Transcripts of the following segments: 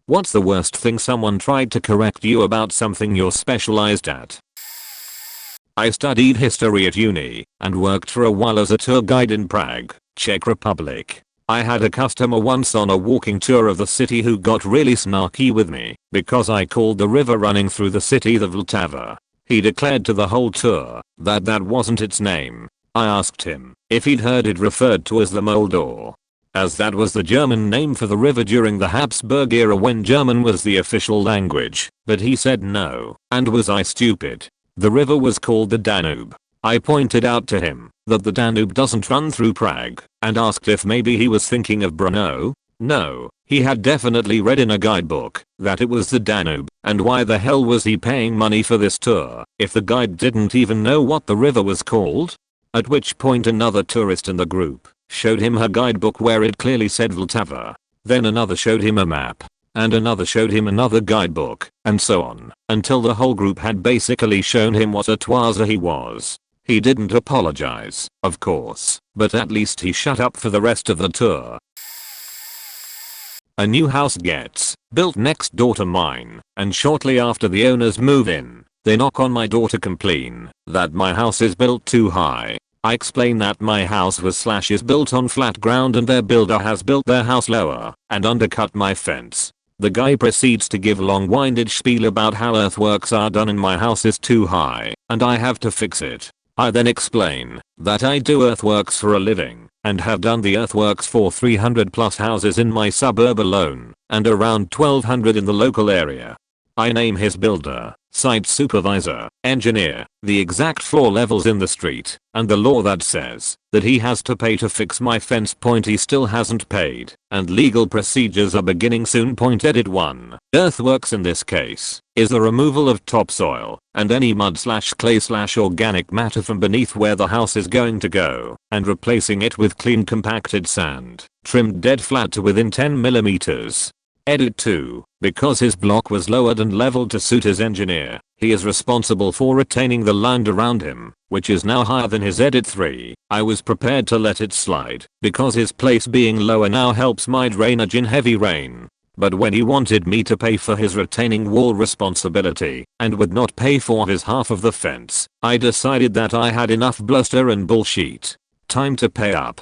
What's the worst thing someone tried to correct you about something you're specialized at? I studied history at uni and worked for a while as a tour guide in Prague, Czech Republic. I had a customer once on a walking tour of the city who got really snarky with me because I called the river running through the city the Vltava. He declared to the whole tour that that wasn't its name. I asked him if he'd heard it referred to as the Moldor, as that was the German name for the river during the Habsburg era when German was the official language, but he said no. And was I stupid? The river was called the Danube. I pointed out to him that the Danube doesn't run through Prague and asked if maybe he was thinking of Brno. No, he had definitely read in a guidebook that it was the Danube, and why the hell was he paying money for this tour if the guide didn't even know what the river was called? At which point another tourist in the group showed him her guidebook where it clearly said Vltava. Then another showed him a map, and another showed him another guidebook, and so on, until the whole group had basically shown him what a twaza he was. He didn't apologize, of course, but at least he shut up for the rest of the tour. A new house gets built next door to mine, and shortly after the owners move in, they knock on my door to complain that my house is built too high. I explain that my house is built on flat ground and their builder has built their house lower and undercut my fence. The guy proceeds to give long-winded spiel about how earthworks are done and my house is too high and I have to fix it. I then explain that I do earthworks for a living and have done the earthworks for 300 plus houses in my suburb alone and around 1200 in the local area. I name his builder, site supervisor, engineer, the exact floor levels in the street, and the law that says that he has to pay to fix my fence. He still hasn't paid, and legal procedures are beginning soon. Edit 1. Earthworks in this case is the removal of topsoil and any mud/clay/organic matter from beneath where the house is going to go and replacing it with clean compacted sand, trimmed dead flat to within 10 millimeters. Edit 2. Because his block was lowered and leveled to suit his engineer, he is responsible for retaining the land around him, which is now higher than his. Edit 3. I was prepared to let it slide because his place being lower now helps my drainage in heavy rain. But when he wanted me to pay for his retaining wall responsibility and would not pay for his half of the fence, I decided that I had enough bluster and bullshit. Time to pay up.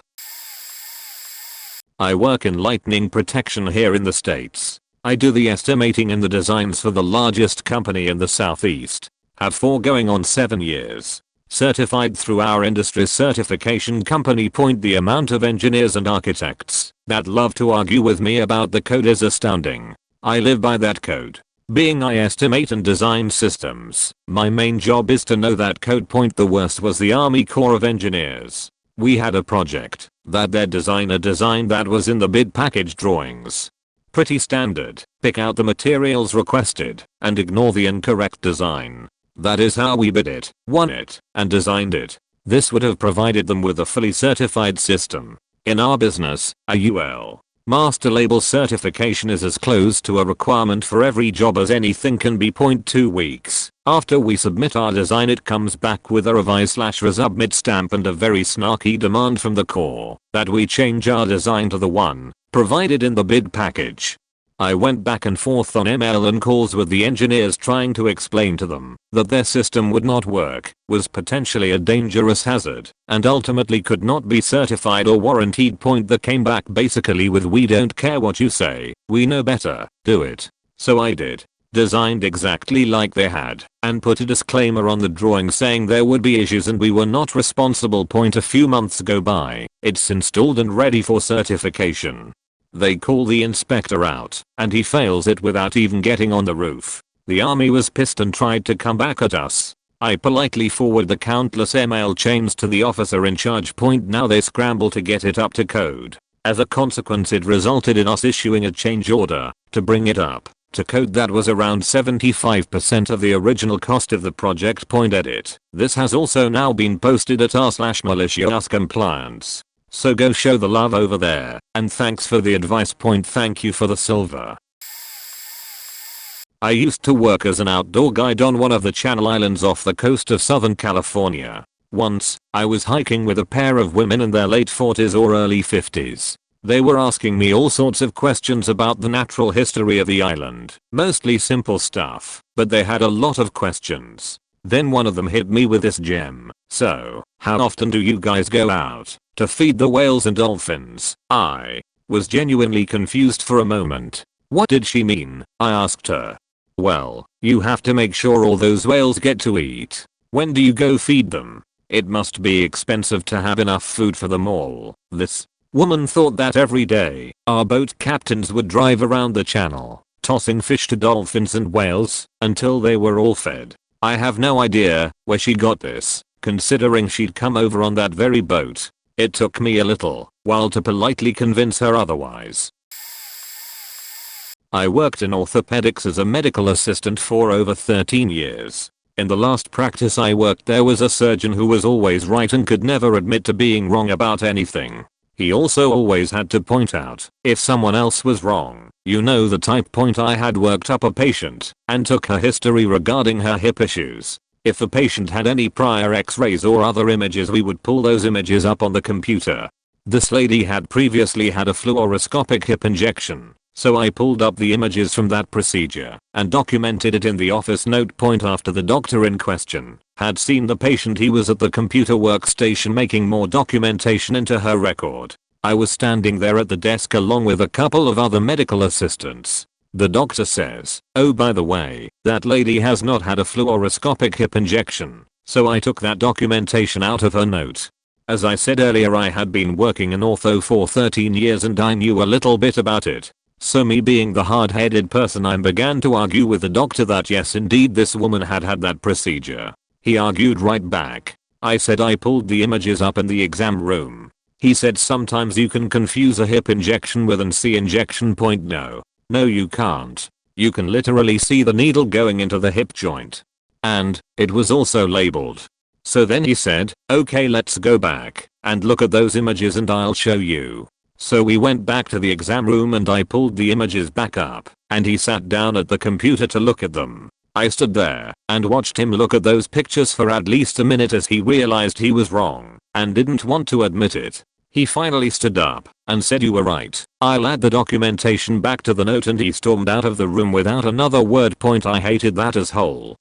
I work in lightning protection here in the States. I do the estimating and the designs for the largest company in the Southeast. Have 4 going on 7 years. Certified through our industry certification company. The amount of engineers and architects that love to argue with me about the code is astounding. I live by that code. Being I estimate and design systems, my main job is to know that code. The worst was the Army Corps of Engineers. We had a project that their designer designed that was in the bid package drawings. Pretty standard. Pick out the materials requested and ignore the incorrect design. That is how we bid it, won it, and designed it. This would have provided them with a fully certified system. In our business, a UL master label certification is as close to a requirement for every job as anything can be. 2 weeks after we submit our design, it comes back with a revise/resubmit stamp and a very snarky demand from the Corps that we change our design to the one provided in the bid package. I went back and forth on email and calls with the engineers trying to explain to them that their system would not work, was potentially a dangerous hazard, and ultimately could not be certified or warranted. They came back basically with "We don't care what you say, we know better, do it." So I did. Designed exactly like they had, and put a disclaimer on the drawing saying there would be issues and we were not responsible. A few months go by, it's installed and ready for certification. They call the inspector out, and he fails it without even getting on the roof. The army was pissed and tried to come back at us. I politely forward the countless email chains to the officer in charge. Now they scramble to get it up to code. As a consequence, it resulted in us issuing a change order to bring it up to code that was around 75% of the original cost of the project. Edit. This has also now been posted at r/malicious compliance. So go show the love over there, and thanks for the advice. Thank you for the silver. I used to work as an outdoor guide on one of the Channel Islands off the coast of Southern California. Once, I was hiking with a pair of women in their late 40s or early 50s. They were asking me all sorts of questions about the natural history of the island. Mostly simple stuff, but they had a lot of questions. Then one of them hit me with this gem. So, how often do you guys go out to feed the whales and dolphins? I was genuinely confused for a moment. What did she mean? I asked her. Well, you have to make sure all those whales get to eat. When do you go feed them? It must be expensive to have enough food for them all. This woman thought that every day, our boat captains would drive around the channel, tossing fish to dolphins and whales, until they were all fed. I have no idea where she got this, considering she'd come over on that very boat. It took me a little while to politely convince her otherwise. I worked in orthopedics as a medical assistant for over 13 years. In the last practice I worked there was a surgeon who was always right and could never admit to being wrong about anything. He also always had to point out if someone else was wrong. You know the type. Point. I had worked up a patient and took her history regarding her hip issues. If the patient had any prior x-rays or other images we would pull those images up on the computer. This lady had previously had a fluoroscopic hip injection. So I pulled up the images from that procedure and documented it in the office note. After the doctor in question had seen the patient, he was at the computer workstation making more documentation into her record. I was standing there at the desk along with a couple of other medical assistants. The doctor says, "Oh, by the way, that lady has not had a fluoroscopic hip injection." So I took that documentation out of her note. As I said earlier, I had been working in ortho for 13 years and I knew a little bit about it. So me being the hard-headed person, I began to argue with the doctor that yes, indeed this woman had had that procedure. He argued right back. I said I pulled the images up in the exam room. He said sometimes you can confuse a hip injection with an C injection. No. No, you can't. You can literally see the needle going into the hip joint. And it was also labeled. So then he said, "Okay, let's go back and look at those images and I'll show you." So we went back to the exam room and I pulled the images back up and he sat down at the computer to look at them. I stood there and watched him look at those pictures for at least a minute as he realized he was wrong and didn't want to admit it. He finally stood up and said, "You were right. I'll add the documentation back to the note," and he stormed out of the room without another word. I hated that as whole.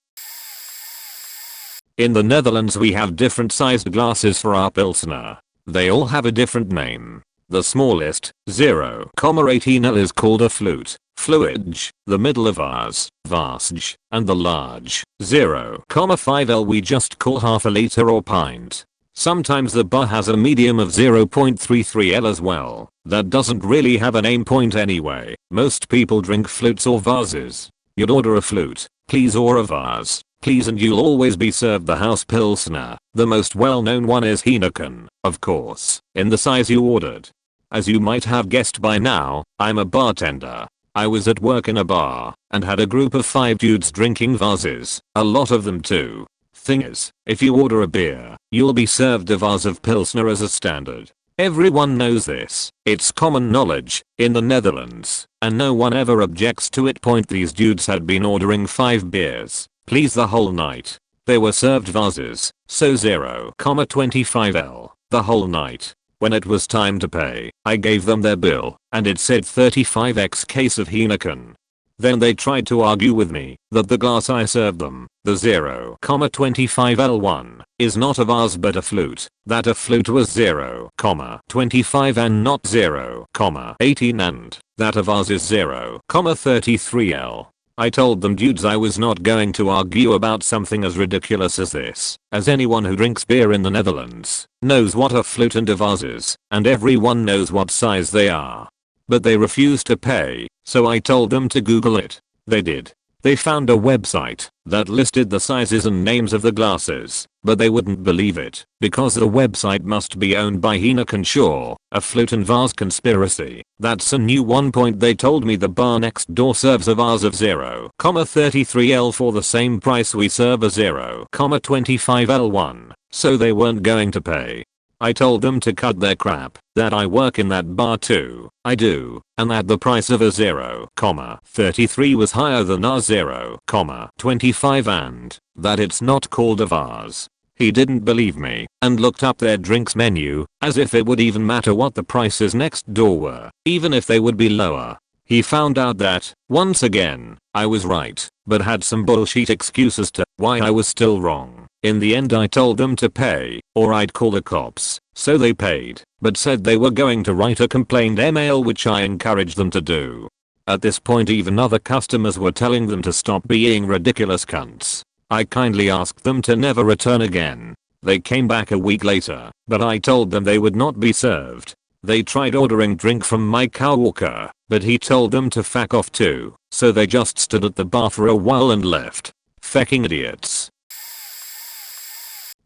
In the Netherlands we have different sized glasses for our Pilsner. They all have a different name. The smallest, 0,18 L is called a flute, fluidge, the middle of ours, varsge, and the large, 0,5 L we just call half a liter or pint. Sometimes the bar has a medium of 0.33 L as well. That doesn't really have a name. Anyway, most people drink flutes or vases. You'd order a flute, please, or a vase, please, and you'll always be served the house Pilsner. The most well-known one is Heineken, of course, in the size you ordered. As you might have guessed by now, I'm a bartender. I was at work in a bar and had a group of 5 dudes drinking vases, a lot of them too. Thing is, if you order a beer, you'll be served a vase of Pilsner as a standard. Everyone knows this. It's common knowledge in the Netherlands, and no one ever objects to it. These dudes had been ordering 5 beers, please, the whole night. They were served vases, so 0,25 L, the whole night. When it was time to pay, I gave them their bill, and it said 35x case of Heineken. Then they tried to argue with me that the glass I served them, the 0,25 L one, is not a vase but a flute, that a flute was 0,25 and not 0,18, and that a vase is 0,33 L. I told them, dudes, I was not going to argue about something as ridiculous as this, as anyone who drinks beer in the Netherlands knows what a flute and a vase is, and everyone knows what size they are. But they refused to pay, so I told them to Google it. They did. They found a website that listed the sizes and names of the glasses, but they wouldn't believe it, because the website must be owned by Heineken. Sure, a flute and vase conspiracy. That's a new one. They told me the bar next door serves a vase of 0,33 L for the same price we serve a 0,25 L one, so they weren't going to pay. I told them to cut their crap, that I work in that bar too, I do, and that the price of a 0,33 was higher than our 0,25 and that it's not called a vase. He didn't believe me and looked up their drinks menu as if it would even matter what the prices next door were, even if they would be lower. He found out that, once again, I was right, but had some bullshit excuses to why I was still wrong. In the end I told them to pay or I'd call the cops, so they paid, but said they were going to write a complaint email, which I encouraged them to do. At this point even other customers were telling them to stop being ridiculous cunts. I kindly asked them to never return again. They came back a week later, but I told them they would not be served. They tried ordering drink from my coworker, but he told them to fuck off too, so they just stood at the bar for a while and left. Fecking idiots.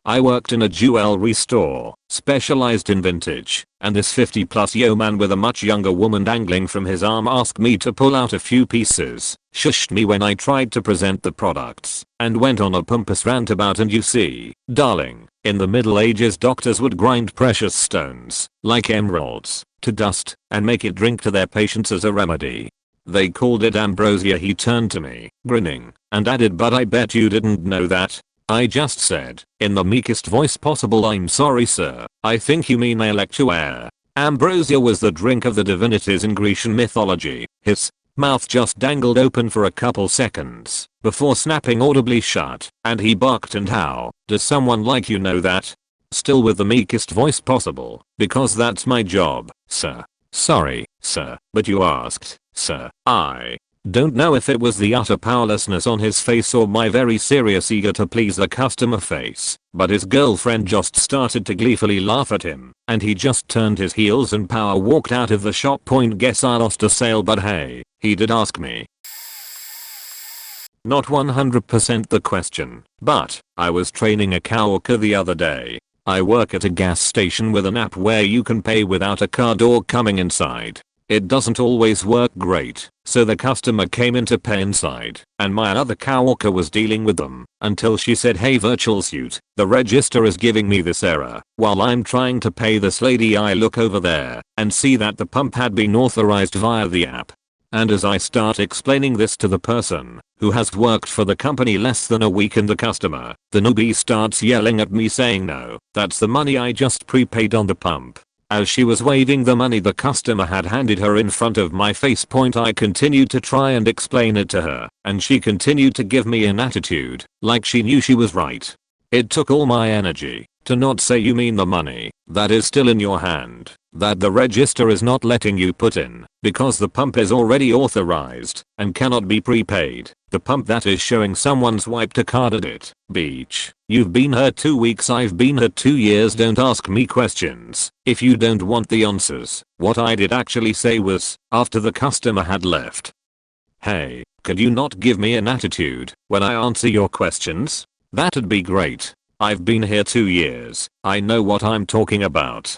I worked in a jewelry store, specialized in vintage, and this 50+ yo man with a much younger woman dangling from his arm asked me to pull out a few pieces, shushed me when I tried to present the products, and went on a pompous rant about, and you see, darling, in the Middle Ages doctors would grind precious stones, like emeralds, to dust, and make it drink to their patients as a remedy. They called it ambrosia. He turned to me, grinning, and added, but I bet you didn't know that. I just said, in the meekest voice possible, I'm sorry sir, I think you mean electuaire. Ambrosia was the drink of the divinities in Grecian mythology. His mouth just dangled open for a couple seconds before snapping audibly shut, and he barked, and how does someone like you know that? Still with the meekest voice possible, because that's my job, sir. Sorry, sir, but you asked, sir. I don't know if it was the utter powerlessness on his face or my very serious eager to please the customer face, but his girlfriend just started to gleefully laugh at him, and he just turned his heels and power walked out of the shop. Guess I lost a sale, but hey, he did ask me. Not 100% the question, but I was training a coworker the other day. I work at a gas station with an app where you can pay without a card or coming inside. It doesn't always work great, so the customer came in to pay inside, and my other coworker was dealing with them, until she said, hey virtual suit, the register is giving me this error. While I'm trying to pay this lady, I look over there, and see that the pump had been authorized via the app. And as I start explaining this to the person, who has worked for the company less than a week, and the customer, the newbie, starts yelling at me saying, no, that's the money I just prepaid on the pump. As she was waving the money the customer had handed her in front of my face. I continued to try and explain it to her, and she continued to give me an attitude, like she knew she was right. It took all my energy to not say, you mean the money that is still in your hand, that the register is not letting you put in, because the pump is already authorized and cannot be prepaid. The pump that is showing someone's wiped a card at it. Beach. You've been here 2 weeks, I've been here 2 years. Don't ask me questions if you don't want the answers. What I did actually say was, after the customer had left, hey, could you not give me an attitude when I answer your questions? That'd be great. I've been here 2 years. I know what I'm talking about.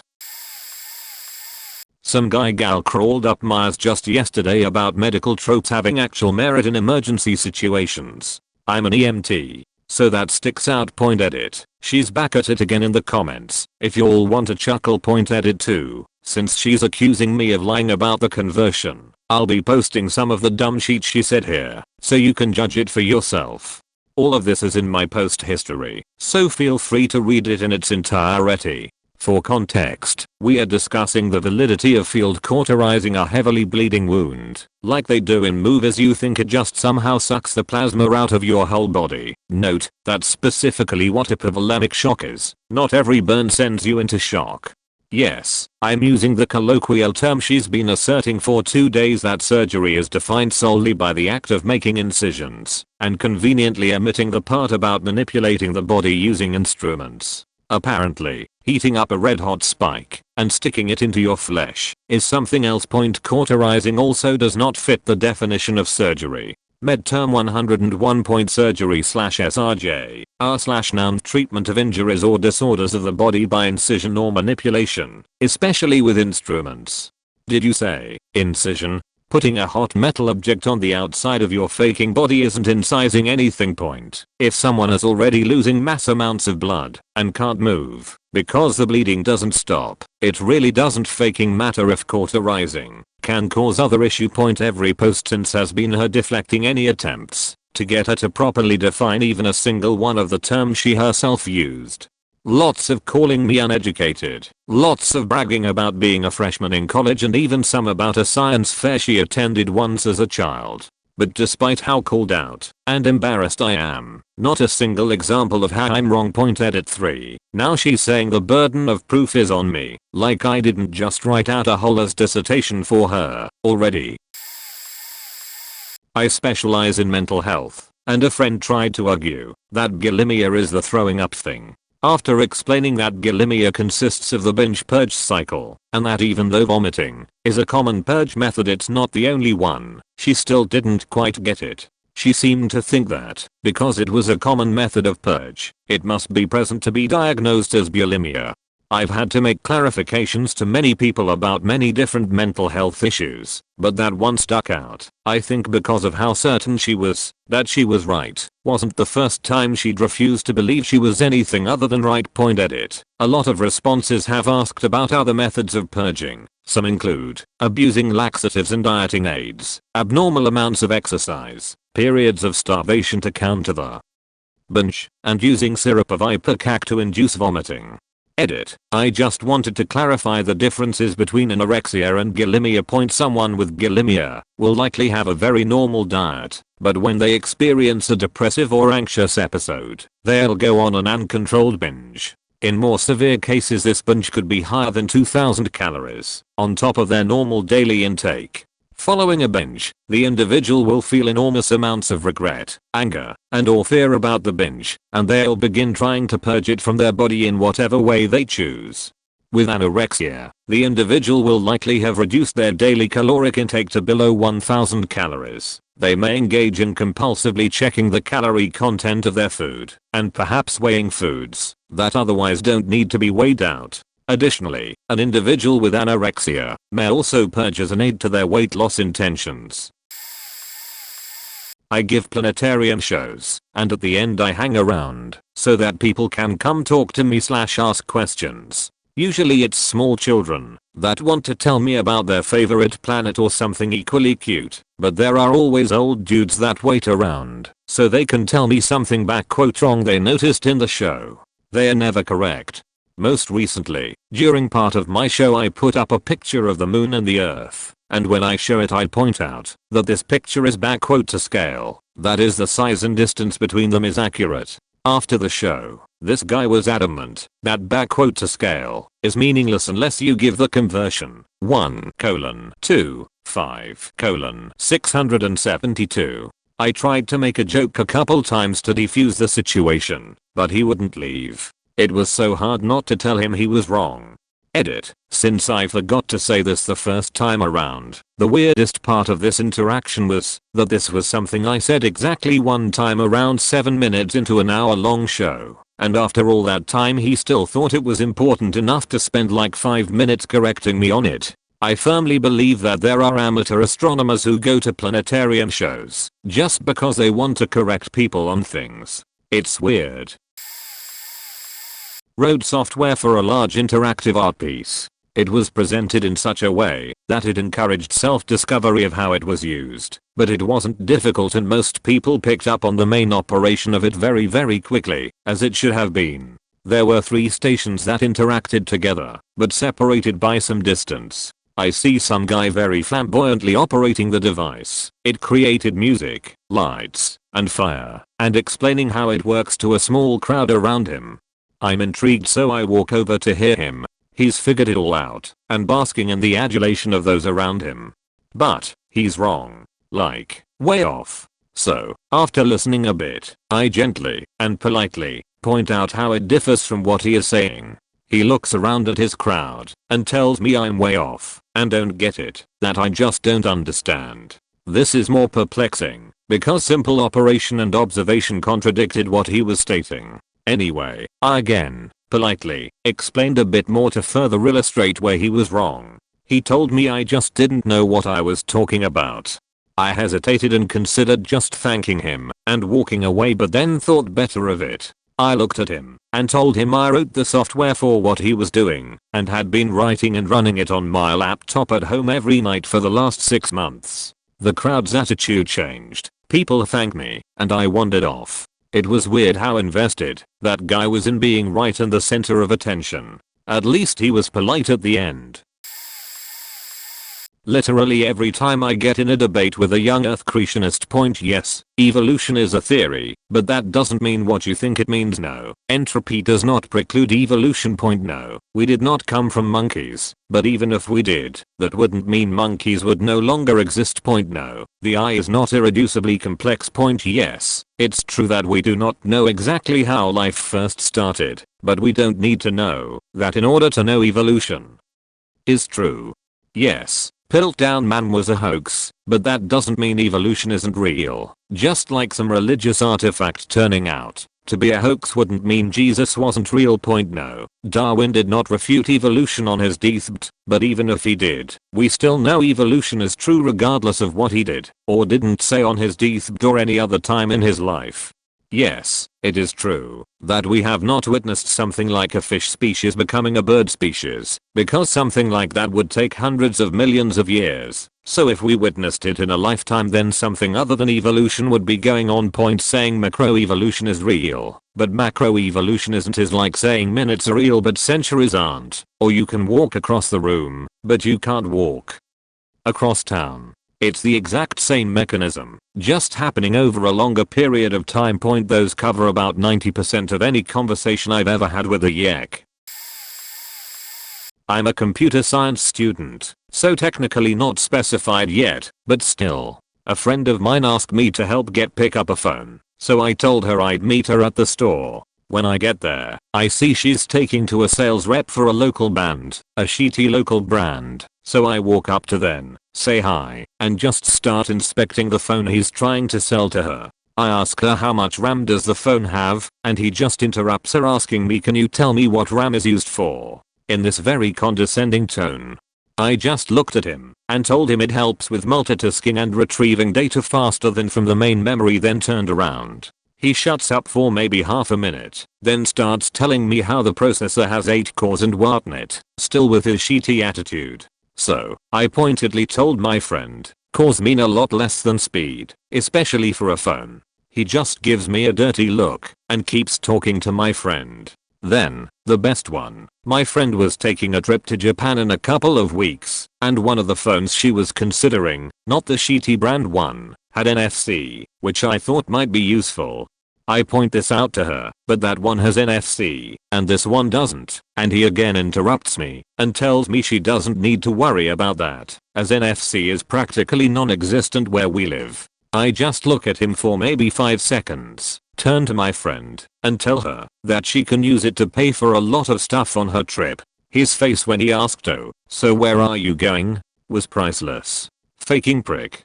Some gal crawled up my ass just yesterday about medical tropes having actual merit in emergency situations. I'm an EMT, so that sticks out. Edit. She's back at it again in the comments. If y'all want to chuckle, edit too, since she's accusing me of lying about the conversion. I'll be posting some of the dumb shit she said here, so you can judge it for yourself. All of this is in my post history, so feel free to read it in its entirety. For context, we are discussing the validity of field cauterizing a heavily bleeding wound, like they do in movies. You think it just somehow sucks the plasma out of your whole body. Note, that's specifically what hypovolemic shock is. Not every burn sends you into shock. Yes, I'm using the colloquial term she's been asserting for 2 days, that surgery is defined solely by the act of making incisions, and conveniently omitting the part about manipulating the body using instruments. Apparently, heating up a red hot spike and sticking it into your flesh is something else. Cauterizing also does not fit the definition of surgery. Med term 101. Surgery, r/noun, treatment of injuries or disorders of the body by incision or manipulation, especially with instruments. Did you say incision? Putting a hot metal object on the outside of your faking body isn't incising anything. If someone is already losing mass amounts of blood and can't move because the bleeding doesn't stop, it really doesn't faking matter if cauterizing can cause other issue. Every post since has been her deflecting any attempts to get her to properly define even a single one of the terms she herself used. Lots of calling me uneducated, lots of bragging about being a freshman in college, and even some about a science fair she attended once as a child. But despite how called out and embarrassed I am, not a single example of how I'm wrong. Edit 3. Now she's saying the burden of proof is on me, like I didn't just write out a whole dissertation for her already. I specialize in mental health, and a friend tried to argue that bulimia is the throwing up thing. After explaining that bulimia consists of the binge purge cycle, and that even though vomiting is a common purge method, it's not the only one, she still didn't quite get it. She seemed to think that, because it was a common method of purge, it must be present to be diagnosed as bulimia. I've had to make clarifications to many people about many different mental health issues, but that one stuck out, I think because of how certain she was that she was right. Wasn't the first time she'd refused to believe she was anything other than right. Edit. A lot of responses have asked about other methods of purging. Some include abusing laxatives and dieting aids, abnormal amounts of exercise, periods of starvation to counter the binge, and using syrup of ipecac to induce vomiting. Edit. I just wanted to clarify the differences between anorexia and bulimia. Someone with bulimia will likely have a very normal diet, but when they experience a depressive or anxious episode, they'll go on an uncontrolled binge. In more severe cases, this binge could be higher than 2000 calories on top of their normal daily intake. Following a binge, the individual will feel enormous amounts of regret, anger, and/or fear about the binge, and they'll begin trying to purge it from their body in whatever way they choose. With anorexia, the individual will likely have reduced their daily caloric intake to below 1000 calories. They may engage in compulsively checking the calorie content of their food, and perhaps weighing foods that otherwise don't need to be weighed out. Additionally, an individual with anorexia may also purge as an aid to their weight loss intentions. I give planetarium shows, and at the end I hang around so that people can come talk to me / ask questions. Usually it's small children that want to tell me about their favorite planet or something equally cute, but there are always old dudes that wait around so they can tell me something wrong they noticed in the show. They are never correct. Most recently, during part of my show, I put up a picture of the moon and the earth, and when I show it I point out that this picture is to scale, that is, the size and distance between them is accurate. After the show, this guy was adamant that to scale is meaningless unless you give the conversion 1:5:672. I tried to make a joke a couple times to defuse the situation, but he wouldn't leave. It was so hard not to tell him he was wrong. Edit. Since I forgot to say this the first time around, the weirdest part of this interaction was that this was something I said exactly one time around 7 minutes into an hour-long show, and after all that time he still thought it was important enough to spend like 5 minutes correcting me on it. I firmly believe that there are amateur astronomers who go to planetarium shows just because they want to correct people on things. It's weird. Wrote software for a large interactive art piece. It was presented in such a way that it encouraged self-discovery of how it was used, but it wasn't difficult and most people picked up on the main operation of it very quickly, as it should have been. There were 3 stations that interacted together, but separated by some distance. I see some guy very flamboyantly operating the device. It created music, lights, and fire, and explaining how it works to a small crowd around him. I'm intrigued, so I walk over to hear him. He's figured it all out and basking in the adulation of those around him. But he's wrong. Like, way off. So, after listening a bit, I gently and politely point out how it differs from what he is saying. He looks around at his crowd and tells me I'm way off and don't get it, that I just don't understand. This is more perplexing because simple operation and observation contradicted what he was stating. Anyway, I again, politely, explained a bit more to further illustrate where he was wrong. He told me I just didn't know what I was talking about. I hesitated and considered just thanking him and walking away, but then thought better of it. I looked at him and told him I wrote the software for what he was doing and had been writing and running it on my laptop at home every night for the last 6 months. The crowd's attitude changed. People thank me, and I wandered off. It was weird how invested that guy was in being right and the center of attention. At least he was polite at the end. Literally every time I get in a debate with a young earth creationist point yes, evolution is a theory, but that doesn't mean what you think it means no. Entropy does not preclude evolution point no. We did not come from monkeys, but even if we did, that wouldn't mean monkeys would no longer exist point no. The eye is not irreducibly complex point yes. It's true that we do not know exactly how life first started, but we don't need to know that in order to know evolution is true. Yes. Piltdown Man was a hoax, but that doesn't mean evolution isn't real. Just like some religious artifact turning out to be a hoax wouldn't mean Jesus wasn't real point no. Darwin did not refute evolution on his deathbed, but even if he did, we still know evolution is true regardless of what he did or didn't say on his deathbed or any other time in his life. Yes, it is true that we have not witnessed something like a fish species becoming a bird species, because something like that would take hundreds of millions of years. So if we witnessed it in a lifetime then something other than evolution would be going on point saying macroevolution is real, but macroevolution isn't is like saying minutes are real but centuries aren't, or you can walk across the room, but you can't walk across town. It's the exact same mechanism, just happening over a longer period of time point those cover about 90% of any conversation I've ever had with a yak. I'm a computer science student, so technically not specified yet, but still. A friend of mine asked me to help pick up a phone, so I told her I'd meet her at the store. When I get there, I see she's taking to a sales rep for a local band, a shitty local brand, so I walk up to them, say hi, and just start inspecting the phone he's trying to sell to her. I ask her how much RAM does the phone have, and he just interrupts her asking me can you tell me what RAM is used for, in this very condescending tone. I just looked at him and told him it helps with multitasking and retrieving data faster than from the main memory, then turned around. He shuts up for maybe half a minute, then starts telling me how the processor has 8 cores and whatnot, still with his shitty attitude. So, I pointedly told my friend, cores mean a lot less than speed, especially for a phone. He just gives me a dirty look and keeps talking to my friend. Then, the best one, my friend was taking a trip to Japan in a couple of weeks, and one of the phones she was considering, not the shitty brand one, had NFC, which I thought might be useful. I point this out to her, but that one has NFC, and this one doesn't, and he again interrupts me, and tells me she doesn't need to worry about that, as NFC is practically non-existent where we live. I just look at him for maybe 5 seconds, turn to my friend, and tell her that she can use it to pay for a lot of stuff on her trip. His face when he asked oh, so where are you going, was priceless. Faking prick.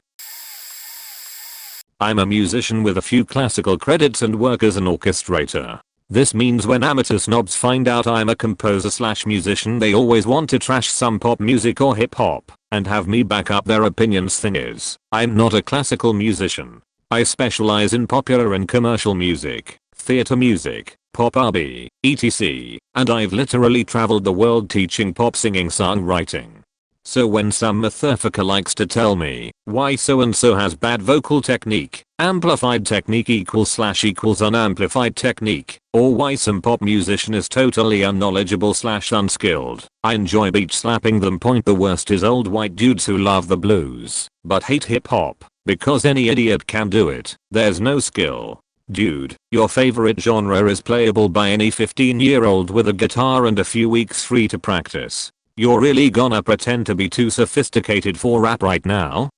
I'm a musician with a few classical credits and work as an orchestrator. This means when amateur snobs find out I'm a composer/musician they always want to trash some pop music or hip hop and have me back up their opinions. Thing is, I'm not a classical musician. I specialize in popular and commercial music, theater music, pop R&B, etc. And I've literally traveled the world teaching pop singing songwriting. So when some motherfucker likes to tell me why so and so has bad vocal technique, amplified technique equals unamplified technique, or why some pop musician is totally unknowledgeable/unskilled, I enjoy beach slapping them. Point the worst is old white dudes who love the blues but hate hip hop because any idiot can do it. There's no skill. Dude, your favorite genre is playable by any 15-year-old with a guitar and a few weeks free to practice. You're really gonna pretend to be too sophisticated for rap right now?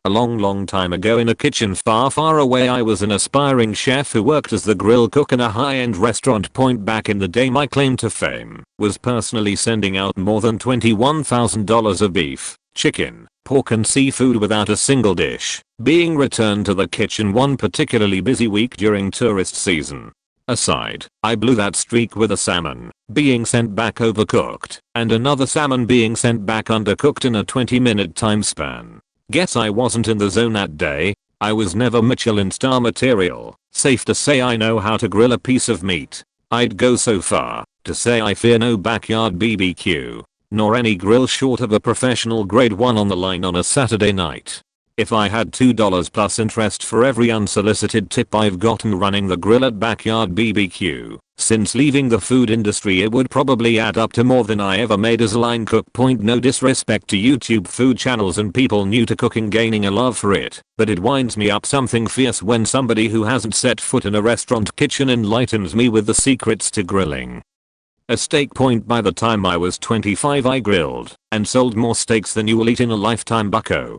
A long time ago in a kitchen far away I was an aspiring chef who worked as the grill cook in a high-end restaurant. Point back in the day my claim to fame was personally sending out more than $21,000 of beef, chicken, pork and seafood without a single dish being returned to the kitchen one particularly busy week during tourist season. Aside, I blew that streak with a salmon being sent back overcooked and another salmon being sent back undercooked in a 20-minute time span. Guess I wasn't in the zone that day. I was never Michelin star material. Safe to say I know how to grill a piece of meat. I'd go so far to say I fear no backyard BBQ, nor any grill short of a professional grade 1 on the line on a Saturday night. If I had $2 plus interest for every unsolicited tip I've gotten running the grill at Backyard BBQ, since leaving the food industry it would probably add up to more than I ever made as a line cook. No disrespect to YouTube food channels and people new to cooking gaining a love for it, but it winds me up something fierce when somebody who hasn't set foot in a restaurant kitchen enlightens me with the secrets to grilling. A steak point. By the time I was 25 I grilled and sold more steaks than you will eat in a lifetime, bucko.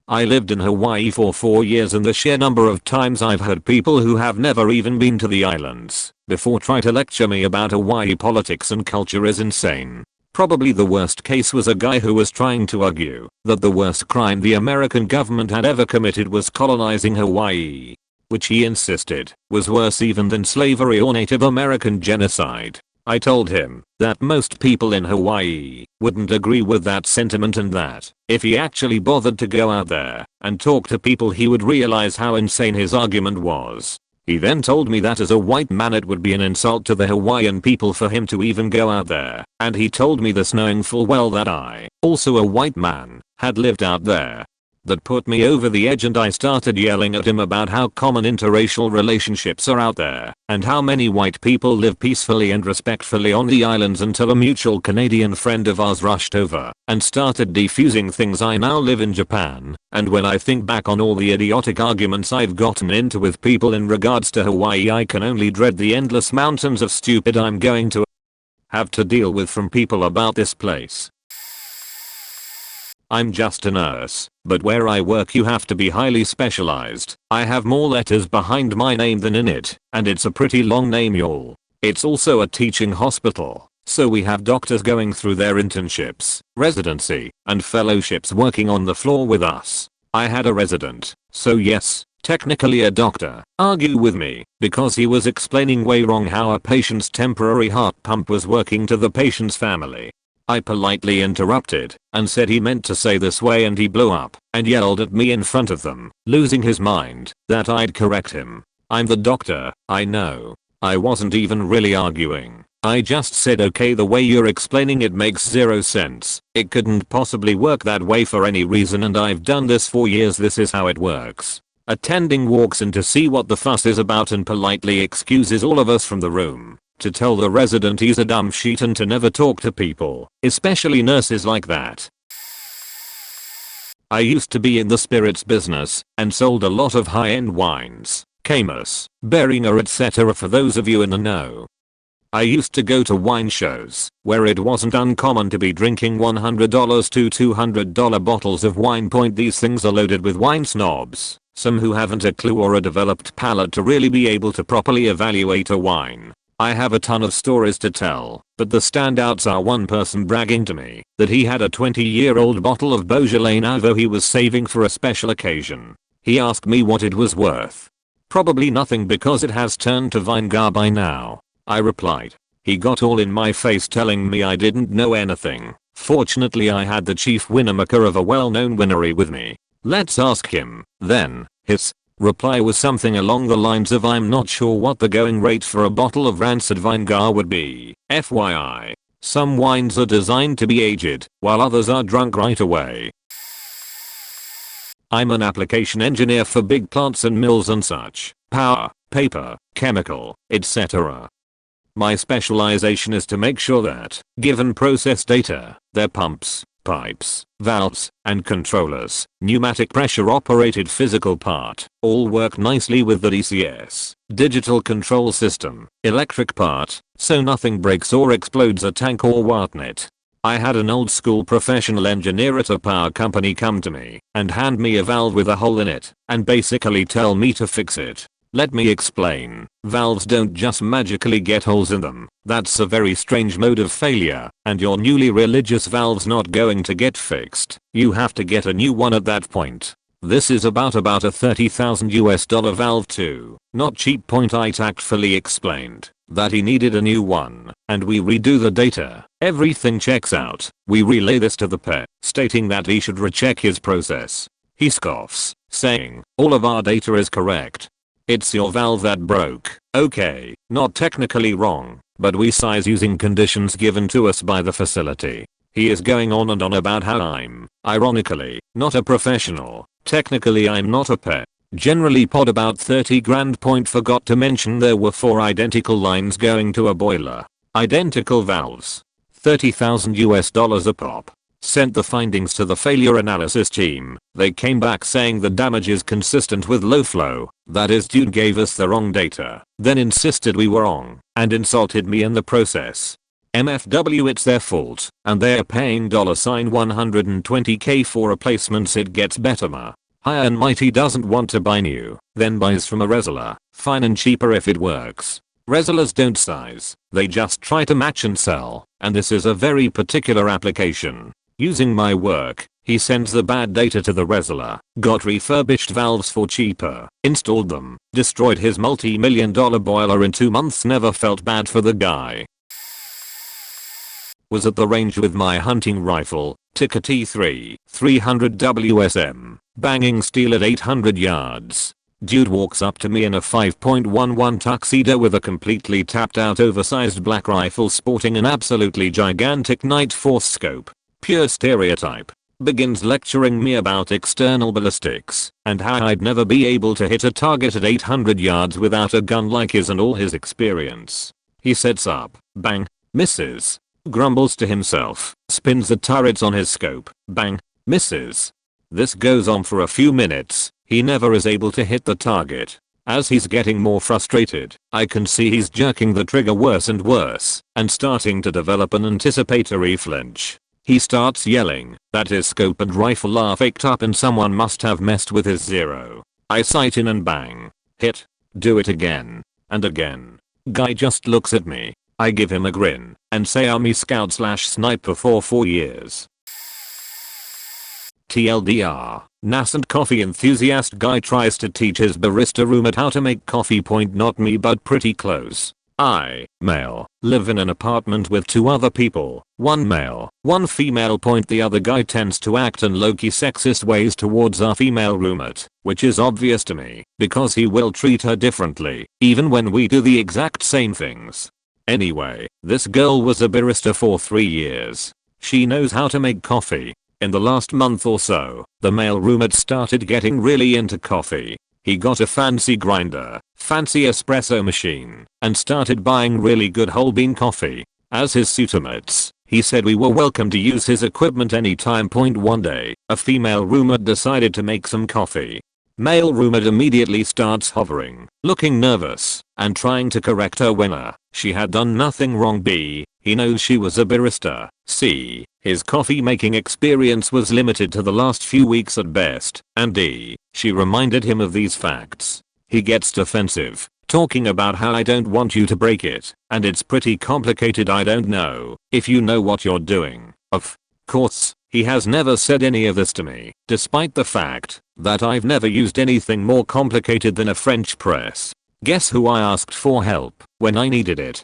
I lived in Hawaii for 4 years and the sheer number of times I've heard people who have never even been to the islands before try to lecture me about Hawaii politics and culture is insane. Probably the worst case was a guy who was trying to argue that the worst crime the American government had ever committed was colonizing Hawaii, which he insisted was worse even than slavery or Native American genocide. I told him that most people in Hawaii wouldn't agree with that sentiment and that if he actually bothered to go out there and talk to people he would realize how insane his argument was. He then told me that as a white man it would be an insult to the Hawaiian people for him to even go out there, and he told me this knowing full well that I, also a white man, had lived out there. That put me over the edge and I started yelling at him about how common interracial relationships are out there and how many white people live peacefully and respectfully on the islands until a mutual Canadian friend of ours rushed over and started defusing things. I now live in Japan, and when I think back on all the idiotic arguments I've gotten into with people in regards to Hawaii I can only dread the endless mountains of stupid I'm going to have to deal with from people about this place. I'm just a nurse, but where I work you have to be highly specialized. I have more letters behind my name than in it, and it's a pretty long name, y'all. It's also a teaching hospital, so we have doctors going through their internships, residency, and fellowships working on the floor with us. I had a resident, so yes, technically a doctor, argue with me because he was explaining way wrong how a patient's temporary heart pump was working to the patient's family. I politely interrupted and said he meant to say this way and he blew up and yelled at me in front of them, losing his mind that I'd correct him. I'm the doctor, I know. I wasn't even really arguing. I just said okay, the way you're explaining it makes zero sense. It couldn't possibly work that way for any reason and I've done this for years, this is how it works. Attending walks in to see what the fuss is about and politely excuses all of us from the room to tell the resident he's a dumb shit and to never talk to people, especially nurses, like that. I used to be in the spirits business and sold a lot of high-end wines, Camus, Beringer, etc. for those of you in the know. I used to go to wine shows where it wasn't uncommon to be drinking $100 to $200 bottles of wine. These things are loaded with wine snobs, some who haven't a clue or a developed palate to really be able to properly evaluate a wine. I have a ton of stories to tell, but the standouts are one person bragging to me that he had a 20-year-old bottle of Beaujolais Nouveau he was saving for a special occasion. He asked me what it was worth. Probably nothing because it has turned to vinegar by now, I replied. He got all in my face telling me I didn't know anything. Fortunately I had the chief winemaker of a well-known winery with me. Let's ask him, then. His reply was something along the lines of I'm not sure what the going rate for a bottle of rancid vinegar would be. FYI, some wines are designed to be aged, while others are drunk right away. I'm an application engineer for big plants and mills and such, power, paper, chemical, etc. My specialization is to make sure that, given process data, their pumps, pipes, valves, and controllers, pneumatic pressure operated physical part, all work nicely with the DCS, digital control system, electric part, so nothing breaks or explodes a tank or whatnot. I had an old school professional engineer at a power company come to me and hand me a valve with a hole in it and basically tell me to fix it. Let me explain. Valves don't just magically get holes in them. That's a very strange mode of failure, and your newly religious valve's not going to get fixed. You have to get a new one at that point. This is about a $30,000 valve too. Not cheap. I tactfully explained that he needed a new one, and we redo the data. Everything checks out. We relay this to the pet, stating that he should recheck his process. He scoffs, saying, all of our data is correct. It's your valve that broke. Okay, not technically wrong, but we size using conditions given to us by the facility. He is going on and on about how I'm, ironically, not a professional. Technically I'm not a pet. Generally pod about 30 grand. Forgot to mention there were 4 identical lines going to a boiler. Identical valves. $30,000 a pop. Sent the findings to the failure analysis team. They came back saying the damage is consistent with low flow. That is, dude gave us the wrong data. Then insisted we were wrong and insulted me in the process. MFW, it's their fault and they're paying $120k for replacements. It gets better. High and Mighty doesn't want to buy new, then buys from a reseller. Fine and cheaper if it works. Resellers don't size, they just try to match and sell, and this is a very particular application. Using my work, he sends the bad data to the reseller, got refurbished valves for cheaper, installed them, destroyed his multi-million-dollar boiler in 2 months. Never felt bad for the guy. Was at the range with my hunting rifle, Tikka T3, 300 WSM, banging steel at 800 yards. Dude walks up to me in a 5.11 tuxedo with a completely tapped out oversized black rifle sporting an absolutely gigantic Night Force scope. Pure stereotype. Begins lecturing me about external ballistics and how I'd never be able to hit a target at 800 yards without a gun like his and all his experience. He sets up, bang, misses. Grumbles to himself, spins the turrets on his scope, bang, misses. This goes on for a few minutes. He never is able to hit the target. As he's getting more frustrated, I can see he's jerking the trigger worse and worse and starting to develop an anticipatory flinch. He starts yelling that his scope and rifle are faked up and someone must have messed with his zero. I sight in and bang. Hit. Do it again. And again. Guy just looks at me. I give him a grin and say Army Scout / sniper for 4 years. TLDR, nascent coffee enthusiast guy tries to teach his barista roommate how to make coffee. Not me but pretty close. I, male, live in an apartment with 2 other people, 1 male, 1 female. The other guy tends to act in low-key sexist ways towards our female roommate, which is obvious to me because he will treat her differently even when we do the exact same things. Anyway, this girl was a barista for 3 years. She knows how to make coffee. In the last month or so, the male roommate started getting really into coffee. He got a fancy grinder, fancy espresso machine, and started buying really good whole bean coffee. As his suitormates, he said we were welcome to use his equipment anytime. One day, a female roommate decided to make some coffee. Male roommate immediately starts hovering, looking nervous, and trying to correct her when she had done nothing wrong. B. He knows she was a barista. C. His coffee making experience was limited to the last few weeks at best. And D. She reminded him of these facts. He gets defensive, talking about how I don't want you to break it, and it's pretty complicated. I don't know if you know what you're doing. Of course, he has never said any of this to me, despite the fact that I've never used anything more complicated than a French press. Guess who I asked for help when I needed it?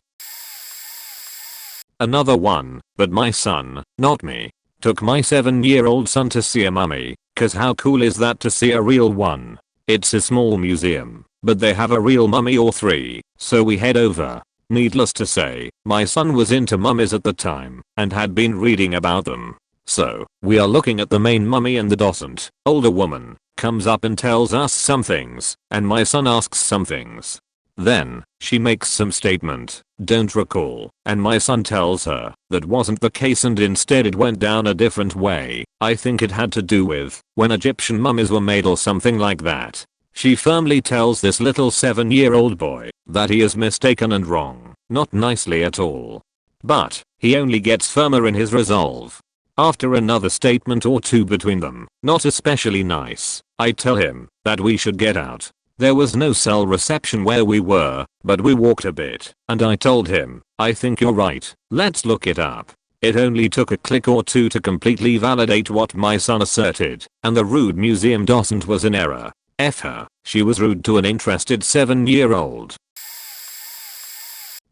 Another one, but my son, not me. Took my 7-year-old son to see a mummy, cause how cool is that to see a real one? It's a small museum, but they have a real mummy or 3, so we head over. Needless to say, my son was into mummies at the time and had been reading about them. So, we are looking at the main mummy and the docent, older woman, comes up and tells us some things, and my son asks some things. Then, she makes some statement, don't recall, and my son tells her that wasn't the case and instead it went down a different way. I think it had to do with when Egyptian mummies were made or something like that. She firmly tells this little 7-year-old boy that he is mistaken and wrong, not nicely at all. But, he only gets firmer in his resolve. After another statement or 2 between them, not especially nice, I tell him that we should get out. There was no cell reception where we were, but we walked a bit, and I told him, I think you're right, let's look it up. It only took a click or 2 to completely validate what my son asserted, and the rude museum docent was in error. F her, she was rude to an interested 7-year-old.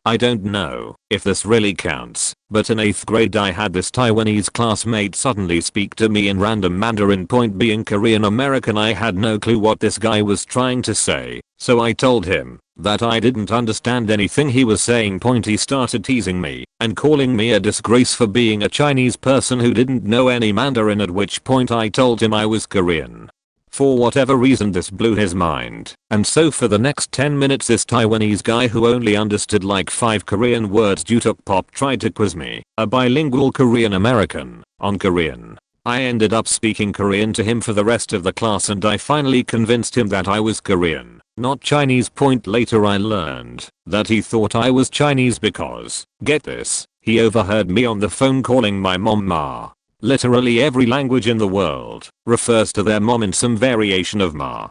I don't know if this really counts, but in 8th grade I had this Taiwanese classmate suddenly speak to me in random Mandarin. Point being, Korean American, I had no clue what this guy was trying to say, so I told him that I didn't understand anything he was saying. Point he started teasing me and calling me a disgrace for being a Chinese person who didn't know any Mandarin, at which point I told him I was Korean. For whatever reason this blew his mind, and so for the next 10 minutes this Taiwanese guy who only understood like 5 Korean words due to pop tried to quiz me, a bilingual Korean American, on Korean. I ended up speaking Korean to him for the rest of the class, and I finally convinced him that I was Korean, not Chinese. Point later I learned that he thought I was Chinese because, get this, he overheard me on the phone calling my mom ma. Literally every language in the world refers to their mom in some variation of ma.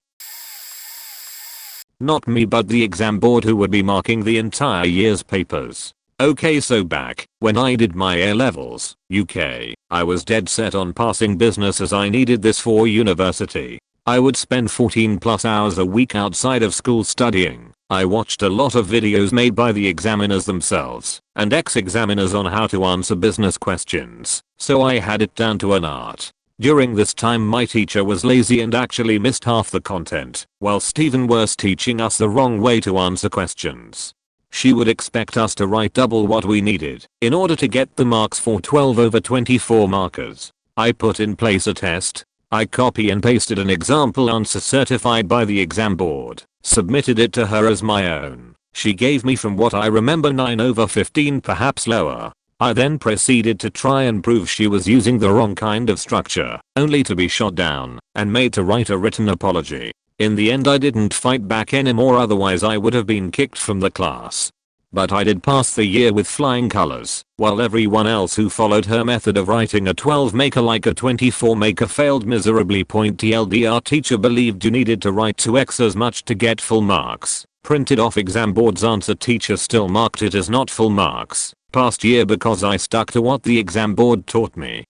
Not me, but the exam board, who would be marking the entire year's papers. Okay, so back when I did my A-levels, UK, I was dead set on passing business as I needed this for university. I would spend 14+ hours a week outside of school studying. I watched a lot of videos made by the examiners themselves and ex-examiners on how to answer business questions, so I had it down to an art. During this time my teacher was lazy and actually missed half the content, whilst even worse teaching us the wrong way to answer questions. She would expect us to write double what we needed in order to get the marks for 12 over 24 markers. I put in place a test. I copy and pasted an example answer certified by the exam board, submitted it to her as my own. She gave me, from what I remember, 9 over 15, perhaps lower. I then proceeded to try and prove she was using the wrong kind of structure, only to be shot down and made to write a written apology. In the end I didn't fight back anymore, otherwise I would have been kicked from the class. But I did pass the year with flying colors, while everyone else who followed her method of writing a 12 maker like a 24 maker failed miserably. TLDR teacher believed you needed to write 2x as much to get full marks. Printed off exam board's answer, teacher still marked it as not full marks. Past year because I stuck to what the exam board taught me.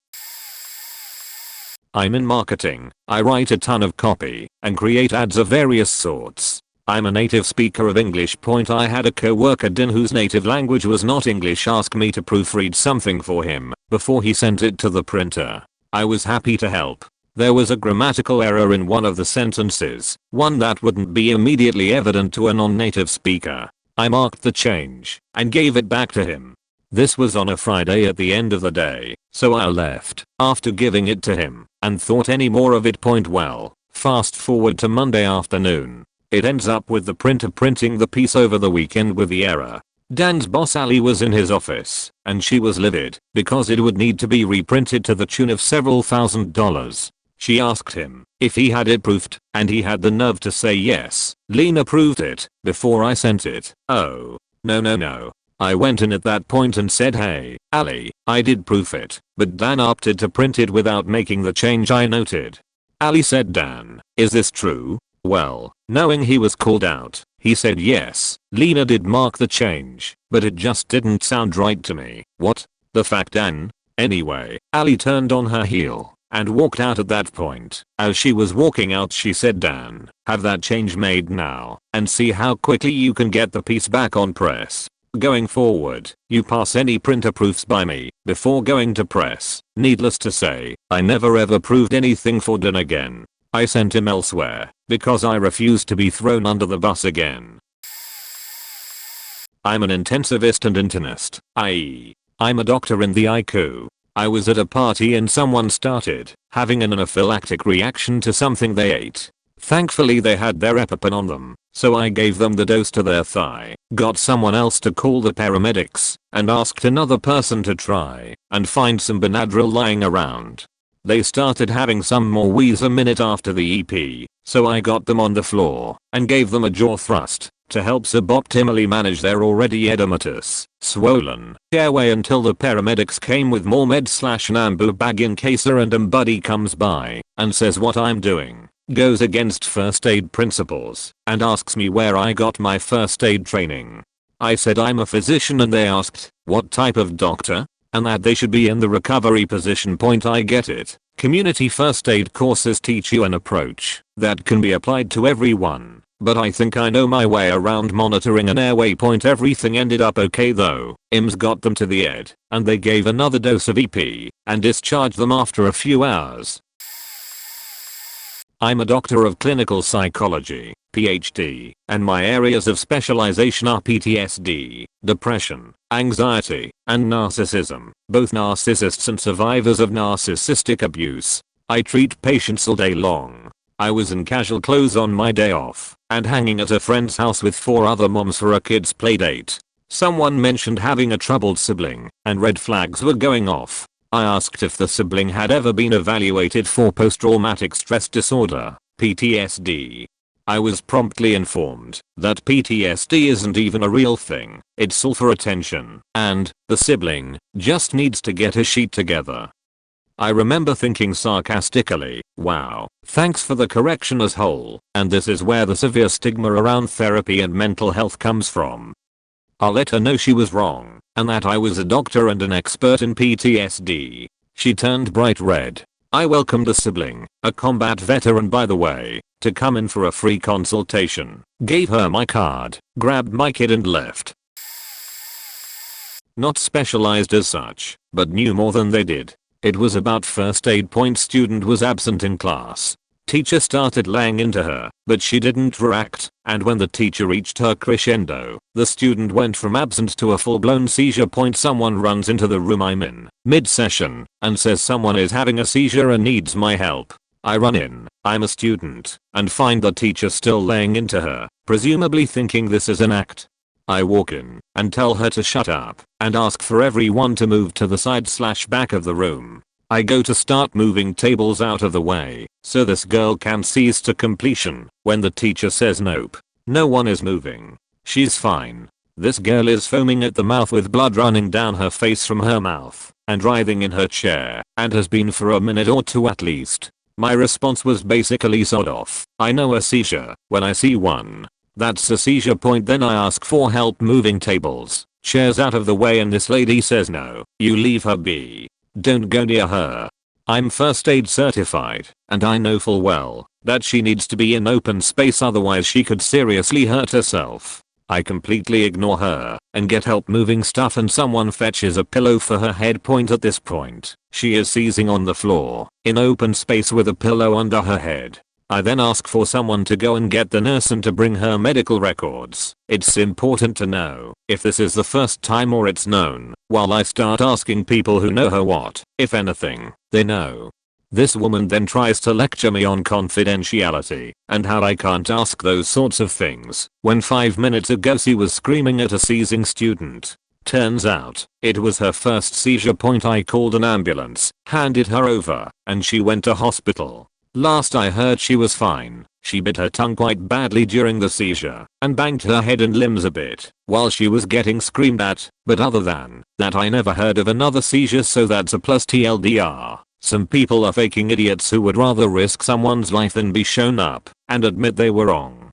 I'm in marketing. I write a ton of copy and create ads of various sorts. I'm a native speaker of English. I had a co-worker Din whose native language was not English ask me to proofread something for him before he sent it to the printer. I was happy to help. There was a grammatical error in one of the sentences, one that wouldn't be immediately evident to a non-native speaker. I marked the change and gave it back to him. This was on a Friday at the end of the day, so I left after giving it to him and thought any more of it. Well, fast forward to Monday afternoon. It ends up with the printer printing the piece over the weekend with the error. Dan's boss Ali was in his office, and she was livid because it would need to be reprinted to the tune of several $1,000s. She asked him if he had it proofed, and he had the nerve to say yes. Lena proved it before I sent it. Oh, no. I went in at that point and said, hey, Ali, I did proof it, but Dan opted to print it without making the change I noted. Ali said, Dan, is this true? Well, knowing he was called out, he said yes, Lena did mark the change, but it just didn't sound right to me. What? The fact, Dan? Anyway, Ali turned on her heel and walked out at that point. As she was walking out she said, Dan, have that change made now and see how quickly you can get the piece back on press. Going forward, you pass any printer proofs by me before going to press. Needless to say, I never ever proved anything for Dan again. I sent him elsewhere because I refused to be thrown under the bus again. I'm an intensivist and internist, i.e., I'm a doctor in the ICU. I was at a party and someone started having an anaphylactic reaction to something they ate. Thankfully they had their EpiPen on them, so I gave them the dose to their thigh, got someone else to call the paramedics, and asked another person to try and find some Benadryl lying around. They started having some more wheeze a minute after the EP, so I got them on the floor and gave them a jaw thrust to help suboptimally manage their already edematous, swollen airway until the paramedics came with more meds/Nambu bag in case a random buddy comes by and says what I'm doing goes against first aid principles and asks me where I got my first aid training. I said I'm a physician and they asked what type of doctor and that they should be in the recovery position. I get it. Community first aid courses teach you an approach that can be applied to everyone. but I think I know my way around monitoring an airway point. Everything ended up okay though. IMS got them to the ED, and they gave another dose of EP, and discharged them after a few hours. I'm a doctor of clinical psychology, PhD, and my areas of specialization are PTSD, depression, anxiety, and narcissism, both narcissists and survivors of narcissistic abuse. I treat patients all day long. I was in casual clothes on my day off, and hanging at a friend's house with 4 other moms for a kid's playdate. Someone mentioned having a troubled sibling, and red flags were going off. I asked if the sibling had ever been evaluated for post-traumatic stress disorder, PTSD. I was promptly informed that PTSD isn't even a real thing, it's all for attention, and the sibling just needs to get his sheet together. I remember thinking sarcastically, wow, thanks for the correction as whole, and this is where the severe stigma around therapy and mental health comes from. I'll let her know she was wrong, and that I was a doctor and an expert in PTSD. She turned bright red. I welcomed the sibling, a combat veteran by the way, to come in for a free consultation, gave her my card, grabbed my kid and left. Not specialized as such, but knew more than they did. It was about first aid. Student was absent in class. Teacher started laying into her, but she didn't react, and when the teacher reached her crescendo, the student went from absent to a full-blown seizure. Someone runs into the room I'm in, mid-session, and says someone is having a seizure and needs my help. I run in, I'm a student, and find the teacher still laying into her, presumably thinking this is an act. I walk in, and tell her to shut up, and ask for everyone to move to the side/back of the room. I go to start moving tables out of the way, so this girl can seize to completion, when the teacher says nope. No one is moving. She's fine. This girl is foaming at the mouth with blood running down her face from her mouth, and writhing in her chair, and has been for a minute or two at least. My response was basically sod off. I know a seizure when I see one. That's a seizure. Then I ask for help moving tables, chairs out of the way, and this lady says no, you leave her be. Don't go near her. I'm first aid certified, and I know full well that she needs to be in open space, otherwise she could seriously hurt herself. I completely ignore her and get help moving stuff, and someone fetches a pillow for her head. At this point, she is seizing on the floor, in open space with a pillow under her head. I then ask for someone to go and get the nurse and to bring her medical records. It's important to know if this is the first time or it's known, while I start asking people who know her what, if anything, they know. This woman then tries to lecture me on confidentiality and how I can't ask those sorts of things, when 5 minutes ago she was screaming at a seizing student. Turns out, it was her first seizure. I called an ambulance, handed her over, and she went to hospital. Last I heard she was fine. She bit her tongue quite badly during the seizure and banged her head and limbs a bit while she was getting screamed at, but other than that I never heard of another seizure, so that's a plus. TLDR. Some people are faking idiots who would rather risk someone's life than be shown up and admit they were wrong.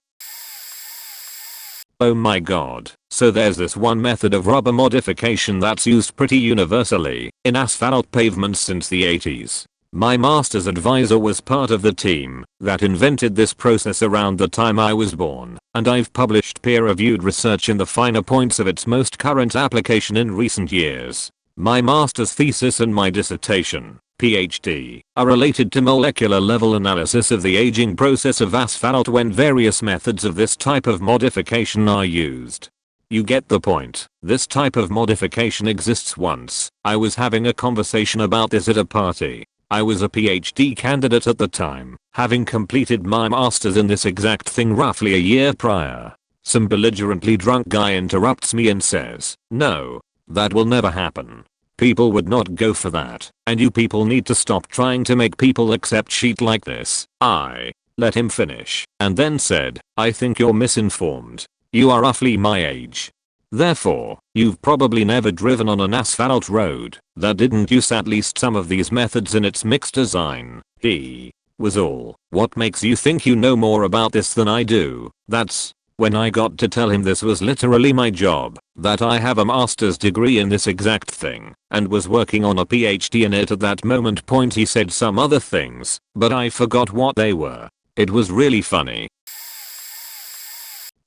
Oh my god. So there's this one method of rubber modification that's used pretty universally in asphalt pavements since the 80s. My master's advisor was part of the team that invented this process around the time I was born, and I've published peer-reviewed research in the finer points of its most current application in recent years. My master's thesis and my dissertation, PhD, are related to molecular level analysis of the aging process of asphalt when various methods of this type of modification are used. You get the point. This type of modification exists. Once I was having a conversation about this at a party. I was a PhD candidate at the time, having completed my master's in this exact thing roughly a year prior. Some belligerently drunk guy interrupts me and says, "No, that will never happen. People would not go for that, and you people need to stop trying to make people accept shit like this." I let him finish, and then said, "I think you're misinformed. You are roughly my age. Therefore, you've probably never driven on an asphalt road that didn't use at least some of these methods in its mixed design." He was all, "What makes you think you know more about this than I do?" That's when I got to tell him this was literally my job, that I have a master's degree in this exact thing, and was working on a PhD in it at that moment. He said some other things, but I forgot what they were. It was really funny.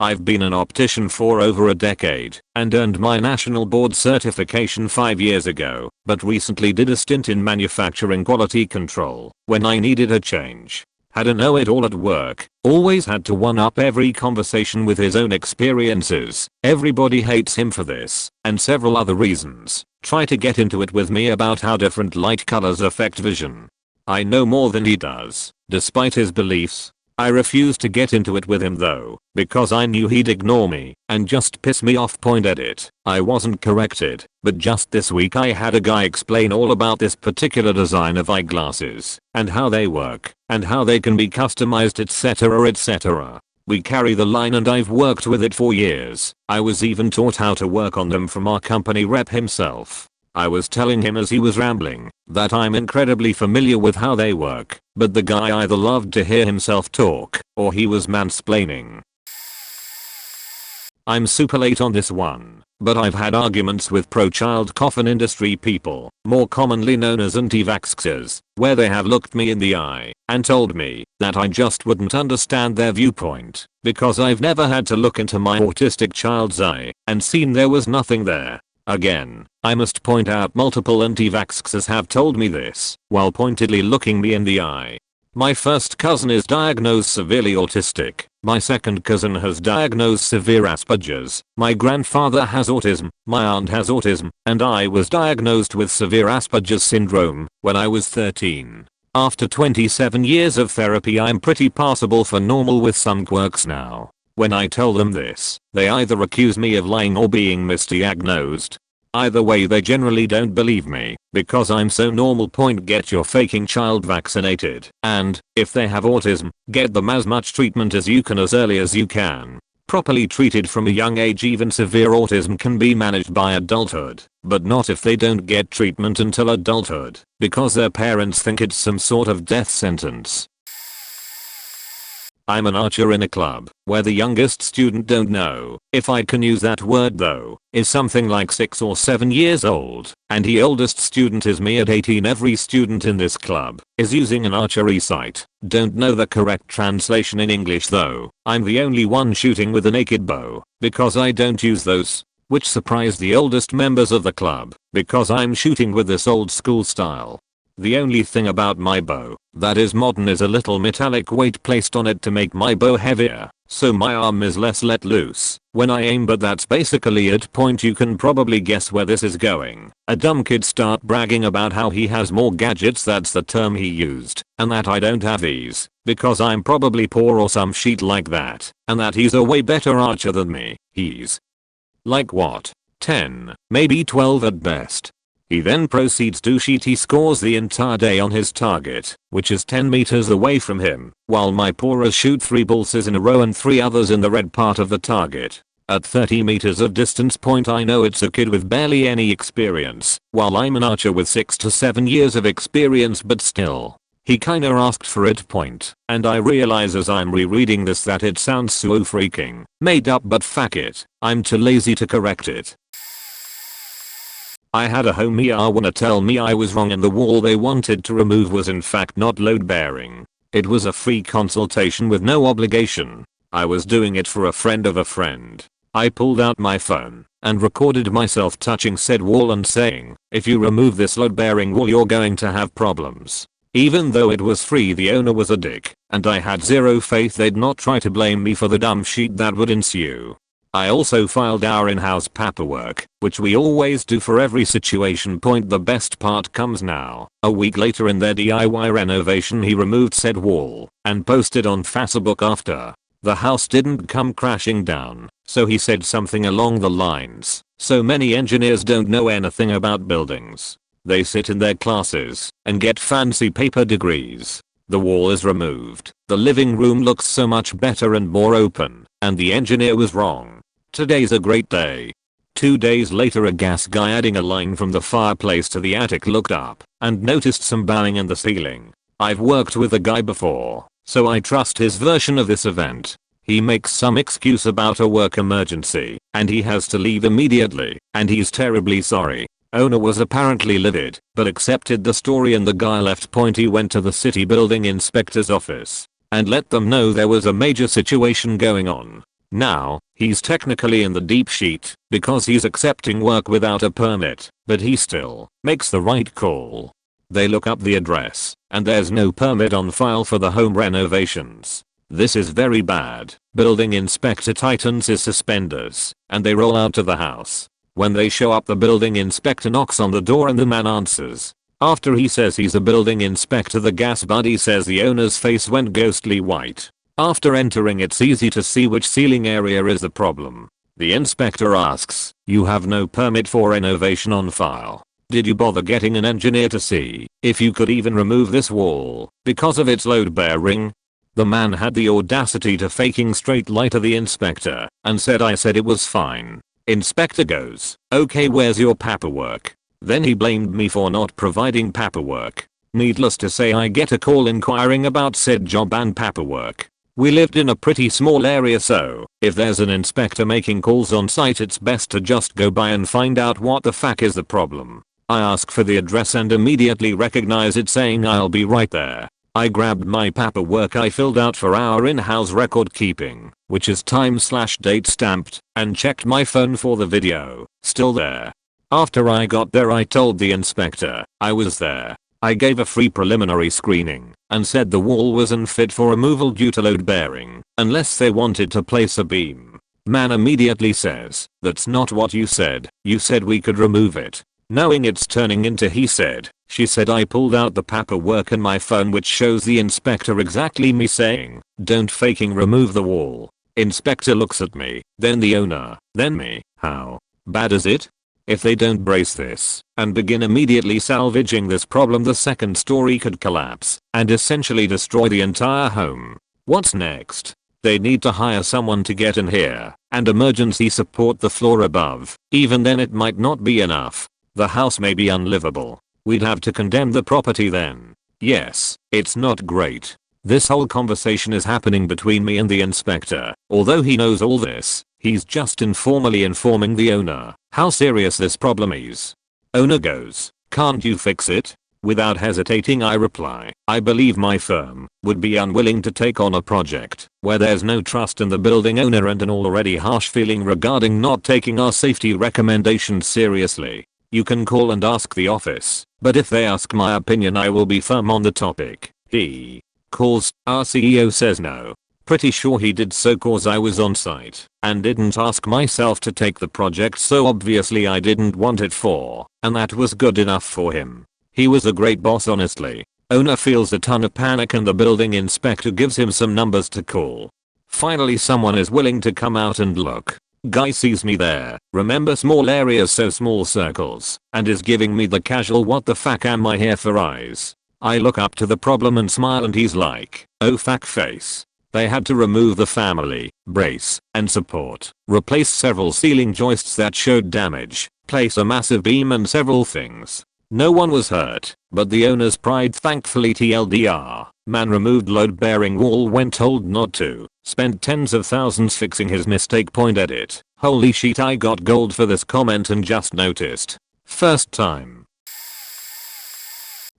I've been an optician for over a decade and earned my national board certification 5 years ago, but recently did a stint in manufacturing quality control when I needed a change. Had a know-it-all at work, always had to one-up every conversation with his own experiences. Everybody hates him for this, and several other reasons. Try to get into it with me about how different light colors affect vision. I know more than he does, despite his beliefs. I refused to get into it with him though, because I knew he'd ignore me and just piss me off. Point at it. I wasn't corrected, but just this week I had a guy explain all about this particular design of eyeglasses and how they work and how they can be customized, etc. We carry the line and I've worked with it for years. I was even taught how to work on them from our company rep himself. I was telling him as he was rambling that I'm incredibly familiar with how they work, but the guy either loved to hear himself talk or he was mansplaining. I'm super late on this one, but I've had arguments with pro-child coffin industry people, more commonly known as anti-vaxxers, where they have looked me in the eye and told me that I just wouldn't understand their viewpoint because I've never had to look into my autistic child's eye and seen there was nothing there. Again, I must point out multiple anti-vaxxers have told me this while pointedly looking me in the eye. My first cousin is diagnosed severely autistic, my second cousin has diagnosed severe Asperger's, my grandfather has autism, my aunt has autism, and I was diagnosed with severe Asperger's syndrome when I was 13. After 27 years of therapy I'm pretty passable for normal with some quirks now. When I tell them this, they either accuse me of lying or being misdiagnosed. Either way they generally don't believe me because I'm so normal. Get your faking child vaccinated, and, if they have autism, get them as much treatment as you can as early as you can. Properly treated from a young age. Even severe autism can be managed by adulthood, but not if they don't get treatment until adulthood because their parents think it's some sort of death sentence. I'm an archer in a club where the youngest student, don't know if I can use that word though, is something like 6 or 7 years old, and the oldest student is me at 18. Every student in this club is using an archery sight. Don't know the correct translation in English though. I'm the only one shooting with a naked bow because I don't use those, which surprised the oldest members of the club because I'm shooting with this old school style. The only thing about my bow that is modern is a little metallic weight placed on it to make my bow heavier, so my arm is less let loose when I aim, but that's basically it. You can probably guess where this is going. A dumb kid start bragging about how he has more gadgets, that's the term he used, and that I don't have these because I'm probably poor or some shit like that, and that he's a way better archer than me. He's like what? 10, maybe 12 at best. He then proceeds to shoot. He scores the entire day on his target, which is 10 meters away from him, while my poorer shoot 3 bullseyes in a row and 3 others in the red part of the target. At 30 meters of distance. I know it's a kid with barely any experience, while I'm an archer with 6 to 7 years of experience, but still. He kinda asked for it. And I realize as I'm rereading this that it sounds so freaking made up, but fuck it, I'm too lazy to correct it. I had a homie wanna tell me I was wrong and the wall they wanted to remove was in fact not load bearing. It was a free consultation with no obligation. I was doing it for a friend of a friend. I pulled out my phone and recorded myself touching said wall and saying, if you remove this load bearing wall you're going to have problems. Even though it was free, the owner was a dick, and I had zero faith they'd not try to blame me for the dumb shit that would ensue. I also filed our in-house paperwork, which we always do for every situation. The best part comes now. A week later in their DIY renovation he removed said wall and posted on Facebook after. The house didn't come crashing down, so he said something along the lines, so many engineers don't know anything about buildings. They sit in their classes and get fancy paper degrees. The wall is removed. The living room looks so much better and more open, and the engineer was wrong. Today's a great day. 2 days later a gas guy adding a line from the fireplace to the attic looked up and noticed some bowing in the ceiling. I've worked with the guy before, so I trust his version of this event. He makes some excuse about a work emergency, and he has to leave immediately, and he's terribly sorry. Owner was apparently livid, but accepted the story and the guy left. He went to the city building inspector's office and let them know there was a major situation going on. Now, he's technically in the deep sheet because he's accepting work without a permit, but he still makes the right call. They look up the address, and there's no permit on file for the home renovations. This is very bad. Building inspector tightens his suspenders, and they roll out to the house. When they show up, the building inspector knocks on the door and the man answers. After he says he's a building inspector, the gas buddy says the owner's face went ghostly white. After entering, it's easy to see which ceiling area is the problem. The inspector asks, "You have no permit for renovation on file. Did you bother getting an engineer to see if you could even remove this wall because of its load bearing?" The man had the audacity to faking straight lie to the inspector and said, "I said it was fine." Inspector goes, "Okay, where's your paperwork?" Then he blamed me for not providing paperwork. Needless to say, I get a call inquiring about said job and paperwork. We lived in a pretty small area, so if there's an inspector making calls on site, it's best to just go by and find out what the fuck is the problem. I ask for the address and immediately recognize it saying I'll be right there. I grabbed my paperwork I filled out for our in-house record keeping, which is time/date stamped, and checked my phone for the video, still there. After I got there, I told the inspector I was there. I gave a free preliminary screening and said the wall was unfit for removal due to load bearing unless they wanted to place a beam. Man immediately says, "That's not what you said. You said we could remove it." Knowing it's turning into he said, she said, I pulled out the paperwork and my phone, which shows the inspector exactly me saying, "Don't faking remove the wall." Inspector looks at me, then the owner, then me. How bad is it? If they don't brace this and begin immediately salvaging this problem, the second story could collapse and essentially destroy the entire home. What's next? They need to hire someone to get in here and emergency support the floor above. Even then it might not be enough. The house may be unlivable. We'd have to condemn the property then. Yes, it's not great. This whole conversation is happening between me and the inspector. Although he knows all this, he's just informally informing the owner how serious this problem is. Owner goes, "Can't you fix it?" Without hesitating, I reply, "I believe my firm would be unwilling to take on a project where there's no trust in the building owner and an already harsh feeling regarding not taking our safety recommendations seriously. You can call and ask the office, but if they ask my opinion, I will be firm on the topic." He calls, our CEO says no. Pretty sure he did so cause I was on site and didn't ask myself to take the project, so obviously I didn't want it for, and that was good enough for him. He was a great boss, honestly. Owner feels a ton of panic and the building inspector gives him some numbers to call. Finally someone is willing to come out and look. Guy sees me there, remember small areas so small circles, and is giving me the casual "what the fuck am I here for" eyes. I look up to the problem and smile and he's like, "Oh fuck face." They had to remove the family, brace, and support, replace several ceiling joists that showed damage, place a massive beam and several things. No one was hurt, but the owner's pride thankfully TLDR. Man removed load bearing wall when told not to, spent tens of thousands fixing his mistake. Edit. Holy shit, I got gold for this comment and just noticed. First time.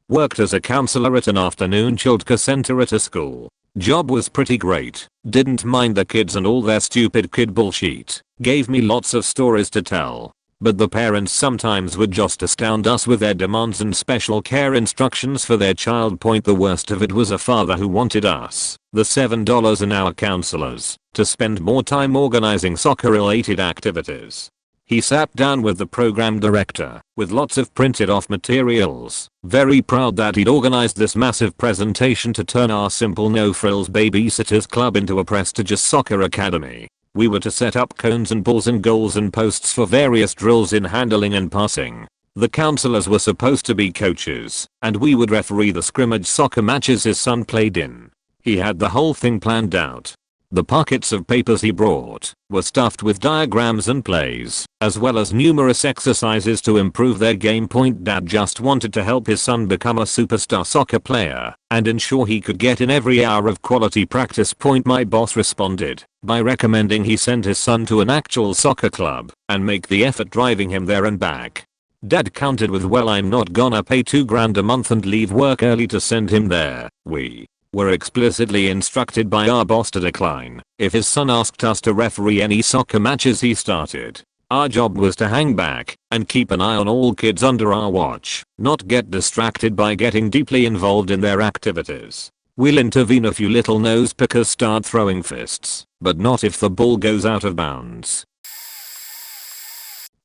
Worked as a counselor at an afternoon childcare center at a school. Job was pretty great. Didn't mind the kids and all their stupid kid bullshit. Gave me lots of stories to tell. But the parents sometimes would just astound us with their demands and special care instructions for their child. The worst of it was a father who wanted us, the $7 an hour counselors, to spend more time organizing soccer related activities. He sat down with the program director with lots of printed off materials, very proud that he'd organized this massive presentation to turn our simple no frills babysitters club into a prestigious soccer academy. We were to set up cones and balls and goals and posts for various drills in handling and passing. The counselors were supposed to be coaches, and we would referee the scrimmage soccer matches his son played in. He had the whole thing planned out. The pockets of papers he brought were stuffed with diagrams and plays, as well as numerous exercises to improve their game. Dad just wanted to help his son become a superstar soccer player and ensure he could get in every hour of quality practice. My boss responded by recommending he send his son to an actual soccer club and make the effort driving him there and back. Dad countered with, "Well, I'm not gonna pay $2 grand a month and leave work early to send him there." We were explicitly instructed by our boss to decline if his son asked us to referee any soccer matches he started. Our job was to hang back and keep an eye on all kids under our watch, not get distracted by getting deeply involved in their activities. We'll intervene if you little nose pickers start throwing fists, but not if the ball goes out of bounds.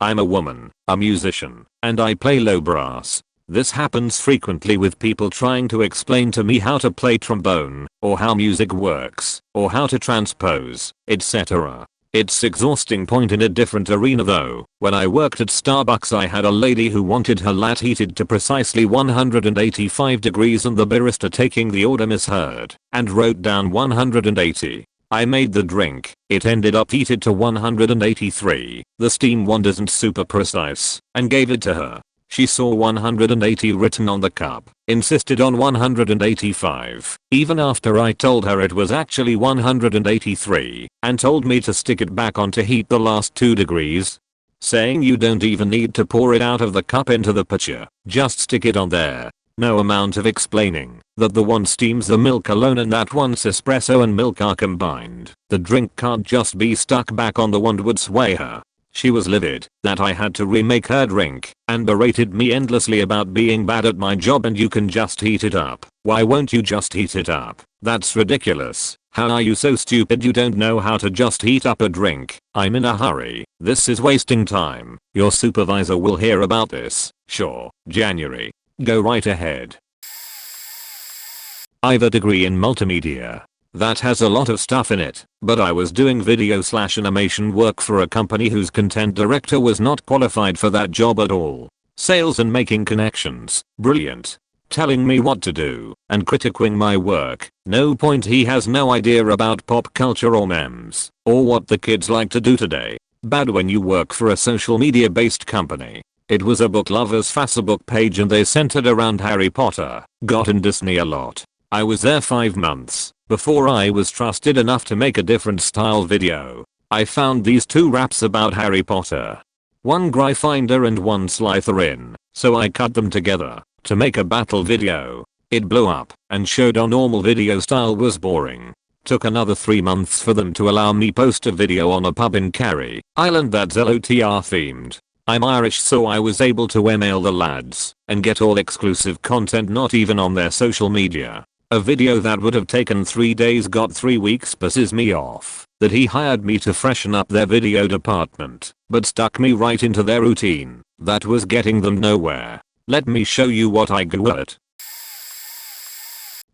I'm a woman, a musician, and I play low brass. This happens frequently with people trying to explain to me how to play trombone, or how music works, or how to transpose, etc. It's exhausting point in a different arena though. When I worked at Starbucks I had a lady who wanted her latte heated to precisely 185 degrees and the barista taking the order misheard and wrote down 180. I made the drink, it ended up heated to 183. The steam wand isn't super precise, and gave it to her. She saw 180 written on the cup, insisted on 185, even after I told her it was actually 183, and told me to stick it back on to heat the last 2 degrees. Saying you don't even need to pour it out of the cup into the pitcher, just stick it on there. No amount of explaining that the one steams the milk alone and that one's espresso and milk are combined. The drink can't just be stuck back on the wand would sway her. She was livid that I had to remake her drink and berated me endlessly about being bad at my job and you can just heat it up. Why won't you just heat it up? That's ridiculous. How are you so stupid you don't know how to just heat up a drink? I'm in a hurry. This is wasting time. Your supervisor will hear about this. Sure, January. Go right ahead. I've a degree in multimedia. That has a lot of stuff in it, but I was doing video/animation work for a company whose content director was not qualified for that job at all. Sales and making connections, brilliant. Telling me what to do and critiquing my work, no point. He has no idea about pop culture or memes, or what the kids like to do today. Bad when you work for a social media based company. It was a book lovers Facebook page and they centered around Harry Potter, got in Disney a lot. I was there 5 months before I was trusted enough to make a different style video. I found these 2 raps about Harry Potter. One Gryffindor and one Slytherin, so I cut them together to make a battle video. It blew up and showed our normal video style was boring. Took another 3 months for them to allow me post a video on a pub in Carey Island that's LOTR themed. I'm Irish so I was able to email the lads and get all exclusive content not even on their social media. A video that would have taken 3 days got 3 weeks. Pisses me off that he hired me to freshen up their video department, but stuck me right into their routine that was getting them nowhere. Let me show you what I go at.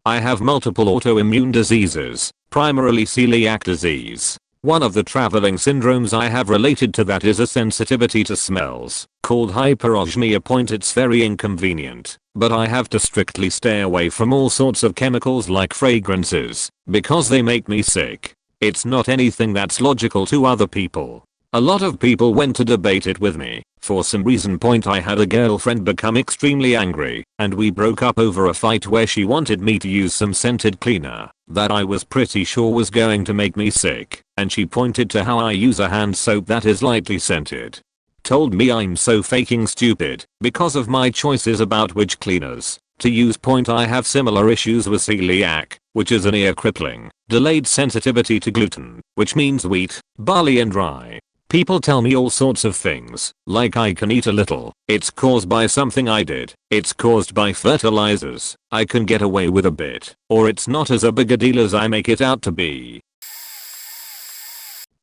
I have multiple autoimmune diseases, primarily celiac disease. One of the traveling syndromes I have related to that is a sensitivity to smells, called hyperosmia. It's very inconvenient, but I have to strictly stay away from all sorts of chemicals like fragrances, because they make me sick. It's not anything that's logical to other people. A lot of people went to debate it with me. For some reason. I had a girlfriend become extremely angry, and we broke up over a fight where she wanted me to use some scented cleaner that I was pretty sure was going to make me sick, and she pointed to how I use a hand soap that is lightly scented. Told me I'm so fucking stupid because of my choices about which cleaners to use. I have similar issues with celiac, which is a near crippling, delayed sensitivity to gluten, which means wheat, barley and rye. People tell me all sorts of things, like I can eat a little, it's caused by something I did, it's caused by fertilizers, I can get away with a bit, or it's not as a big a deal as I make it out to be.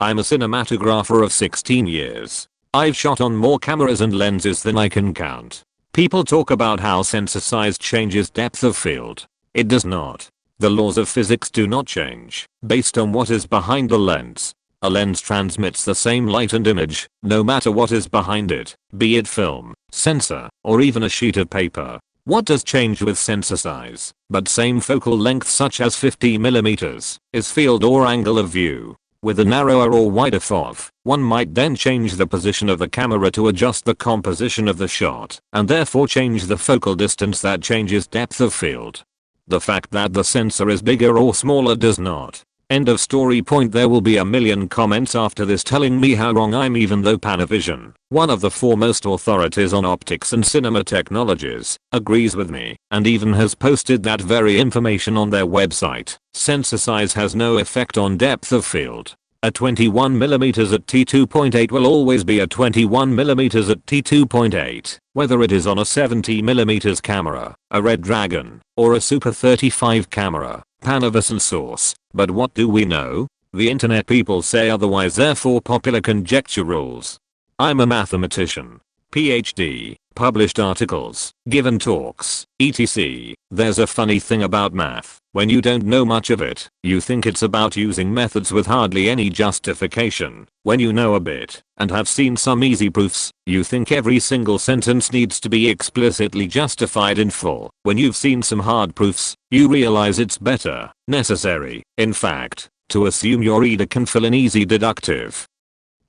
I'm a cinematographer of 16 years. I've shot on more cameras and lenses than I can count. People talk about how sensor size changes depth of field. It does not. The laws of physics do not change based on what is behind the lens. A lens transmits the same light and image, no matter what is behind it, be it film, sensor, or even a sheet of paper. What does change with sensor size, but same focal length such as 50mm, is field or angle of view. With a narrower or wider FOV, one might then change the position of the camera to adjust the composition of the shot, and therefore change the focal distance that changes depth of field. The fact that the sensor is bigger or smaller does not. End of story. There will be a million comments after this telling me how wrong I'm, even though Panavision, one of the foremost authorities on optics and cinema technologies, agrees with me and even has posted that very information on their website. Sensor size has no effect on depth of field. A 21mm at t2.8 will always be a 21mm at t2.8, whether it is on a 70mm camera, a Red Dragon, or a Super 35 camera. Panavision source. But what do we know? The internet people say otherwise, therefore popular conjecture rules. I'm a mathematician. PhD, published articles, given talks, etc. There's a funny thing about math. When you don't know much of it, you think it's about using methods with hardly any justification. When you know a bit, and have seen some easy proofs, you think every single sentence needs to be explicitly justified in full. When you've seen some hard proofs, you realize it's better, necessary, in fact, to assume your reader can fill in easy deductive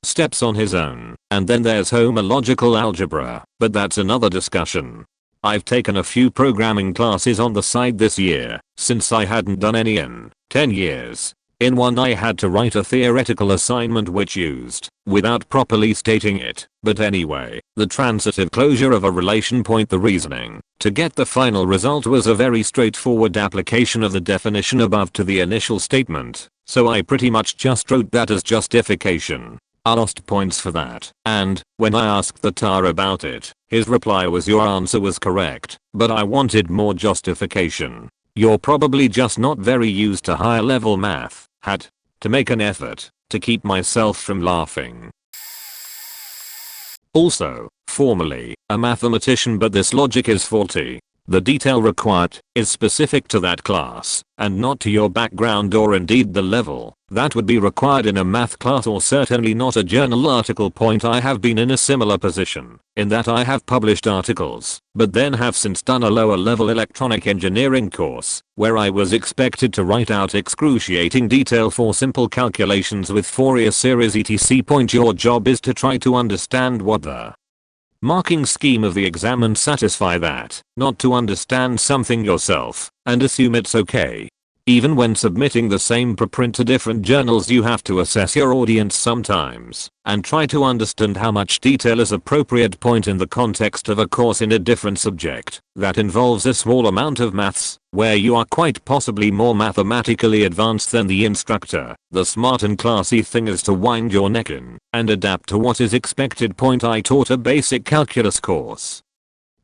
steps on his own. And then there's homological algebra, but that's another discussion. I've taken a few programming classes on the side this year, since I hadn't done any in 10 years. In one I had to write a theoretical assignment which used, without properly stating it, but anyway, the transitive closure of a relation point. The reasoning to get the final result was a very straightforward application of the definition above to the initial statement, so I pretty much just wrote that as justification. I lost points for that, and, when I asked the tar about it, his reply was, your answer was correct, but I wanted more justification. You're probably just not very used to higher level math. Had to make an effort to keep myself from laughing. Also, formally, a mathematician, but this logic is faulty. The detail required is specific to that class, and not to your background or indeed the level that would be required in a math class, or certainly not a journal article. I have been in a similar position, in that I have published articles, but then have since done a lower level electronic engineering course, where I was expected to write out excruciating detail for simple calculations with Fourier series etc. Your job is to try to understand what the marking scheme of the exam and satisfy that, not to understand something yourself, and assume it's okay. Even when submitting the same preprint to different journals, you have to assess your audience sometimes, and try to understand how much detail is appropriate in the context of a course in a different subject that involves a small amount of maths, where you are quite possibly more mathematically advanced than the instructor. The smart and classy thing is to wind your neck in and adapt to what is expected. I taught a basic calculus course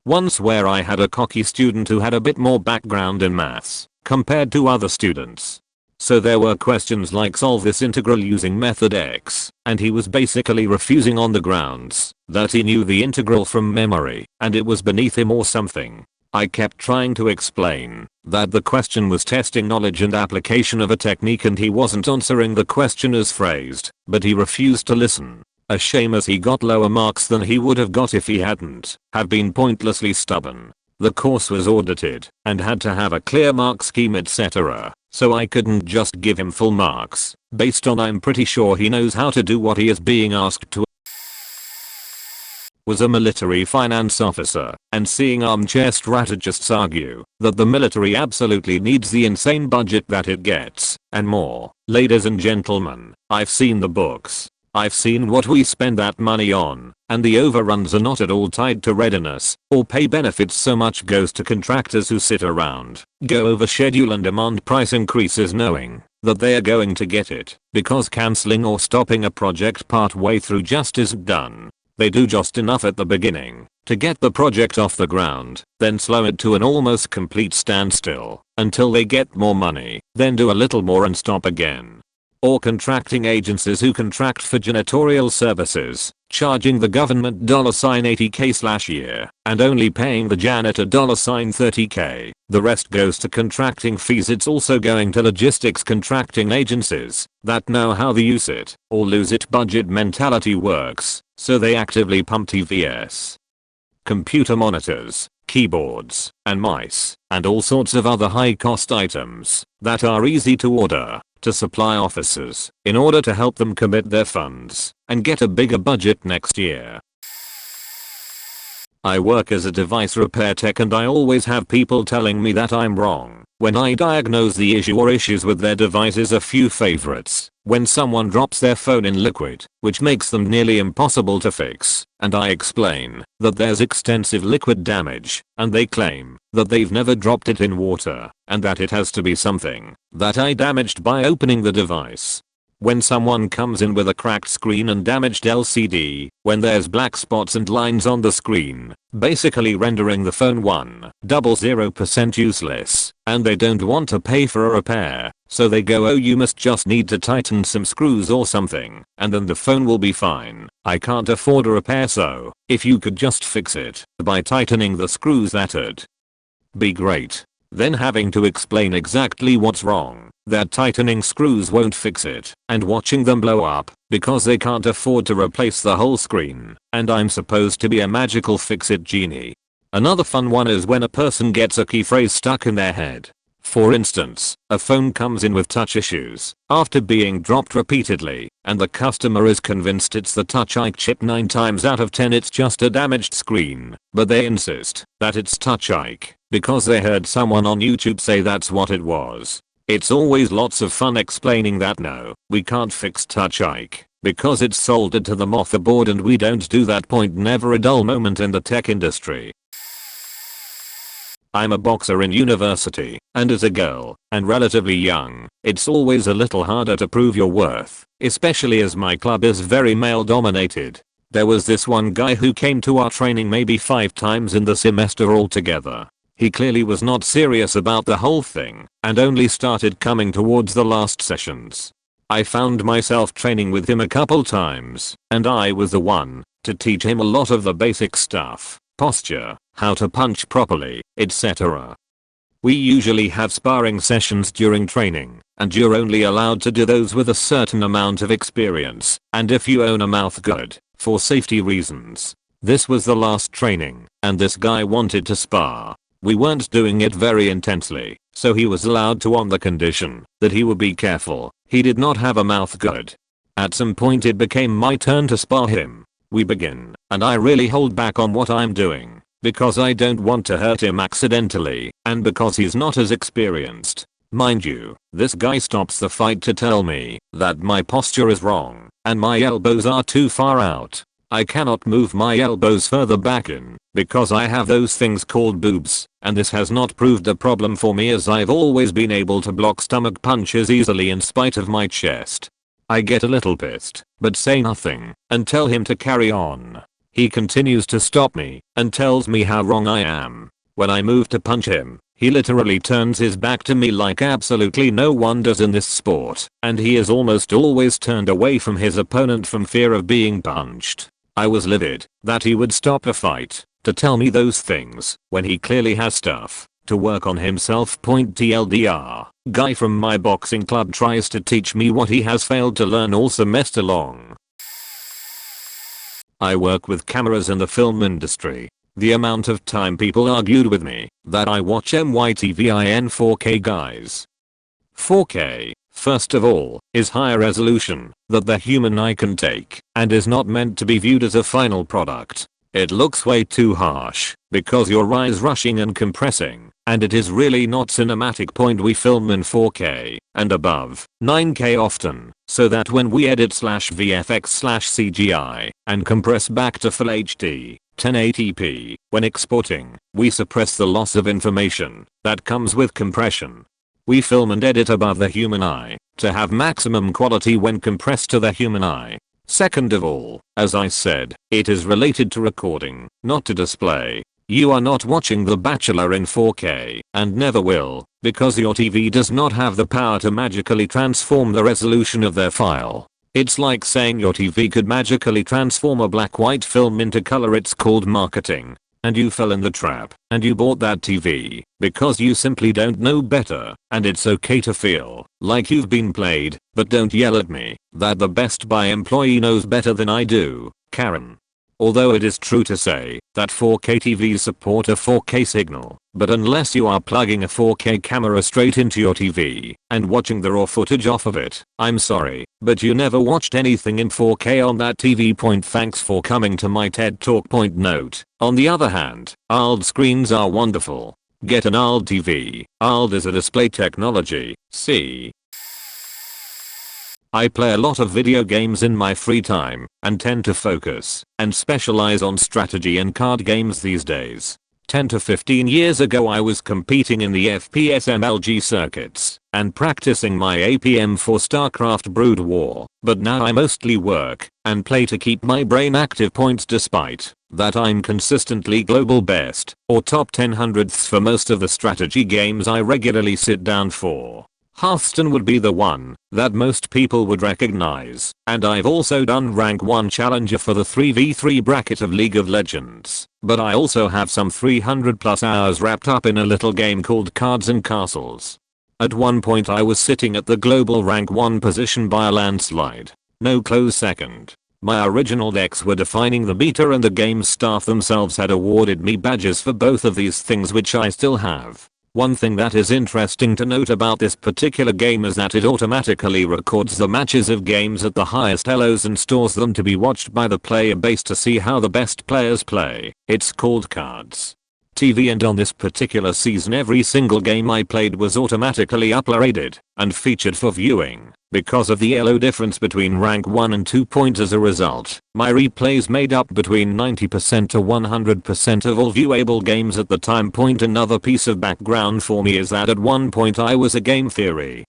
once where I had a cocky student who had a bit more background in maths compared to other students. So there were questions like solve this integral using method X, and he was basically refusing on the grounds that he knew the integral from memory and it was beneath him or something. I kept trying to explain that the question was testing knowledge and application of a technique, and he wasn't answering the question as phrased, but he refused to listen. A shame, as he got lower marks than he would have got if he hadn't have been pointlessly stubborn. The course was audited and had to have a clear mark scheme etc. So I couldn't just give him full marks based on I'm pretty sure he knows how to do what he is being asked to. Was a military finance officer, and seeing armchair strategists argue that the military absolutely needs the insane budget that it gets, and more. Ladies and gentlemen, I've seen the books. I've seen what we spend that money on, and the overruns are not at all tied to readiness or pay benefits. So much goes to contractors who sit around, go over schedule and demand price increases knowing that they are going to get it, because cancelling or stopping a project part way through just isn't done. They do just enough at the beginning to get the project off the ground, then slow it to an almost complete standstill until they get more money, then do a little more and stop again. Or contracting agencies who contract for janitorial services, charging the government $80k/year and only paying the janitor $30k. The rest goes to contracting fees. It's also going to logistics contracting agencies that know how to use it or lose it budget mentality works, so they actively pump TVS, computer monitors, keyboards, and mice, and all sorts of other high cost items that are easy to order to supply officers in order to help them commit their funds and get a bigger budget next year. I work as a device repair tech and I always have people telling me that I'm wrong when I diagnose the issue or issues with their devices. A few favorites: when someone drops their phone in liquid, which makes them nearly impossible to fix, and I explain that there's extensive liquid damage, and they claim that they've never dropped it in water, and that it has to be something that I damaged by opening the device. When someone comes in with a cracked screen and damaged LCD, when there's black spots and lines on the screen, basically rendering the phone 100% useless, and they don't want to pay for a repair, so they go, "Oh, you must just need to tighten some screws or something, and then the phone will be fine. I can't afford a repair, so if you could just fix it by tightening the screws, that'd be great." Then having to explain exactly what's wrong, that tightening screws won't fix it, and watching them blow up because they can't afford to replace the whole screen, and I'm supposed to be a magical fix-it genie. Another fun one is when a person gets a key phrase stuck in their head. For instance, a phone comes in with touch issues after being dropped repeatedly, and the customer is convinced it's the Touch IQ chip. 9 times out of 10 it's just a damaged screen, but they insist that it's Touch IQ because they heard someone on YouTube say that's what it was. It's always lots of fun explaining that no, we can't fix Touch IQ because it's soldered to the motherboard, and we don't do that. Point: never a dull moment in the tech industry. I'm a boxer in university, and as a girl, and relatively young, it's always a little harder to prove your worth, especially as my club is very male dominated. There was this one guy who came to our training maybe 5 times in the semester altogether. He clearly was not serious about the whole thing, and only started coming towards the last sessions. I found myself training with him a couple times, and I was the one to teach him a lot of the basic stuff: posture, how to punch properly, etc. We usually have sparring sessions during training, and you're only allowed to do those with a certain amount of experience, and if you own a mouth guard, for safety reasons. This was the last training, and this guy wanted to spar. We weren't doing it very intensely, so he was allowed to on the condition that he would be careful he did not have a mouth guard. At some point it became my turn to spar him. We begin, and I really hold back on what I'm doing, because I don't want to hurt him accidentally, and because he's not as experienced. Mind you, this guy stops the fight to tell me that my posture is wrong, and my elbows are too far out. I cannot move my elbows further back in, because I have those things called boobs, and this has not proved a problem for me as I've always been able to block stomach punches easily in spite of my chest. I get a little pissed, but say nothing, and tell him to carry on. He continues to stop me, and tells me how wrong I am. When I move to punch him, he literally turns his back to me like absolutely no one does in this sport, and he is almost always turned away from his opponent from fear of being punched. I was livid that he would stop a fight to tell me those things when he clearly has stuff to work on himself. TLDR, guy from my boxing club tries to teach me what he has failed to learn all semester long. I work with cameras in the film industry. The amount of time people argued with me that I watch MYTVIN 4K guys. 4K, first of all, is higher resolution that the human eye can take and is not meant to be viewed as a final product. It looks way too harsh because your eye is rushing and compressing, and it is really not cinematic. Point: we film in 4K and above, 9K often, so that when we edit /VFX/CGI and compress back to Full HD 1080p when exporting, we suppress the loss of information that comes with compression. We film and edit above the human eye to have maximum quality when compressed to the human eye. Second of all, as I said, it is related to recording, not to display. You are not watching The Bachelor in 4K, and never will, because your TV does not have the power to magically transform the resolution of their file. It's like saying your TV could magically transform a black-white film into color. It's called marketing. And you fell in the trap, and you bought that TV because you simply don't know better, and it's okay to feel like you've been played, but don't yell at me that the Best Buy employee knows better than I do, Karen. Although it is true to say that 4K TVs support a 4K signal, but unless you are plugging a 4K camera straight into your TV and watching the raw footage off of it, I'm sorry, but you never watched anything in 4K on that TV. Thanks for coming to my TED Talk. Note, on the other hand, OLED screens are wonderful. Get an OLED TV. OLED is a display technology. See. I play a lot of video games in my free time and tend to focus and specialize on strategy and card games these days. 10 to 15 years ago I was competing in the FPS MLG circuits and practicing my APM for StarCraft Brood War, but now I mostly work and play to keep my brain active. Despite that I'm consistently global best or top 10 hundredths for most of the strategy games I regularly sit down for. Hearthstone would be the one that most people would recognize, and I've also done rank 1 challenger for the 3v3 bracket of League of Legends, but I also have some 300 plus hours wrapped up in a little game called Cards and Castles. At one point I was sitting at the global rank 1 position by a landslide. No close second. My original decks were defining the beta and the game's staff themselves had awarded me badges for both of these things, which I still have. One thing that is interesting to note about this particular game is that it automatically records the matches of games at the highest elos and stores them to be watched by the player base to see how the best players play. It's called Cards TV, and on this particular season every single game I played was automatically uploaded and featured for viewing. Because of the elo difference between rank 1 and 2 as a result, my replays made up between 90% to 100% of all viewable games at the time. Another piece of background for me is that at one point I was a game theory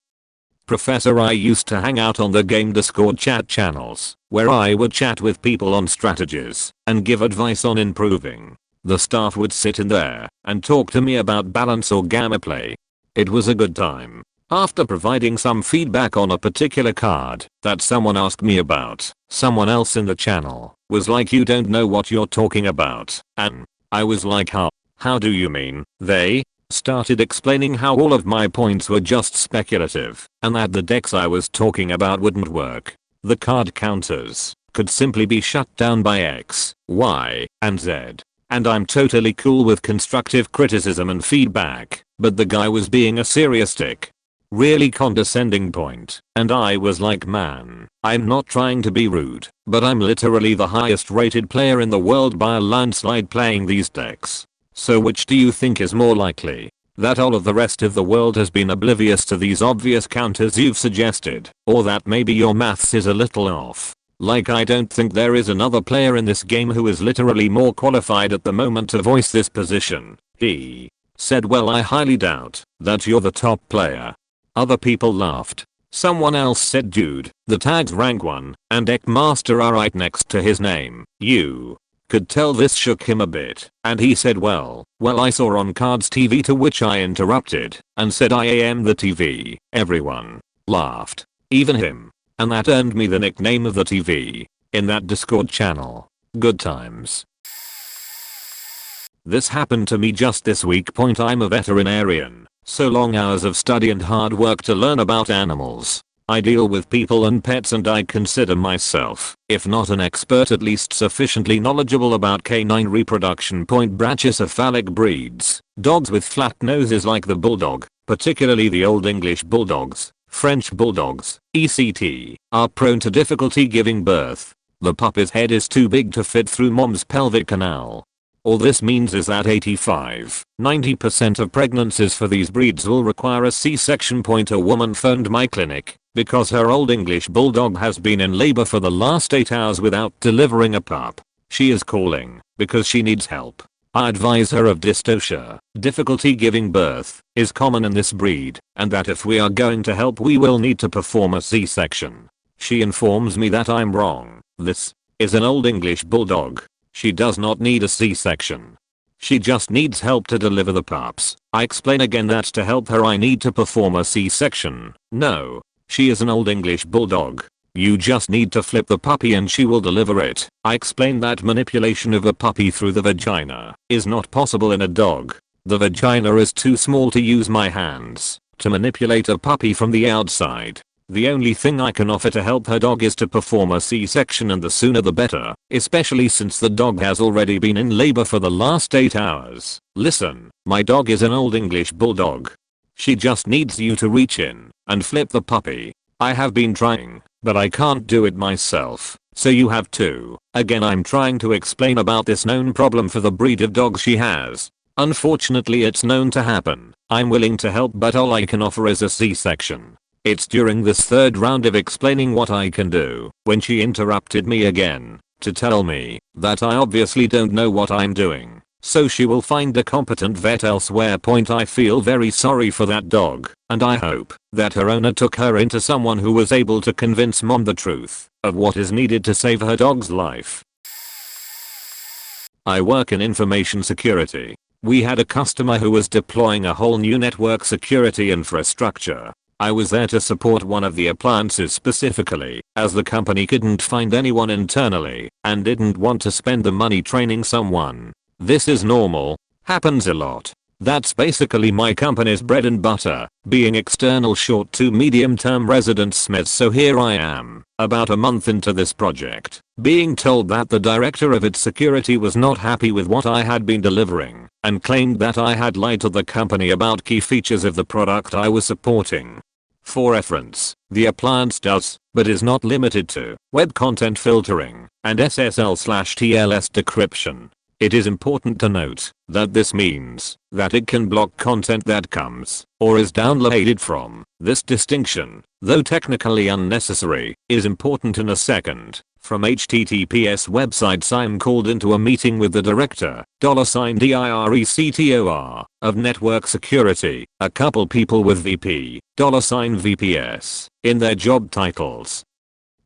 professor. I used to hang out on the game Discord chat channels, where I would chat with people on strategies and give advice on improving. The staff would sit in there and talk to me about balance or gamma play. It was a good time. After providing some feedback on a particular card that someone asked me about, someone else in the channel was like, "You don't know what you're talking about." And I was like, how do you mean? They started explaining how all of my points were just speculative and that the decks I was talking about wouldn't work. The card counters could simply be shut down by X, Y, and Z. And I'm totally cool with constructive criticism and feedback, but the guy was being a serious dick. Really condescending point. And I was like, man, I'm not trying to be rude, but I'm literally the highest rated player in the world by a landslide playing these decks. So which do you think is more likely? That all of the rest of the world has been oblivious to these obvious counters you've suggested, or that maybe your maths is a little off? Like, I don't think there is another player in this game who is literally more qualified at the moment to voice this position. He said, well, I highly doubt that you're the top player. Other people laughed. Someone else said, dude, the tags rank 1 and Deckmaster are right next to his name. You could tell this shook him a bit, and he said, well, I saw on Cards TV, to which I interrupted and said, I am the TV. Everyone laughed. Even him. And that earned me the nickname of the TV in that Discord channel. Good times. This happened to me just this week. I'm a veterinarian, so long hours of study and hard work to learn about animals. I deal with people and pets, and I consider myself, if not an expert, at least sufficiently knowledgeable about canine reproduction. Brachycephalic breeds, dogs with flat noses like the bulldog, particularly the Old English bulldogs, French bulldogs, ECT, are prone to difficulty giving birth. The puppy's head is too big to fit through mom's pelvic canal. All this means is that 85-90% of pregnancies for these breeds will require a C-section. A woman phoned my clinic because her Old English bulldog has been in labor for the last 8 hours without delivering a pup. She is calling because she needs help. I advise her of dystocia. Difficulty giving birth is common in this breed, and that if we are going to help we will need to perform a C-section. She informs me that I'm wrong. This is an Old English bulldog. She does not need a C-section. She just needs help to deliver the pups. I explain again that to help her I need to perform a C-section. No, she is an Old English bulldog. You just need to flip the puppy and she will deliver it. I explain that manipulation of a puppy through the vagina is not possible in a dog. The vagina is too small to use my hands to manipulate a puppy from the outside. The only thing I can offer to help her dog is to perform a C-section, and the sooner the better, especially since the dog has already been in labor for the last 8 hours. Listen, my dog is an old English bulldog. She just needs you to reach in and flip the puppy. I have been trying, but I can't do it myself, so you have to. Again, I'm trying to explain about this known problem for the breed of dog she has. Unfortunately, it's known to happen. I'm willing to help, but all I can offer is a C-section. It's during this third round of explaining what I can do when she interrupted me again to tell me that I obviously don't know what I'm doing, so she will find a competent vet elsewhere. I feel very sorry for that dog, and I hope that her owner took her into someone who was able to convince mom the truth of what is needed to save her dog's life. I work in information security. We had a customer who was deploying a whole new network security infrastructure. I was there to support one of the appliances specifically, as the company couldn't find anyone internally and didn't want to spend the money training someone. This is normal, happens a lot. That's basically my company's bread and butter, being external short to medium term resident Smiths. So here I am, about a month into this project, being told that the director of its security was not happy with what I had been delivering and claimed that I had lied to the company about key features of the product I was supporting. For reference, the appliance does, but is not limited to, web content filtering and SSL/TLS decryption. It is important to note that this means that it can block content that comes or is downloaded from. This distinction, though technically unnecessary, is important in a second. From HTTPS websites, I'm called into a meeting with the director, $DIRECTOR, of network security, a couple people with VP, $VPS, in their job titles,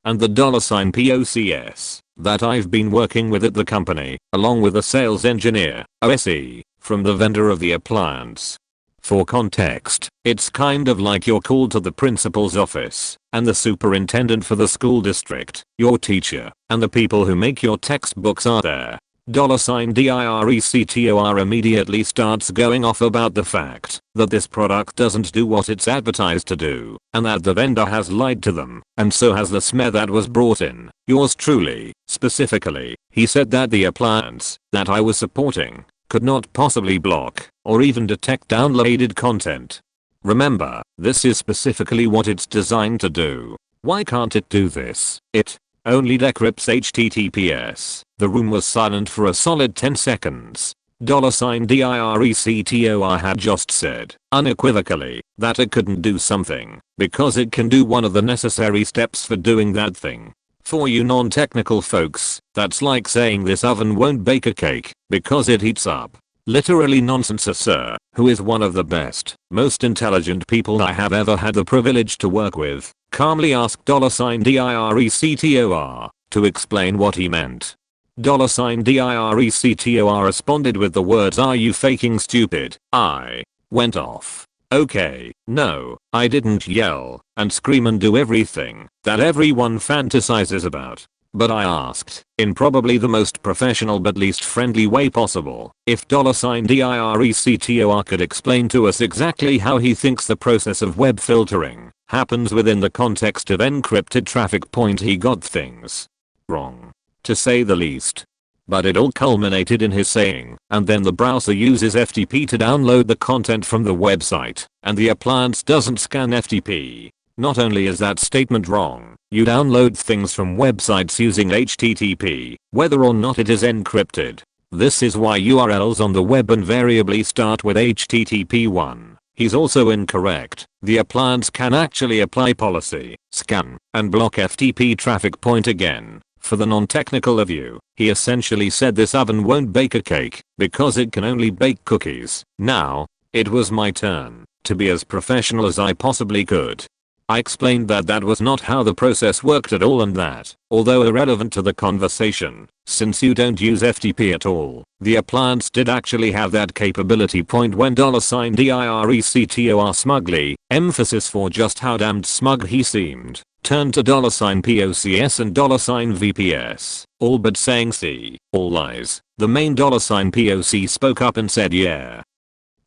and the $POCS that I've been working with at the company, along with a sales engineer, OSE, from the vendor of the appliance. For context, it's kind of like you're called to the principal's office, and the superintendent for the school district, your teacher, and the people who make your textbooks are there. $DIRECTOR immediately starts going off about the fact that this product doesn't do what it's advertised to do, and that the vendor has lied to them, and so has the SME that was brought in. Yours truly, specifically, he said that the appliance that I was supporting could not possibly block or even detect downloaded content. Remember, this is specifically what it's designed to do. Why can't it do this? It only decrypts HTTPS. The room was silent for a solid 10 seconds. $DIRECTOR had just said, unequivocally, that it couldn't do something, because it can do one of the necessary steps for doing that thing. For you non-technical folks, that's like saying this oven won't bake a cake, because it heats up. Literally nonsense. A sir, who is one of the best, most intelligent people I have ever had the privilege to work with, calmly asked $DIRECTOR to explain what he meant. $DIRECTOR responded with the words, "Are you faking stupid?" I went off. Okay, no, I didn't yell and scream and do everything that everyone fantasizes about. But I asked, in probably the most professional but least friendly way possible, if $DIRECTOR could explain to us exactly how he thinks the process of web filtering happens within the context of encrypted traffic. He got things wrong, to say the least. But it all culminated in his saying, and then the browser uses FTP to download the content from the website, and the appliance doesn't scan FTP. Not only is that statement wrong, you download things from websites using HTTP, whether or not it is encrypted. This is why URLs on the web invariably start with HTTP1. He's also incorrect. The appliance can actually apply policy, scan, and block FTP traffic. Again, for the non-technical of you, he essentially said this oven won't bake a cake because it can only bake cookies. Now, it was my turn to be as professional as I possibly could. I explained that that was not how the process worked at all, and that, although irrelevant to the conversation, since you don't use FTP at all, the appliance did actually have that capability. When $DIRECTOR smugly, emphasis for just how damned smug he seemed, turned to $POCS and $VPS, all but saying "see, all lies," the main $POC spoke up and said, "Yeah.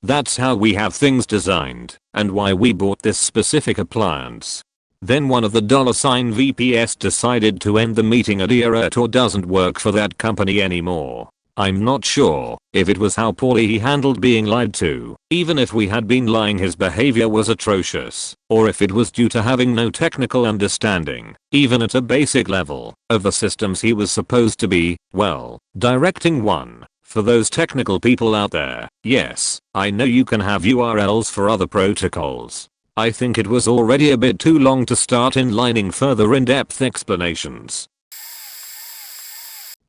That's how we have things designed, and why we bought this specific appliance. Then one of the $VPS decided to end the meeting at it or doesn't work for that company anymore. I'm not sure if it was how poorly he handled being lied to, even if we had been lying his behavior was atrocious, or if it was due to having no technical understanding, even at a basic level, of the systems he was supposed to be, well, directing one. For those technical people out there, yes, I know you can have URLs for other protocols. I think it was already a bit too long to start inlining further in-depth explanations.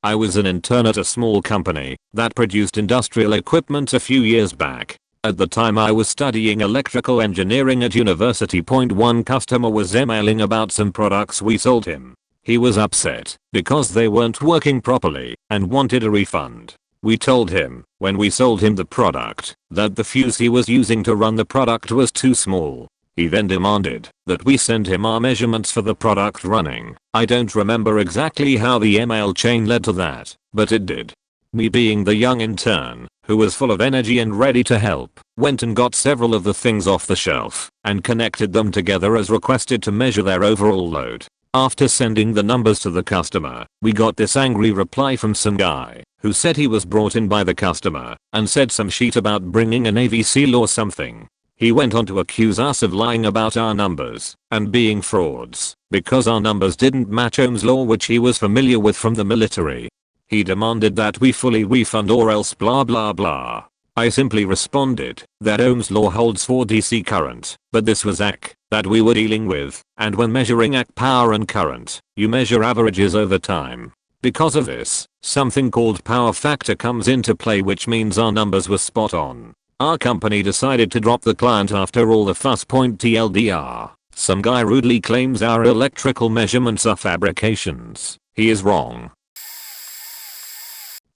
I was an intern at a small company that produced industrial equipment a few years back. At the time I was studying electrical engineering at university. One customer was emailing about some products we sold him. He was upset because they weren't working properly and wanted a refund. We told him, when we sold him the product, that the fuse he was using to run the product was too small. He then demanded that we send him our measurements for the product running. I don't remember exactly how the email chain led to that, but it did. Me, being the young intern, who was full of energy and ready to help, went and got several of the things off the shelf and connected them together as requested to measure their overall load. After sending the numbers to the customer, we got this angry reply from some guy who said he was brought in by the customer and said some shit about bringing an AV seal or something. He went on to accuse us of lying about our numbers and being frauds because our numbers didn't match Ohm's law, which he was familiar with from the military. He demanded that we fully refund or else blah blah blah. I simply responded that Ohm's law holds for DC current, but this was AC that we were dealing with, and when measuring AC power and current, you measure averages over time. Because of this, something called power factor comes into play, which means our numbers were spot on. Our company decided to drop the client after all the fuss. TLDR. Some guy rudely claims our electrical measurements are fabrications. He is wrong.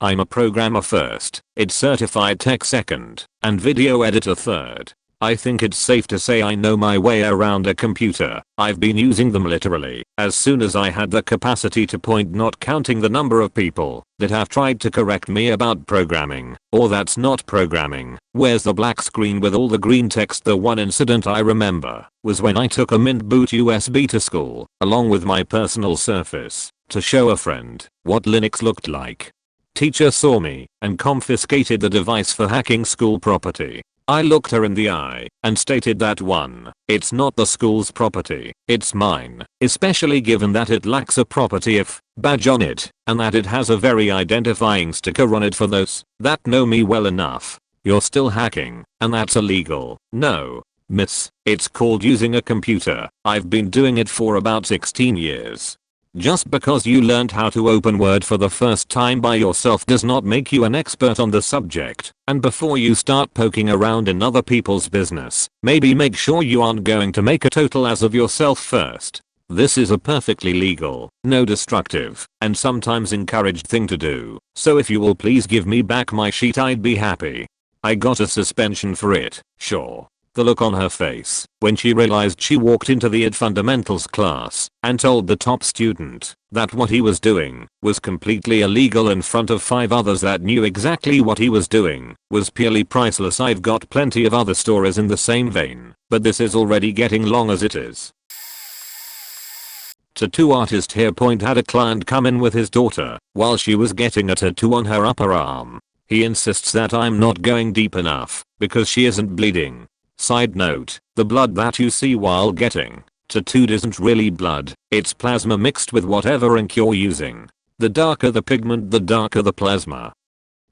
I'm a programmer first, it's certified tech second, and video editor third. I think it's safe to say I know my way around a computer. I've been using them literally as soon as I had the capacity to, not counting the number of people that have tried to correct me about programming, or that's not programming. Where's the black screen with all the green text? The one incident I remember was when I took a Mint boot USB to school, along with my personal Surface, to show a friend what Linux looked like. Teacher saw me and confiscated the device for hacking school property. I looked her in the eye and stated that 1. It's not the school's property, it's mine, especially given that it lacks a property if badge on it, and that it has a very identifying sticker on it for those that know me well enough. You're still hacking, and that's illegal. No, miss, it's called using a computer. I've been doing it for about 16 years. Just because you learned how to open Word for the first time by yourself does not make you an expert on the subject, and before you start poking around in other people's business, maybe make sure you aren't going to make a total ass of yourself first. This is a perfectly legal, no destructive, and sometimes encouraged thing to do, so if you will please give me back my sheet, I'd be happy. I got a suspension for it, sure. The look on her face when she realized she walked into the fundamentals class and told the top student that what he was doing was completely illegal in front of 5 others that knew exactly what he was doing was purely priceless. I've got plenty of other stories in the same vein, but this is already getting long as it is. Tattoo artist here. Had a client come in with his daughter while she was getting a tattoo on her upper arm. He insists that I'm not going deep enough because she isn't bleeding. Side note, the blood that you see while getting tattooed isn't really blood, it's plasma mixed with whatever ink you're using. The darker the pigment, the darker the plasma.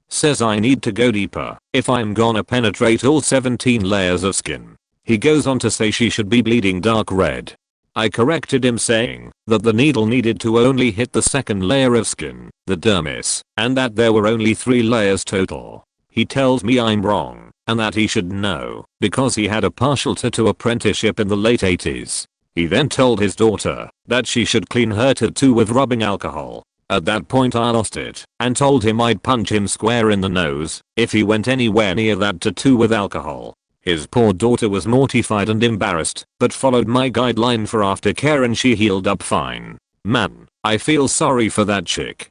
Says I need to go deeper if I'm gonna penetrate all 17 layers of skin. He goes on to say she should be bleeding dark red. I corrected him saying that the needle needed to only hit the second layer of skin, the dermis, and that there were only 3 layers total. He tells me I'm wrong, and that he should know because he had a partial tattoo apprenticeship in the late 80s. He then told his daughter that she should clean her tattoo with rubbing alcohol. At that point I lost it and told him I'd punch him square in the nose if he went anywhere near that tattoo with alcohol. His poor daughter was mortified and embarrassed, but followed my guideline for aftercare and she healed up fine. Man, I feel sorry for that chick.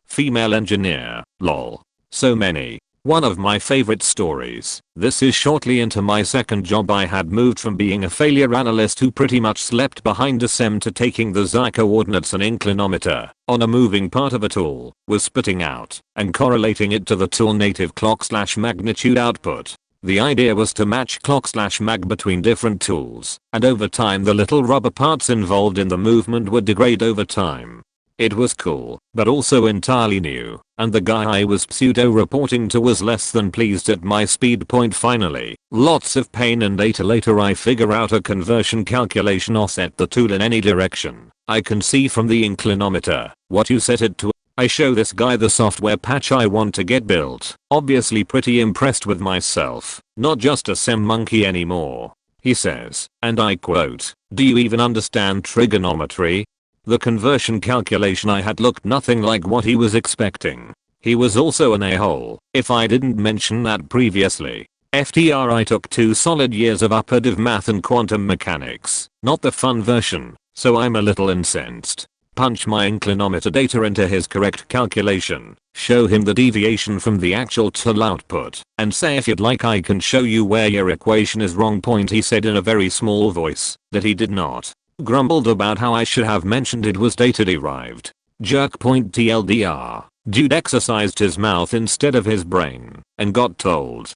Female engineer, lol. So many. One of my favorite stories. This is shortly into my second job. I had moved from being a failure analyst who pretty much slept behind a SEM to taking the xi coordinates and inclinometer on a moving part of a tool, was spitting out and correlating it to the tool native clock/magnitude output. The idea was to match clock/mag between different tools, and over time the little rubber parts involved in the movement would degrade over time. It was cool, but also entirely new, and the guy I was pseudo-reporting to was less than pleased at my speed point. Finally, lots of pain and data later, I figure out a conversion calculation. Offset the tool in any direction. I can see from the inclinometer what you set it to. I show this guy the software patch I want to get built, obviously pretty impressed with myself, not just a SEM monkey anymore. He says, and I quote, "Do you even understand trigonometry?" The conversion calculation I had looked nothing like what he was expecting. He was also an a-hole, if I didn't mention that previously. FTR, I took 2 solid years of upper div math and quantum mechanics, not the fun version, so I'm a little incensed. Punch my inclinometer data into his correct calculation, show him the deviation from the actual tool output, and say, if you'd like I can show you where your equation is wrong. He said in a very small voice that he did not. Grumbled about how I should have mentioned it was data derived. Jerk. TLDR. Dude exercised his mouth instead of his brain and got told.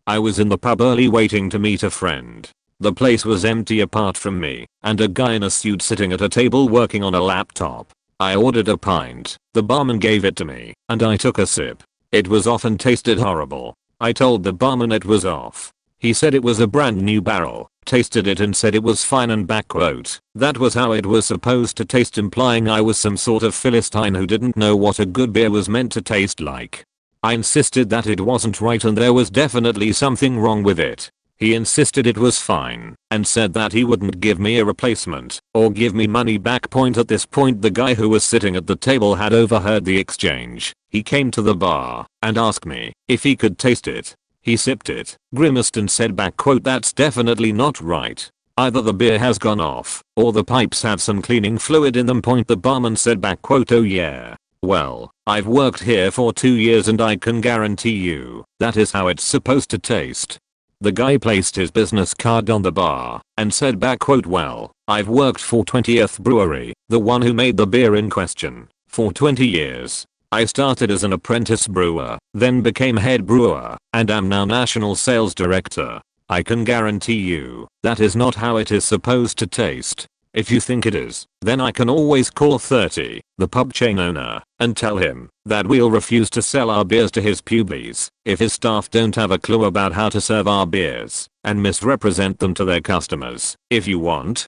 I was in the pub early waiting to meet a friend. The place was empty apart from me and a guy in a suit sitting at a table working on a laptop. I ordered a pint. The barman gave it to me and I took a sip. It was off and tasted horrible. I told the barman it was off. He said it was a brand new barrel, tasted it and said it was fine, and back quote, "That was how it was supposed to taste," implying I was some sort of Philistine who didn't know what a good beer was meant to taste like. I insisted that it wasn't right and there was definitely something wrong with it. He insisted it was fine and said that he wouldn't give me a replacement or give me money back. At this point the guy who was sitting at the table had overheard the exchange. He came to the bar and asked me if he could taste it. He sipped it, grimaced and said back quote, "That's definitely not right. Either the beer has gone off or the pipes have some cleaning fluid in them." The barman said back quote, "Oh yeah. Well, I've worked here for 2 years and I can guarantee you that is how it's supposed to taste." The guy placed his business card on the bar and said back quote, "Well, I've worked for 20th Brewery, the one who made the beer in question, for 20 years. I started as an apprentice brewer, then became head brewer, and am now national sales director. I can guarantee you that is not how it is supposed to taste. If you think it is, then I can always call 30, the pub chain owner, and tell him that we'll refuse to sell our beers to his publies if his staff don't have a clue about how to serve our beers and misrepresent them to their customers. If you want."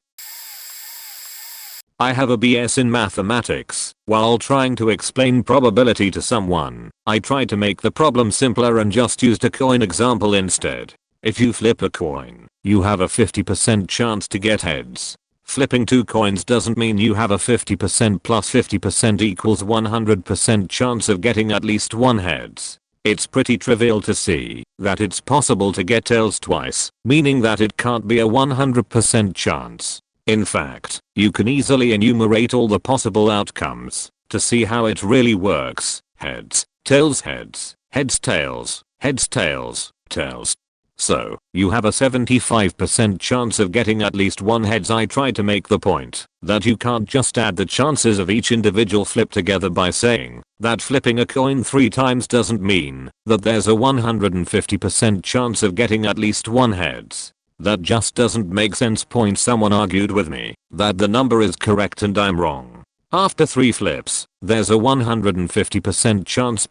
I have a BS in mathematics. While trying to explain probability to someone, I tried to make the problem simpler and just used a coin example instead. If you flip a coin, you have a 50% chance to get heads. Flipping 2 coins doesn't mean you have a 50% plus 50% equals 100% chance of getting at least 1 heads. It's pretty trivial to see that it's possible to get tails twice, meaning that it can't be a 100% chance. In fact, you can easily enumerate all the possible outcomes to see how it really works. Heads, tails, heads, heads, tails, heads, tails, tails. So, you have a 75% chance of getting at least 1 heads. I tried to make the point that you can't just add the chances of each individual flip together by saying that flipping a coin 3 times doesn't mean that there's a 150% chance of getting at least 1 heads. That just doesn't make sense. Someone argued with me that the number is correct and I'm wrong. After 3 flips, there's a 150% chance.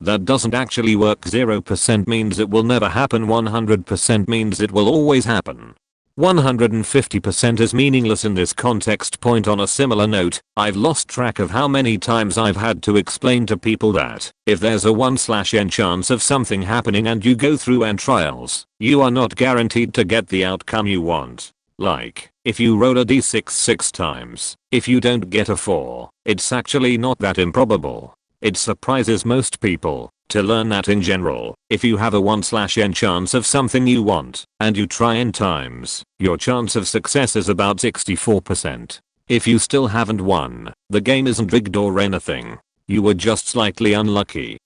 That doesn't actually work. 0% means it will never happen. 100% means it will always happen. 150% is meaningless in this context. On a similar note, I've lost track of how many times I've had to explain to people that if there's a 1/n chance of something happening and you go through n trials, you are not guaranteed to get the outcome you want. Like, if you roll a d6 6 times, if you don't get a 4, it's actually not that improbable. It surprises most people to learn that in general, if you have a 1/n chance of something you want, and you try n times, your chance of success is about 64%. If you still haven't won, the game isn't rigged or anything. You were just slightly unlucky.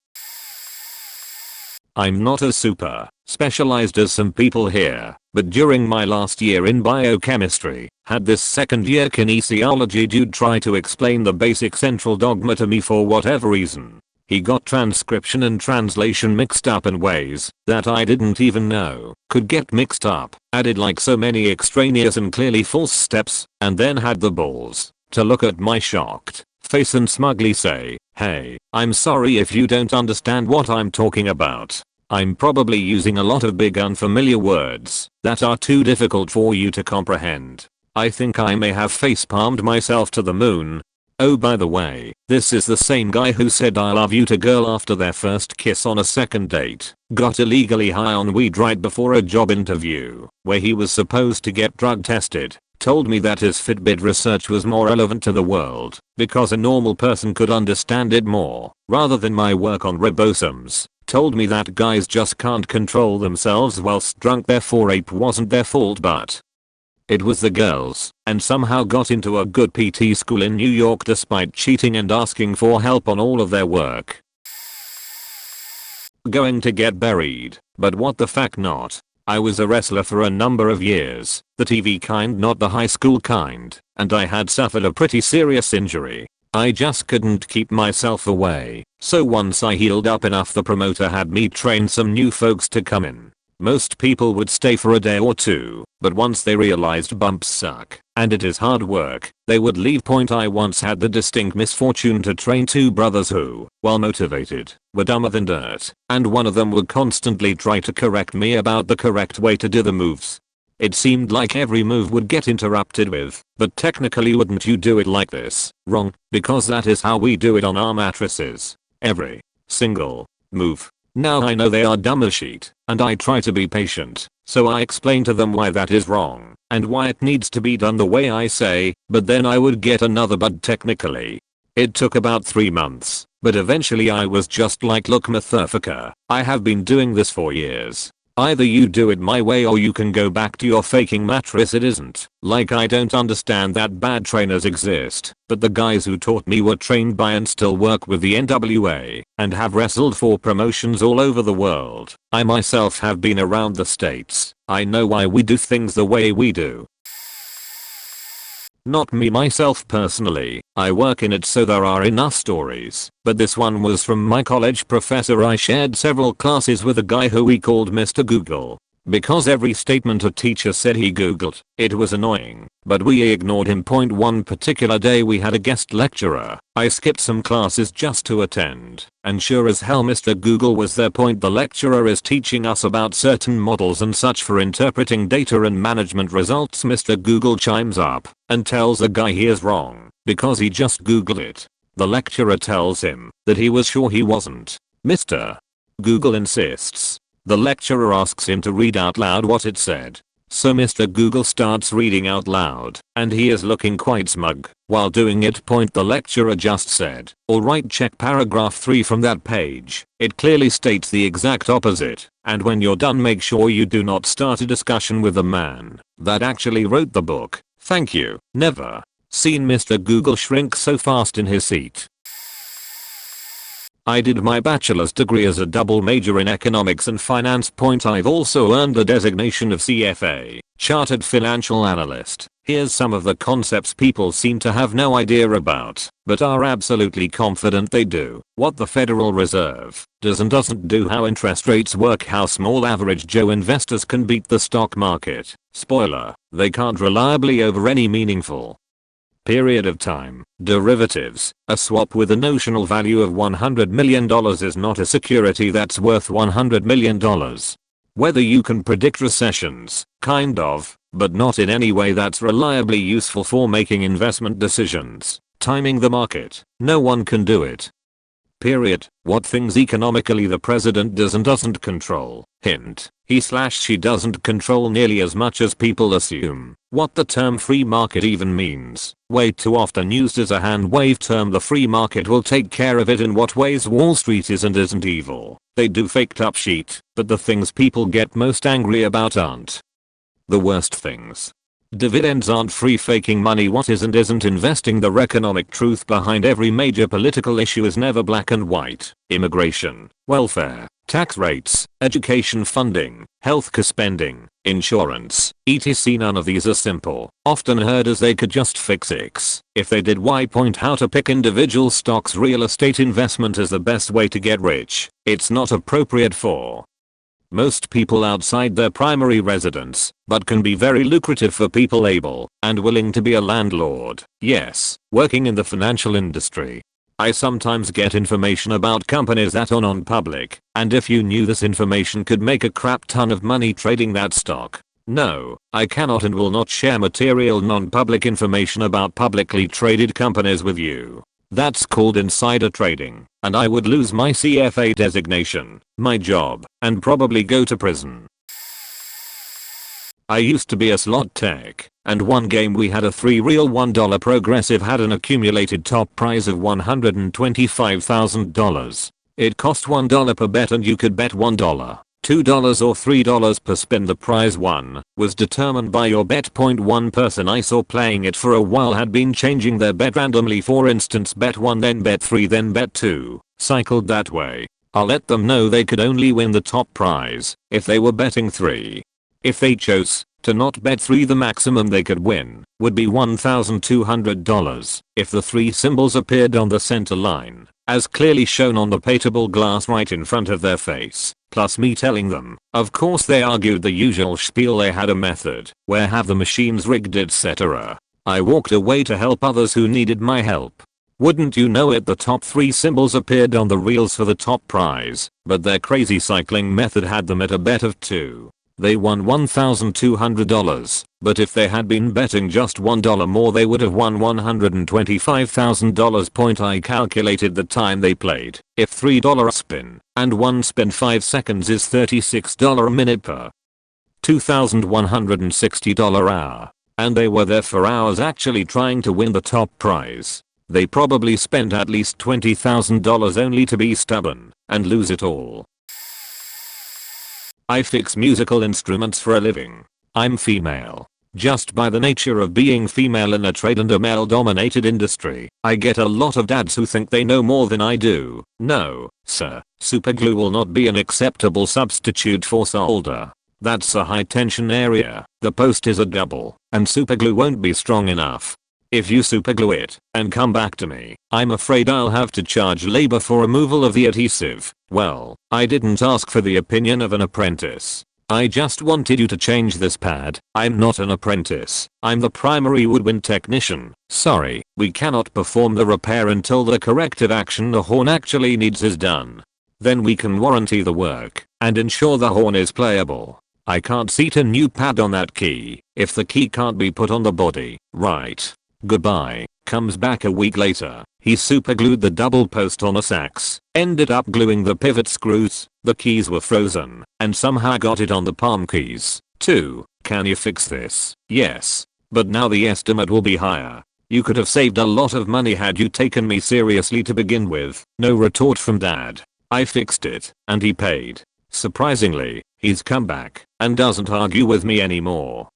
I'm not as super specialized as some people here, but during my last year in biochemistry, had this second year kinesiology dude try to explain the basic central dogma to me for whatever reason. He got transcription and translation mixed up in ways that I didn't even know could get mixed up, added like so many extraneous and clearly false steps, and then had the balls to look at my shocked face and smugly say, "Hey, I'm sorry if you don't understand what I'm talking about. I'm probably using a lot of big unfamiliar words that are too difficult for you to comprehend. I think I may have facepalmed myself to the moon." Oh, by the way, this is the same guy who said "I love you" to girl after their first kiss on a second date, got illegally high on weed right before a job interview where he was supposed to get drug tested, told me that his Fitbit research was more relevant to the world because a normal person could understand it more rather than my work on ribosomes, told me that guys just can't control themselves whilst drunk, therefore ape wasn't their fault but it was the girls, and somehow got into a good PT school in New York despite cheating and asking for help on all of their work. Going to get buried, but what the fuck not. I was a wrestler for a number of years, the TV kind, not the high school kind, and I had suffered a pretty serious injury. I just couldn't keep myself away, so once I healed up enough the promoter had me train some new folks to come in. Most people would stay for a day or two, but once they realized bumps suck and it is hard work, they would leave. I once had the distinct misfortune to train two brothers who, while motivated, were dumber than dirt, and one of them would constantly try to correct me about the correct way to do the moves. It seemed like every move would get interrupted with, "But technically wouldn't you do it like this?" Wrong, because that is how we do it on our mattresses. Every single move. Now I know they are dumb as shit, and I try to be patient, so I explain to them why that is wrong, and why it needs to be done the way I say, but then I would get another "but technically." It took about 3 months, but eventually I was just like, "Look motherfucker, I have been doing this for years. Either you do it my way or you can go back to your faking mattress." It isn't like I don't understand that bad trainers exist, but the guys who taught me were trained by and still work with the NWA and have wrestled for promotions all over the world. I myself have been around the states. I know why we do things the way we do. Not me myself personally, I work in it so there are enough stories, but this one was from my college professor. I shared several classes with a guy who we called Mr. Google. Because every statement a teacher said he googled, it was annoying, but we ignored him. One particular day we had a guest lecturer. I skipped some classes just to attend, and sure as hell Mr. Google was there. The lecturer is teaching us about certain models and such for interpreting data and management results. Mr. Google chimes up and tells the guy he is wrong because he just googled it. The lecturer tells him that he was sure he wasn't. Mr. Google insists. The lecturer asks him to read out loud what it said. So Mr. Google starts reading out loud, and he is looking quite smug while doing it. The lecturer just said, "Alright, check paragraph 3 from that page. It clearly states the exact opposite, and when you're done make sure you do not start a discussion with the man that actually wrote the book. Thank you." Never seen Mr. Google shrink so fast in his seat. I did my bachelor's degree as a double major in economics and finance. I've also earned the designation of CFA, Chartered Financial Analyst. Here's some of the concepts people seem to have no idea about, but are absolutely confident they do. What the Federal Reserve does and doesn't do, how interest rates work, how small average Joe investors can beat the stock market. Spoiler, they can't reliably over any meaningful period of time. Derivatives. A swap with a notional value of $100 million is not a security that's worth $100 million. Whether you can predict recessions, kind of, but not in any way that's reliably useful for making investment decisions. Timing the market. No one can do it. Period. What things economically the president does and doesn't control. Hint. He/she doesn't control nearly as much as people assume. What the term free market even means. Way too often used as a hand wave term. The free market will take care of it. In what ways? Wall Street is and isn't evil. They do faked up shit, but the things people get most angry about aren't the worst things. Dividends aren't free. Faking money. What is and isn't investing. The economic truth behind every major political issue is never black and white. Immigration, welfare, tax rates, education funding, healthcare spending, insurance, etc. None of these are simple. Often heard as they could just fix X. If they did, why point how to pick individual stocks? Real estate investment is the best way to get rich. It's not appropriate for most people outside their primary residence, but can be very lucrative for people able and willing to be a landlord. Yes, working in the financial industry. I sometimes get information about companies that are non-public, and if you knew this information could make a crap ton of money trading that stock. No, I cannot and will not share material non-public information about publicly traded companies with you. That's called insider trading, and I would lose my CFA designation, my job, and probably go to prison. I used to be a slot tech, and one game we had a 3 real $1 progressive had an accumulated top prize of $125,000. It cost $1 per bet and you could bet $1, $2 or $3 per spin. The prize won was determined by your bet. One person I saw playing it for a while had been changing their bet randomly. For instance, bet 1 then bet 3 then bet 2, cycled that way. I'll let them know they could only win the top prize if they were betting 3. If they chose to not bet 3, the maximum they could win would be $1,200 if the 3 symbols appeared on the center line, as clearly shown on the paintable glass right in front of their face, plus me telling them. Of course they argued the usual spiel, they had a method, where have the machines rigged, etc. I walked away to help others who needed my help. Wouldn't you know it, the top 3 symbols appeared on the reels for the top prize, but their crazy cycling method had them at a bet of 2. They won $1,200, but if they had been betting just $1 more they would have won $125,000. I calculated the time they played. If $3 spin and 1 spin 5 seconds is $36 a minute per $2,160 hour, and they were there for hours actually trying to win the top prize. They probably spent at least $20,000 only to be stubborn and lose it all. I fix musical instruments for a living. I'm female. Just by the nature of being female in a trade and a male-dominated industry, I get a lot of dads who think they know more than I do. No, sir, superglue will not be an acceptable substitute for solder. That's a high-tension area. The post is a double, and superglue won't be strong enough. If you superglue it and come back to me, I'm afraid I'll have to charge labor for removal of the adhesive. Well, I didn't ask for the opinion of an apprentice. I just wanted you to change this pad. I'm not an apprentice. I'm the primary woodwind technician. Sorry, we cannot perform the repair until the corrective action the horn actually needs is done. Then we can warranty the work and ensure the horn is playable. I can't seat a new pad on that key if the key can't be put on the body. Right. Goodbye. Comes back a week later. He superglued the double post on a sax, ended up gluing the pivot screws, the keys were frozen, and somehow got it on the palm keys, too. Can you fix this? Yes. But now the estimate will be higher. You could have saved a lot of money had you taken me seriously to begin with. No retort from dad. I fixed it, and he paid. Surprisingly, he's come back and doesn't argue with me anymore.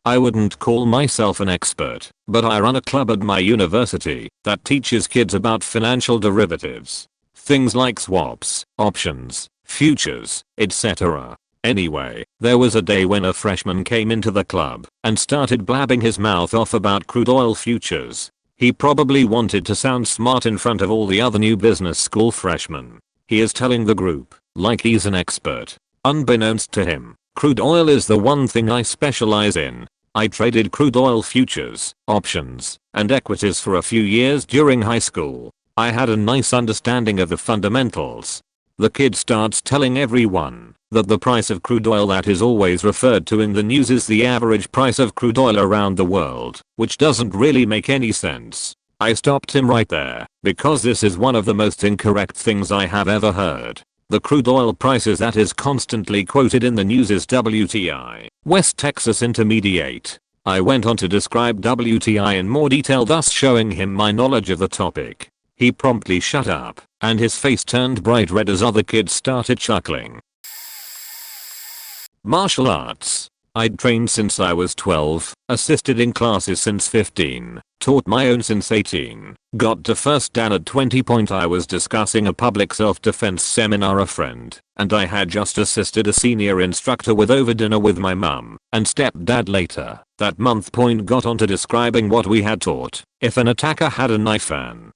I wouldn't call myself an expert, but I run a club at my university that teaches kids about financial derivatives. Things like swaps, options, futures, etc. Anyway, there was a day when a freshman came into the club and started blabbing his mouth off about crude oil futures. He probably wanted to sound smart in front of all the other new business school freshmen. He is telling the group like he's an expert. Unbeknownst to him, crude oil is the one thing I specialize in. I traded crude oil futures, options, and equities for a few years during high school. I had a nice understanding of the fundamentals. The kid starts telling everyone that the price of crude oil that is always referred to in the news is the average price of crude oil around the world, which doesn't really make any sense. I stopped him right there, because this is one of the most incorrect things I have ever heard. The crude oil prices that is constantly quoted in the news is WTI, West Texas Intermediate. I went on to describe WTI in more detail, thus showing him my knowledge of the topic. He promptly shut up, and his face turned bright red as other kids started chuckling. Martial arts. I'd trained since I was 12, assisted in classes since 15, taught my own since 18, got to first dan at 20. I was discussing a public self-defense seminar a friend, and I had just assisted a senior instructor with over dinner with my mum and stepdad later. That month. Got onto describing what we had taught. If an attacker had a knife and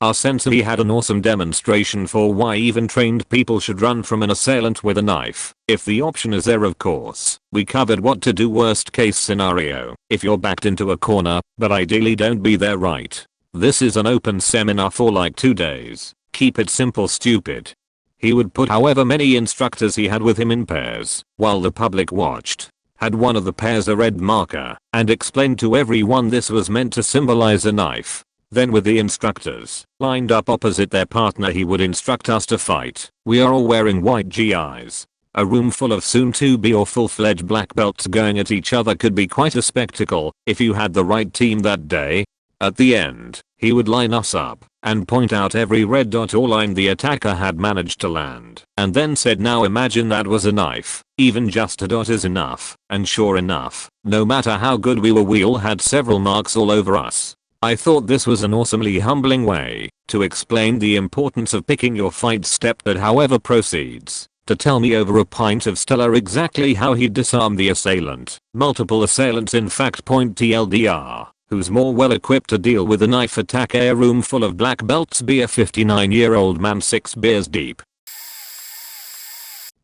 our sensei had an awesome demonstration for why even trained people should run from an assailant with a knife. If the option is there, of course. We covered what to do worst case scenario. If you're backed into a corner, but ideally don't be there, right? This is an open seminar for like 2 days. Keep it simple, stupid. He would put however many instructors he had with him in pairs, while the public watched. Had one of the pairs a red marker, and explained to everyone this was meant to symbolize a knife. Then with the instructors lined up opposite their partner, he would instruct us to fight. We are all wearing white GIs. A room full of soon to be or full-fledged black belts going at each other could be quite a spectacle if you had the right team that day. At the end, he would line us up and point out every red dot or line the attacker had managed to land, and then said, now imagine that was a knife. Even just a dot is enough. And sure enough, no matter how good we were, we all had several marks all over us. I thought this was an awesomely humbling way to explain the importance of picking your fight. Stepdad however proceeds to tell me over a pint of Stella exactly how he'd disarm the assailant. Multiple assailants in fact. TLDR. Who's more well equipped to deal with a knife attack? A room full of black belts, be a 59-year-old man 6 beers deep.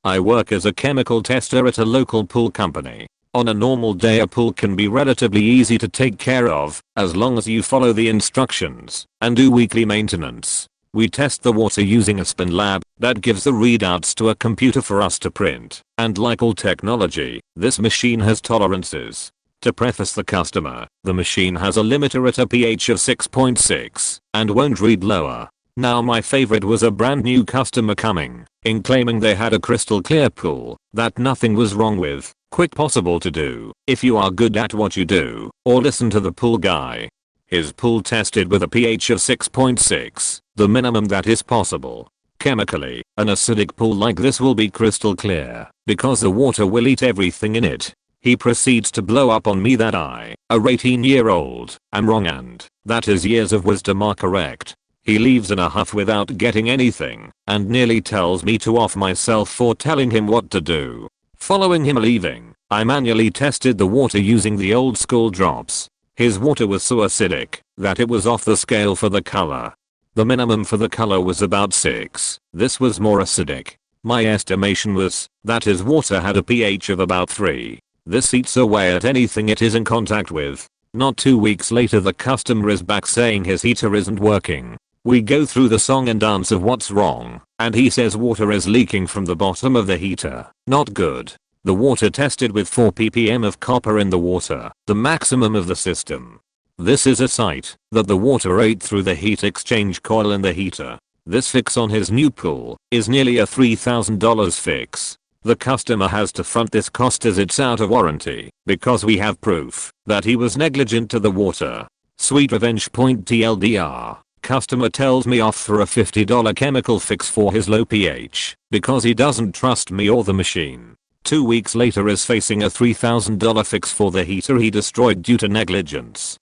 I work as a chemical tester at a local pool company. On a normal day a pool can be relatively easy to take care of, as long as you follow the instructions and do weekly maintenance. We test the water using a spin lab that gives the readouts to a computer for us to print, and like all technology, this machine has tolerances. To preface the customer, the machine has a limiter at a pH of 6.6 and won't read lower. Now my favorite was a brand new customer coming in claiming they had a crystal clear pool that nothing was wrong with. Quick possible to do if you are good at what you do, or listen to the pool guy. His pool tested with a pH of 6.6, the minimum that is possible. Chemically, an acidic pool like this will be crystal clear because the water will eat everything in it. He proceeds to blow up on me that I, a 18-year-old, am wrong and that his years of wisdom are correct. He leaves in a huff without getting anything and nearly tells me to off myself for telling him what to do. Following him leaving, I manually tested the water using the old school drops. His water was so acidic that it was off the scale for the color. The minimum for the color was about 6. This was more acidic. My estimation was that his water had a pH of about 3. This eats away at anything it is in contact with. Not 2 weeks later the customer is back saying his heater isn't working. We go through the song and dance of what's wrong, and he says water is leaking from the bottom of the heater. Not good. The water tested with 4 ppm of copper in the water, the maximum of the system. This is a sight that the water ate through the heat exchange coil in the heater. This fix on his new pool is nearly a $3,000 fix. The customer has to front this cost as it's out of warranty because we have proof that he was negligent to the water. Sweet revenge. TLDR. Customer tells me off for a $50 chemical fix for his low pH because he doesn't trust me or the machine. 2 weeks later is facing a $3,000 fix for the heater he destroyed due to negligence.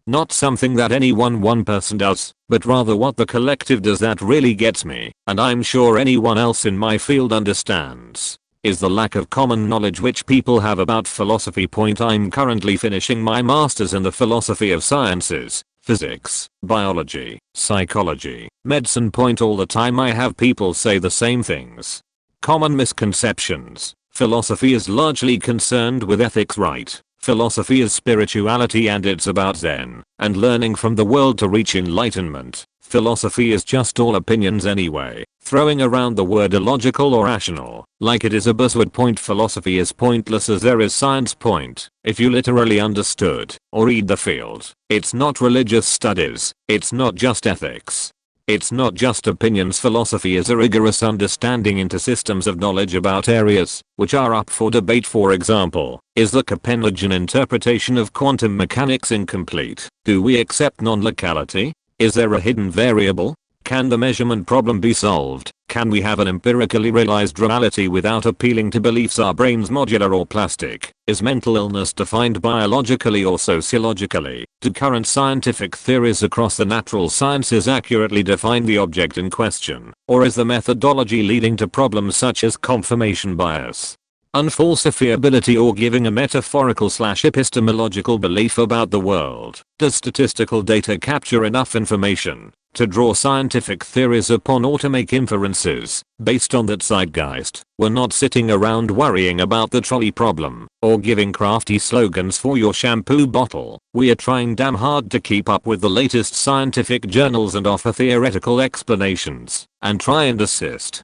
Not something that one person does, but rather what the collective does that really gets me, and I'm sure anyone else in my field understands, is the lack of common knowledge which people have about philosophy. I'm currently finishing my master's in the philosophy of sciences. Physics, biology, psychology, medicine. All the time I have people say the same things. Common misconceptions. Philosophy is largely concerned with ethics, right? Philosophy is spirituality and it's about Zen and learning from the world to reach enlightenment. Philosophy is just all opinions anyway, throwing around the word illogical or rational like it is a buzzword. Philosophy is pointless as there is science. If you literally understood or read the field, it's not religious studies, it's not just ethics. It's not just opinions. Philosophy is a rigorous understanding into systems of knowledge about areas which are up for debate. For example, is the Copenhagen interpretation of quantum mechanics incomplete? Do we accept non-locality? Is there a hidden variable? Can the measurement problem be solved? Can we have an empirically realized reality without appealing to beliefs our brains modular or plastic? Is mental illness defined biologically or sociologically? Do current scientific theories across the natural sciences accurately define the object in question? Or is the methodology leading to problems such as confirmation bias, unfalsifiability, or giving a metaphorical/epistemological belief about the world? Does statistical data capture enough information to draw scientific theories upon or to make inferences based on that zeitgeist? We're not sitting around worrying about the trolley problem or giving crafty slogans for your shampoo bottle. We are trying damn hard to keep up with the latest scientific journals and offer theoretical explanations and try and assist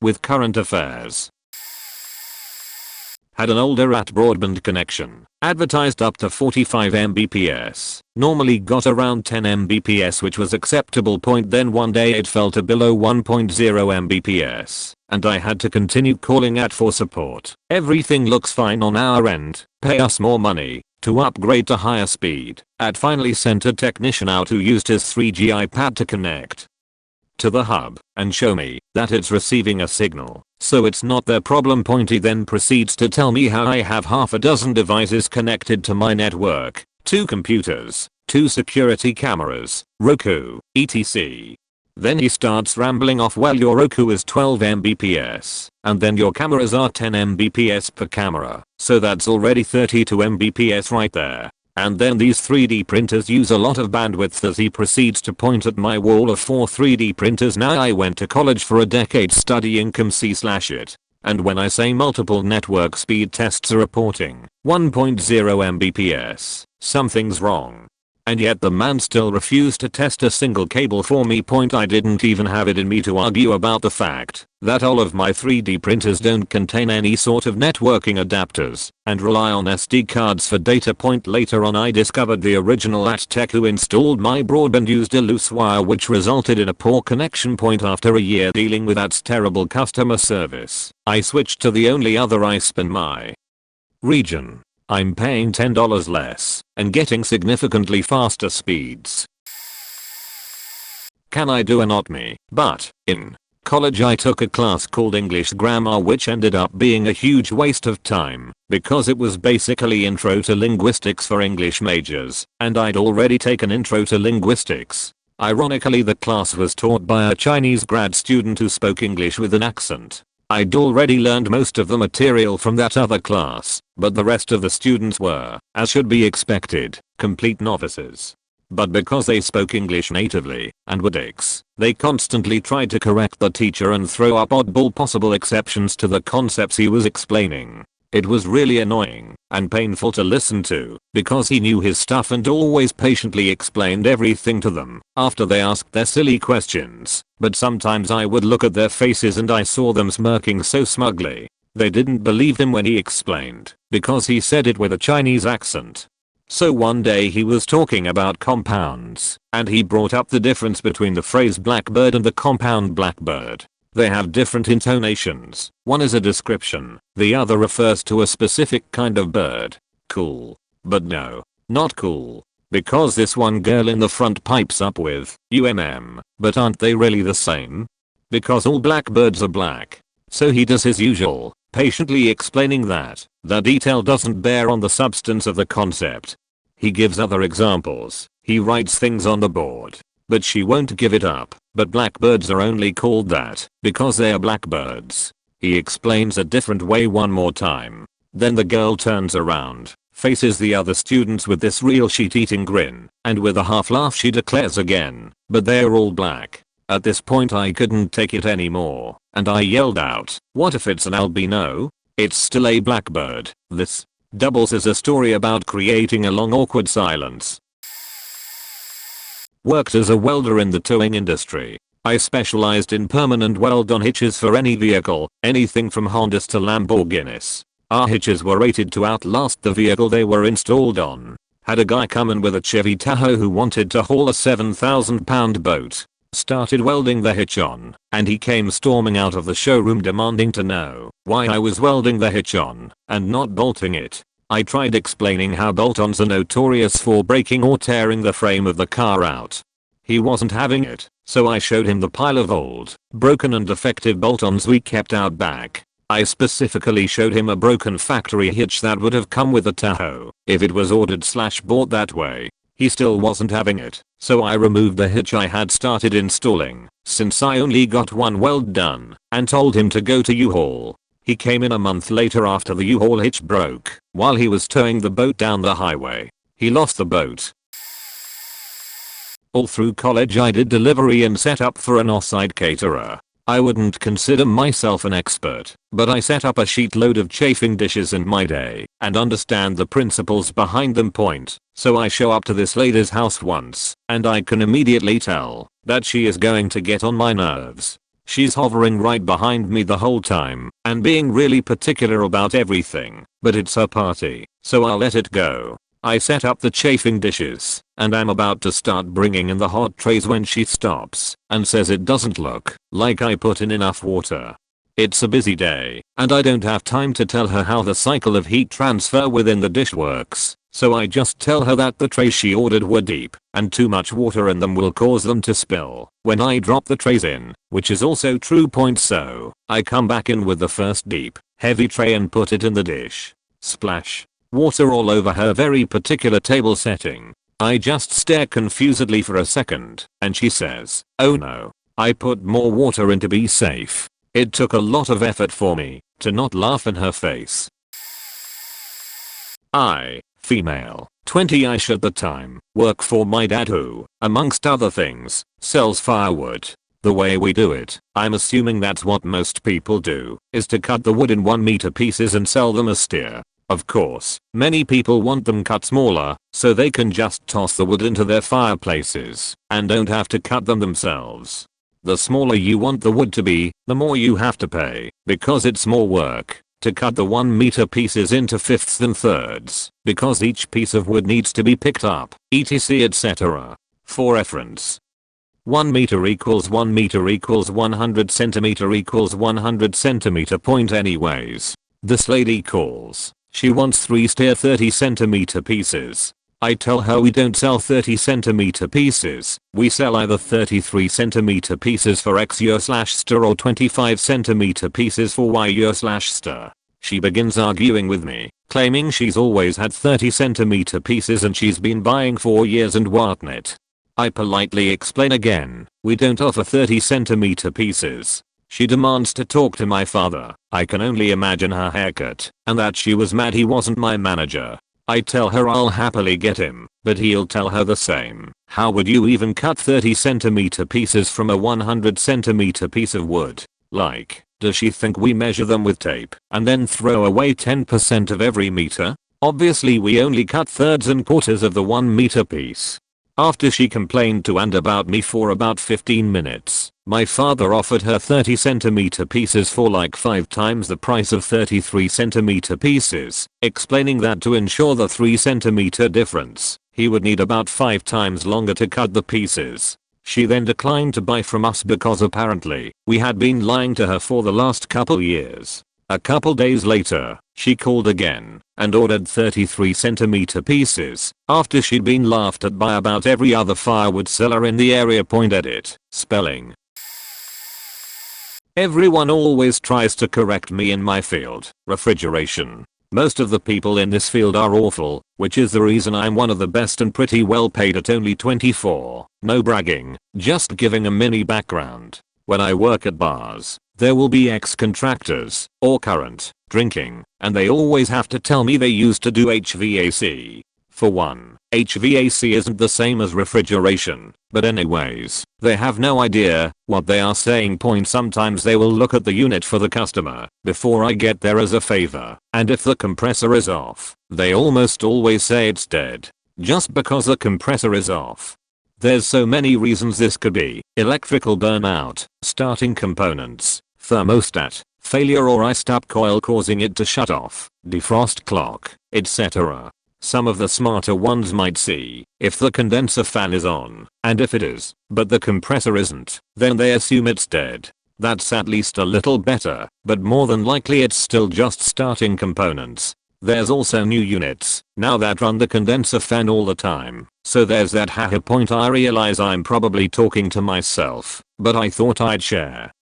with current affairs. Had an older broadband connection. Advertised up to 45 Mbps. Normally got around 10 Mbps, which was acceptable point. Then one day it fell to below 1.0 Mbps. And I had to continue calling for support. Everything looks fine on our end. Pay us more money to upgrade to higher speed. Finally sent a technician out who used his 3G iPad to connect to the hub and show me that it's receiving a signal, so it's not their problem. He then proceeds to tell me how I have half a dozen devices connected to my network, 2 computers, 2 security cameras, Roku, etc. Then he starts rambling off, well, your Roku is 12 Mbps, and then your cameras are 10 Mbps per camera, so that's already 32 Mbps right there. And then these 3D printers use a lot of bandwidth, as he proceeds to point at my wall of 4 3D printers. Now, I went to college for a decade studying COM/IT. And when I say multiple network speed tests are reporting 1.0 Mbps, something's wrong. And yet the man still refused to test a single cable for me. I didn't even have it in me to argue about the fact that all of my 3D printers don't contain any sort of networking adapters and rely on SD cards for data. Later on I discovered the original tech who installed my broadband used a loose wire, which resulted in a poor connection. After a year dealing with that's terrible customer service, I switched to the only other ISP in my region. I'm paying $10 less and getting significantly faster speeds. Can I do a not me? But in college I took a class called English Grammar, which ended up being a huge waste of time because it was basically intro to linguistics for English majors, and I'd already taken intro to linguistics. Ironically, the class was taught by a Chinese grad student who spoke English with an accent. I'd already learned most of the material from that other class, but the rest of the students were, as should be expected, complete novices. But because they spoke English natively and were dicks, they constantly tried to correct the teacher and throw up oddball possible exceptions to the concepts he was explaining. It was really annoying and painful to listen to, because he knew his stuff and always patiently explained everything to them after they asked their silly questions. But sometimes I would look at their faces and I saw them smirking so smugly. They didn't believe him when he explained, because he said it with a Chinese accent. So one day he was talking about compounds, and he brought up the difference between the phrase blackbird and the compound blackbird. They have different intonations. One is a description, the other refers to a specific kind of bird. Cool. But no, not cool. Because this one girl in the front pipes up with but aren't they really the same? Because all blackbirds are black. So he does his usual, patiently explaining that the detail doesn't bear on the substance of the concept. He gives other examples. He writes things on the board, but she won't give it up. But blackbirds are only called that because they are blackbirds. He explains a different way one more time. Then the girl turns around, faces the other students with this real shit-eating grin, and with a half laugh she declares again, but they're all black. At this point I couldn't take it anymore, and I yelled out, what if it's an albino? It's still a blackbird. This doubles as a story about creating a long awkward silence. Worked as a welder in the towing industry. I specialized in permanent weld on hitches for any vehicle, anything from Hondas to Lamborghinis. Our hitches were rated to outlast the vehicle they were installed on. Had a guy come in with a Chevy Tahoe who wanted to haul a 7,000-pound boat. Started welding the hitch on, and he came storming out of the showroom demanding to know why I was welding the hitch on and not bolting it. I tried explaining how bolt-ons are notorious for breaking or tearing the frame of the car out. He wasn't having it, so I showed him the pile of old, broken and defective bolt-ons we kept out back. I specifically showed him a broken factory hitch that would have come with the Tahoe if it was ordered/bought that way. He still wasn't having it, so I removed the hitch I had started installing, since I only got one weld done, and told him to go to U-Haul. He came in a month later after the U-Haul hitch broke while he was towing the boat down the highway. He lost the boat. All through college I did delivery and set up for an offsite caterer. I wouldn't consider myself an expert, but I set up a sheet load of chafing dishes in my day and understand the principles behind them. So I show up to this lady's house once, and I can immediately tell that she is going to get on my nerves. She's hovering right behind me the whole time and being really particular about everything, but it's her party, so I'll let it go. I set up the chafing dishes, and I'm about to start bringing in the hot trays when she stops and says it doesn't look like I put in enough water. It's a busy day, and I don't have time to tell her how the cycle of heat transfer within the dish works, so I just tell her that the trays she ordered were deep, and too much water in them will cause them to spill when I drop the trays in, which is also true. So I come back in with the first deep, heavy tray and put it in the dish. Splash. Water all over her very particular table setting. I just stare confusedly for a second, and she says, "Oh no, I put more water in to be safe." It took a lot of effort for me to not laugh in her face. I, female, 20-ish at the time, work for my dad who, amongst other things, sells firewood. The way we do it, I'm assuming that's what most people do, is to cut the wood in 1-meter pieces and sell them as steer. Of course, many people want them cut smaller, so they can just toss the wood into their fireplaces and don't have to cut them themselves. The smaller you want the wood to be, the more you have to pay, because it's more work to cut the 1-meter pieces into fifths and thirds, because each piece of wood needs to be picked up, etc etc. For reference, 1 meter equals 1 meter equals 100 centimeter equals 100 centimeter. Anyways, this lady calls. She wants 3 steer 30 centimeter pieces. I tell her we don't sell 30 centimeter pieces, we sell either 33 centimeter pieces for X/stir or 25 centimeter pieces for Y/stir. She begins arguing with me, claiming she's always had 30 centimeter pieces and she's been buying for years and whatnot. I politely explain again, we don't offer 30 centimeter pieces. She demands to talk to my father. I can only imagine her haircut, and that she was mad he wasn't my manager. I tell her I'll happily get him, but he'll tell her the same. How would you even cut 30 centimeter pieces from a 100 centimeter piece of wood? Like, does she think we measure them with tape and then throw away 10% of every meter? Obviously we only cut thirds and quarters of the 1 meter piece. After she complained to and about me for about 15 minutes, my father offered her 30 centimeter pieces for like 5 times the price of 33 centimeter pieces, explaining that to ensure the 3 centimeter difference, he would need about 5 times longer to cut the pieces. She then declined to buy from us because apparently we had been lying to her for the last couple years. A couple days later, she called again and ordered 33 centimeter pieces after she'd been laughed at by about every other firewood seller in the area. Edit. Spelling. Everyone always tries to correct me in my field, refrigeration. Most of the people in this field are awful, which is the reason I'm one of the best and pretty well paid at only 24. No bragging, just giving a mini background. When I work at bars, there will be ex-contractors, or current, drinking, and they always have to tell me they used to do HVAC. For one, HVAC isn't the same as refrigeration, but anyways, they have no idea what they are saying. Sometimes they will look at the unit for the customer before I get there as a favor, and if the compressor is off, they almost always say it's dead, just because the compressor is off. There's so many reasons this could be: electrical burnout, starting components, thermostat failure or ice up coil causing it to shut off, defrost clock, etc. Some of the smarter ones might see if the condenser fan is on, and if it is, but the compressor isn't, then they assume it's dead. That's at least a little better, but more than likely it's still just starting components. There's also new units now that run the condenser fan all the time. So there's that haha point. I realize I'm probably talking to myself, but I thought I'd share.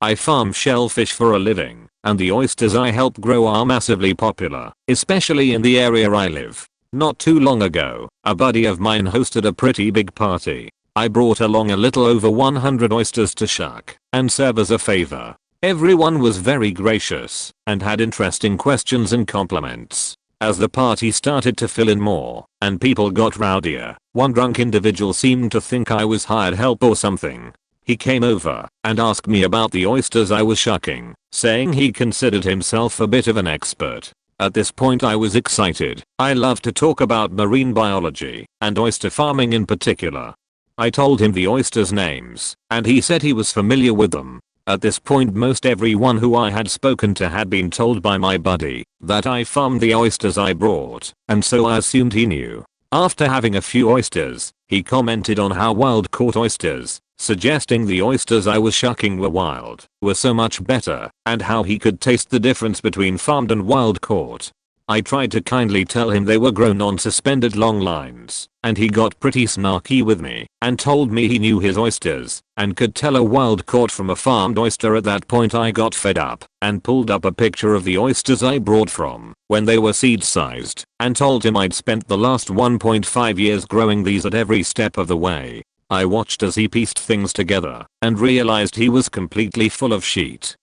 I farm shellfish for a living, and the oysters I help grow are massively popular, especially in the area I live. Not too long ago, a buddy of mine hosted a pretty big party. I brought along a little over 100 oysters to shuck and serve as a favor. Everyone was very gracious and had interesting questions and compliments. As the party started to fill in more and people got rowdier, one drunk individual seemed to think I was hired help or something. He came over and asked me about the oysters I was shucking, saying he considered himself a bit of an expert. At this point I was excited. I love to talk about marine biology and oyster farming in particular. I told him the oysters' names and he said he was familiar with them. At this point most everyone who I had spoken to had been told by my buddy that I farmed the oysters I brought, and so I assumed he knew. After having a few oysters, he commented on how wild caught oysters, suggesting the oysters I was shucking were so much better, and how he could taste the difference between farmed and wild caught. I tried to kindly tell him they were grown on suspended long lines, and he got pretty snarky with me and told me he knew his oysters and could tell a wild caught from a farmed oyster. At that point I got fed up and pulled up a picture of the oysters I brought from when they were seed sized and told him I'd spent the last 1.5 years growing these at every step of the way. I watched as he pieced things together and realized he was completely full of shit.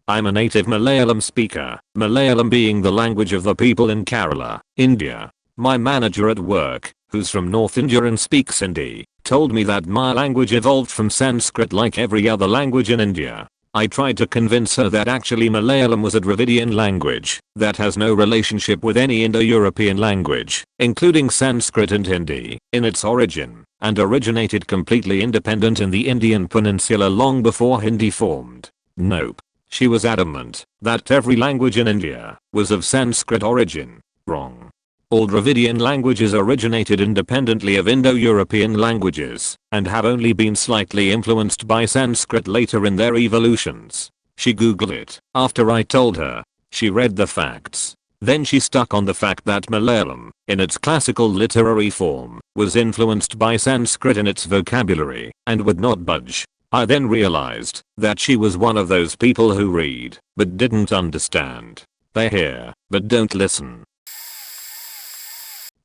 I'm a native Malayalam speaker, Malayalam being the language of the people in Kerala, India. My manager at work, who's from North India and speaks Hindi, told me that my language evolved from Sanskrit like every other language in India. I tried to convince her that actually Malayalam was a Dravidian language that has no relationship with any Indo-European language, including Sanskrit and Hindi, in its origin, and originated completely independent in the Indian peninsula long before Hindi formed. Nope. She was adamant that every language in India was of Sanskrit origin. Wrong. All Dravidian languages originated independently of Indo-European languages and have only been slightly influenced by Sanskrit later in their evolutions. She googled it after I told her. She read the facts. Then she stuck on the fact that Malayalam, in its classical literary form, was influenced by Sanskrit in its vocabulary and would not budge. I then realized that she was one of those people who read, but didn't understand. They hear, but don't listen.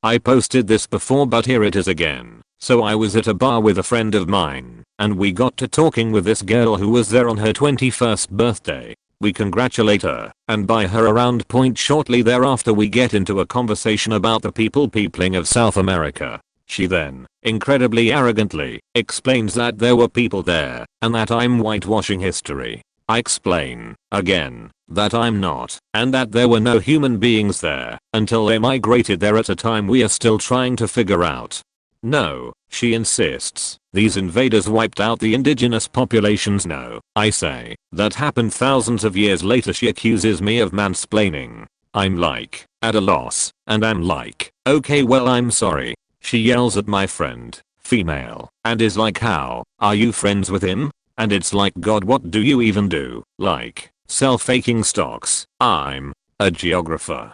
I posted this before but here it is again. So I was at a bar with a friend of mine, and we got to talking with this girl who was there on her 21st birthday. We congratulate her and buy her a round point. Shortly thereafter we get into a conversation about the peopling of South America. She then, incredibly arrogantly, explains that there were people there and that I'm whitewashing history. I explain, again, that I'm not, and that there were no human beings there until they migrated there at a time we are still trying to figure out. No, she insists, these invaders wiped out the indigenous populations. No, I say, that happened thousands of years later. She accuses me of mansplaining. I'm like, at a loss, and I'm like, okay well I'm sorry. She yells at my friend, female, and is like, how are you friends with him? And it's like, God, what do you even do? Like, sell faking stocks. I'm a geographer.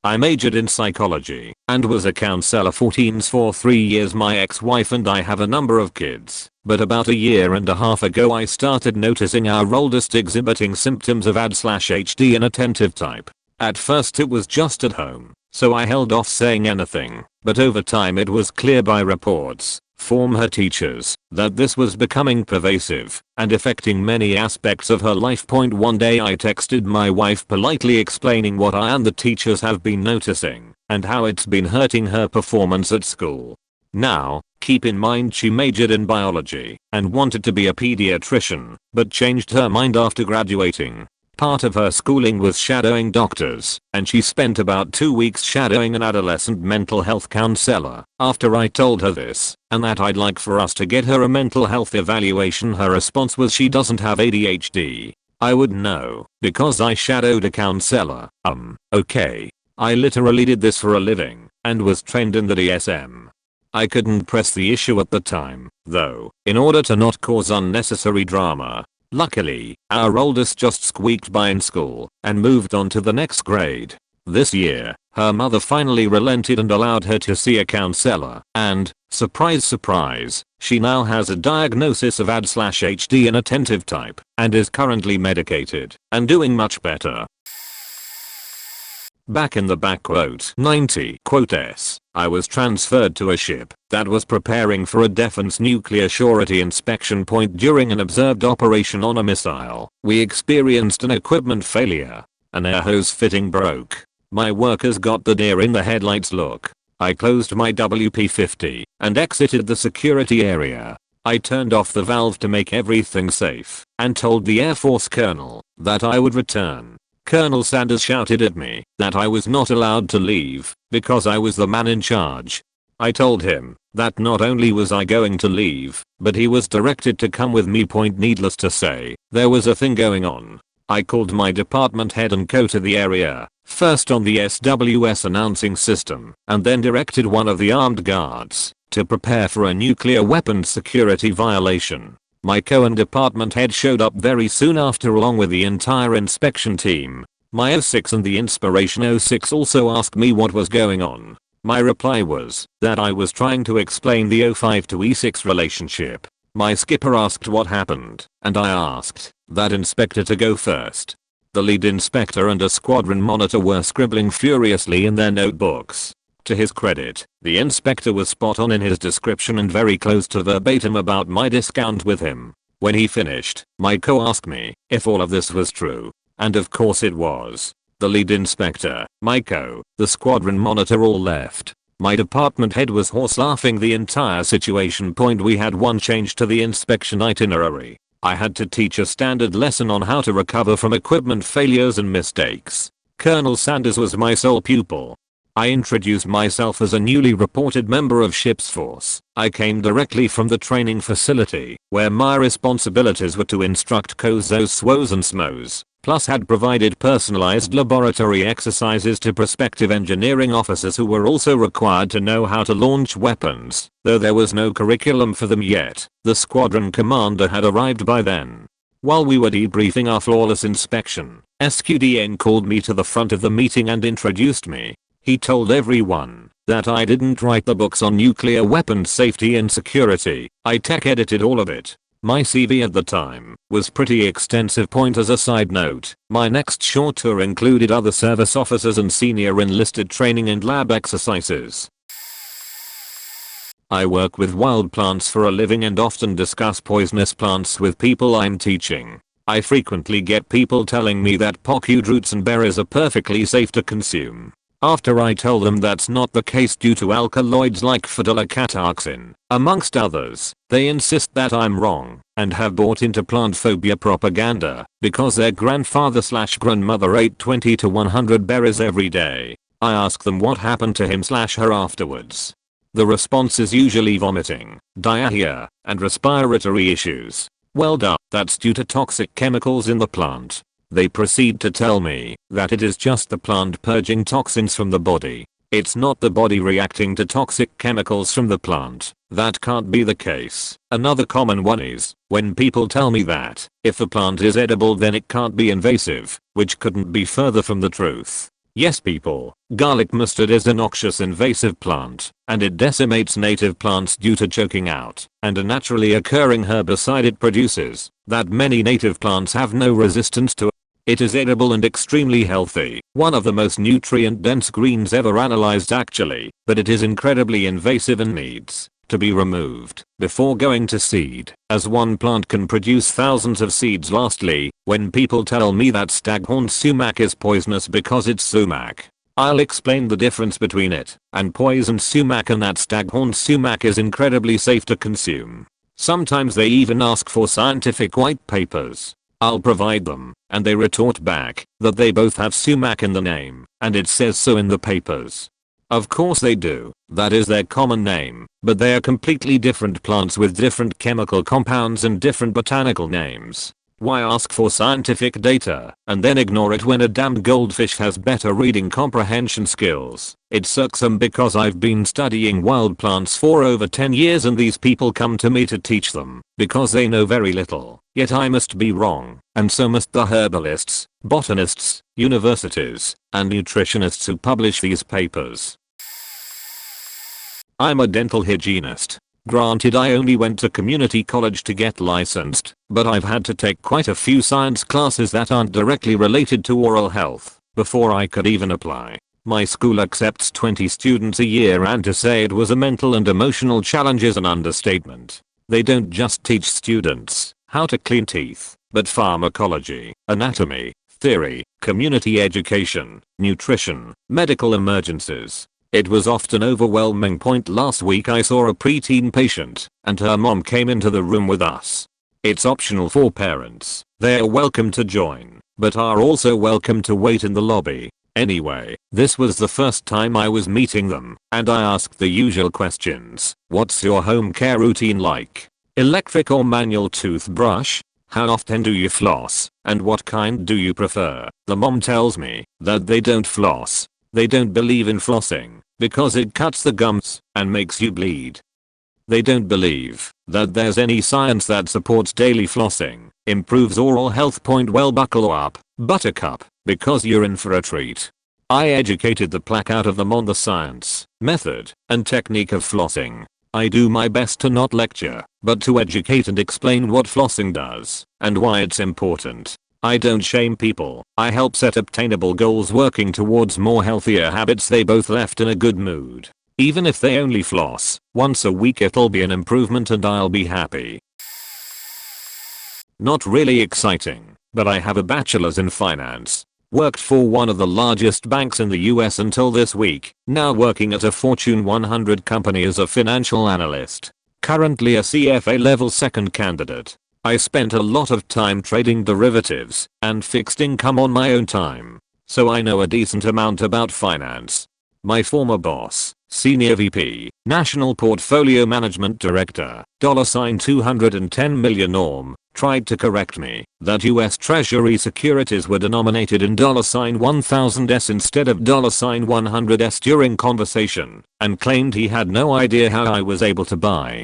I majored in psychology and was a counselor for teens for 3 years. My ex-wife and I have a number of kids, but about a year and a half ago I started noticing our oldest exhibiting symptoms of ADHD inattentive type. At first it was just at home, so I held off saying anything, but over time it was clear by reports from her teachers that this was becoming pervasive and affecting many aspects of her life. One day I texted my wife politely explaining what I and the teachers have been noticing and how it's been hurting her performance at school. Now, keep in mind she majored in biology and wanted to be a pediatrician, but changed her mind after graduating. Part of her schooling was shadowing doctors, and she spent about 2 weeks shadowing an adolescent mental health counselor. After I told her this, and that I'd like for us to get her a mental health evaluation, her response was she doesn't have ADHD. I would know, because I shadowed a counselor. Okay. I literally did this for a living, and was trained in the DSM. I couldn't press the issue at the time, though, in order to not cause unnecessary drama. Luckily, our oldest just squeaked by in school and moved on to the next grade. This year, her mother finally relented and allowed her to see a counselor, and, surprise surprise, she now has a diagnosis of AD/HD inattentive type and is currently medicated and doing much better. Back in the back quote 90 quote s, I was transferred to a ship that was preparing for a defense nuclear surety inspection point during an observed operation on a missile. We experienced an equipment failure. An air hose fitting broke. My workers got the deer in the headlights look. I closed my WP-50 and exited the security area. I turned off the valve to make everything safe and told the Air Force colonel that I would return. Colonel Sanders shouted at me that I was not allowed to leave because I was the man in charge. I told him that not only was I going to leave, but he was directed to come with me. Needless to say, there was a thing going on. I called my department head and co to the area, first on the SWS announcing system, and then directed one of the armed guards to prepare for a nuclear weapons security violation. My co and department head showed up very soon after along with the entire inspection team. My O6 and the Inspiration O6 also asked me what was going on. My reply was that I was trying to explain the O5 to E6 relationship. My skipper asked what happened, and I asked that inspector to go first. The lead inspector and a squadron monitor were scribbling furiously in their notebooks. To his credit, the inspector was spot on in his description and very close to verbatim about my discount with him. When he finished, my co asked me if all of this was true. And of course it was. The lead inspector, my co, the squadron monitor all left. My department head was horse laughing the entire situation. We had one change to the inspection itinerary. I had to teach a standard lesson on how to recover from equipment failures and mistakes. Colonel Sanders was my sole pupil. I introduced myself as a newly reported member of ship's force. I came directly from the training facility, where my responsibilities were to instruct COSOs, SWOs and SMOs, plus had provided personalized laboratory exercises to prospective engineering officers who were also required to know how to launch weapons, though there was no curriculum for them yet. The squadron commander had arrived by then. While we were debriefing our flawless inspection, SQDN called me to the front of the meeting and introduced me. He told everyone that I didn't write the books on nuclear weapons safety and security. I tech edited all of it. My CV at the time was pretty extensive. As a side note, my next short tour included other service officers and senior enlisted training and lab exercises. I work with wild plants for a living and often discuss poisonous plants with people I'm teaching. I frequently get people telling me that pockweed roots and berries are perfectly safe to consume. After I tell them that's not the case due to alkaloids like phenylcatoxin, amongst others, they insist that I'm wrong and have bought into plant phobia propaganda because their grandfather/grandmother ate 20 to 100 berries every day. I ask them what happened to him/her afterwards. The response is usually vomiting, diarrhea, and respiratory issues. Well duh, that's due to toxic chemicals in the plant. They proceed to tell me that it is just the plant purging toxins from the body. It's not the body reacting to toxic chemicals from the plant. That can't be the case. Another common one is when people tell me that if the plant is edible then it can't be invasive, which couldn't be further from the truth. Yes people, garlic mustard is a noxious invasive plant, and it decimates native plants due to choking out, and a naturally occurring herbicide it produces, that many native plants have no resistance to. It is edible and extremely healthy, one of the most nutrient-dense greens ever analyzed actually, but it is incredibly invasive and needs to be removed before going to seed, as one plant can produce thousands of seeds. Lastly, when people tell me that staghorn sumac is poisonous because it's sumac, I'll explain the difference between it and poison sumac and that staghorn sumac is incredibly safe to consume. Sometimes they even ask for scientific white papers. I'll provide them, and they retort back that they both have sumac in the name, and it says so in the papers. Of course they do, that is their common name, but they are completely different plants with different chemical compounds and different botanical names. Why ask for scientific data and then ignore it when a damn goldfish has better reading comprehension skills? It sucks because I've been studying wild plants for over 10 years and these people come to me to teach them because they know very little. Yet I must be wrong, and so must the herbalists, botanists, universities, and nutritionists who publish these papers. I'm a dental hygienist. Granted, I only went to community college to get licensed, but I've had to take quite a few science classes that aren't directly related to oral health before I could even apply. My school accepts 20 students a year, and to say it was a mental and emotional challenge is an understatement. They don't just teach students how to clean teeth, but pharmacology, anatomy, theory, community education, nutrition, medical emergencies. It was often overwhelming. Last week I saw a preteen patient, and her mom came into the room with us. It's optional for parents. They are welcome to join, but are also welcome to wait in the lobby. Anyway, this was the first time I was meeting them, and I asked the usual questions. What's your home care routine like? Electric or manual toothbrush? How often do you floss? And what kind do you prefer? The mom tells me that they don't floss. They don't believe in flossing because it cuts the gums and makes you bleed. They don't believe that there's any science that supports daily flossing, improves oral health. Well, buckle up, buttercup, because you're in for a treat. I educated the plaque out of them on the science, method, and technique of flossing. I do my best to not lecture, but to educate and explain what flossing does and why it's important. I don't shame people. I help set obtainable goals working towards more healthier habits. They both left in a good mood. Even if they only floss once a week, it'll be an improvement and I'll be happy. Not really exciting, but I have a bachelor's in finance. Worked for one of the largest banks in the US until this week. Now working at a Fortune 100 company as a financial analyst. Currently a CFA level 2nd candidate. I spent a lot of time trading derivatives and fixed income on my own time, so I know a decent amount about finance. My former boss, Senior VP, National Portfolio Management Director, $210 million norm, tried to correct me that US Treasury securities were denominated in $1000s instead of $100s during conversation, and claimed he had no idea how I was able to buy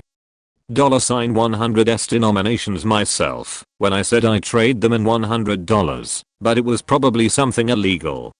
$100s denominations myself when I said I trade them in $100, but it was probably something illegal.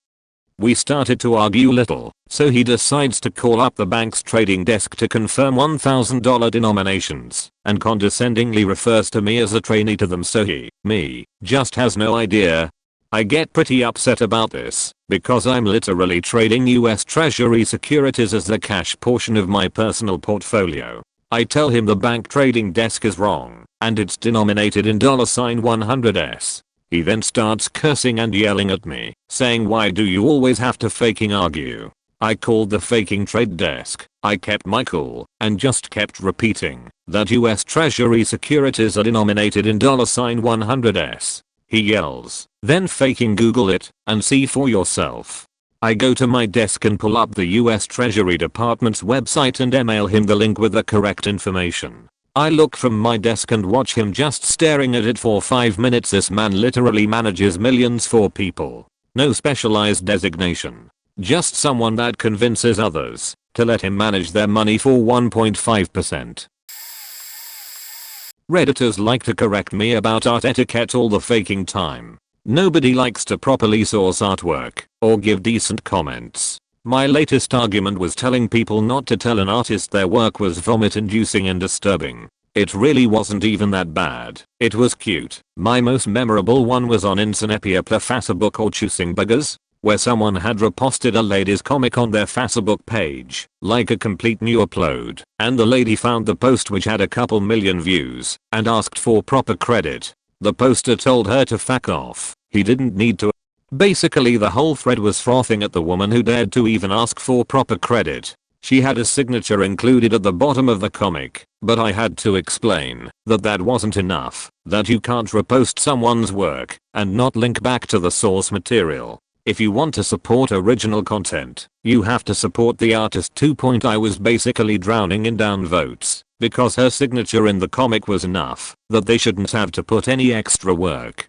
We started to argue little, so he decides to call up the bank's trading desk to confirm $1,000 denominations, and condescendingly refers to me as a trainee to them, so me, just has no idea. I get pretty upset about this, because I'm literally trading US Treasury securities as the cash portion of my personal portfolio. I tell him the bank trading desk is wrong, and it's denominated in $100s. He then starts cursing and yelling at me, saying, "Why do you always have to faking argue?" I called the faking trade desk. I kept my cool and just kept repeating that US Treasury securities are denominated in $100s. He yells, "Then faking Google it and see for yourself." I go to my desk and pull up the US Treasury Department's website and email him the link with the correct information. I look from my desk and watch him just staring at it for 5 minutes. This man literally manages millions for people. No specialized designation. Just someone that convinces others to let him manage their money for 1.5%. Redditors like to correct me about art etiquette all the faking time. Nobody likes to properly source artwork or give decent comments. My latest argument was telling people not to tell an artist their work was vomit-inducing and disturbing. It really wasn't even that bad. It was cute. My most memorable one was on Insinepia Pla Facebook or Choosing Buggers, where someone had reposted a lady's comic on their Facebook page, like a complete new upload, and the lady found the post, which had a couple million views, and asked for proper credit. The poster told her to fuck off. He didn't need to. Basically the whole thread was frothing at the woman who dared to even ask for proper credit. She had a signature included at the bottom of the comic, but I had to explain that that wasn't enough, that you can't repost someone's work and not link back to the source material. If you want to support original content, you have to support the artist. I was basically drowning in downvotes because her signature in the comic was enough that they shouldn't have to put any extra work.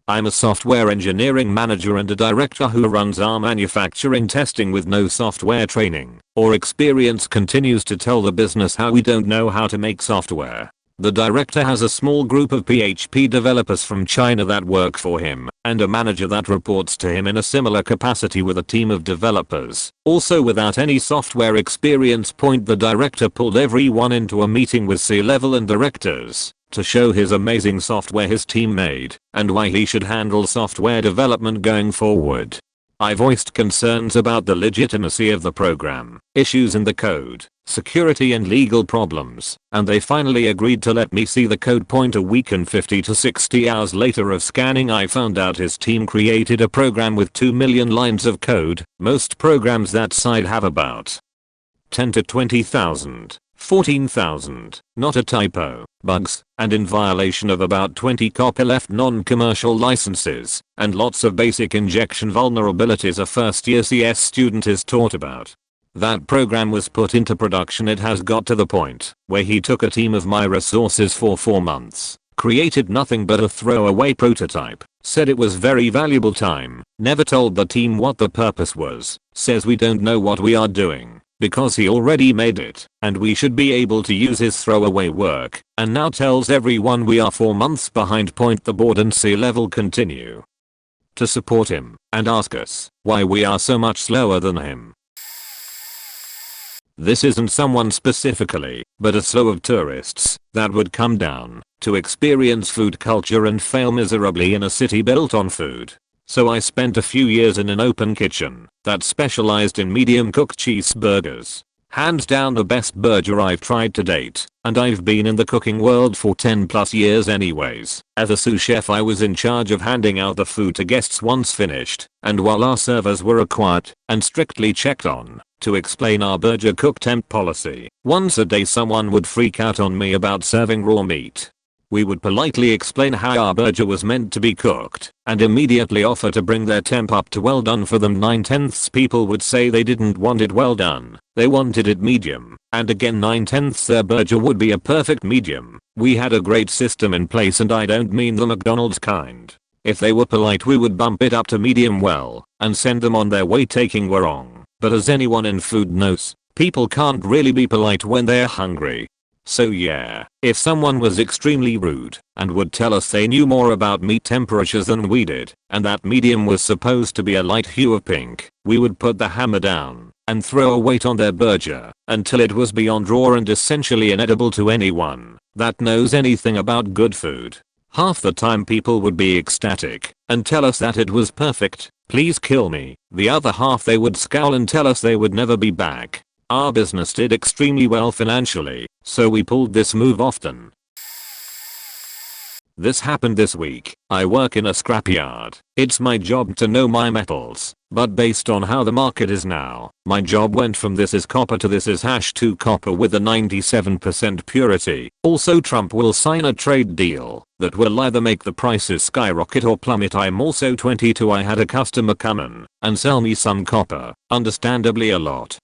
I'm a software engineering manager and a director who runs our manufacturing testing with no software training or experience, continues to tell the business how we don't know how to make software. The director has a small group of PHP developers from China that work for him, and a manager that reports to him in a similar capacity with a team of developers. Also without any software experience. The director pulled everyone into a meeting with C-level and directors to show his amazing software his team made and why he should handle software development going forward. I voiced concerns about the legitimacy of the program, issues in the code, security and legal problems, and they finally agreed to let me see the code. A week and 50 to 60 hours later of scanning, I found out his team created a program with 2 million lines of code. Most programs that size have about 10 to 20,000, 14,000, not a typo, bugs, and in violation of about 20 copyleft non-commercial licenses, and lots of basic injection vulnerabilities a first-year CS student is taught about. That program was put into production. It has got to the point where he took a team of my resources for 4 months, created nothing but a throwaway prototype, said it was very valuable time, never told the team what the purpose was, says we don't know what we are doing, because he already made it, and we should be able to use his throwaway work, and now tells everyone we are 4 months behind. The board and C-level continue to support him and ask us why we are so much slower than him. This isn't someone specifically, but a slew of tourists that would come down to experience food culture and fail miserably in a city built on food. So I spent a few years in an open kitchen that specialized in medium cooked cheeseburgers. Hands down the best burger I've tried to date, and I've been in the cooking world for 10 plus years anyways. As a sous chef I was in charge of handing out the food to guests once finished, and while our servers were required and strictly checked on to explain our burger cook temp policy, once a day someone would freak out on me about serving raw meat. We would politely explain how our burger was meant to be cooked and immediately offer to bring their temp up to well done for them. 9/10 people would say they didn't want it well done, they wanted it medium, and again 9/10 their burger would be a perfect medium. We had a great system in place, and I don't mean the McDonald's kind. If they were polite we would bump it up to medium well and send them on their way. Taking were wrong, but as anyone in food knows, people can't really be polite when they're hungry. So yeah, if someone was extremely rude and would tell us they knew more about meat temperatures than we did, and that medium was supposed to be a light hue of pink, we would put the hammer down and throw a weight on their burger until it was beyond raw and essentially inedible to anyone that knows anything about good food. Half the time people would be ecstatic and tell us that it was perfect, please kill me. The other half they would scowl and tell us they would never be back. Our business did extremely well financially, so we pulled this move often. This happened this week. I work in a scrapyard. It's my job to know my metals, but based on how the market is now, my job went from this is copper to this is #2 copper with a 97% purity. Also Trump will sign a trade deal that will either make the prices skyrocket or plummet. I'm also 22. I had a customer come in and sell me some copper, understandably a lot.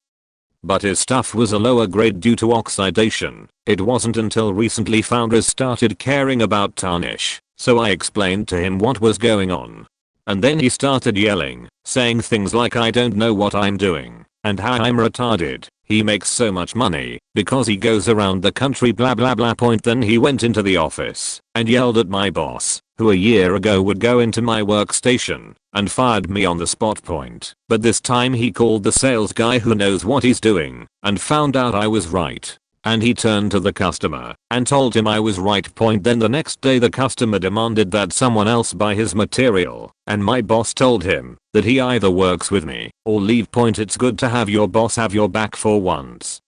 But his stuff was a lower grade due to oxidation. It wasn't until recently founders started caring about tarnish, so I explained to him what was going on. And then he started yelling, saying things like I don't know what I'm doing, and how I'm retarded. He makes so much money because he goes around the country blah blah blah. Then he went into the office and yelled at my boss, who a year ago would go into my workstation and fired me on the spot. But this time he called the sales guy who knows what he's doing and found out I was right. And he turned to the customer and told him I was right. Then the next day the customer demanded that someone else buy his material, and my boss told him that he either works with me or leave. It's good to have your boss have your back for once.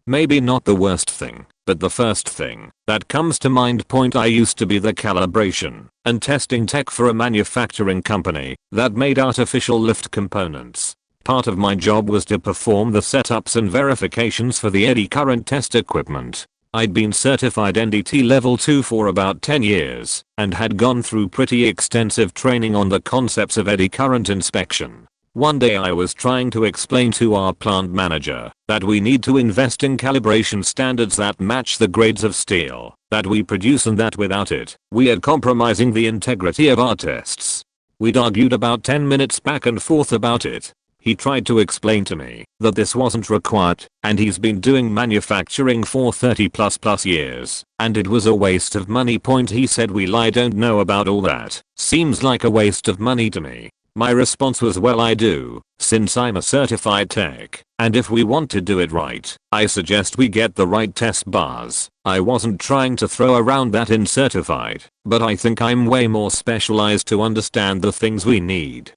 Maybe not the worst thing, but the first thing that comes to mind. I used to be the calibration and testing tech for a manufacturing company that made artificial lift components. Part of my job was to perform the setups and verifications for the eddy current test equipment. I'd been certified NDT level 2 for about 10 years and had gone through pretty extensive training on the concepts of eddy current inspection. One day I was trying to explain to our plant manager that we need to invest in calibration standards that match the grades of steel that we produce and that without it, we are compromising the integrity of our tests. We'd argued about 10 minutes back and forth about it. He tried to explain to me that this wasn't required and he's been doing manufacturing for 30 plus years and it was a waste of money. He said I don't know about all that. Seems like a waste of money to me. My response was, well, I do, since I'm a certified tech, and if we want to do it right, I suggest we get the right test bars. I wasn't trying to throw around that in certified, but I think I'm way more specialized to understand the things we need.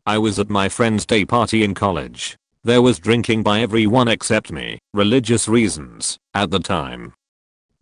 I was at my friend's day party in college. There was drinking by everyone except me, religious reasons, at the time.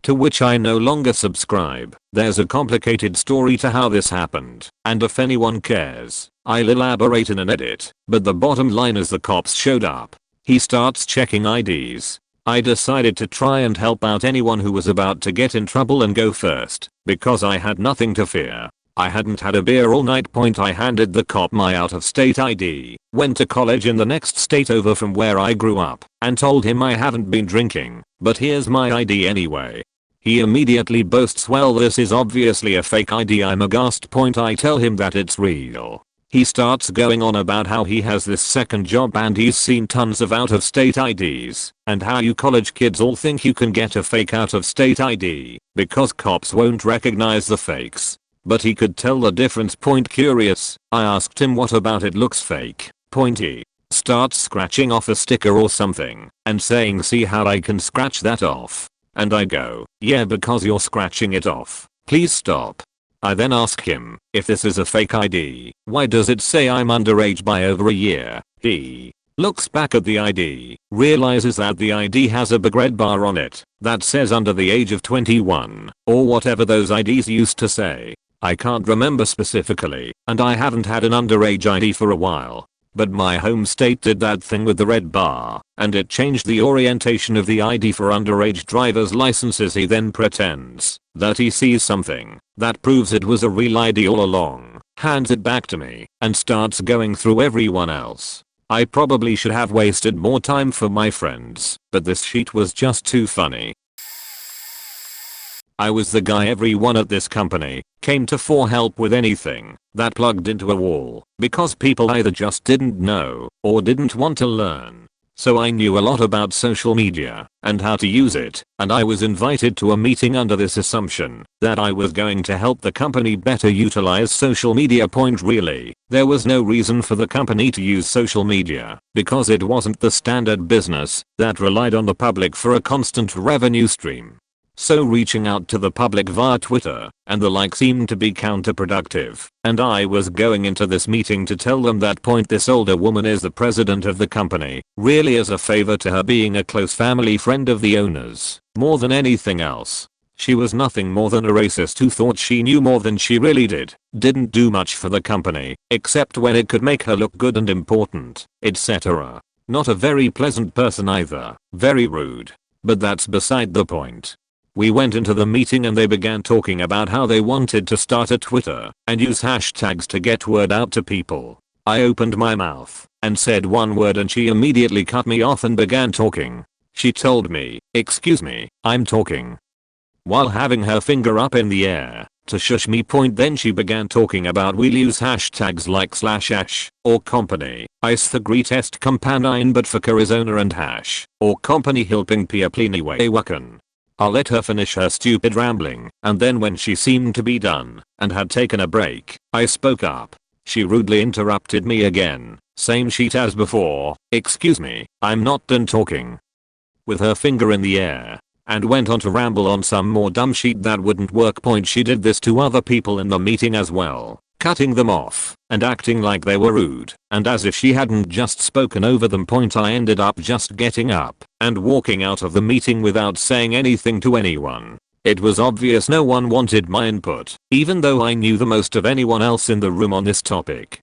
To which I no longer subscribe. There's a complicated story to how this happened, and if anyone cares, I'll elaborate in an edit, but the bottom line is the cops showed up. He starts checking IDs. I decided to try and help out anyone who was about to get in trouble and go first, because I had nothing to fear. I hadn't had a beer all night. I handed the cop my out-of-state ID, went to college in the next state over from where I grew up, and told him I haven't been drinking, but here's my ID anyway. He immediately boasts, well, this is obviously a fake ID. I'm aghast. I tell him that it's real. He starts going on about how he has this second job and he's seen tons of out-of-state IDs, and how you college kids all think you can get a fake out-of-state ID because cops won't recognize the fakes. But he could tell the difference. Curious, I asked him what about it looks fake. He starts scratching off a sticker or something and saying, see how I can scratch that off. And I go, yeah, because you're scratching it off. Please stop. I then ask him, if this is a fake ID, why does it say I'm underage by over a year? He looks back at the ID, realizes that the ID has a big red bar on it that says under the age of 21, or whatever those IDs used to say. I can't remember specifically, and I haven't had an underage ID for a while. But my home state did that thing with the red bar, and it changed the orientation of the ID for underage driver's licenses. He then pretends that he sees something that proves it was a real ID all along, hands it back to me, and starts going through everyone else. I probably should have wasted more time for my friends, but this sheet was just too funny. I was the guy everyone at this company came to for help with anything that plugged into a wall, because people either just didn't know or didn't want to learn. So I knew a lot about social media and how to use it, and I was invited to a meeting under this assumption that I was going to help the company better utilize social media. Really, there was no reason for the company to use social media because it wasn't the standard business that relied on the public for a constant revenue stream. So reaching out to the public via Twitter and the like seemed to be counterproductive, and I was going into this meeting to tell them that this older woman is the president of the company, really as a favor to her being a close family friend of the owners, more than anything else. She was nothing more than a racist who thought she knew more than she really did, didn't do much for the company, except when it could make her look good and important, etc. Not a very pleasant person either, very rude. But that's beside the point. We went into the meeting and they began talking about how they wanted to start a Twitter and use hashtags to get word out to people. I opened my mouth and said one word and she immediately cut me off and began talking. She told me, excuse me, I'm talking, while having her finger up in the air to shush me. Then she began talking about we'll use hashtags like /ash or company ice the greatest company but for Arizona and hash or company helping pia plini wakan. I'll let her finish her stupid rambling, and then when she seemed to be done and had taken a break, I spoke up. She rudely interrupted me again, same sheet as before, excuse me, I'm not done talking, with her finger in the air, and went on to ramble on some more dumb sheet that wouldn't work. She did this to other people in the meeting as well, cutting them off and acting like they were rude, and as if she hadn't just spoken over them. I ended up just getting up and walking out of the meeting without saying anything to anyone. It was obvious no one wanted my input, even though I knew the most of anyone else in the room on this topic.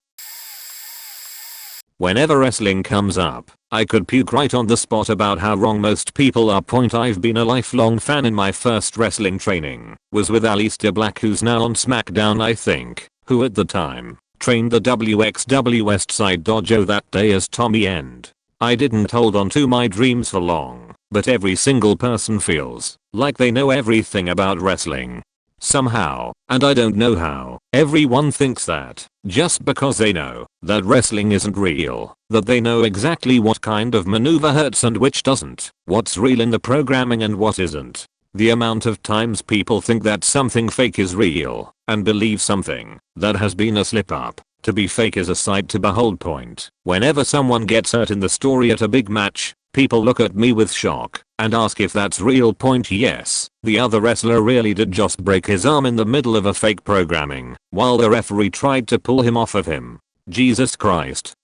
Whenever wrestling comes up, I could puke right on the spot about how wrong most people are. I've been a lifelong fan, and my first wrestling training was with Aleister Black, who's now on SmackDown I think, who at the time Trained the WXW West Side Dojo that day as Tommy End. I didn't hold on to my dreams for long, but every single person feels like they know everything about wrestling. Somehow, and I don't know how, everyone thinks that, just because they know that wrestling isn't real, that they know exactly what kind of maneuver hurts and which doesn't, what's real in the programming and what isn't. The amount of times people think that something fake is real, and believe something that has been a slip up to be fake is a sight to behold. Point. Whenever someone gets hurt in the story at a big match, people look at me with shock and ask if that's real. Point. Yes, the other wrestler really did just break his arm in the middle of a fake programming while the referee tried to pull him off of him. Jesus Christ.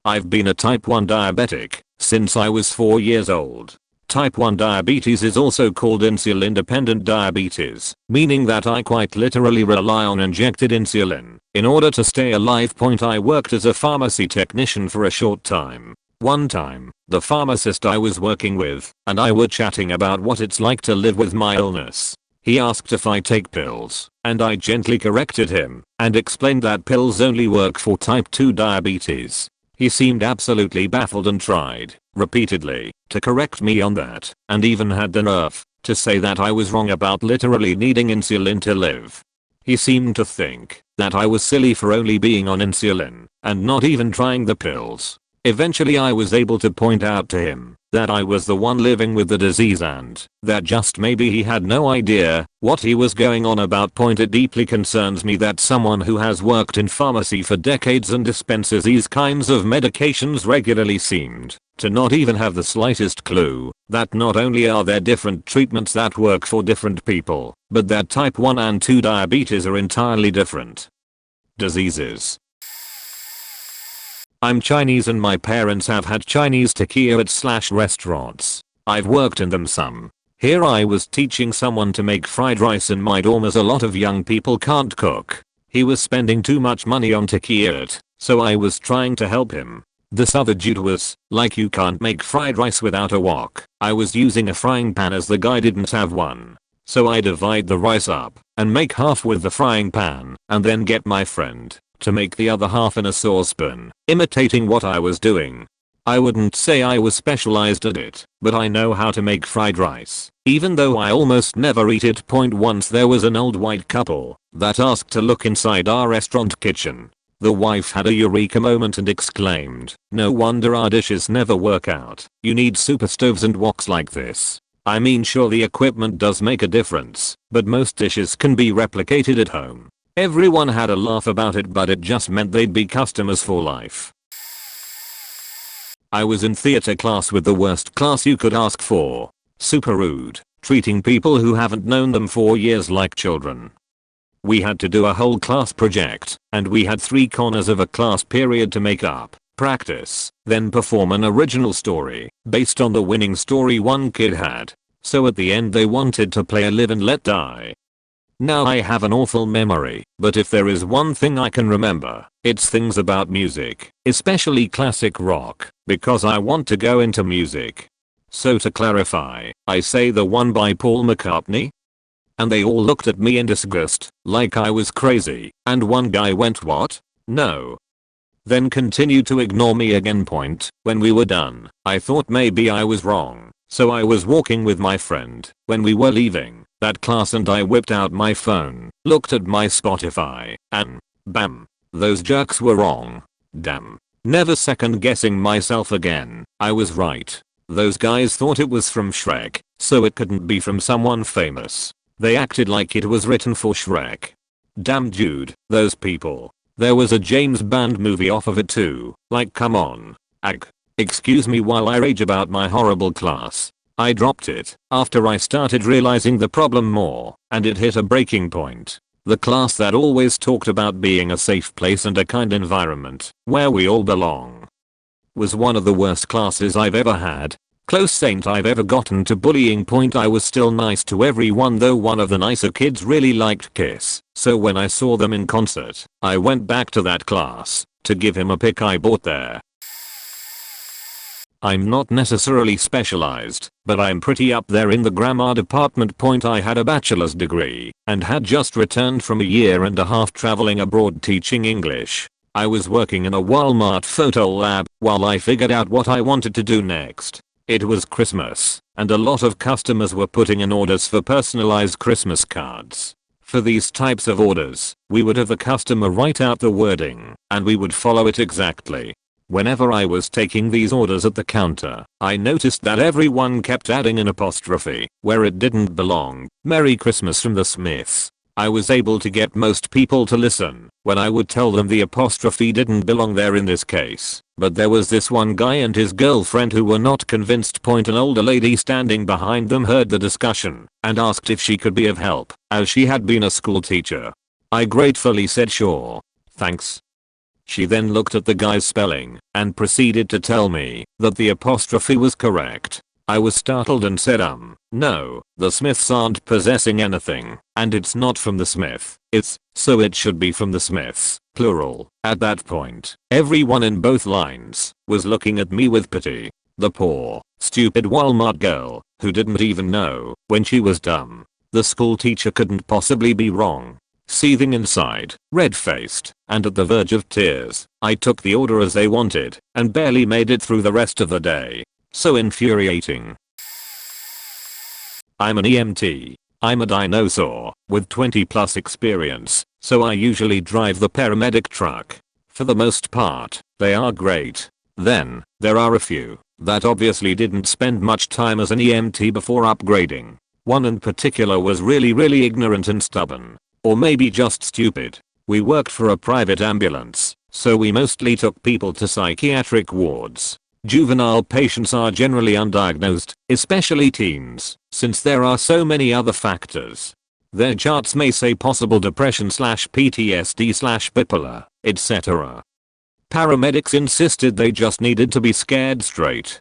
I've been a type 1 diabetic since I was 4 years old. Type 1 diabetes is also called insulin-dependent diabetes, meaning that I quite literally rely on injected insulin in order to stay alive. Point. I worked as a pharmacy technician for a short time. One time, the pharmacist I was working with and I were chatting about what it's like to live with my illness. He asked if I take pills, and I gently corrected him and explained that pills only work for type 2 diabetes. He seemed absolutely baffled and tried, repeatedly, to correct me on that, and even had the nerve to say that I was wrong about literally needing insulin to live. He seemed to think that I was silly for only being on insulin and not even trying the pills. Eventually I was able to point out to him that I was the one living with the disease and that just maybe he had no idea what he was going on about. Point. It deeply concerns me that someone who has worked in pharmacy for decades and dispenses these kinds of medications regularly seemed to not even have the slightest clue that not only are there different treatments that work for different people, but that type 1 and 2 diabetes are entirely different diseases. I'm Chinese and my parents have had Chinese takeout at / restaurants. I've worked in them some. Here I was teaching someone to make fried rice in my dorm as a lot of young people can't cook. He was spending too much money on takeout, so I was trying to help him. This other dude was like, you can't make fried rice without a wok. I was using a frying pan as the guy didn't have one. So I divide the rice up and make half with the frying pan and then get my friend to make the other half in a saucepan, imitating what I was doing. I wouldn't say I was specialized at it, but I know how to make fried rice, even though I almost never eat it. Point. Once there was an old white couple that asked to look inside our restaurant kitchen. The wife had a eureka moment and exclaimed, "No wonder our dishes never work out. You need super stoves and woks like this." I mean, sure, the equipment does make a difference, but most dishes can be replicated at home. Everyone had a laugh about it, but it just meant they'd be customers for life. I was in theater class with the worst class you could ask for. Super rude, treating people who haven't known them for years like children. We had to do a whole class project, and we had 3 corners of a class period to make up, practice, then perform an original story based on the winning story one kid had. So at the end they wanted to play a live and let die. Now I have an awful memory, but if there is one thing I can remember, it's things about music, especially classic rock, because I want to go into music. So to clarify, I say the one by Paul McCartney. And they all looked at me in disgust, like I was crazy, and one guy went, "What? No." Then continued to ignore me again. Point. When we were done, I thought maybe I was wrong, so I was walking with my friend when we were leaving that class and I whipped out my phone, looked at my Spotify, and bam, those jerks were wrong. Damn. Never second guessing myself again, I was right. Those guys thought it was from Shrek, so it couldn't be from someone famous. They acted like it was written for Shrek. Damn dude, those people. There was a James Bond movie off of it too, like come on. Ag. Excuse me while I rage about my horrible class. I dropped it after I started realizing the problem more, and it hit a breaking point. The class that always talked about being a safe place and a kind environment where we all belong was one of the worst classes I've ever had. Close saint I've ever gotten to bullying. Point. I was still nice to everyone, though one of the nicer kids really liked Kiss, so when I saw them in concert, I went back to that class to give him a pic I bought there. I'm not necessarily specialized, but I'm pretty up there in the grammar department. I had a bachelor's degree and had just returned from a year and a half traveling abroad teaching English. I was working in a Walmart photo lab while I figured out what I wanted to do next. It was Christmas, and a lot of customers were putting in orders for personalized Christmas cards. For these types of orders, we would have the customer write out the wording, and we would follow it exactly. Whenever I was taking these orders at the counter, I noticed that everyone kept adding an apostrophe where it didn't belong. Merry Christmas from the Smiths. I was able to get most people to listen when I would tell them the apostrophe didn't belong there in this case. But there was this one guy and his girlfriend who were not convinced. An older lady standing behind them heard the discussion and asked if she could be of help, as she had been a school teacher. I gratefully said sure, thanks. She then looked at the guy's spelling and proceeded to tell me that the apostrophe was correct. I was startled and said no, the Smiths aren't possessing anything, and it's not from the Smith, so it should be from the Smiths, plural. At that point, everyone in both lines was looking at me with pity. The poor, stupid Walmart girl, who didn't even know when she was dumb. The school teacher couldn't possibly be wrong. Seething inside, red-faced, and at the verge of tears, I took the order as they wanted, and barely made it through the rest of the day. So infuriating. I'm an EMT. I'm a dinosaur with 20+ experience, so I usually drive the paramedic truck. For the most part, they are great. Then, there are a few that obviously didn't spend much time as an EMT before upgrading. One in particular was really ignorant and stubborn. Or maybe just stupid. We worked for a private ambulance, so we mostly took people to psychiatric wards. Juvenile patients are generally undiagnosed, especially teens, since there are so many other factors. Their charts may say possible depression/PTSD/bipolar, etc. Paramedics insisted they just needed to be scared straight.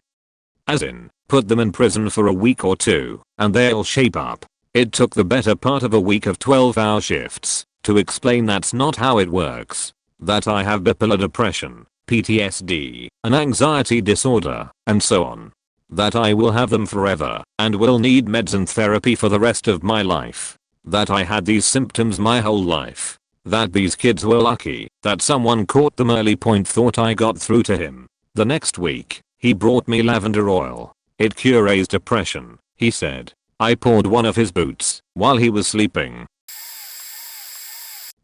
As in, put them in prison for a week or two, and they'll shape up. It took the better part of a week of 12-hour shifts to explain that's not how it works. That I have bipolar depression, PTSD, an anxiety disorder, and so on. That I will have them forever and will need meds and therapy for the rest of my life. That I had these symptoms my whole life. That these kids were lucky that someone caught them early. Thought I got through to him. The next week, he brought me lavender oil. It cures depression, he said. I poured one of his boots while he was sleeping.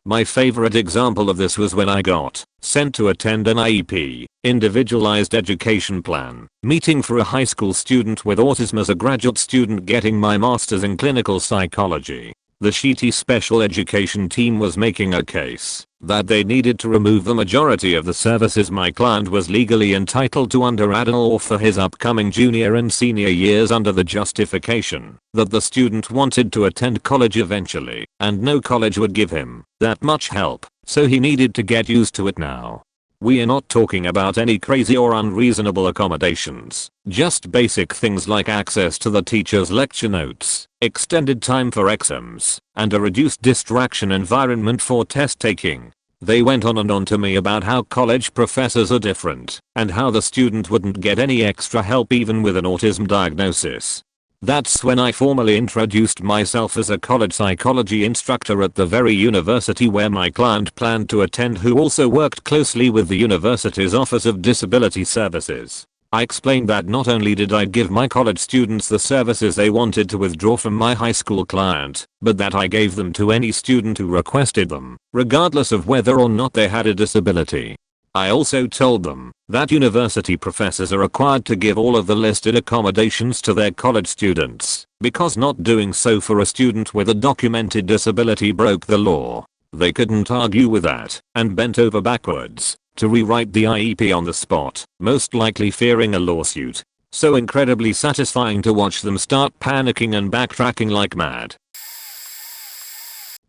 My favorite example of this was when I got sent to attend an IEP, individualized education plan, meeting for a high school student with autism as a graduate student getting my master's in clinical psychology. The shitty special education team was making a case that they needed to remove the majority of the services my client was legally entitled to under ADL or for his upcoming junior and senior years under the justification that the student wanted to attend college eventually and no college would give him that much help, so he needed to get used to it now. We are not talking about any crazy or unreasonable accommodations, just basic things like access to the teacher's lecture notes, extended time for exams, and a reduced distraction environment for test taking. They went on and on to me about how college professors are different, and how the student wouldn't get any extra help even with an autism diagnosis. That's when I formally introduced myself as a college psychology instructor at the very university where my client planned to attend, who also worked closely with the university's Office of Disability Services. I explained that not only did I give my college students the services they wanted to withdraw from my high school client, but that I gave them to any student who requested them, regardless of whether or not they had a disability. I also told them that university professors are required to give all of the listed accommodations to their college students, because not doing so for a student with a documented disability broke the law. They couldn't argue with that, and bent over backwards to rewrite the IEP on the spot, most likely fearing a lawsuit. So incredibly satisfying to watch them start panicking and backtracking like mad.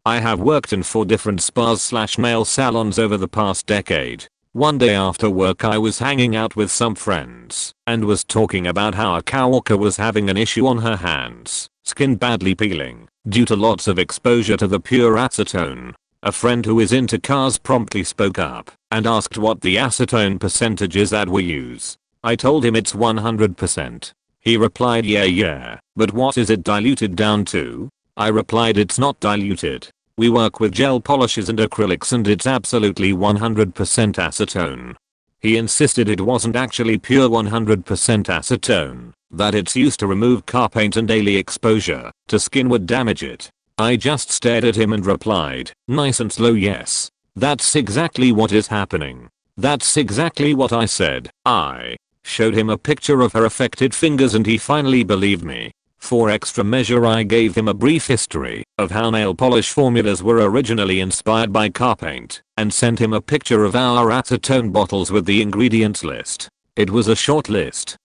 I have worked in 4 different spas/nail salons over the past decade. One day after work I was hanging out with some friends and was talking about how a coworker was having an issue on her hands, skin badly peeling, due to lots of exposure to the pure acetone. A friend who is into cars promptly spoke up and asked what the acetone percentage is that we use. I told him it's 100%. He replied yeah, but what is it diluted down to? I replied it's not diluted. We work with gel polishes and acrylics and it's absolutely 100% acetone. He insisted it wasn't actually pure 100% acetone, that it's used to remove car paint and daily exposure to skin would damage it. I just stared at him and replied, nice and slow yes. That's exactly what is happening. That's exactly what I said. I showed him a picture of her affected fingers and he finally believed me. For extra measure I gave him a brief history of how nail polish formulas were originally inspired by car paint and sent him a picture of our acetone bottles with the ingredients list. It was a short list.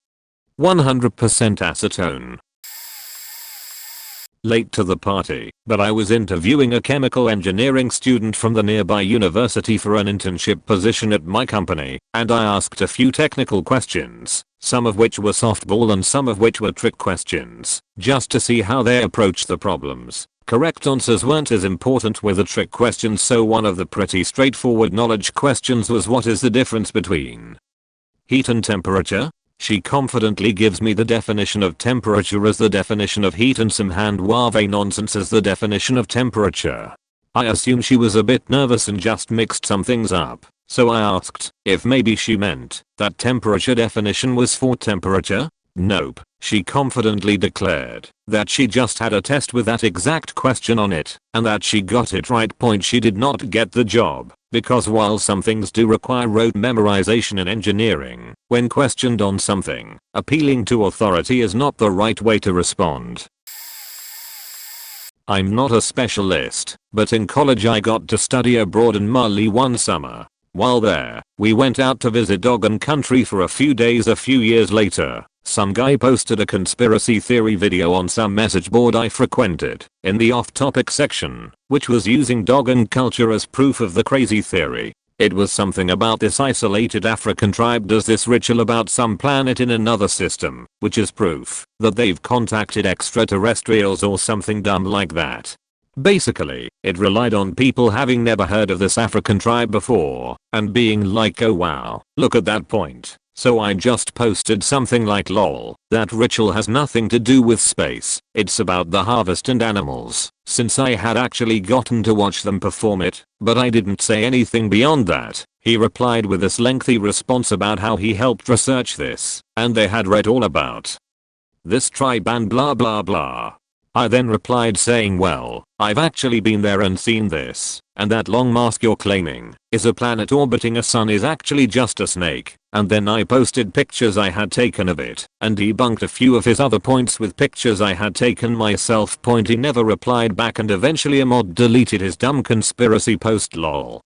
100% acetone. Late to the party, but I was interviewing a chemical engineering student from the nearby university for an internship position at my company, and I asked a few technical questions, some of which were softball and some of which were trick questions, just to see how they approached the problems. Correct answers weren't as important with the trick questions, so one of the pretty straightforward knowledge questions was what is the difference between heat and temperature? She confidently gives me the definition of temperature as the definition of heat and some hand wave nonsense as the definition of temperature. I assume she was a bit nervous and just mixed some things up, so I asked if maybe she meant that temperature definition was for temperature. Nope, she confidently declared that she just had a test with that exact question on it, and that she got it right. Point, she did not get the job, because while some things do require rote memorization in engineering, when questioned on something, appealing to authority is not the right way to respond. I'm not a specialist, but in college I got to study abroad in Mali one summer. While there, we went out to visit Dogon country for a few days. A few years later, some guy posted a conspiracy theory video on some message board I frequented, in the off-topic section, which was using Dogon culture as proof of the crazy theory. It was something about this isolated African tribe does this ritual about some planet in another system, which is proof that they've contacted extraterrestrials or something dumb like that. Basically, it relied on people having never heard of this African tribe before, and being like, oh wow, look at that point. So I just posted something like lol, that ritual has nothing to do with space, it's about the harvest and animals, since I had actually gotten to watch them perform it, but I didn't say anything beyond that. He replied with this lengthy response about how he helped research this, and they had read all about this tribe and blah blah blah. I then replied saying, well, I've actually been there and seen this, and that long mask you're claiming is a planet orbiting a sun is actually just a snake. And then I posted pictures I had taken of it, and debunked a few of his other points with pictures I had taken myself. He never replied back, and eventually a mod deleted his dumb conspiracy post lol.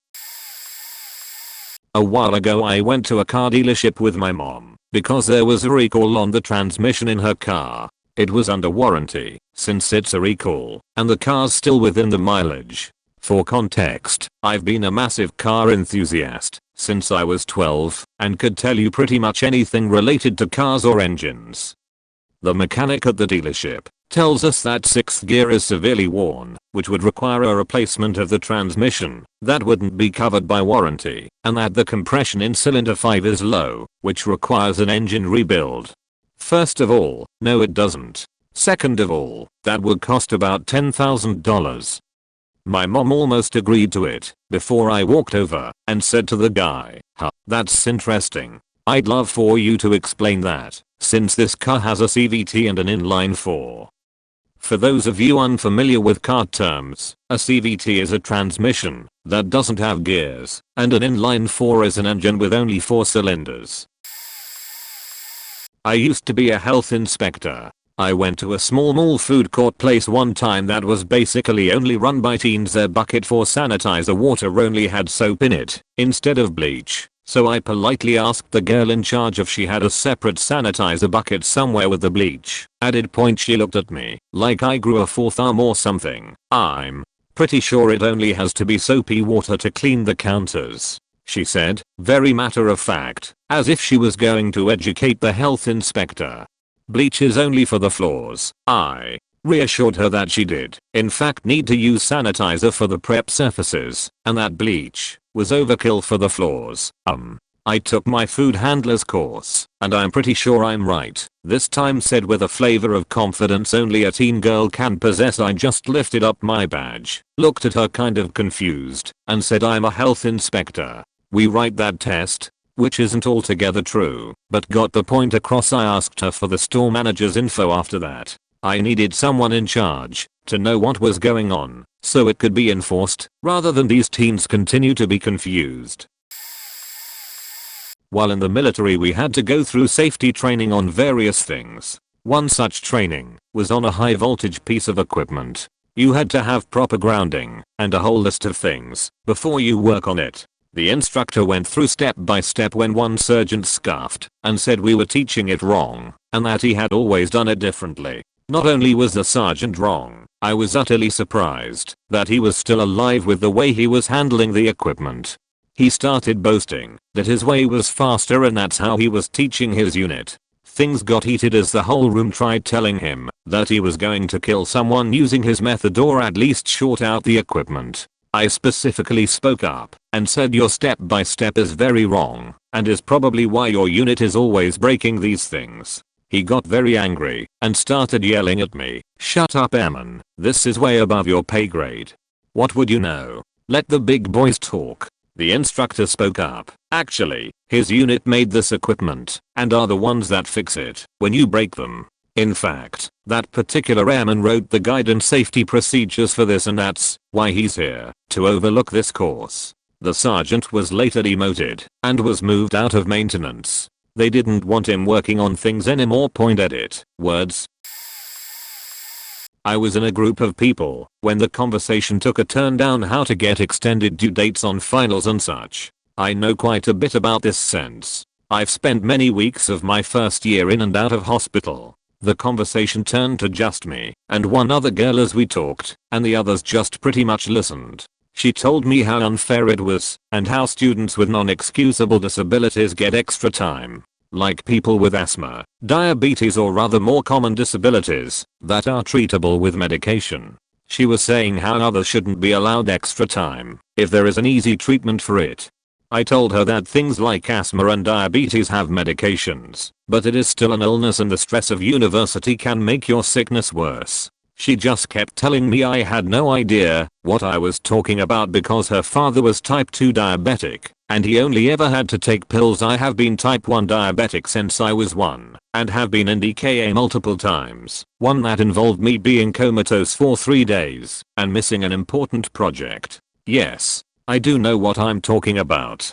A while ago I went to a car dealership with my mom, because there was a recall on the transmission in her car. It was under warranty, since it's a recall, and the car's still within the mileage. For context, I've been a massive car enthusiast since I was 12, and could tell you pretty much anything related to cars or engines. The mechanic at the dealership tells us that 6th gear is severely worn, which would require a replacement of the transmission that wouldn't be covered by warranty, and that the compression in cylinder 5 is low, which requires an engine rebuild. First of all, no it doesn't. Second of all, that would cost about $10,000. My mom almost agreed to it before I walked over and said to the guy, huh, that's interesting. I'd love for you to explain that, since this car has a CVT and an inline 4. For those of you unfamiliar with car terms, a CVT is a transmission that doesn't have gears, and an inline 4 is an engine with only 4 cylinders. I used to be a health inspector. I went to a small mall food court place one time that was basically only run by teens. Their bucket for sanitizer water only had soap in it, instead of bleach. So I politely asked the girl in charge if she had a separate sanitizer bucket somewhere with the bleach. Added point, she looked at me like I grew a 4th arm or something. I'm pretty sure it only has to be soapy water to clean the counters, she said, very matter of fact, as if she was going to educate the health inspector. Bleach is only for the floors. I reassured her that she did, in fact, need to use sanitizer for the prep surfaces, and that bleach was overkill for the floors. I took my food handler's course, and I'm pretty sure I'm right. This time said with a flavor of confidence only a teen girl can possess. I just lifted up my badge, looked at her kind of confused, and said I'm a health inspector. We write that test, which isn't altogether true, but got the point across. I asked her for the store manager's info after that. I needed someone in charge to know what was going on, so it could be enforced, rather than these teens continue to be confused. While in the military we had to go through safety training on various things. One such training was on a high voltage piece of equipment. You had to have proper grounding and a whole list of things before you work on it. The instructor went through step by step when one sergeant scoffed and said we were teaching it wrong and that he had always done it differently. Not only was the sergeant wrong, I was utterly surprised that he was still alive with the way he was handling the equipment. He started boasting that his way was faster and that's how he was teaching his unit. Things got heated as the whole room tried telling him that he was going to kill someone using his method or at least short out the equipment. I specifically spoke up and said your step by step is very wrong and is probably why your unit is always breaking these things. He got very angry and started yelling at me, "Shut up, Airman, this is way above your pay grade. What would you know? Let the big boys talk." The instructor spoke up. Actually, his unit made this equipment and are the ones that fix it when you break them. In fact, that particular airman wrote the guide and safety procedures for this and that's why he's here to overlook this course. The sergeant was later demoted and was moved out of maintenance. They didn't want him working on things anymore. Edit. Words. I was in a group of people when the conversation took a turn down how to get extended due dates on finals and such. I know quite a bit about this since I've spent many weeks of my first year in and out of hospital. The conversation turned to just me and one other girl as we talked, and the others just pretty much listened. She told me how unfair it was and how students with non-excusable disabilities get extra time. Like people with asthma, diabetes or other more common disabilities that are treatable with medication. She was saying how others shouldn't be allowed extra time if there is an easy treatment for it. I told her that things like asthma and diabetes have medications, but it is still an illness and the stress of university can make your sickness worse. She just kept telling me I had no idea what I was talking about because her father was type 2 diabetic and he only ever had to take pills. I have been type 1 diabetic since I was 1 and have been in DKA multiple times. One that involved me being comatose for 3 days and missing an important project. Yes, I do know what I'm talking about.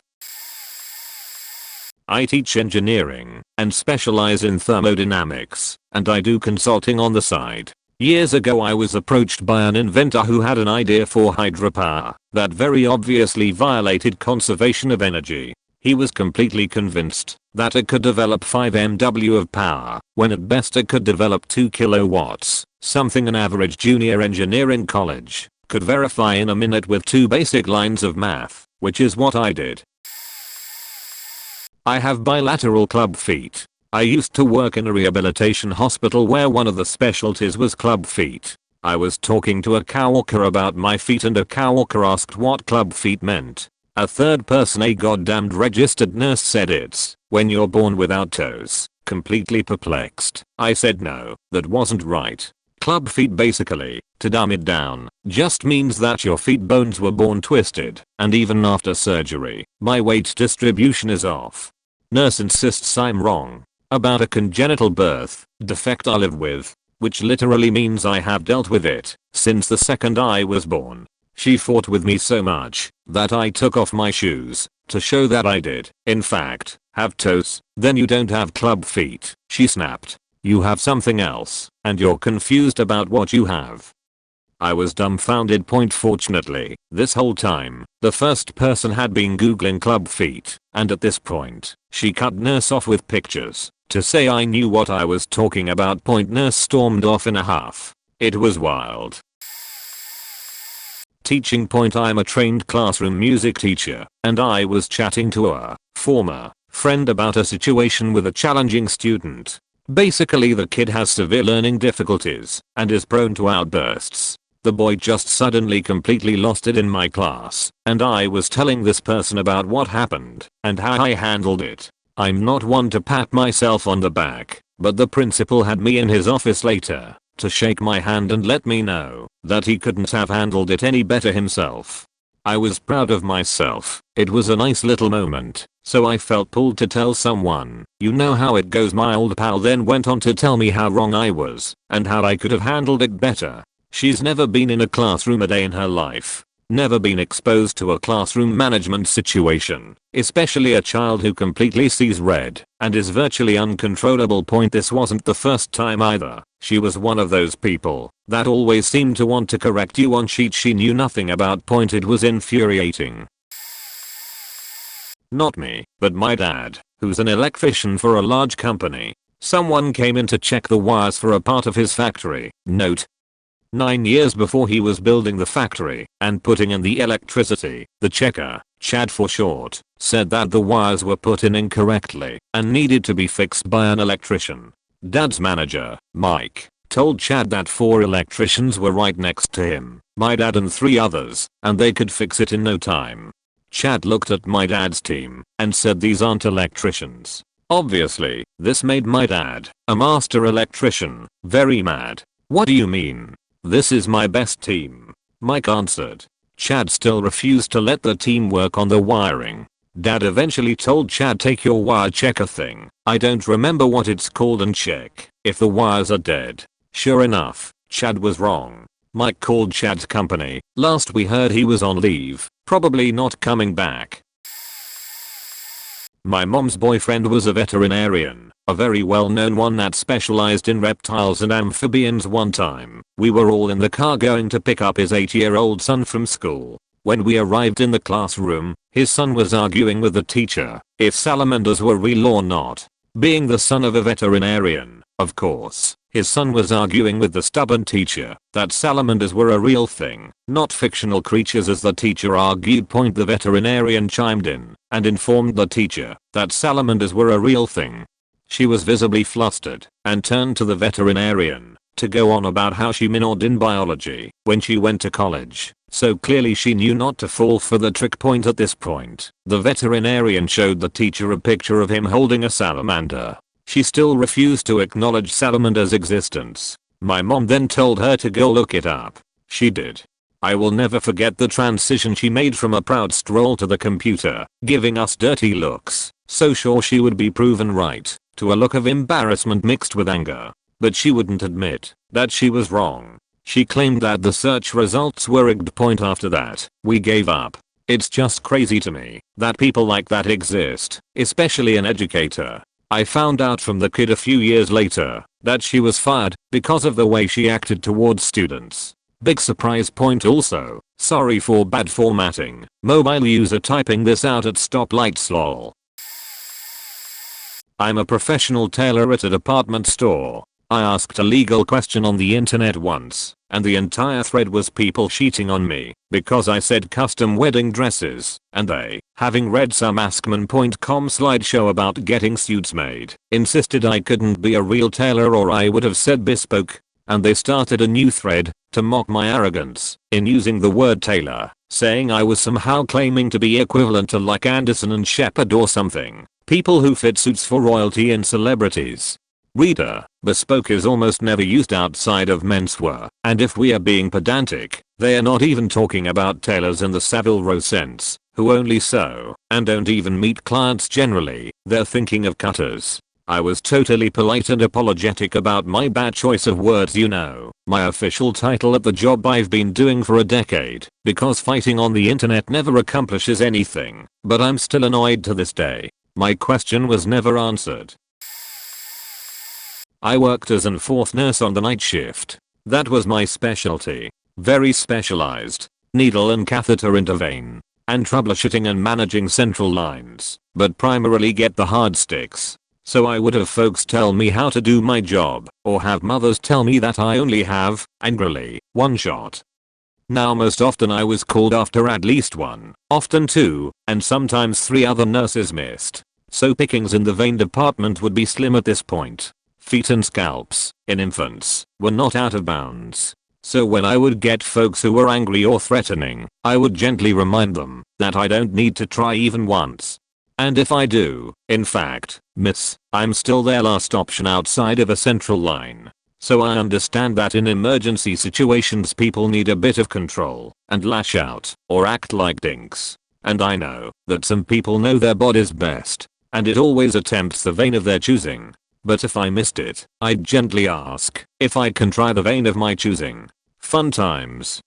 I teach engineering and specialize in thermodynamics, and I do consulting on the side. Years ago I was approached by an inventor who had an idea for hydropower that very obviously violated conservation of energy. He was completely convinced that it could develop 5 MW of power when at best it could develop 2 kilowatts, something an average junior engineer in college could verify in a minute with 2 basic lines of math, which is what I did. I have bilateral club feet. I used to work in a rehabilitation hospital where one of the specialties was club feet. I was talking to a coworker about my feet and a coworker asked what club feet meant. A third person, a goddamned registered nurse, said it's when you're born without toes. Completely perplexed, I said no, that wasn't right. Club feet basically, to dumb it down, just means that your feet bones were born twisted and even after surgery, my weight distribution is off. Nurse insists I'm wrong about a congenital birth defect I live with, which literally means I have dealt with it since the second I was born. She fought with me so much that I took off my shoes to show that I did, in fact, have toes. Then you don't have club feet, she snapped. You have something else, and you're confused about what you have. I was dumbfounded. Fortunately, this whole time, the first person had been googling club feet, and at this point, she cut nurse off with pictures to say I knew what I was talking about. Nurse stormed off in a huff. It was wild. Teaching. I'm a trained classroom music teacher, and I was chatting to a former friend about a situation with a challenging student. Basically the kid has severe learning difficulties and is prone to outbursts. the boy just suddenly completely lost it in my class, and I was telling this person about what happened and how I handled it. I'm not one to pat myself on the back, but the principal had me in his office later to shake my hand and let me know that he couldn't have handled it any better himself. I was proud of myself. It was a nice little moment, so I felt pulled to tell someone. You know how it goes. My old pal then went on to tell me how wrong I was and how I could have handled it better. She's never been in a classroom a day in her life. Never been exposed to a classroom management situation, especially a child who completely sees red and is virtually uncontrollable. This wasn't the first time either. She was one of those people that always seemed to want to correct you on sheets she knew nothing about. It was infuriating. Not me, but my dad, who's an electrician for a large company. Someone came in to check the wires for a part of his factory. Note: 9 years before he was building the factory and putting in the electricity, the checker, Chad for short, said that the wires were put in incorrectly and needed to be fixed by an electrician. Dad's manager, Mike, told Chad that 4 electricians were right next to him, my dad and 3 others, and they could fix it in no time. Chad looked at my dad's team and said these aren't electricians. Obviously, this made my dad, a master electrician, very mad. What do you mean? This is my best team, Mike answered. Chad still refused to let the team work on the wiring. Dad eventually told Chad, take your wire checker thing, I don't remember what it's called, and check if the wires are dead. Sure enough, Chad was wrong. Mike called Chad's company. Last we heard he was on leave, probably not coming back. My mom's boyfriend was a veterinarian, a very well-known one that specialized in reptiles and amphibians. One time, we were all in the car going to pick up his 8-year-old son from school. When we arrived in the classroom, his son was arguing with the teacher if salamanders were real or not. Being the son of a veterinarian, of course, his son was arguing with the stubborn teacher that salamanders were a real thing, not fictional creatures as the teacher argued. The veterinarian chimed in and informed the teacher that salamanders were a real thing. She was visibly flustered and turned to the veterinarian to go on about how she minored in biology when she went to college. So clearly she knew not to fall for the trick. At this point, the veterinarian showed the teacher a picture of him holding a salamander. She still refused to acknowledge salamander's existence. My mom then told her to go look it up. She did. I will never forget the transition she made from a proud stroll to the computer, giving us dirty looks, so sure she would be proven right, to a look of embarrassment mixed with anger. But she wouldn't admit that she was wrong. She claimed that the search results were rigged. After that, we gave up. It's just crazy to me that people like that exist, especially an educator. I found out from the kid a few years later that she was fired because of the way she acted towards students. Big surprise. Also, sorry for bad formatting. Mobile user typing this out at stoplights lol. I'm a professional tailor at a department store. I asked a legal question on the internet once, and the entire thread was people cheating on me because I said custom wedding dresses, and they, having read some askman.com slideshow about getting suits made, insisted I couldn't be a real tailor or I would have said bespoke, and they started a new thread to mock my arrogance in using the word tailor, saying I was somehow claiming to be equivalent to like Anderson and Shepard or something, people who fit suits for royalty and celebrities. Reader, bespoke is almost never used outside of menswear, and if we are being pedantic, they are not even talking about tailors in the Savile Row sense, who only sew and don't even meet clients generally. They're thinking of cutters. I was totally polite and apologetic about my bad choice of words. My official title at the job I've been doing for a decade, because fighting on the internet never accomplishes anything, but I'm still annoyed to this day. My question was never answered. I worked as an 4th nurse on the night shift. That was my specialty. Very specialized. Needle and catheter intervene. And troubleshooting and managing central lines. But primarily get the hard sticks. So I would have folks tell me how to do my job, or have mothers tell me that I only have, angrily, 1 shot. Now most often I was called after at least 1, often 2, and sometimes 3 other nurses missed. So pickings in the vein department would be slim at this point. Feet and scalps, in infants, were not out of bounds. So when I would get folks who were angry or threatening, I would gently remind them that I don't need to try even once. And if I do, in fact, miss, I'm still their last option outside of a central line. So I understand that in emergency situations people need a bit of control and lash out or act like dinks. And I know that some people know their bodies best, and it always attempts the vein of their choosing. But if I missed it, I'd gently ask if I can try the vein of my choosing. Fun times.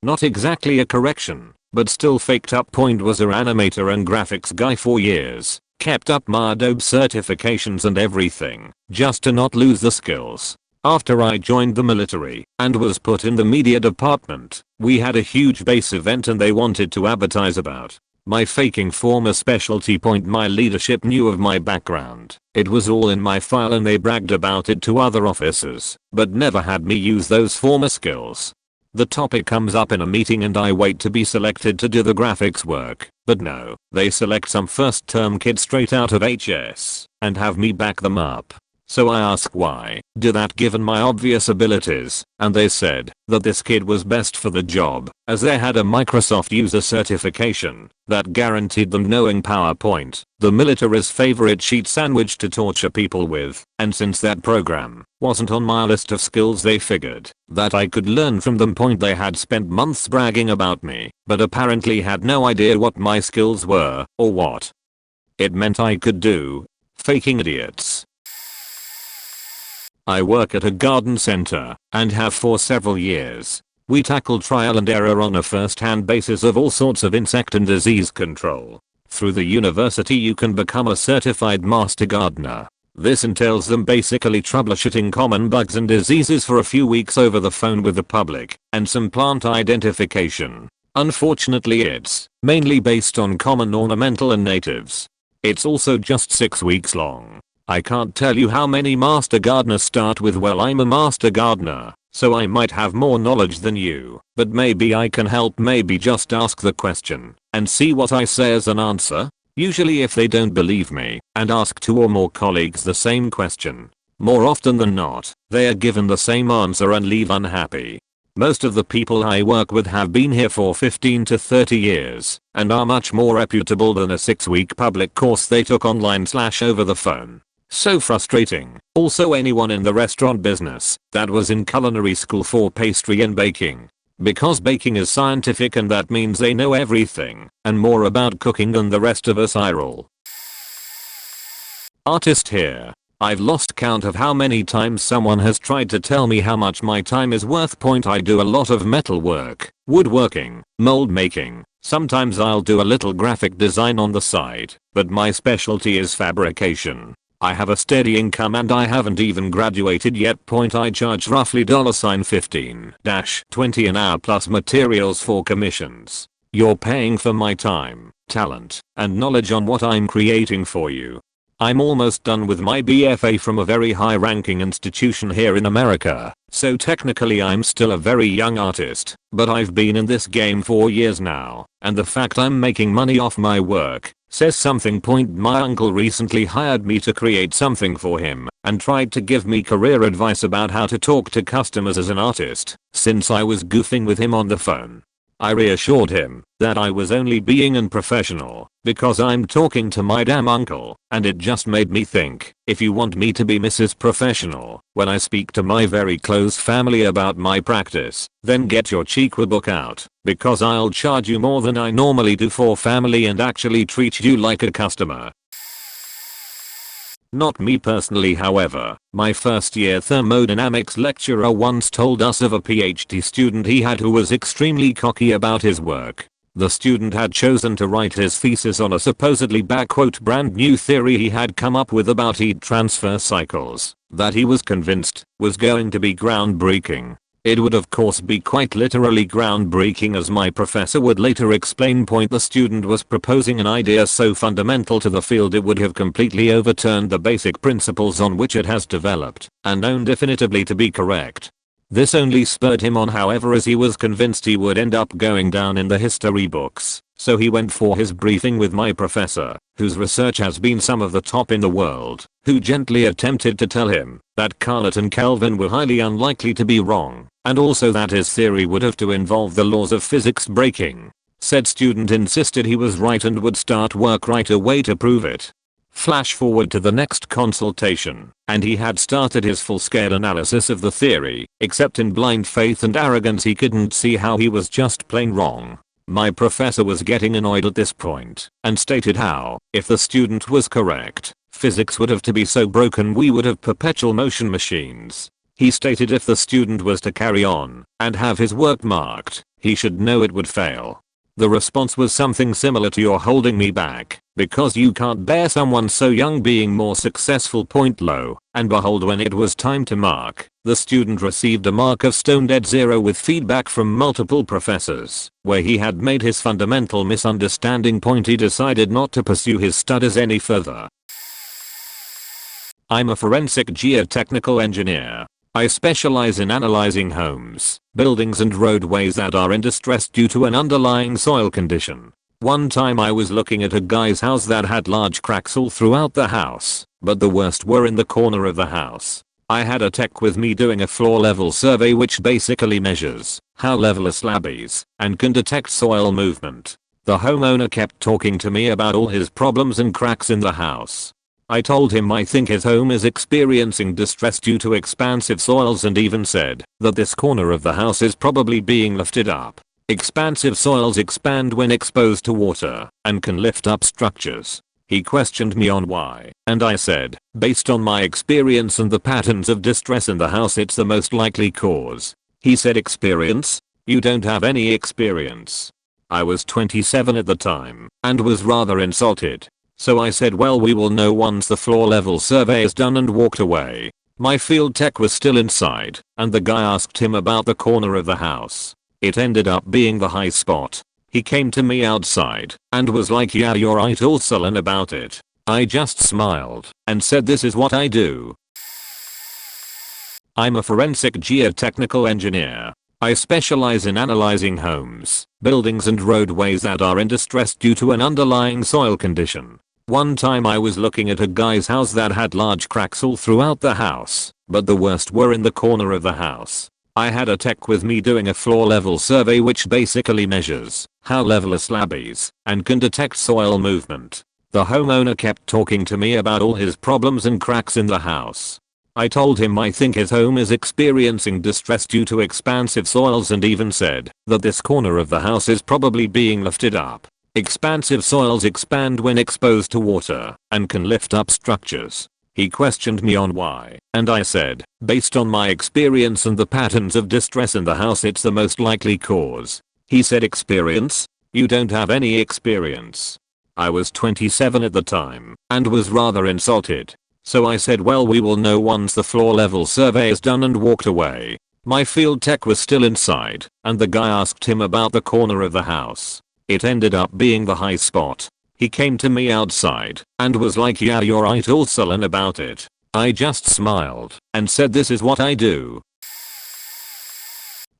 Not exactly a correction, but still faked up. Point was an animator and graphics guy for years. Kept up my Adobe certifications and everything, just to not lose the skills. After I joined the military and was put in the media department, we had a huge base event and they wanted to advertise about my faking former specialty. Point my leadership knew of my background. It was all in my file and they bragged about it to other officers, but never had me use those former skills. The topic comes up in a meeting and I wait to be selected to do the graphics work, but no, they select some first term kid straight out of HS and have me back them up. So I ask why do that given my obvious abilities, and they said that this kid was best for the job as they had a Microsoft user certification that guaranteed them knowing PowerPoint, the military's favorite sheet sandwich to torture people with, and since that program wasn't on my list of skills they figured that I could learn from them. Point they had spent months bragging about me, but apparently had no idea what my skills were or what it meant I could do. Faking idiots. I work at a garden center and have for several years. We tackle trial and error on a first-hand basis of all sorts of insect and disease control. Through the university you can become a certified master gardener. This entails them basically troubleshooting common bugs and diseases for a few weeks over the phone with the public, and some plant identification. Unfortunately it's mainly based on common ornamental and natives. It's also just 6 weeks long. I can't tell you how many master gardeners start with well I'm a master gardener, so I might have more knowledge than you, but maybe I can help. Maybe just ask the question and see what I say as an answer. Usually if they don't believe me and ask 2 or more colleagues the same question, more often than not, they are given the same answer and leave unhappy. Most of the people I work with have been here for 15 to 30 years and are much more reputable than a 6-week public course they took online/over the phone. So frustrating. Also anyone in the restaurant business that was in culinary school for pastry and baking. Because baking is scientific and that means they know everything and more about cooking than the rest of us. I roll. Artist here. I've lost count of how many times someone has tried to tell me how much my time is worth. Point I do a lot of metal work, woodworking, mold making. Sometimes I'll do a little graphic design on the side, but my specialty is fabrication. I have a steady income and I haven't even graduated yet. Point I charge roughly $15-20 an hour plus materials for commissions. You're paying for my time, talent, and knowledge on what I'm creating for you. I'm almost done with my BFA from a very high-ranking institution here in America, so technically I'm still a very young artist, but I've been in this game for years now, and the fact I'm making money off my work says something. Point my uncle recently hired me to create something for him and tried to give me career advice about how to talk to customers as an artist, since I was goofing with him on the phone. I reassured him that I was only being unprofessional because I'm talking to my damn uncle, and it just made me think, if you want me to be Mrs. Professional when I speak to my very close family about my practice, then get your cheeky book out, because I'll charge you more than I normally do for family and actually treat you like a customer. Not me personally, however. My first year thermodynamics lecturer once told us of a PhD student he had who was extremely cocky about his work. The student had chosen to write his thesis on a supposedly brand new theory he had come up with about heat transfer cycles that he was convinced was going to be groundbreaking. It would of course be quite literally groundbreaking, as my professor would later explain. The student was proposing an idea so fundamental to the field it would have completely overturned the basic principles on which it has developed and known definitively to be correct. This only spurred him on, however, as he was convinced he would end up going down in the history books. So he went for his briefing with my professor, whose research has been some of the top in the world, who gently attempted to tell him that Carnot and Kelvin were highly unlikely to be wrong, and also that his theory would have to involve the laws of physics breaking. Said student insisted he was right and would start work right away to prove it. Flash forward to the next consultation, and he had started his full-scale analysis of the theory, except in blind faith and arrogance he couldn't see how he was just plain wrong. My professor was getting annoyed at this point, and stated how, if the student was correct, physics would have to be so broken we would have perpetual motion machines. He stated if the student was to carry on, and have his work marked, he should know it would fail. The response was something similar to "you're holding me back, because you can't bear someone so young being more successful." Low, and behold, when it was time to mark, the student received a mark of stone dead zero with feedback from multiple professors. Where he had made his fundamental misunderstanding point, he decided not to pursue his studies any further. I'm a forensic geotechnical engineer. I specialize in analyzing homes, buildings and roadways that are in distress due to an underlying soil condition. One time I was looking at a guy's house that had large cracks all throughout the house, but the worst were in the corner of the house. I had a tech with me doing a floor level survey, which basically measures how level a slab is and can detect soil movement. The homeowner kept talking to me about all his problems and cracks in the house. I told him I think his home is experiencing distress due to expansive soils, and even said that this corner of the house is probably being lifted up. Expansive soils expand when exposed to water and can lift up structures. He questioned me on why, and I said, based on my experience and the patterns of distress in the house, it's the most likely cause. He said, experience? You don't have any experience. I was 27 at the time and was rather insulted. So I said, well, we will know once the floor level survey is done, and walked away. My field tech was still inside, and the guy asked him about the corner of the house. It ended up being the high spot. He came to me outside and was like, yeah, you're right, all sullen about it. I just smiled and said, this is what I do. I'm a forensic geotechnical engineer. I specialize in analyzing homes, buildings and roadways that are in distress due to an underlying soil condition. One time I was looking at a guy's house that had large cracks all throughout the house, but the worst were in the corner of the house. I had a tech with me doing a floor level survey, which basically measures how level a slab is and can detect soil movement. The homeowner kept talking to me about all his problems and cracks in the house. I told him I think his home is experiencing distress due to expansive soils, and even said that this corner of the house is probably being lifted up. Expansive soils expand when exposed to water and can lift up structures. He questioned me on why, and I said, based on my experience and the patterns of distress in the house, it's the most likely cause. He said, experience? You don't have any experience. I was 27 at the time and was rather insulted. So I said, well, we will know once the floor level survey is done, and walked away. My field tech was still inside, and the guy asked him about the corner of the house. It ended up being the high spot. He came to me outside and was like, yeah, you're right, all sullen about it. I just smiled and said, this is what I do.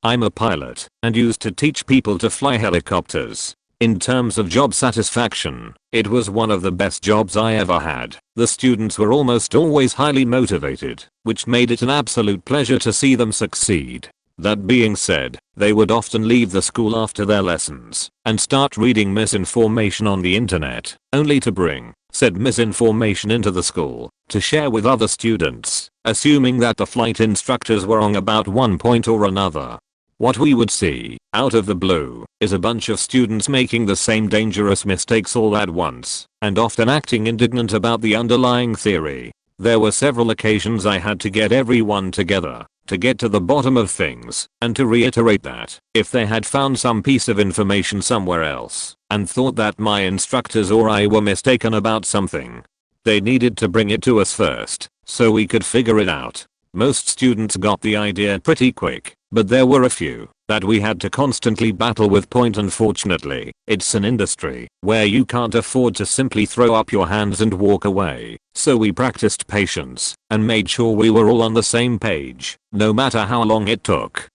I'm a pilot and used to teach people to fly helicopters. In terms of job satisfaction, it was one of the best jobs I ever had. The students were almost always highly motivated, which made it an absolute pleasure to see them succeed. That being said, they would often leave the school after their lessons and start reading misinformation on the internet, only to bring said misinformation into the school to share with other students, assuming that the flight instructors were wrong about one point or another. What we would see, out of the blue, is a bunch of students making the same dangerous mistakes all at once, and often acting indignant about the underlying theory. There were several occasions I had to get everyone together to get to the bottom of things, and to reiterate that if they had found some piece of information somewhere else and thought that my instructors or I were mistaken about something, they needed to bring it to us first so we could figure it out. Most students got the idea pretty quick, but there were a few that we had to constantly battle with. Unfortunately, it's an industry where you can't afford to simply throw up your hands and walk away, so we practiced patience and made sure we were all on the same page, no matter how long it took.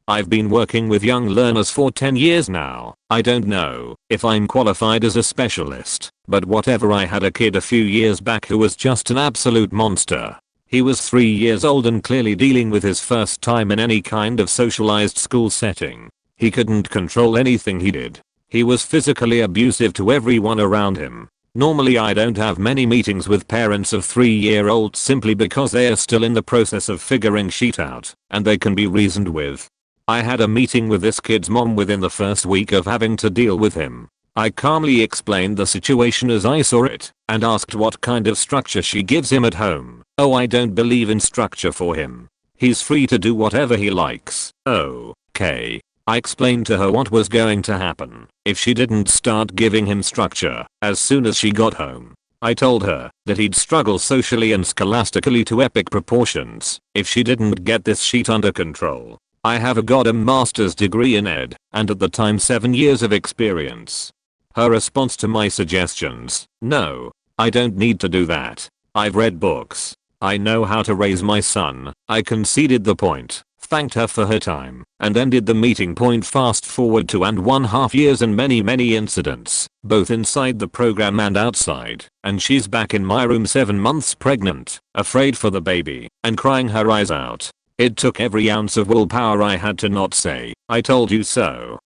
I've been working with young learners for 10 years now. I don't know if I'm qualified as a specialist, but whatever, I had a kid a few years back who was just an absolute monster. He was 3 years old and clearly dealing with his first time in any kind of socialized school setting. He couldn't control anything he did. He was physically abusive to everyone around him. Normally I don't have many meetings with parents of 3-year-olds simply because they are still in the process of figuring shit out, and they can be reasoned with. I had a meeting with this kid's mom within the first week of having to deal with him. I calmly explained the situation as I saw it, and asked what kind of structure she gives him at home. Oh, I don't believe in structure for him. He's free to do whatever he likes. Okay. I explained to her what was going to happen if she didn't start giving him structure as soon as she got home. I told her that he'd struggle socially and scholastically to epic proportions if she didn't get this shit under control. I have a goddamn master's degree in ed, and at the time 7 years of experience. Her response to my suggestions: no, I don't need to do that. I've read books. I know how to raise my son. I conceded the point, thanked her for her time, and ended the meeting. Fast forward 2.5 years and many incidents, both inside the program and outside, and she's back in my room 7 months pregnant, afraid for the baby, and crying her eyes out. It took every ounce of willpower I had to not say, "I told you so."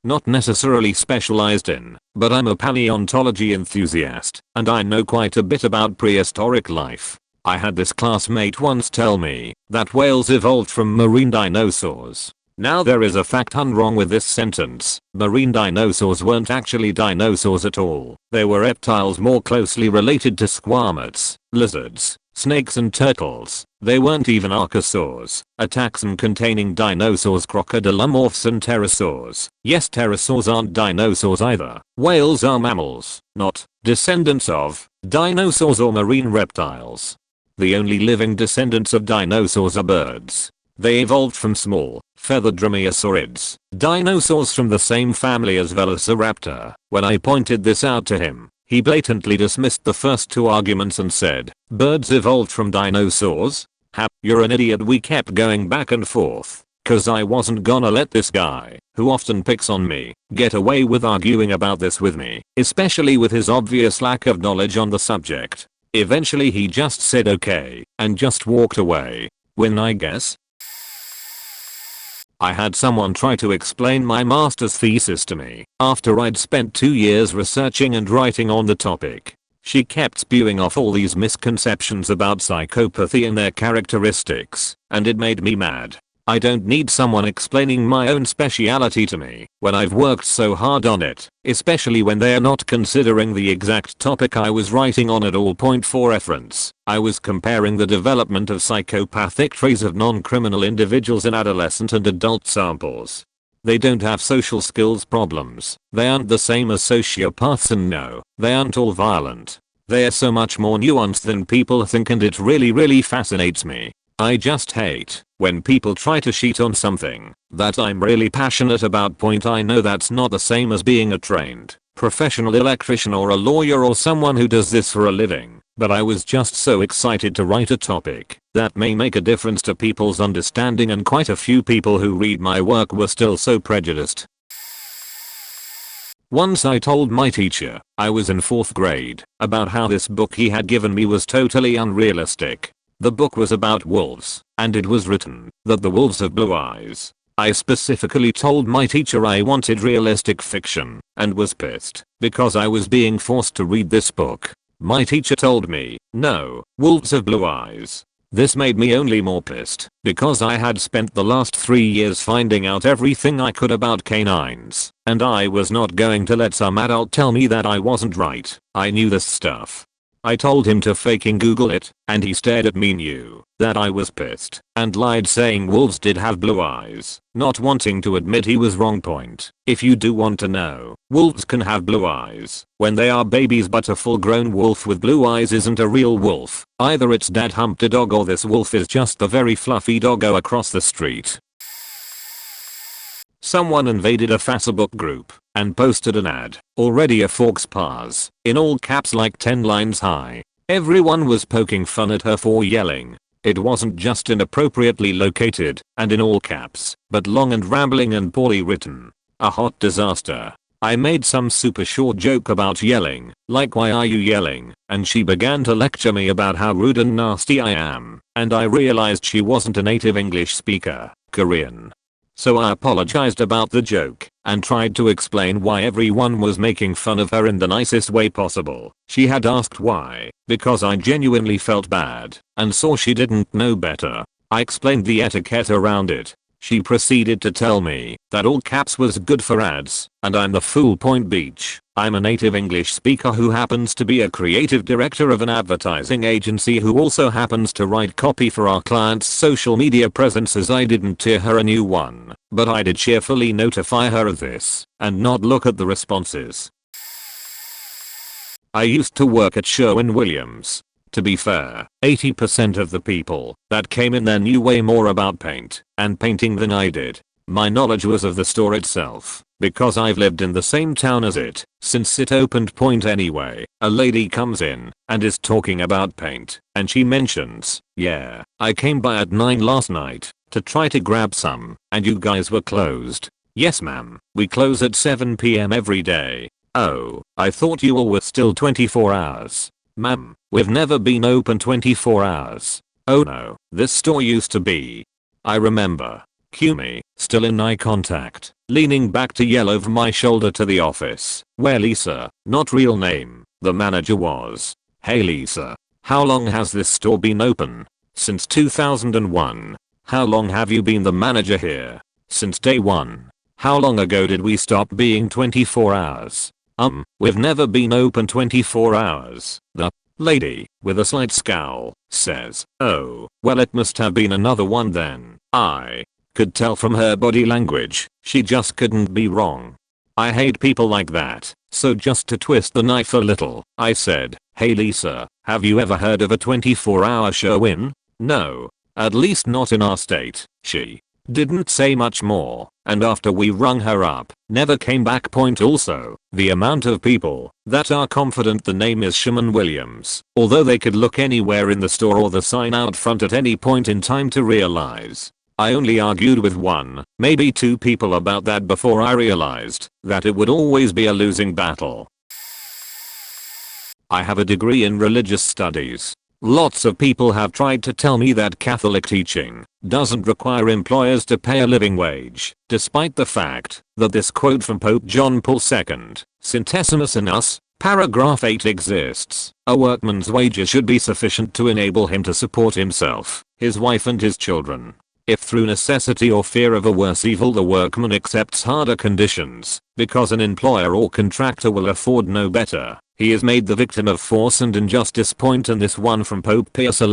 Not necessarily specialized in, but I'm a paleontology enthusiast, and I know quite a bit about prehistoric life. I had this classmate once tell me that whales evolved from marine dinosaurs. Now there is a fact wrong with this sentence. Marine dinosaurs weren't actually dinosaurs at all. They were reptiles more closely related to squamates, lizards, snakes and turtles. They weren't even archosaurs, a taxon containing dinosaurs, crocodilomorphs and pterosaurs. Yes, pterosaurs aren't dinosaurs either. Whales are mammals, not descendants of dinosaurs or marine reptiles. The only living descendants of dinosaurs are birds. They evolved from small, feathered dromaeosaurids, dinosaurs from the same family as Velociraptor. When I pointed this out to him, he blatantly dismissed the first 2 arguments and said, "Birds evolved from dinosaurs? You're an idiot." We kept going back and forth, cause I wasn't gonna let this guy, who often picks on me, get away with arguing about this with me, especially with his obvious lack of knowledge on the subject. Eventually he just said okay, and just walked away. Win, I guess. I had someone try to explain my master's thesis to me after I'd spent 2 years researching and writing on the topic. She kept spewing off all these misconceptions about psychopathy and their characteristics, and it made me mad. I don't need someone explaining my own speciality to me when I've worked so hard on it, especially when they're not considering the exact topic I was writing on at all. For reference, I was comparing the development of psychopathic traits of non-criminal individuals in adolescent and adult samples. They don't have social skills problems. They aren't the same as sociopaths, and no, they aren't all violent. They are so much more nuanced than people think, and it really fascinates me. I just hate when people try to cheat on something that I'm really passionate about. I know that's not the same as being a trained professional electrician or a lawyer or someone who does this for a living, but I was just so excited to write a topic that may make a difference to people's understanding, and quite a few people who read my work were still so prejudiced. Once I told my teacher, I was in 4th grade, about how this book he had given me was totally unrealistic. The book was about wolves, and it was written that the wolves have blue eyes. I specifically told my teacher I wanted realistic fiction, and was pissed because I was being forced to read this book. My teacher told me, no, wolves have blue eyes. This made me only more pissed, because I had spent the last 3 years finding out everything I could about canines, and I was not going to let some adult tell me that I wasn't right. I knew this stuff. I told him to faking Google it, and he stared at me, knew that I was pissed, and lied saying wolves did have blue eyes, not wanting to admit he was wrong. Point. If you do want to know, wolves can have blue eyes when they are babies, but a full grown wolf with blue eyes isn't a real wolf. Either its dad humped a dog or this wolf is just the very fluffy doggo across the street. Someone invaded a Facebook group and posted an ad, already a faux pas, in all caps like 10 lines high. Everyone was poking fun at her for yelling. It wasn't just inappropriately located and in all caps, but long and rambling and poorly written. A hot disaster. I made some super short joke about yelling, like why are you yelling, and she began to lecture me about how rude and nasty I am, and I realized she wasn't a native English speaker, Korean. So I apologized about the joke and tried to explain why everyone was making fun of her in the nicest way possible. She had asked why, because I genuinely felt bad and saw she didn't know better. I explained the etiquette around it. She proceeded to tell me that all caps was good for ads, and I'm the fool. Point Beach. I'm a native English speaker who happens to be a creative director of an advertising agency who also happens to write copy for our clients' social media presences. I didn't tier her a new one, but I did cheerfully notify her of this and not look at the responses. I used to work at Sherwin-Williams. To be fair, 80% of the people that came in there knew way more about paint and painting than I did. My knowledge was of the store itself, because I've lived in the same town as it since it opened. Point anyway, a lady comes in and is talking about paint, and she mentions, yeah, I came by at 9 last night to try to grab some, and you guys were closed. Yes ma'am, we close at 7 PM every day. Oh, I thought you all were still 24 hours. Ma'am, we've never been open 24 hours. Oh no, this store used to be. I remember. Cue me, still in eye contact, leaning back to yell over my shoulder to the office, where Lisa, not real name, the manager was. Hey Lisa, how long has this store been open? Since 2001. How long have you been the manager here? Since day one. How long ago did we stop being 24 hours? We've never been open 24 hours. The lady, with a slight scowl, says, oh, well it must have been another one then. I could tell from her body language, she just couldn't be wrong. I hate people like that, so just to twist the knife a little, I said, hey Lisa, have you ever heard of a 24-hour Sherwin? No, at least not in our state. She didn't say much more, and after we rung her up, never came back. Point also, the amount of people that are confident the name is Sherwin-Williams, although they could look anywhere in the store or the sign out front at any point in time to realize. I only argued with one, maybe two people about that before I realized that it would always be a losing battle. I have a degree in religious studies. Lots of people have tried to tell me that Catholic teaching doesn't require employers to pay a living wage, despite the fact that this quote from Pope John Paul II, Centesimus in Us, paragraph 8 exists. A workman's wages should be sufficient to enable him to support himself, his wife and his children. If through necessity or fear of a worse evil the workman accepts harder conditions, because an employer or contractor will afford no better, he is made the victim of force and injustice. Point and this one from Pope Pius XI,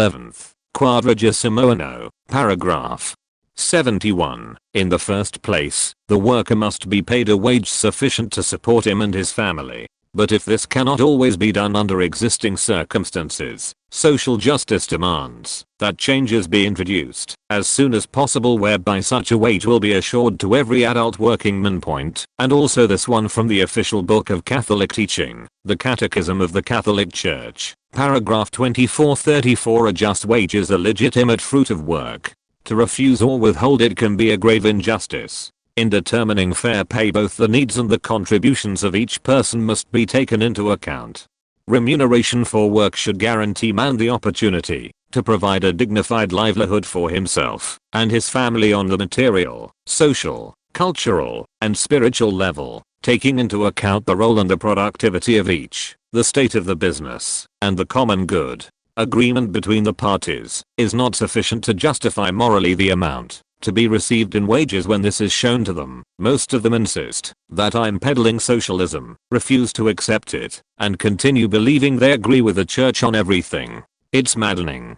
Quadragesimo Anno, paragraph 71. In the first place, the worker must be paid a wage sufficient to support him and his family. But if this cannot always be done under existing circumstances, social justice demands that changes be introduced as soon as possible whereby such a wage will be assured to every adult working man. Point, and also this one from the official book of Catholic teaching, the Catechism of the Catholic Church, paragraph 2434. A just wage is a legitimate fruit of work. To refuse or withhold it can be a grave injustice. In determining fair pay, both the needs and the contributions of each person must be taken into account. Remuneration for work should guarantee man the opportunity to provide a dignified livelihood for himself and his family on the material, social, cultural, and spiritual level, taking into account the role and the productivity of each, the state of the business, and the common good. Agreement between the parties is not sufficient to justify morally the amount to be received in wages when this is shown to them. Most of them insist that I'm peddling socialism, refuse to accept it, and continue believing they agree with the church on everything. It's maddening.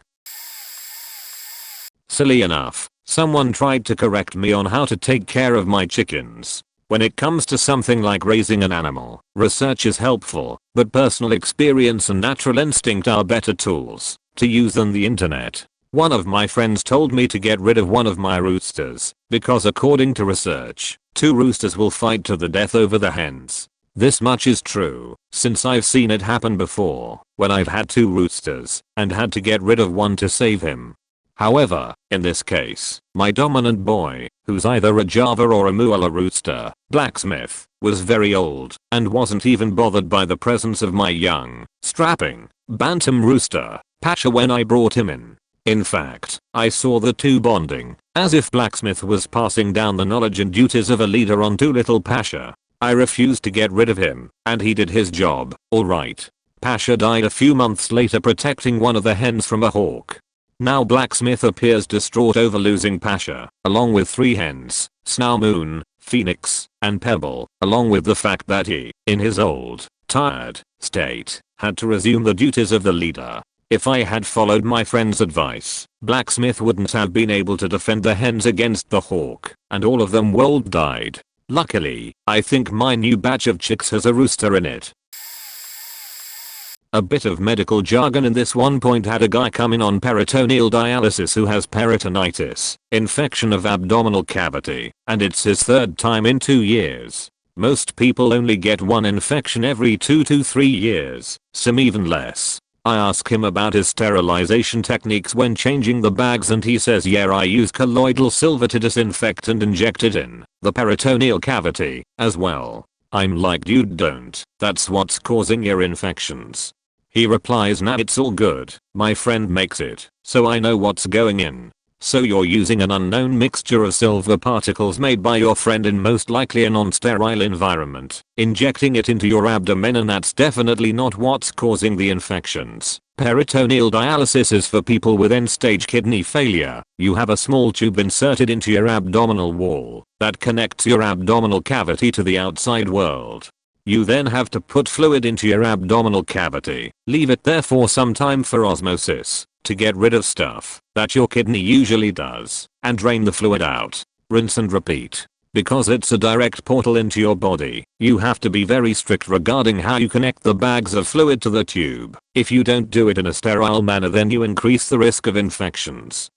Silly enough, someone tried to correct me on how to take care of my chickens. When it comes to something like raising an animal, research is helpful, but personal experience and natural instinct are better tools to use than the internet. One of my friends told me to get rid of one of my roosters, because according to research, 2 roosters will fight to the death over the hens. This much is true, since I've seen it happen before, when I've had 2 roosters, and had to get rid of one to save him. However, in this case, my dominant boy, who's either a Java or a Moolah rooster, Blacksmith, was very old, and wasn't even bothered by the presence of my young, strapping, bantam rooster, Pasha when I brought him in. In fact, I saw the 2 bonding, as if Blacksmith was passing down the knowledge and duties of a leader on to little Pasha. I refused to get rid of him, and he did his job, alright. Pasha died a few months later protecting one of the hens from a hawk. Now Blacksmith appears distraught over losing Pasha, along with 3 hens, Snow Moon, Phoenix, and Pebble, along with the fact that he, in his old, tired state, had to resume the duties of the leader. If I had followed my friend's advice, Blacksmith wouldn't have been able to defend the hens against the hawk, and all of them would have died. Luckily, I think my new batch of chicks has a rooster in it. A bit of medical jargon in this one point: had a guy come in on peritoneal dialysis who has peritonitis, infection of abdominal cavity, and it's his 3rd time in 2 years. Most people only get one infection every 2 to 3 years, some even less. I ask him about his sterilization techniques when changing the bags, and he says yeah, I use colloidal silver to disinfect and inject it in the peritoneal cavity as well. I'm like, dude, don't. That's what's causing your infections. He replies, nah, it's all good. My friend makes it, so I know what's going in. So you're using an unknown mixture of silver particles made by your friend in most likely a non-sterile environment, injecting it into your abdomen, and that's definitely not what's causing the infections. Peritoneal dialysis is for people with end-stage kidney failure. You have a small tube inserted into your abdominal wall that connects your abdominal cavity to the outside world. You then have to put fluid into your abdominal cavity, leave it there for some time for osmosis, to get rid of stuff that your kidney usually does, and drain the fluid out. Rinse and repeat. Because it's a direct portal into your body, you have to be very strict regarding how you connect the bags of fluid to the tube. If you don't do it in a sterile manner, then you increase the risk of infections.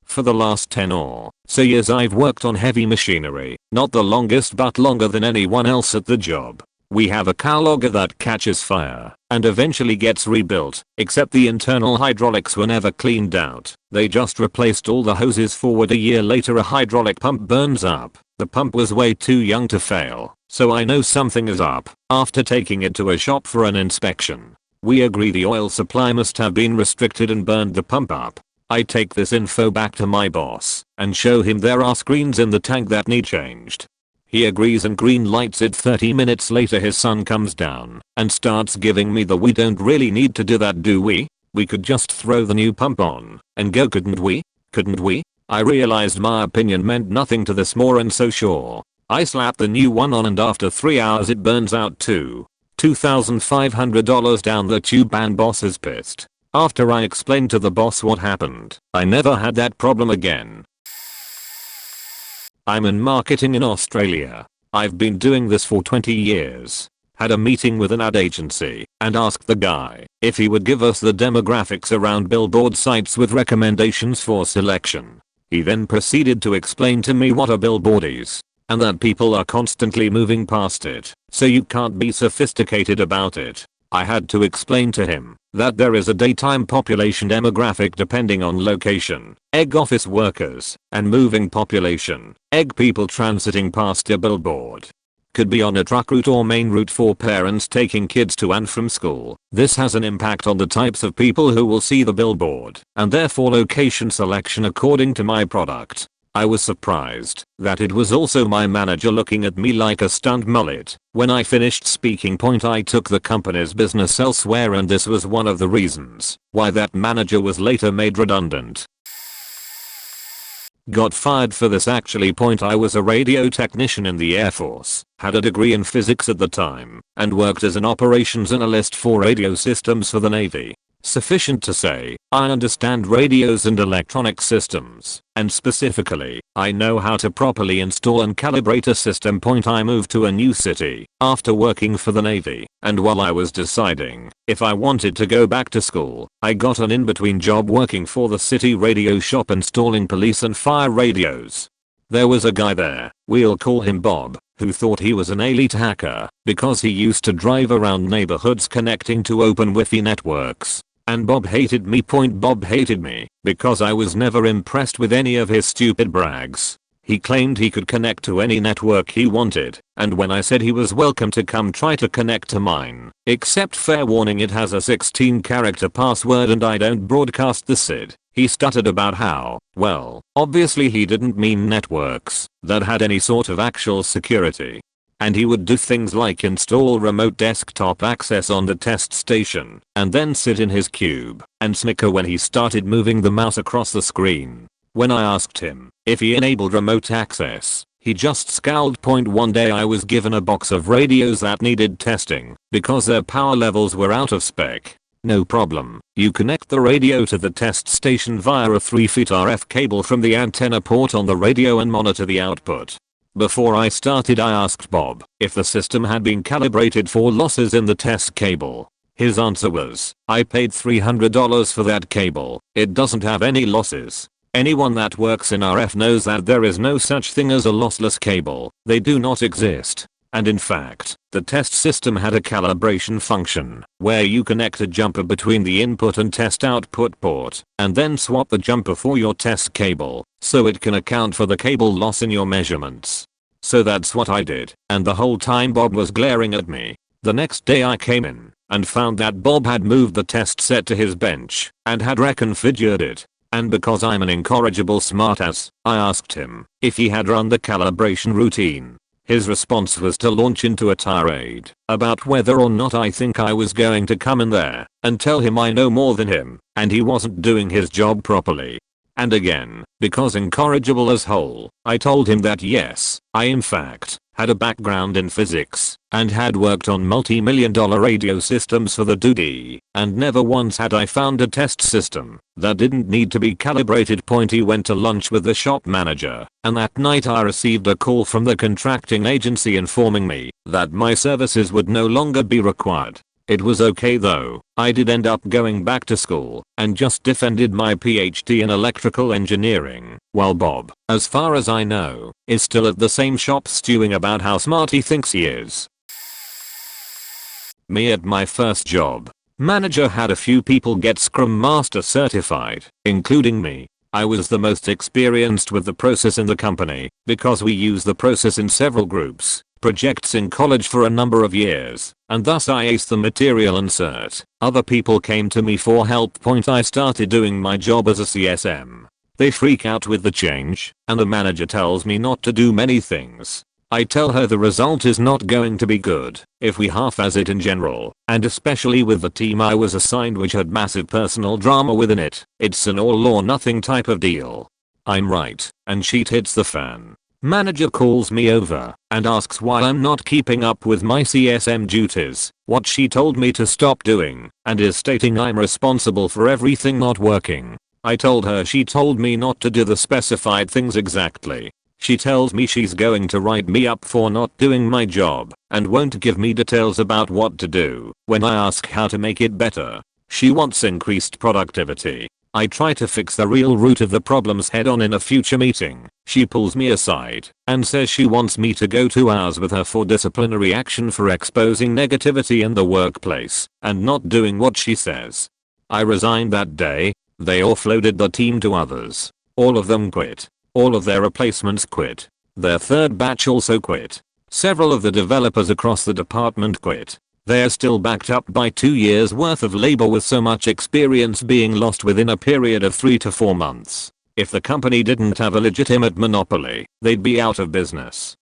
For the last 10 or so years I've worked on heavy machinery, not the longest but longer than anyone else at the job. We have a cow logger that catches fire and eventually gets rebuilt, except the internal hydraulics were never cleaned out. They just replaced all the hoses forward. A year later a hydraulic pump burns up. The pump was way too young to fail, so I know something is up after taking it to a shop for an inspection. We agree the oil supply must have been restricted and burned the pump up. I take this info back to my boss and show him there are screens in the tank that need changed. He agrees and green lights it. 30 minutes later his son comes down and starts giving me the "we don't really need to do that, do we? We could just throw the new pump on and go, couldn't we? Couldn't we?" I realized my opinion meant nothing to this more, and so sure, I slap the new one on, and after 3 hours it burns out too. $2,500 down the tube, and boss is pissed. After I explained to the boss what happened, I never had that problem again. I'm in marketing in Australia. I've been doing this for 20 years. Had a meeting with an ad agency and asked the guy if he would give us the demographics around billboard sites with recommendations for selection. He then proceeded to explain to me what a billboard is, and that people are constantly moving past it, so you can't be sophisticated about it. I had to explain to him that there is a daytime population demographic depending on location, egg office workers, and moving population, egg people transiting past a billboard. Could be on a truck route or main route for parents taking kids to and from school. This has an impact on the types of people who will see the billboard, and therefore location selection according to my product. I was surprised that it was also my manager looking at me like a stunned mullet. When I finished speaking point, I took the company's business elsewhere, and this was one of the reasons why that manager was later made redundant. Got fired for this actually. I was a radio technician in the Air Force, had a degree in physics at the time, and worked as an operations analyst for radio systems for the Navy. Sufficient to say, I understand radios and electronic systems, and specifically, I know how to properly install and calibrate a system. I moved to a new city after working for the Navy, and while I was deciding if I wanted to go back to school, I got an in-between job working for the city radio shop installing police and fire radios. There was a guy there, we'll call him Bob, who thought he was an elite hacker because he used to drive around neighborhoods connecting to open Wi-Fi networks. And Bob hated me. Bob hated me because I was never impressed with any of his stupid brags. He claimed he could connect to any network he wanted, and when I said he was welcome to come try to connect to mine, except fair warning it has a 16-character password and I don't broadcast the SID, he stuttered about how, well, obviously he didn't mean networks that had any sort of actual security. And he would do things like install remote desktop access on the test station, and then sit in his cube and snicker when he started moving the mouse across the screen. When I asked him if he enabled remote access, he just scowled. One day I was given a box of radios that needed testing because their power levels were out of spec. No problem, you connect the radio to the test station via a 3-foot RF cable from the antenna port on the radio and monitor the output. Before I started I asked Bob if the system had been calibrated for losses in the test cable. His answer was, I paid $300 for that cable, it doesn't have any losses. Anyone that works in RF knows that there is no such thing as a lossless cable, they do not exist. And in fact, the test system had a calibration function where you connect a jumper between the input and test output port and then swap the jumper for your test cable so it can account for the cable loss in your measurements. So that's what I did, and the whole time Bob was glaring at me. The next day I came in and found that Bob had moved the test set to his bench and had reconfigured it. And because I'm an incorrigible smartass, I asked him if he had run the calibration routine. His response was to launch into a tirade about whether or not I think I was going to come in there and tell him I know more than him and he wasn't doing his job properly. And again, because incorrigible as whole, I told him that yes, I in fact had a background in physics and had worked on multi-million-dollar radio systems for the duty, and never once had I found a test system that didn't need to be calibrated. He went to lunch with the shop manager, and that night I received a call from the contracting agency informing me that my services would no longer be required. It was okay though, I did end up going back to school and just defended my PhD in electrical engineering, while Bob, as far as I know, is still at the same shop stewing about how smart he thinks he is. Me at my first job. Manager had a few people get Scrum Master certified, including me. I was the most experienced with the process in the company because we use the process in several groups projects in college for a number of years, and thus I aced the material and cert. Other people came to me for help. I started doing my job as a CSM. They freak out with the change, and the manager tells me not to do many things. I tell her the result is not going to be good if we half-ass it in general, and especially with the team I was assigned which had massive personal drama within it. It's an all or nothing type of deal. I'm right, and shit hits the fan. Manager calls me over and asks why I'm not keeping up with my CSM duties, what she told me to stop doing, and is stating I'm responsible for everything not working. I told her she told me not to do the specified things exactly. She tells me she's going to write me up for not doing my job and won't give me details about what to do. When I ask how to make it better, she wants increased productivity. I try to fix the real root of the problems head on in a future meeting. She pulls me aside and says she wants me to go 2 hours with her for disciplinary action for exposing negativity in the workplace and not doing what she says. I resigned that day. They offloaded the team to others. All of them quit. All of their replacements quit. Their third batch also quit. Several of the developers across the department quit. They're still backed up by 2 years worth of labor with so much experience being lost within a period of 3 to 4 months. If the company didn't have a legitimate monopoly, they'd be out of business.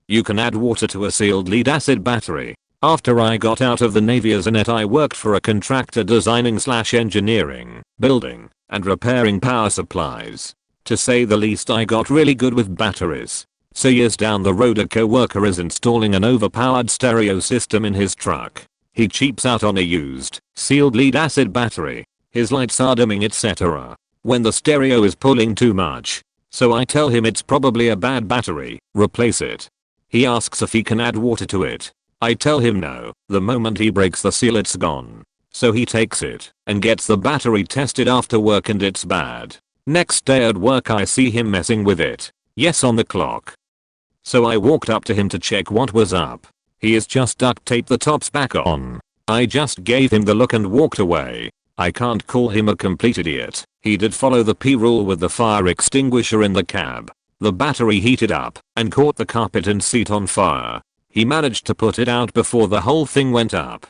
You can add water to a sealed lead acid battery. After I got out of the Navy as a net, I worked for a contractor designing/engineering, building, and repairing power supplies. To say the least, I got really good with batteries. So years down the road, a coworker is installing an overpowered stereo system in his truck. He cheaps out on a used, sealed lead acid battery. His lights are dimming, etc. when the stereo is pulling too much. So I tell him it's probably a bad battery, replace it. He asks if he can add water to it. I tell him no, the moment he breaks the seal it's gone. So he takes it and gets the battery tested after work, and it's bad. Next day at work I see him messing with it. Yes, on the clock. So I walked up to him to check what was up. He has just duct taped the tops back on. I just gave him the look and walked away. I can't call him a complete idiot. He did follow the P rule with the fire extinguisher in the cab. The battery heated up and caught the carpet and seat on fire. He managed to put it out before the whole thing went up.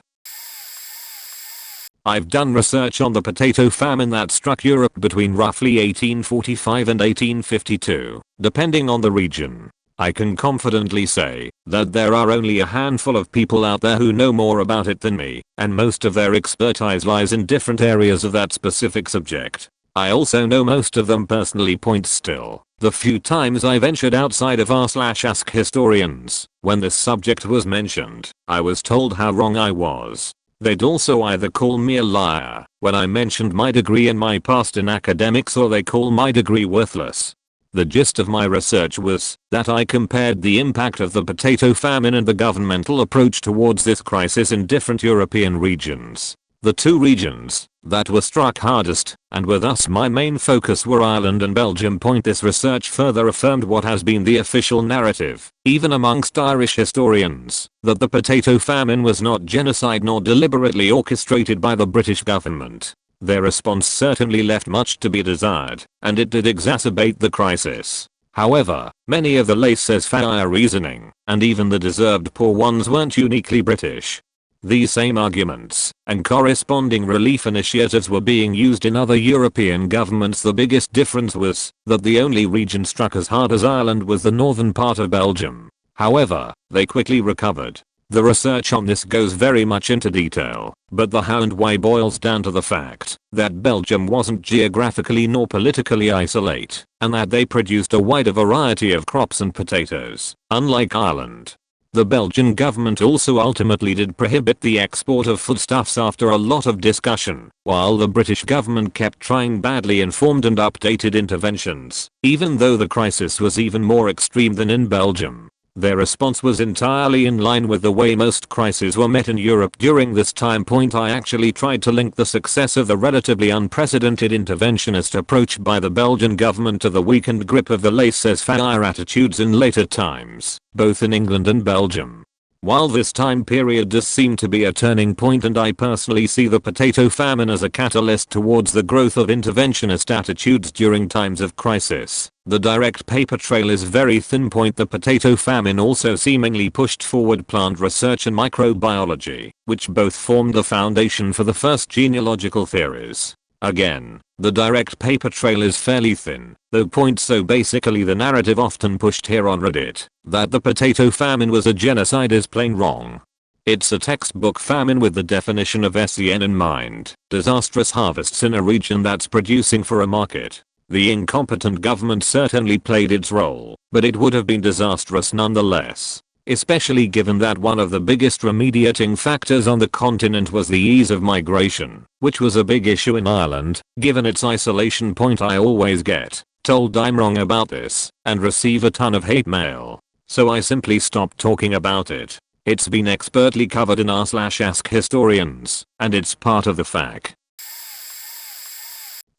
I've done research on the potato famine that struck Europe between roughly 1845 and 1852, depending on the region. I can confidently say that there are only a handful of people out there who know more about it than me, and most of their expertise lies in different areas of that specific subject. I also know most of them personally. Point still, the few times I ventured outside of r/ask historians, when this subject was mentioned, I was told how wrong I was. They'd also either call me a liar when I mentioned my degree and my past in academics, or they call my degree worthless. The gist of my research was that I compared the impact of the potato famine and the governmental approach towards this crisis in different European regions. The two regions that were struck hardest, and were thus my main focus, were Ireland and Belgium. This research further affirmed what has been the official narrative, even amongst Irish historians, that the potato famine was not genocide nor deliberately orchestrated by the British government. Their response certainly left much to be desired, and it did exacerbate the crisis. However, many of the laissez-faire reasoning, and even the deserved poor ones, weren't uniquely British. These same arguments and corresponding relief initiatives were being used in other European governments. The biggest difference was that the only region struck as hard as Ireland was the northern part of Belgium. However, they quickly recovered. The research on this goes very much into detail, but the how and why boils down to the fact that Belgium wasn't geographically nor politically isolated, and that they produced a wider variety of crops and potatoes, unlike Ireland. The Belgian government also ultimately did prohibit the export of foodstuffs after a lot of discussion, while the British government kept trying badly informed and updated interventions, even though the crisis was even more extreme than in Belgium. Their response was entirely in line with the way most crises were met in Europe during this time point. I actually tried to link the success of the relatively unprecedented interventionist approach by the Belgian government to the weakened grip of the laissez-faire attitudes in later times, both in England and Belgium. While this time period does seem to be a turning point, and I personally see the potato famine as a catalyst towards the growth of interventionist attitudes during times of crisis, the direct paper trail is very thin. The potato famine also seemingly pushed forward plant research and microbiology, which both formed the foundation for the first genealogical theories. Again, the direct paper trail is fairly thin, though. So basically the narrative often pushed here on Reddit, that the potato famine was a genocide, is plain wrong. It's a textbook famine with the definition of SEN in mind: disastrous harvests in a region that's producing for a market. The incompetent government certainly played its role, but it would have been disastrous nonetheless. Especially given that one of the biggest remediating factors on the continent was the ease of migration, which was a big issue in Ireland, given its isolation. I always get told I'm wrong about this, and receive a ton of hate mail. So I simply stopped talking about it. It's been expertly covered in r/ask historians, and it's part of the fact.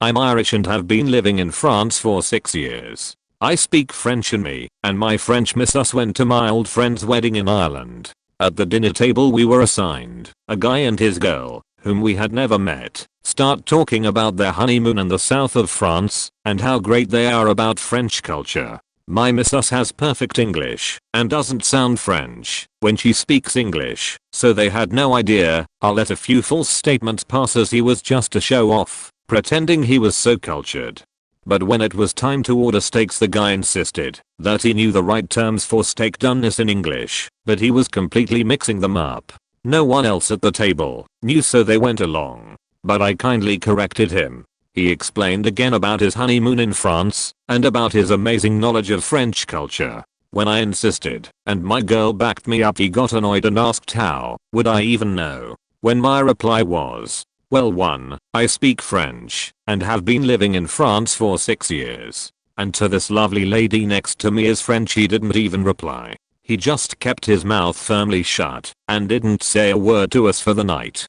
I'm Irish and have been living in France for 6 years. I speak French, and me and my French missus went to my old friend's wedding in Ireland. At the dinner table we were assigned a guy and his girl, whom we had never met, start talking about their honeymoon in the south of France, and how great they are about French culture. My missus has perfect English, and doesn't sound French when she speaks English, so they had no idea. I let a few false statements pass as he was just a show off, pretending he was so cultured. But when it was time to order steaks, the guy insisted that he knew the right terms for steak doneness in English, but he was completely mixing them up. No one else at the table knew, so they went along. But I kindly corrected him. He explained again about his honeymoon in France and about his amazing knowledge of French culture. When I insisted, and my girl backed me up, he got annoyed and asked how would I even know, when my reply was, well, 1, I speak French and have been living in France for 6 years. And to this lovely lady next to me is French. He didn't even reply. He just kept his mouth firmly shut and didn't say a word to us for the night.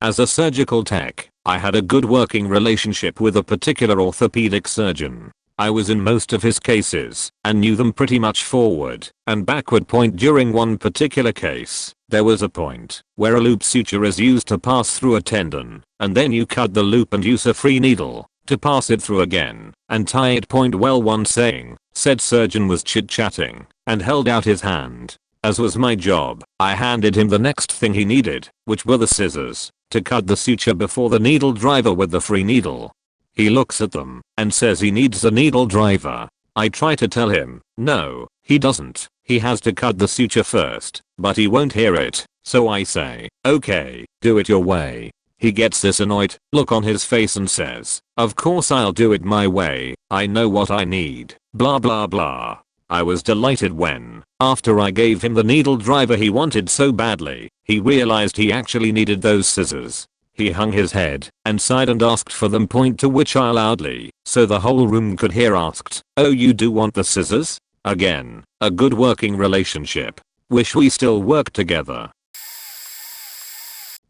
As a surgical tech, I had a good working relationship with a particular orthopedic surgeon. I was in most of his cases and knew them pretty much forward and backward. Point: during one particular case, there was a point where a loop suture is used to pass through a tendon, and then you cut the loop and use a free needle to pass it through again and tie it. Point: well, one saying, said surgeon was chit-chatting and held out his hand. As was my job, I handed him the next thing he needed, which were the scissors to cut the suture before the needle driver with the free needle. He looks at them and says he needs a needle driver. I try to tell him, no, he doesn't. He has to cut the suture first, but he won't hear it. So I say, okay, do it your way. He gets this annoyed look on his face and says, of course I'll do it my way. I know what I need, blah blah blah. I was delighted when, after I gave him the needle driver he wanted so badly, he realized he actually needed those scissors. He hung his head and sighed and asked for them. Point to which I loudly, so the whole room could hear, asked, oh, you do want the scissors? Again, a good working relationship. Wish we still worked together.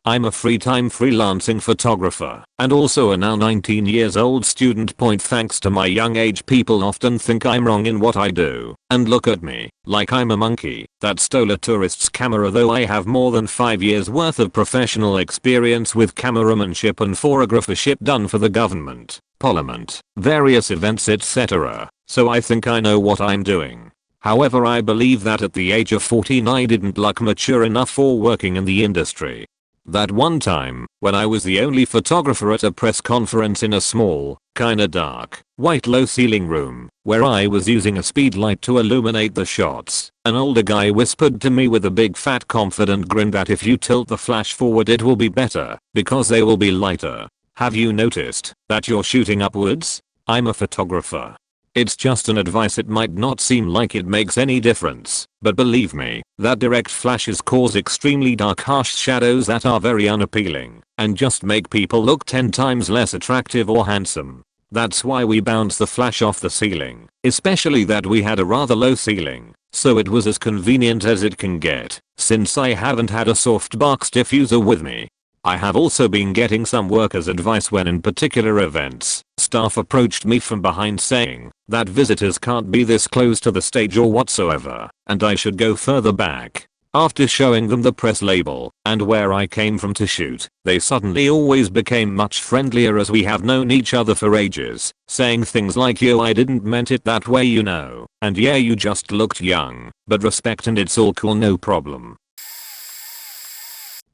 I'm a free-time freelancing photographer and also a now 19 years old student. Point: thanks to my young age, people often think I'm wrong in what I do and look at me like I'm a monkey that stole a tourist's camera, though I have more than 5 years worth of professional experience with cameramanship and photographership done for the government, parliament, various events, etc. So I think I know what I'm doing. However, I believe that at the age of 14 I didn't look mature enough for working in the industry. That one time, when I was the only photographer at a press conference in a small, kinda dark, white low-ceiling room, where I was using a speed light to illuminate the shots, an older guy whispered to me with a big fat confident grin that if you tilt the flash forward it will be better, because they will be lighter. Have you noticed that you're shooting upwards? I'm a photographer. It's just an advice. It might not seem like it makes any difference, but believe me, that direct flashes cause extremely dark, harsh shadows that are very unappealing and just make people look 10 times less attractive or handsome. That's why we bounce the flash off the ceiling, especially that we had a rather low ceiling, so it was as convenient as it can get, since I haven't had a softbox diffuser with me. I have also been getting some workers' advice when in particular events, staff approached me from behind saying that visitors can't be this close to the stage or whatsoever, and I should go further back. After showing them the press label and where I came from to shoot, they suddenly always became much friendlier as we have known each other for ages, saying things like, yo, I didn't meant it that way, you know, and yeah, you just looked young, but respect and it's all cool, no problem.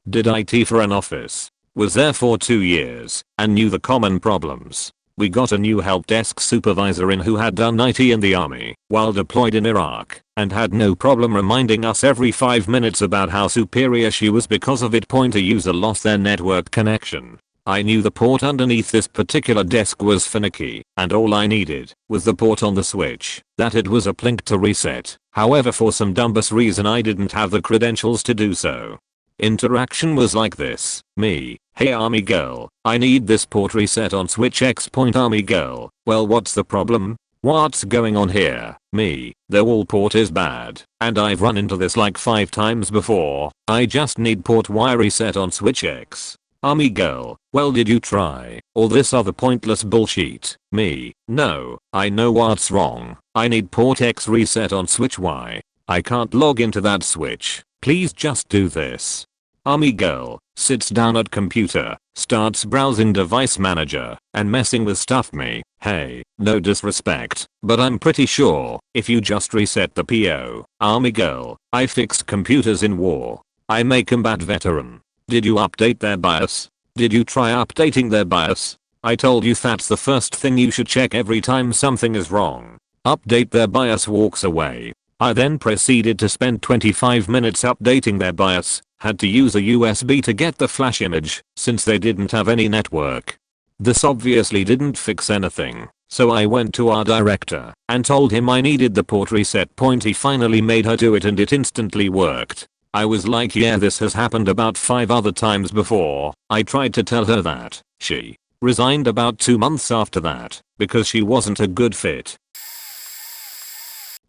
Did IT for an office. Was there for 2 years and knew the common problems. We got a new help desk supervisor in who had done IT in the army while deployed in Iraq and had no problem reminding us every 5 minutes about how superior she was because of it. Point: a user lost their network connection. I knew the port underneath this particular desk was finicky and all I needed was the port on the switch that it was a plink to reset. However, for some dumbus reason I didn't have the credentials to do so. Interaction was like this. Me, hey army girl, I need this port reset on switch X. Point: army girl, well, what's the problem? What's going on here? Me, the wall port is bad, and I've run into this like 5 times before. I just need port Y reset on switch X. Army girl, well, did you try all this other pointless bullshit? Me, no, I know what's wrong. I need port X reset on switch Y. I can't log into that switch. Please just do this. Army girl sits down at computer, starts browsing device manager and messing with stuff. Me, hey, no disrespect, but I'm pretty sure if you just reset the PO. Army girl, I fixed computers in war. I'm a combat veteran. Did you update their BIOS? Did you try updating their BIOS? I told you that's the first thing you should check every time something is wrong. Update their BIOS. Walks away. I then proceeded to spend 25 minutes updating their BIOS Had to use a USB to get the flash image since they didn't have any network. This obviously didn't fix anything, so I went to our director and told him I needed the port reset point. He finally made her do it and it instantly worked. I was like, yeah, this has happened about 5 other times before. I tried to tell her that. She resigned about 2 months after that because she wasn't a good fit.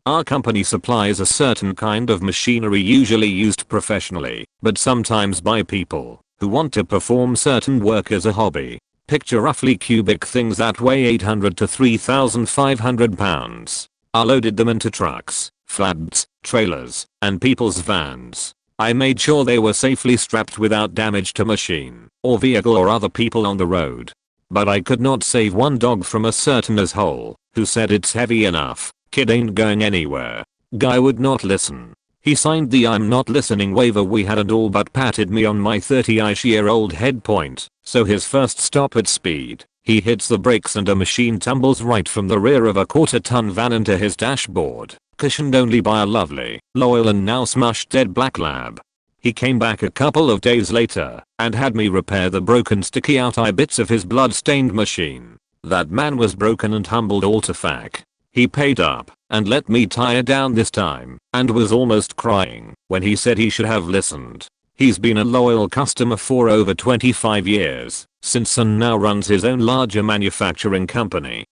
Our company supplies a certain kind of machinery usually used professionally, but sometimes by people who want to perform certain work as a hobby. Picture roughly cubic things that weigh 800 to 3,500 pounds. I loaded them into trucks, flatbeds, trailers, and people's vans. I made sure they were safely strapped without damage to machine, or vehicle or other people on the road. But I could not save one dog from a certain asshole who said it's heavy enough, kid ain't going anywhere. Guy would not listen. He signed the I'm not listening waiver we had and all but patted me on my 30-ish-year-old head point. So his first stop at speed, he hits the brakes and a machine tumbles right from the rear of a quarter-ton van into his dashboard, cushioned only by a lovely, loyal and now smushed dead black lab. He came back a couple of days later and had me repair the broken sticky out eye bits of his blood-stained machine. That man was broken and humbled all to fuck. He paid up and let me tie it down this time and was almost crying when he said he should have listened. He's been a loyal customer for over 25 years, since son now runs his own larger manufacturing company.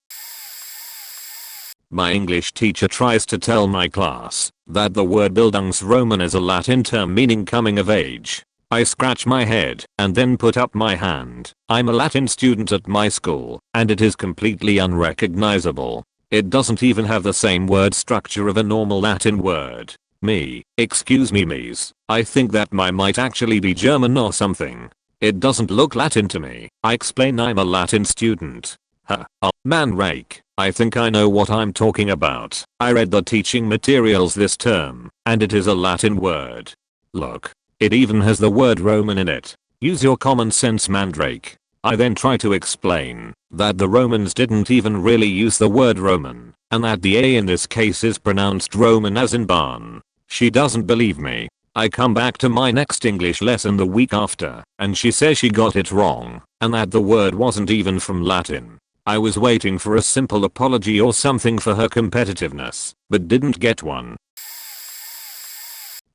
My English teacher tries to tell my class that the word Bildungsroman is a Latin term meaning coming of age. I scratch my head and then put up my hand. I'm a Latin student at my school, and it is completely unrecognizable. It doesn't even have the same word structure of a normal Latin word. Me, excuse me me's. I think that might actually be German or something. It doesn't look Latin to me. I explain I'm a Latin student. Oh, man rake. I think I know what I'm talking about. I read the teaching materials this term, and it is a Latin word. Look. It even has the word Roman in it. Use your common sense, mandrake. I then try to explain that the Romans didn't even really use the word Roman, and that the A in this case is pronounced Roman as in barn. She doesn't believe me. I come back to my next English lesson the week after, and she says she got it wrong, and that the word wasn't even from Latin. I was waiting for a simple apology or something for her competitiveness, but didn't get one.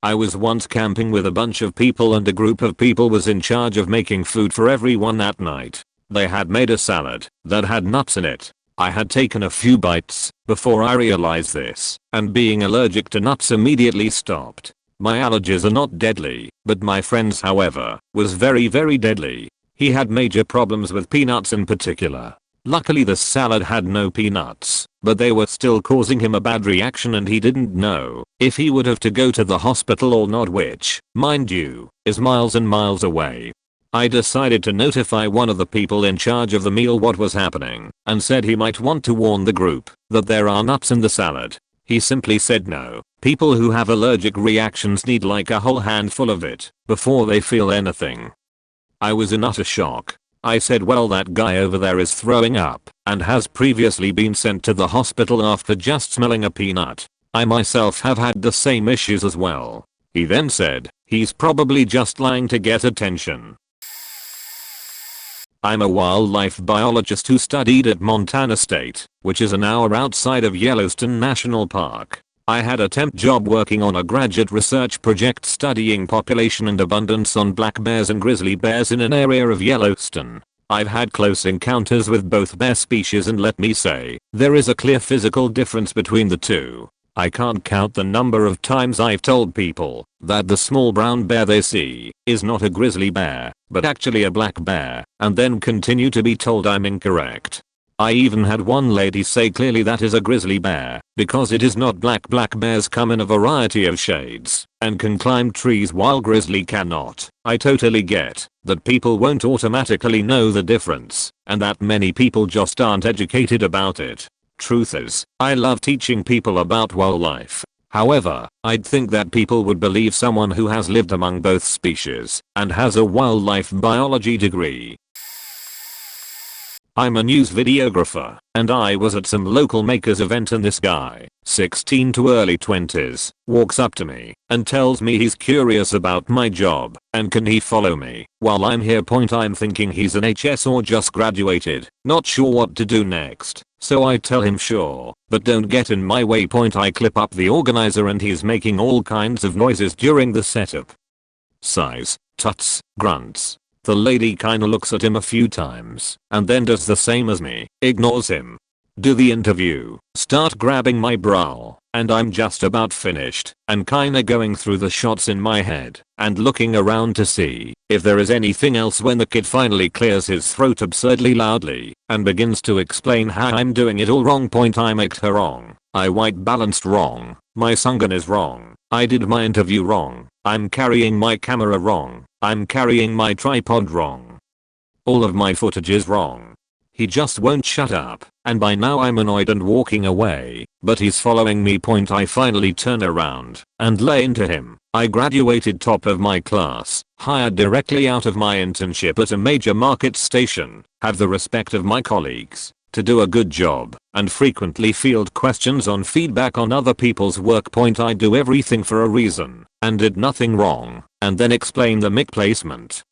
I was once camping with a bunch of people and a group of people was in charge of making food for everyone that night. They had made a salad that had nuts in it. I had taken a few bites before I realized this, and being allergic to nuts immediately stopped. My allergies are not deadly, but my friend's, however, was very deadly. He had major problems with peanuts in particular. Luckily the salad had no peanuts, but they were still causing him a bad reaction and he didn't know if he would have to go to the hospital or not, which, mind you, is miles and miles away. I decided to notify one of the people in charge of the meal what was happening and said he might want to warn the group that there are nuts in the salad. He simply said no. People who have allergic reactions need like a whole handful of it before they feel anything. I was in utter shock. I said, well, that guy over there is throwing up and has previously been sent to the hospital after just smelling a peanut. I myself have had the same issues as well. He then said, he's probably just lying to get attention. I'm a wildlife biologist who studied at Montana State, which is an hour outside of Yellowstone National Park. I had a temp job working on a graduate research project studying population and abundance on black bears and grizzly bears in an area of Yellowstone. I've had close encounters with both bear species and let me say, there is a clear physical difference between the two. I can't count the number of times I've told people that the small brown bear they see is not a grizzly bear, but actually a black bear, and then continue to be told I'm incorrect. I even had one lady say clearly that is a grizzly bear, because it is not black. Black bears come in a variety of shades and can climb trees while grizzly cannot. I totally get that people won't automatically know the difference and that many people just aren't educated about it. Truth is, I love teaching people about wildlife. However, I'd think that people would believe someone who has lived among both species and has a wildlife biology degree. I'm a news videographer, and I was at some local makers event and this guy, 16 to early 20s, walks up to me and tells me he's curious about my job and can he follow me while I'm here. I'm thinking he's an HS or just graduated, not sure what to do next. So I tell him sure, but don't get in my way. I clip up the organizer and he's making all kinds of noises during the setup. Sighs, tuts, grunts. The lady kinda looks at him a few times and then does the same as me, ignores him. Do the interview, start grabbing my bra, and I'm just about finished and kinda going through the shots in my head and looking around to see if there is anything else when the kid finally clears his throat absurdly loudly and begins to explain how I'm doing it all wrong. I made her wrong, I white balanced wrong, my sungun is wrong, I did my interview wrong, I'm carrying my camera wrong, I'm carrying my tripod wrong. All of my footage is wrong. He just won't shut up, and by now I'm annoyed and walking away, but he's following me. I finally turn around and lay into him. I graduated top of my class, hired directly out of my internship at a major market station, have the respect of my colleagues to do a good job, and frequently field questions on feedback on other people's work. I do everything for a reason, and did nothing wrong, and then explain the mic placement,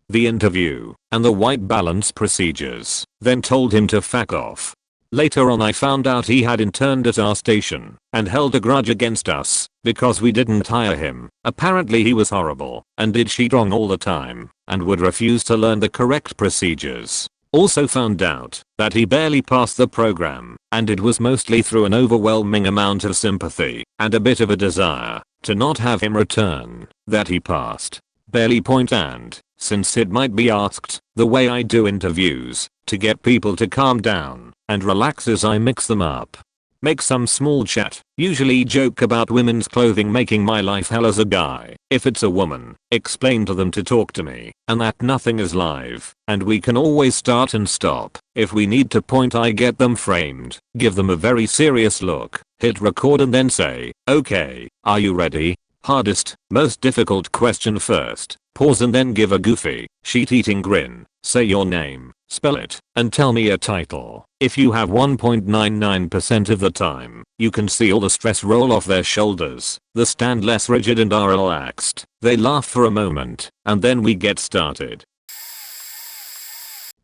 the interview, and the white balance procedures, then told him to fuck off. Later on I found out he had interned at our station and held a grudge against us because we didn't hire him. Apparently he was horrible and did shit wrong all the time and would refuse to learn the correct procedures. Also found out that he barely passed the program, and it was mostly through an overwhelming amount of sympathy and a bit of a desire to not have him return that he passed. Barely. And since it might be asked, the way I do interviews to get people to calm down and relax as I mix them up. Make some small chat, usually joke about women's clothing, making my life hell as a guy. If it's a woman, explain to them to talk to me and that nothing is live and we can always start and stop. If we need to I get them framed, give them a very serious look, hit record and then say, okay, are you ready? Hardest, most difficult question first, pause and then give a goofy, sheet-eating grin, say your name, spell it, and tell me a title. If you have 1.99% of the time, you can see all the stress roll off their shoulders, they stand less rigid and are relaxed. They laugh for a moment, and then we get started.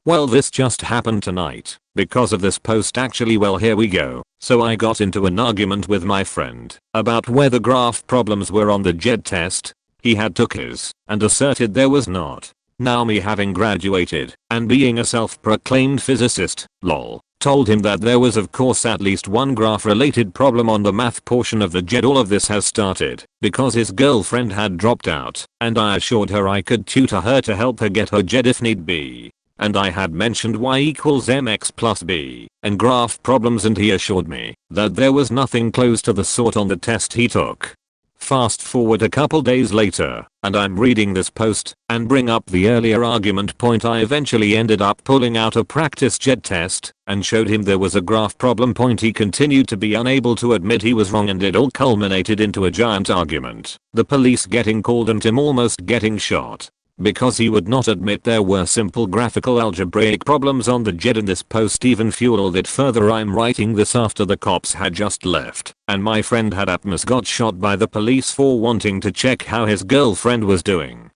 Well, this just happened tonight. Because of this post actually. Well, here we go. So I got into an argument with my friend about whether graph problems were on the JED test. He had took his and asserted there was not. Now me, having graduated and being a self-proclaimed physicist, lol, told him that there was of course at least one graph related problem on the math portion of the JED. All of this has started because his girlfriend had dropped out, and I assured her I could tutor her to help her get her JED if need be. And I had mentioned y equals mx plus b and graph problems, and he assured me that there was nothing close to the sort on the test he took. Fast forward a couple days later, and I'm reading this post and bring up the earlier argument. I eventually ended up pulling out a practice JED test and showed him there was a graph problem. He continued to be unable to admit he was wrong, and it all culminated into a giant argument, the police getting called and him almost getting shot because he would not admit there were simple graphical algebraic problems on the JED. And this post even fueled it further. I'm writing this after the cops had just left and my friend had almost got shot by the police for wanting to check how his girlfriend was doing.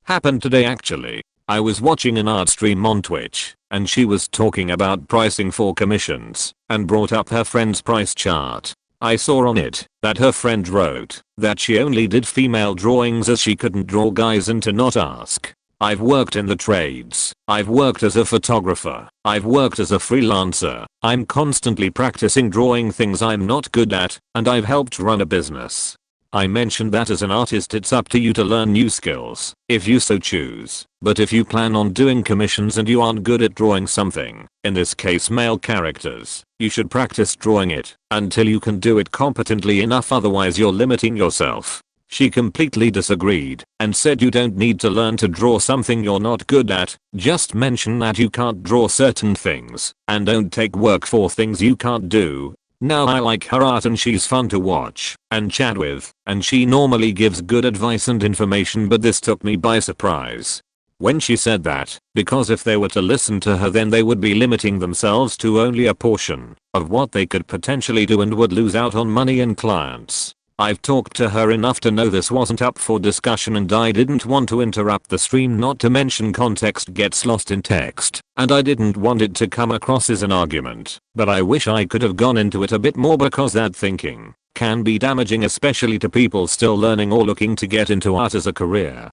Happened today actually. I was watching an art stream on Twitch and she was talking about pricing for commissions and brought up her friend's price chart. I saw on it that her friend wrote that she only did female drawings as she couldn't draw guys, and to not ask. I've worked in the trades, I've worked as a photographer, I've worked as a freelancer, I'm constantly practicing drawing things I'm not good at, and I've helped run a business. I mentioned that as an artist it's up to you to learn new skills, if you so choose, but if you plan on doing commissions and you aren't good at drawing something, in this case male characters, you should practice drawing it until you can do it competently enough, otherwise you're limiting yourself. She completely disagreed and said you don't need to learn to draw something you're not good at, just mention that you can't draw certain things and don't take work for things you can't do. Now I like her art and she's fun to watch and chat with, and she normally gives good advice and information, but this took me by surprise. when she said that, because if they were to listen to her then they would be limiting themselves to only a portion of what they could potentially do and would lose out on money and clients. I've talked to her enough to know this wasn't up for discussion and I didn't want to interrupt the stream, not to mention context gets lost in text, and I didn't want it to come across as an argument, but I wish I could have gone into it a bit more because that thinking can be damaging, especially to people still learning or looking to get into art as a career.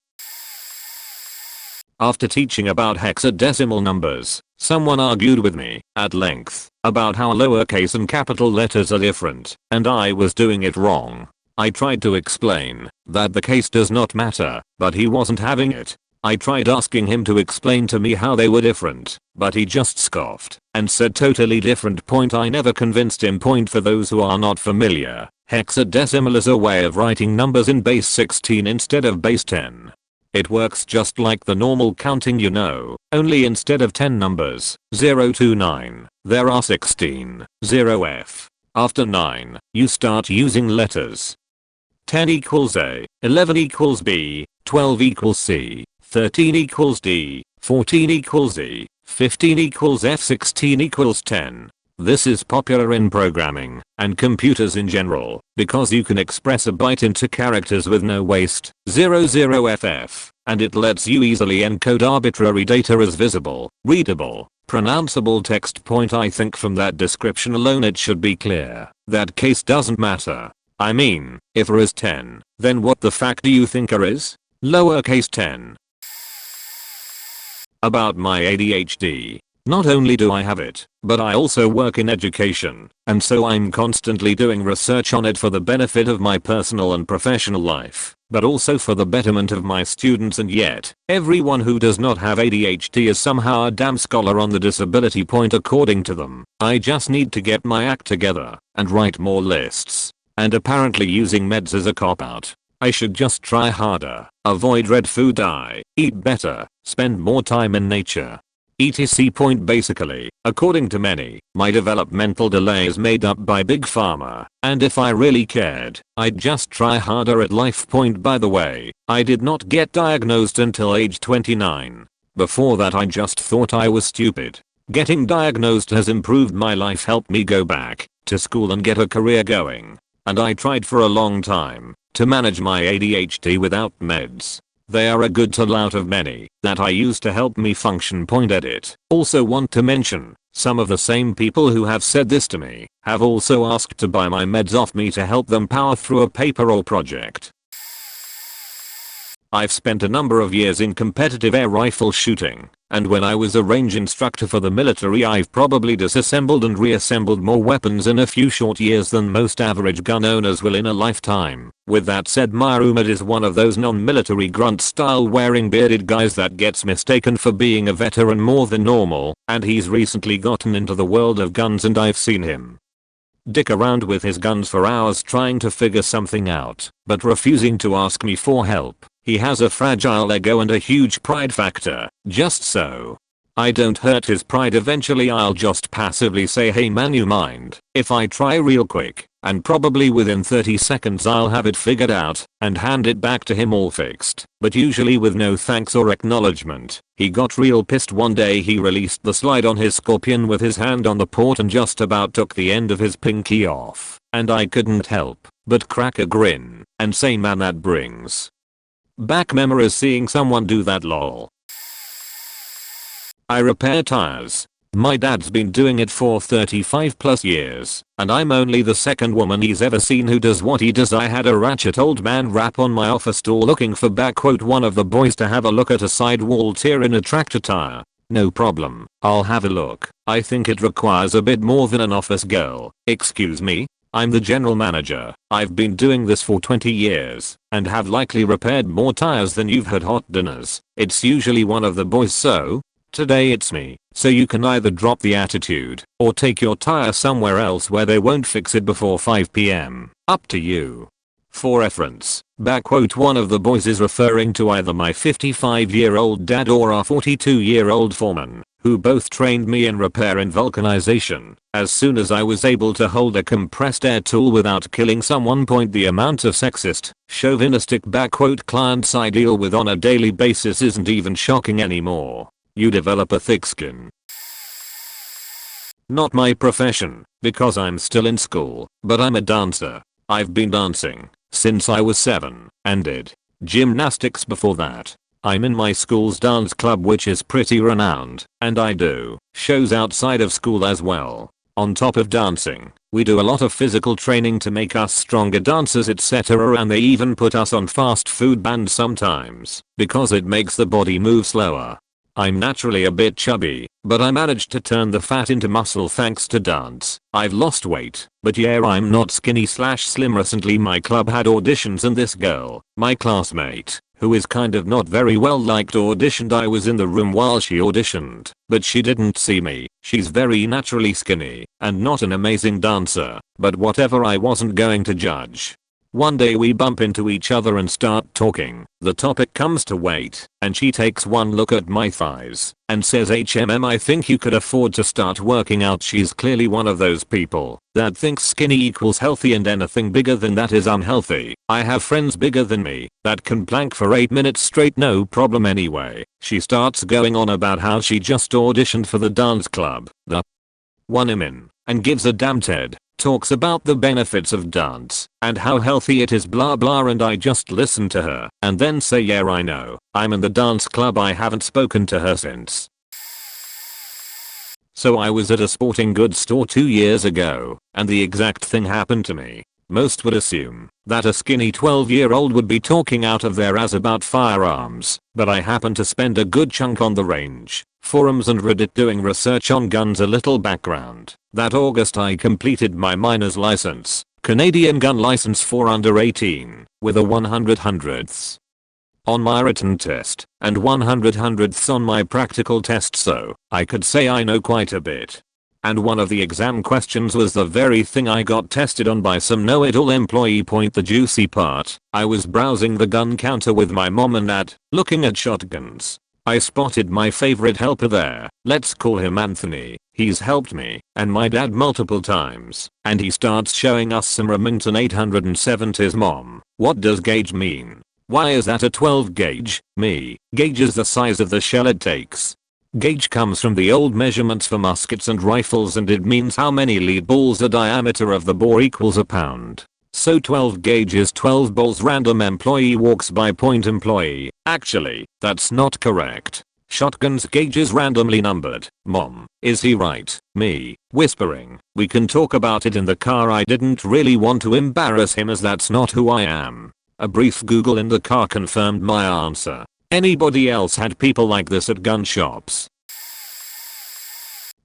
After teaching about hexadecimal numbers, someone argued with me at length about how lowercase and capital letters are different, and I was doing it wrong. I tried to explain that the case does not matter, but he wasn't having it. I tried asking him to explain to me how they were different, but he just scoffed and said totally different point. I never convinced him. Point for those who are not familiar, hexadecimal is a way of writing numbers in base 16 instead of base 10. It works just like the normal counting, you know, only instead of 10 numbers, 0 to 9, there are 16, 0f. After 9, you start using letters. 10 equals A, 11 equals B, 12 equals C, 13 equals D, 14 equals E, 15 equals F, 16 equals 10. This is popular in programming and computers in general because you can express a byte into characters with no waste, 00FF, and it lets you easily encode arbitrary data as visible, readable, pronounceable text. Point I think from that description alone it should be clear that case doesn't matter. I mean, if R is 10, then what the fuck do you think R is? Lowercase 10. About my ADHD. Not only do I have it, but I also work in education, and so I'm constantly doing research on it for the benefit of my personal and professional life, but also for the betterment of my students. And yet, everyone who does not have ADHD is somehow a damn scholar on the disability point according to them. I just need to get my act together and write more lists. And apparently using meds is a cop-out. I should just try harder, avoid red food dye, eat better, spend more time in nature. etc. Point basically, according to many, my developmental delay is made up by Big Pharma, and if I really cared, I'd just try harder at life. Point by the way, I did not get diagnosed until age 29. Before that I just thought I was stupid. Getting diagnosed has improved my life, helped me go back to school and get a career going. And I tried for a long time to manage my ADHD without meds. They are a good tool out of many that I use to help me function. Point edit. Also want to mention, some of the same people who have said this to me have also asked to buy my meds off me to help them power through a paper or project. I've spent a number of years in competitive air rifle shooting, and when I was a range instructor for the military I've probably disassembled and reassembled more weapons in a few short years than most average gun owners will in a lifetime. With that said, my roommate is one of those non-military grunt style wearing bearded guys that gets mistaken for being a veteran more than normal, and he's recently gotten into the world of guns and I've seen him dick around with his guns for hours trying to figure something out, but refusing to ask me for help. He has a fragile ego and a huge pride factor, just so I don't hurt his pride. Eventually I'll just passively say, hey man, you mind if I try real quick, and probably within 30 seconds I'll have it figured out and hand it back to him all fixed, but usually with no thanks or acknowledgement. He got real pissed one day. He released the slide on his Scorpion with his hand on the port and just about took the end of his pinky off, and I couldn't help but crack a grin and say, man, that brings back memories seeing someone do that, lol. I repair tires. My dad's been doing it for 35 plus years, and I'm only the second woman he's ever seen who does what he does. I had a ratchet old man rap on my office door looking for one of the boys to have a look at a sidewall tear in a tractor tire. No problem, I'll have a look. I think it requires a bit more than an office girl. Excuse me? I'm the general manager. I've been doing this for 20 years and have likely repaired more tires than you've had hot dinners. It's usually one of the boys, so today it's me. So you can either drop the attitude or take your tire somewhere else where they won't fix it before 5 PM. Up to you. For reference, one of the boys is referring to either my 55-year-old dad or our 42-year-old foreman. who both trained me in repair and vulcanization. As soon as I was able to hold a compressed air tool without killing someone. The amount of sexist, chauvinistic clients I deal with on a daily basis isn't even shocking anymore. You develop a thick skin. Not my profession, because I'm still in school, but I'm a dancer. I've been dancing since I was 7 and did gymnastics before that. I'm in my school's dance club, which is pretty renowned, and I do shows outside of school as well. On top of dancing, we do a lot of physical training to make us stronger dancers, etc., and they even put us on fast food bands sometimes because it makes the body move slower. I'm naturally a bit chubby, but I managed to turn the fat into muscle thanks to dance. I've lost weight, but yeah, I'm not skinny/slim. Recently my club had auditions and this girl, my classmate, who is kind of not very well liked, auditioned. I was in the room while she auditioned, but she didn't see me. She's very naturally skinny and not an amazing dancer, but whatever, I wasn't going to judge. One day we bump into each other and start talking. The topic comes to weight, and she takes one look at my thighs and says, I think you could afford to start working out. She's clearly one of those people that thinks skinny equals healthy and anything bigger than that is unhealthy. I have friends bigger than me that can plank for 8 minutes straight no problem. Anyway, she starts going on about how she just auditioned for the dance club, the one I'm in, and gives a damn TED. Talks about the benefits of dance and how healthy it is, blah blah, and I just listen to her and then say, yeah, I know, I'm in the dance club. I haven't spoken to her since. So I was at a sporting goods store 2 years ago and the exact thing happened to me. Most would assume that a skinny 12-year-old would be talking out of their ass about firearms, but I happened to spend a good chunk on the range, forums and Reddit doing research on guns. A little background. That August I completed my miner's license, Canadian gun license for under 18, with a 100/100ths on my written test and 100/100ths on my practical test, so I could say I know quite a bit. And one of the exam questions was the very thing I got tested on by some know-it-all employee. The juicy part, I was browsing the gun counter with my mom and dad, looking at shotguns. I spotted my favorite helper there, let's call him Anthony. He's helped me and my dad multiple times, and he starts showing us some Remington 870s. Mom, what does gauge mean? Why is that a 12 gauge? Me, gauge is the size of the shell it takes. Gauge comes from the old measurements for muskets and rifles, and it means how many lead balls the diameter of the bore equals a pound. So 12 gauge is 12 balls. Random employee walks by. Employee, actually, that's not correct. Shotgun's gauge is randomly numbered. Mom, is he right? Me, whispering, we can talk about it in the car. I didn't really want to embarrass him as that's not who I am. A brief Google in the car confirmed my answer. Anybody else had people like this at gun shops?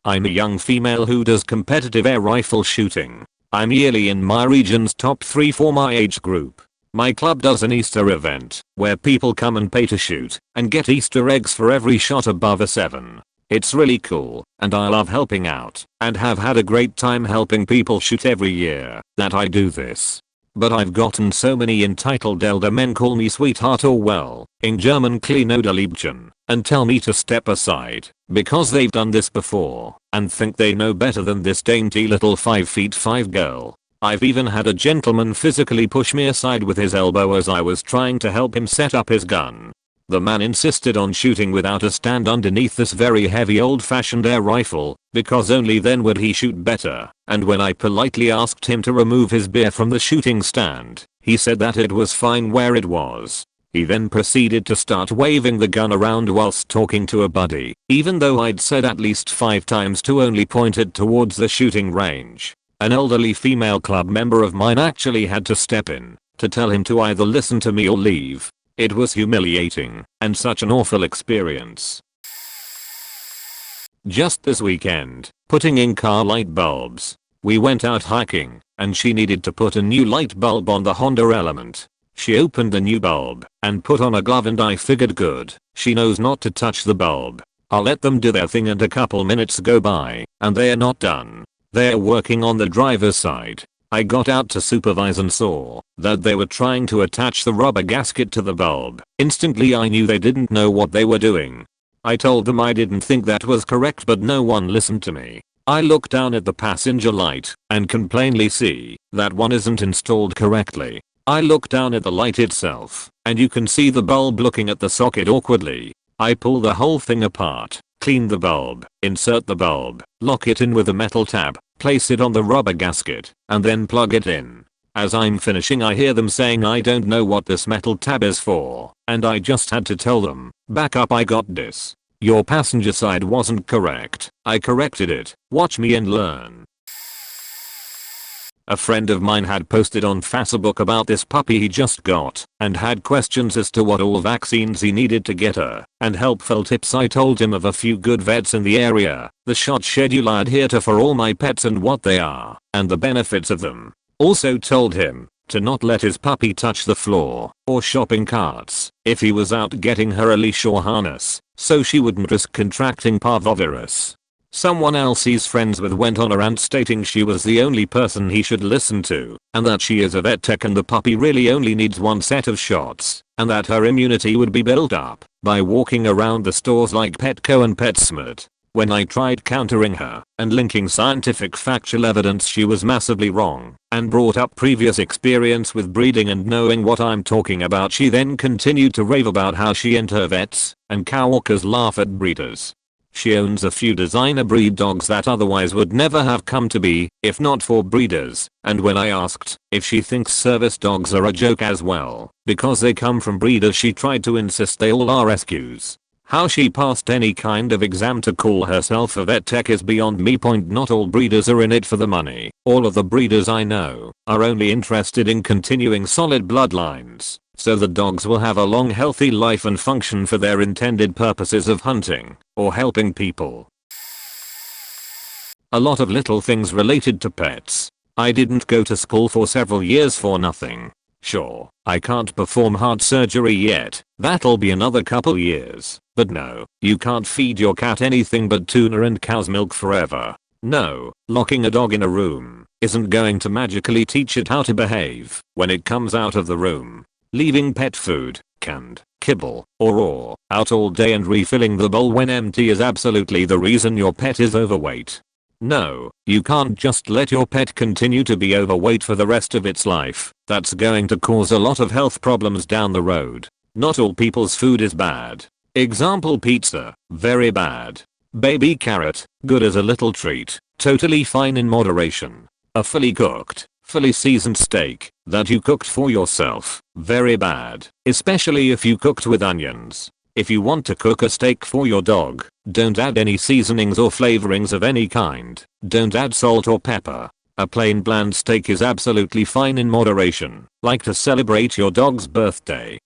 I'm a young female who does competitive air rifle shooting. I'm yearly in my region's top 3 for my age group. My club does an Easter event where people come and pay to shoot and get Easter eggs for every shot above a 7. It's really cool, and I love helping out and have had a great time helping people shoot every year that I do this. But I've gotten so many entitled elder men call me sweetheart, or well, in German Klein oder Liebchen, and tell me to step aside because they've done this before and think they know better than this dainty little 5'5" girl. I've even had a gentleman physically push me aside with his elbow as I was trying to help him set up his gun. The man insisted on shooting without a stand underneath this very heavy old-fashioned air rifle, because only then would he shoot better, and when I politely asked him to remove his beer from the shooting stand, he said that it was fine where it was. He then proceeded to start waving the gun around whilst talking to a buddy, even though I'd said at least 5 times to only point it towards the shooting range. An elderly female club member of mine actually had to step in to tell him to either listen to me or leave. It was humiliating and such an awful experience. Just this weekend, putting in car light bulbs. We went out hiking and she needed to put a new light bulb on the Honda Element. She opened the new bulb and put on a glove, and I figured good, she knows not to touch the bulb. I'll let them do their thing, and a couple minutes go by and they're not done. They're working on the driver's side. I got out to supervise and saw that they were trying to attach the rubber gasket to the bulb. Instantly I knew they didn't know what they were doing. I told them I didn't think that was correct, but no one listened to me. I look down at the passenger light and can plainly see that one isn't installed correctly. I look down at the light itself and you can see the bulb looking at the socket awkwardly. I pull the whole thing apart, clean the bulb, insert the bulb, lock it in with a metal tab, place it on the rubber gasket, and then plug it in. As I'm finishing I hear them saying I don't know what this metal tab is for, and I just had to tell them, back up, I got this. Your passenger side wasn't correct. I corrected it. Watch me and learn. A friend of mine had posted on Facebook about this puppy he just got and had questions as to what all vaccines he needed to get her and helpful tips. I told him of a few good vets in the area, the shot schedule I adhere to for all my pets and what they are, and the benefits of them. Also told him to not let his puppy touch the floor or shopping carts if he was out getting her a leash or harness, so she wouldn't risk contracting parvovirus. Someone else he's friends with went on a rant stating she was the only person he should listen to, and that she is a vet tech and the puppy really only needs one set of shots, and that her immunity would be built up by walking around the stores like Petco and PetSmart. When I tried countering her and linking scientific factual evidence, she was massively wrong and brought up previous experience with breeding and knowing what I'm talking about. She then continued to rave about how she and her vets and coworkers laugh at breeders. She owns a few designer breed dogs that otherwise would never have come to be if not for breeders, and when I asked if she thinks service dogs are a joke as well because they come from breeders, she tried to insist they all are rescues. How she passed any kind of exam to call herself a vet tech is beyond me. Not all breeders are in it for the money. All of the breeders I know are only interested in continuing solid bloodlines, so the dogs will have a long healthy life and function for their intended purposes of hunting or helping people. A lot of little things related to pets. I didn't go to school for several years for nothing. Sure, I can't perform heart surgery yet, that'll be another couple years. But no, you can't feed your cat anything but tuna and cow's milk forever. No, locking a dog in a room isn't going to magically teach it how to behave when it comes out of the room. Leaving pet food, canned, kibble, or raw, out all day and refilling the bowl when empty is absolutely the reason your pet is overweight. No, you can't just let your pet continue to be overweight for the rest of its life. That's going to cause a lot of health problems down the road. Not all people's food is bad. Example: pizza, very bad. Baby carrot, good as a little treat, totally fine in moderation. A fully cooked, fully seasoned steak that you cooked for yourself, very bad, especially if you cooked with onions. If you want to cook a steak for your dog, don't add any seasonings or flavorings of any kind. Don't add salt or pepper. A plain bland steak is absolutely fine in moderation, like to celebrate your dog's birthday.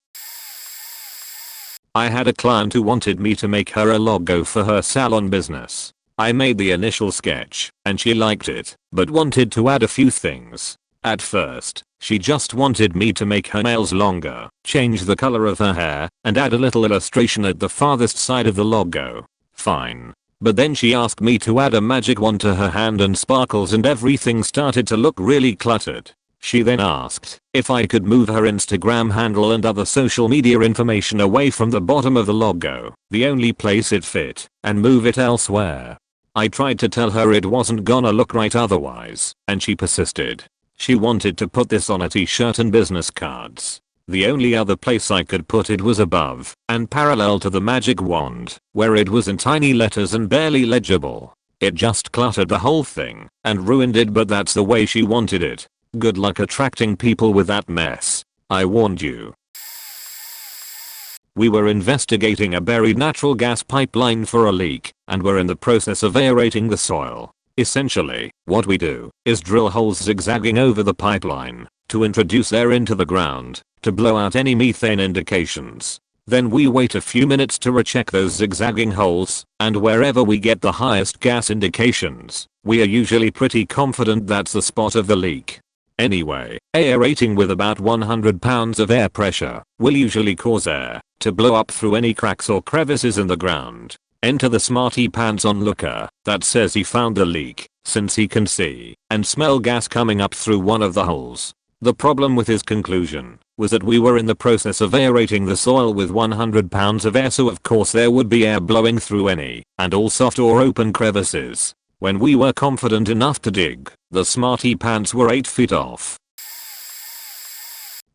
I had a client who wanted me to make her a logo for her salon business. I made the initial sketch and she liked it, but wanted to add a few things. At first, she just wanted me to make her nails longer, change the color of her hair, and add a little illustration at the farthest side of the logo. Fine. But then she asked me to add a magic wand to her hand and sparkles, and everything started to look really cluttered. She then asked if I could move her Instagram handle and other social media information away from the bottom of the logo, the only place it fit, and move it elsewhere. I tried to tell her it wasn't gonna look right otherwise, and she persisted. She wanted to put this on a t-shirt and business cards. The only other place I could put it was above and parallel to the magic wand, where it was in tiny letters and barely legible. It just cluttered the whole thing and ruined it, but that's the way she wanted it. Good luck attracting people with that mess. I warned you. We were investigating a buried natural gas pipeline for a leak and were in the process of aerating the soil. Essentially, what we do is drill holes zigzagging over the pipeline to introduce air into the ground to blow out any methane indications. Then we wait a few minutes to recheck those zigzagging holes, and wherever we get the highest gas indications, we are usually pretty confident that's the spot of the leak. Anyway, aerating with about 100 pounds of air pressure will usually cause air to blow up through any cracks or crevices in the ground. Enter the smarty pants onlooker that says he found the leak, since he can see and smell gas coming up through one of the holes. The problem with his conclusion was that we were in the process of aerating the soil with 100 pounds of air, so of course there would be air blowing through any and all soft or open crevices. When we were confident enough to dig, the smarty pants were 8 feet off.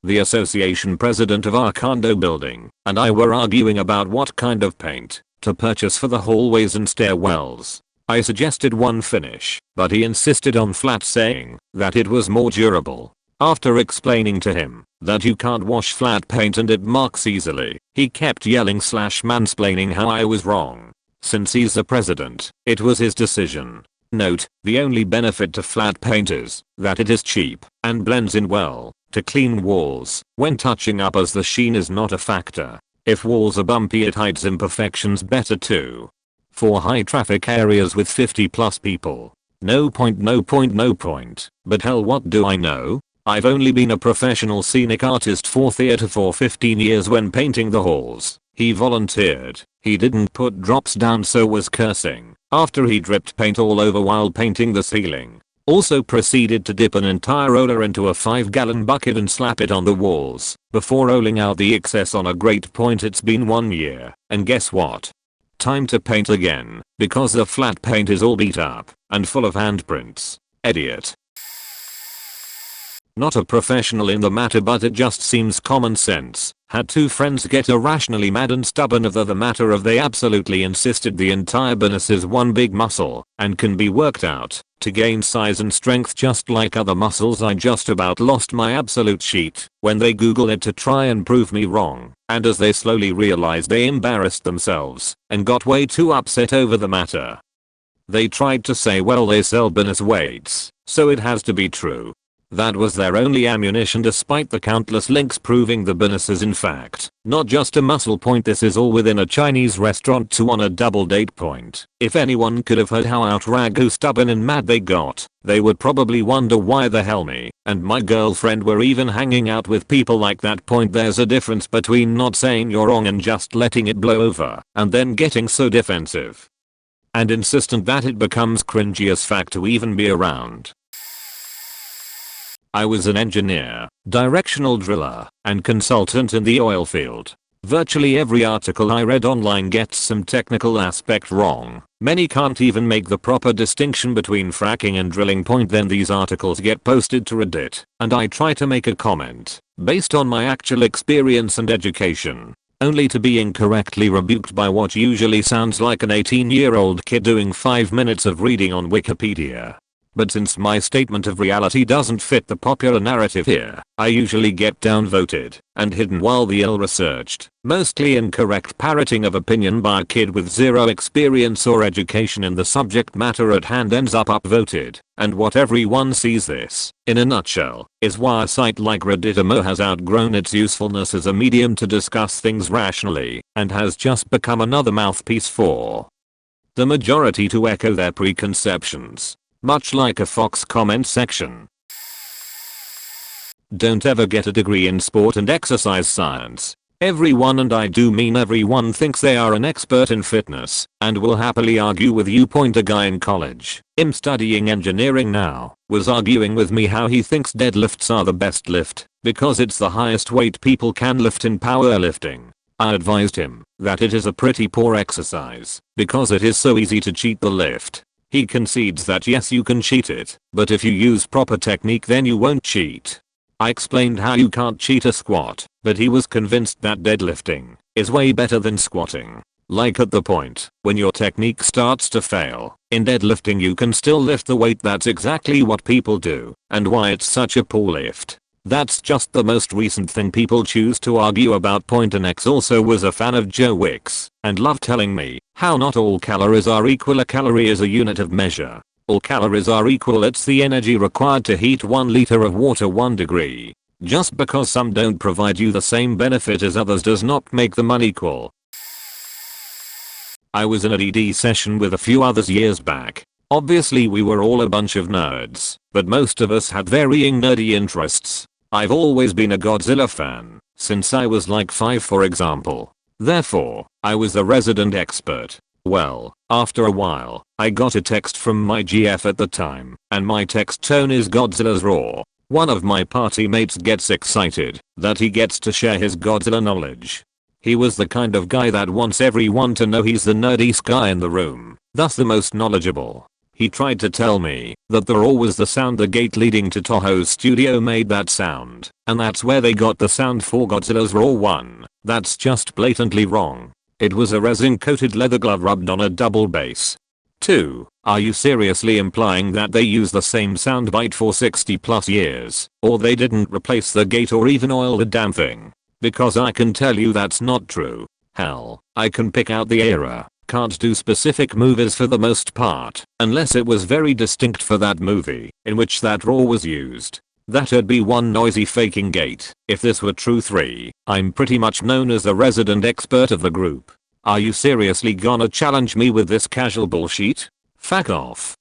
The association president of our condo building and I were arguing about what kind of paint to purchase for the hallways and stairwells. I suggested one finish, but he insisted on flat, saying that it was more durable. After explaining to him that you can't wash flat paint and it marks easily, he kept yelling / mansplaining how I was wrong. Since he's the president, it was his decision. Note, the only benefit to flat paint is that it is cheap and blends in well to clean walls when touching up, as the sheen is not a factor. If walls are bumpy, it hides imperfections better too. For high traffic areas with 50+ people, no point. But hell, what do I know? I've only been a professional scenic artist for theatre for 15 years. When painting the halls, he volunteered. He didn't put drops down, so was cursing after he dripped paint all over while painting the ceiling. Also proceeded to dip an entire roller into a 5-gallon bucket and slap it on the walls before rolling out the excess on a great point. It's been 1 year, and guess what? Time to paint again, because the flat paint is all beat up and full of handprints. Idiot. Not a professional in the matter, but it just seems common sense. Had 2 friends get irrationally mad and stubborn over the matter of they absolutely insisted the entire business is one big muscle and can be worked out to gain size and strength just like other muscles. I just about lost my absolute shit when they Googled it to try and prove me wrong, and as they slowly realized they embarrassed themselves and got way too upset over the matter. They tried to say, well, they sell business weights, so it has to be true. That was their only ammunition, despite the countless links proving the business is in fact not just a muscle point. This is all within a Chinese restaurant too on a double date point. If anyone could have heard how outrageous stubborn and mad they got, they would probably wonder why the hell me and my girlfriend were even hanging out with people like that. Point. There's a difference between not saying you're wrong and just letting it blow over and then getting so defensive and insistent that it becomes cringy as fact to even be around. I was an engineer, directional driller, and consultant in the oil field. Virtually every article I read online gets some technical aspect wrong. Many can't even make the proper distinction between fracking and drilling. Point. Then these articles get posted to Reddit, and I try to make a comment based on my actual experience and education, only to be incorrectly rebuked by what usually sounds like an 18-year-old kid doing 5 minutes of reading on Wikipedia. But since my statement of reality doesn't fit the popular narrative here, I usually get downvoted and hidden, while the ill-researched, mostly incorrect parroting of opinion by a kid with zero experience or education in the subject matter at hand ends up upvoted. And what everyone sees this, in a nutshell, is why a site like Reddit has outgrown its usefulness as a medium to discuss things rationally and has just become another mouthpiece for the majority to echo their preconceptions. Much like a Fox comment section. Don't ever get a degree in sport and exercise science. Everyone, and I do mean everyone, thinks they are an expert in fitness and will happily argue with you. Point. A guy in college, I'm studying engineering now, was arguing with me how he thinks deadlifts are the best lift because it's the highest weight people can lift in powerlifting. I advised him that it is a pretty poor exercise because it is so easy to cheat the lift. He concedes that yes, you can cheat it, but if you use proper technique then you won't cheat. I explained how you can't cheat a squat, but he was convinced that deadlifting is way better than squatting. Like at the point when your technique starts to fail, in deadlifting you can still lift the weight. That's exactly what people do, and why it's such a poor lift. That's just the most recent thing people choose to argue about. Point. An ex also was a fan of Joe Wicks and loved telling me how not all calories are equal. A calorie is a unit of measure. All calories are equal. It's the energy required to heat 1 liter of water 1 degree. Just because some don't provide you the same benefit as others does not make them unequal. I was in a DD session with a few others years back. Obviously we were all a bunch of nerds, but most of us had varying nerdy interests. I've always been a Godzilla fan, since I was like 5 for example. Therefore, I was the resident expert. Well, after a while, I got a text from my GF at the time, and my text tone is Godzilla's roar. One of my party mates gets excited that he gets to share his Godzilla knowledge. He was the kind of guy that wants everyone to know he's the nerdiest guy in the room, thus the most knowledgeable. He tried to tell me that the roar was the sound the gate leading to Toho's studio made that sound, and that's where they got the sound for Godzilla's roar 1. That's just blatantly wrong. It was a resin-coated leather glove rubbed on a double bass. 2. Are you seriously implying that they use the same soundbite for 60 plus years, or they didn't replace the gate or even oil the damn thing? Because I can tell you that's not true. Hell, I can pick out the era. Can't do specific movies for the most part, unless it was very distinct for that movie, in which that roar was used. That'd be one noisy faking gate. If this were true. 3. I'm pretty much known as the resident expert of the group. Are you seriously gonna challenge me with this casual bullshit? Fuck off.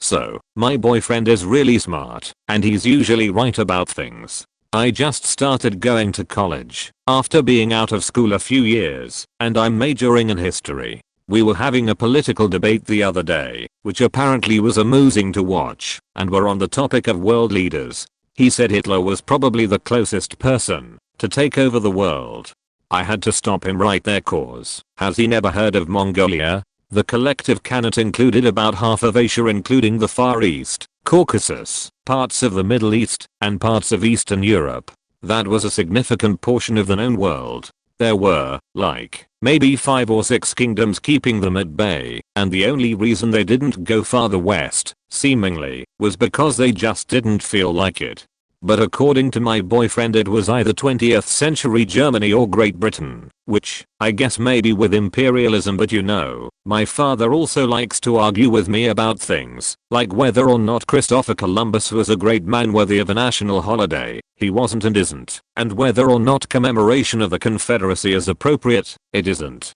So, my boyfriend is really smart, and he's usually right about things. I just started going to college after being out of school a few years, and I'm majoring in history. We were having a political debate the other day, which apparently was amusing to watch, and we're on the topic of world leaders. He said Hitler was probably the closest person to take over the world. I had to stop him right there cause, has he never heard of Mongolia? The collective Khanate included about half of Asia including the Far East, Caucasus, parts of the Middle East, and parts of Eastern Europe. That was a significant portion of the known world. There were, like, maybe 5 or 6 kingdoms keeping them at bay, and the only reason they didn't go farther west, seemingly, was because they just didn't feel like it. But according to my boyfriend it was either 20th century Germany or Great Britain, which, I guess maybe with imperialism, but you know, my father also likes to argue with me about things, like whether or not Christopher Columbus was a great man worthy of a national holiday. He wasn't and isn't, and whether or not commemoration of the Confederacy is appropriate, it isn't.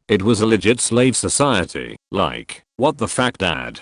It was a legit slave society, like, what the fuck, dad?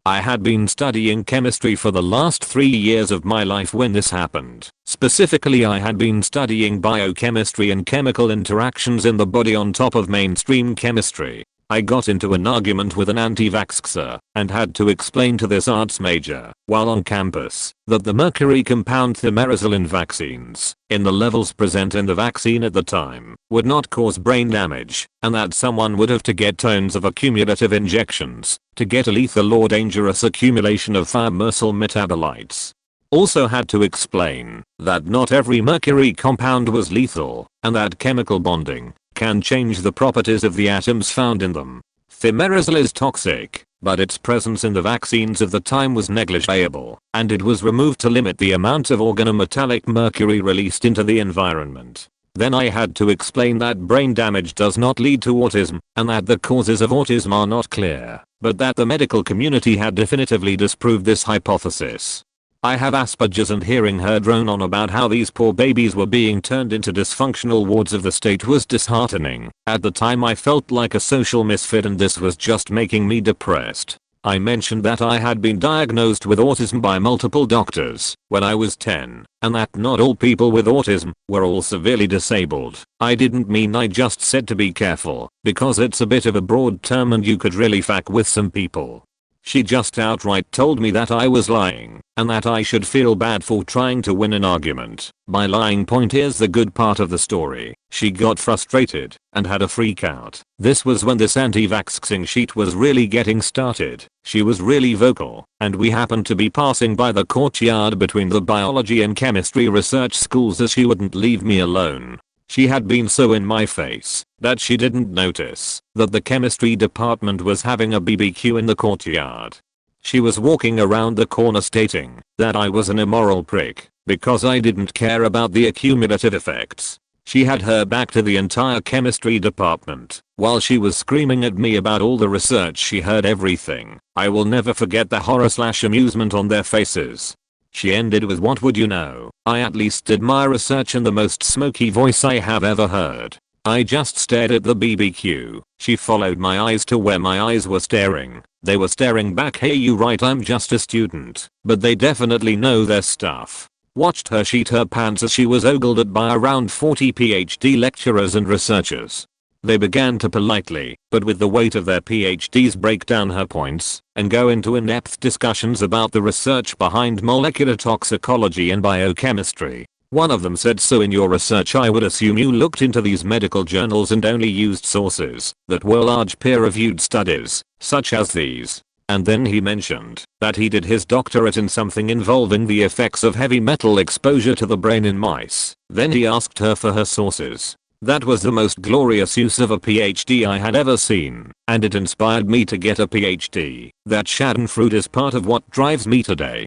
I had been studying chemistry for the last 3 years of my life when this happened. Specifically, I had been studying biochemistry and chemical interactions in the body on top of mainstream chemistry. I got into an argument with an anti-vaxxer and had to explain to this arts major while on campus that the mercury compound thimerosal in vaccines, in the levels present in the vaccine at the time, would not cause brain damage, and that someone would have to get tons of accumulative injections to get a lethal or dangerous accumulation of thimerosal metabolites. Also had to explain that not every mercury compound was lethal, and that chemical bonding can change the properties of the atoms found in them. Thimerosal is toxic, but its presence in the vaccines of the time was negligible, and it was removed to limit the amount of organometallic mercury released into the environment. Then I had to explain that brain damage does not lead to autism, and that the causes of autism are not clear, but that the medical community had definitively disproved this hypothesis. I have Asperger's, and hearing her drone on about how these poor babies were being turned into dysfunctional wards of the state was disheartening. At the time I felt like a social misfit, and this was just making me depressed. I mentioned that I had been diagnosed with autism by multiple doctors when I was 10, and that not all people with autism were all severely disabled. I didn't mean, I just said to be careful, because it's a bit of a broad term and you could really fuck with some people. She just outright told me that I was lying, and that I should feel bad for trying to win an argument by lying. Here's the good part of the story. She got frustrated and had a freak out. This was when this anti-vaxxing sheet was really getting started. She was really vocal, and we happened to be passing by the courtyard between the biology and chemistry research schools as she wouldn't leave me alone. She had been so in my face that she didn't notice that the chemistry department was having a BBQ in the courtyard. She was walking around the corner stating that I was an immoral prick because I didn't care about the accumulative effects. She had her back to the entire chemistry department while she was screaming at me about all the research she heard. Everything. I will never forget the horror/amusement on their faces. She ended with, "What would you know? I at least did my research," in the most smoky voice I have ever heard. I just stared at the BBQ. She followed my eyes to where my eyes were staring. They were staring back. "Hey, you right, I'm just a student, but they definitely know their stuff." Watched her sheet her pants as she was ogled at by around 40 PhD lecturers and researchers. They began to politely, but with the weight of their PhDs, break down her points and go into in-depth discussions about the research behind molecular toxicology and biochemistry. One of them said, "So in your research I would assume you looked into these medical journals and only used sources that were large peer-reviewed studies, such as these." And then he mentioned that he did his doctorate in something involving the effects of heavy metal exposure to the brain in mice. Then he asked her for her sources. That was the most glorious use of a PhD I had ever seen, and it inspired me to get a PhD. That schadenfreude is part of what drives me today.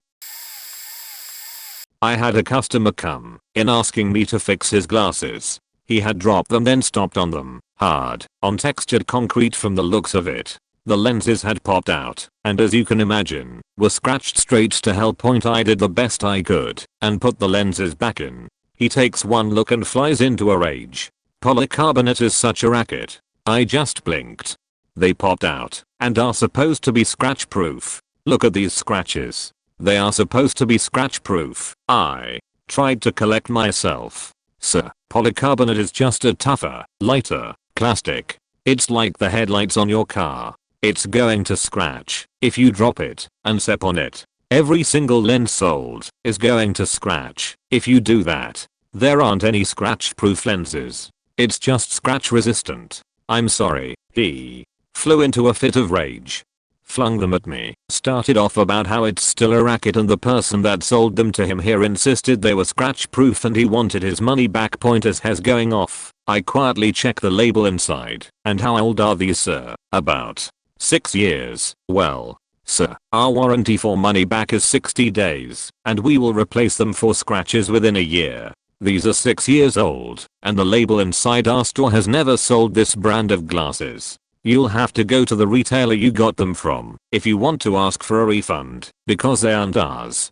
I had a customer come in asking me to fix his glasses. He had dropped them, then stopped on them, hard, on textured concrete from the looks of it. The lenses had popped out, and as you can imagine, were scratched straight to hell. I did the best I could, and put the lenses back in. He takes one look and flies into a rage. "Polycarbonate is such a racket." I just blinked. "They popped out, and are supposed to be scratch proof. Look at these scratches. They are supposed to be scratch proof." I tried to collect myself. "Sir, polycarbonate is just a tougher, lighter plastic. It's like the headlights on your car. It's going to scratch if you drop it and step on it. Every single lens sold is going to scratch if you do that. There aren't any scratch proof lenses. It's just scratch resistant. I'm sorry." He flew into a fit of rage. Flung them at me. Started off about how it's still a racket and the person that sold them to him here insisted they were scratch proof and he wanted his money back. His hair's going off. I quietly check the label inside. "And how old are these, sir?" "About 6 years. "Well, sir, our warranty for money back is 60 days, and we will replace them for scratches within a year. These are 6 years old, and the label inside our store has never sold this brand of glasses. You'll have to go to the retailer you got them from if you want to ask for a refund, because they aren't ours."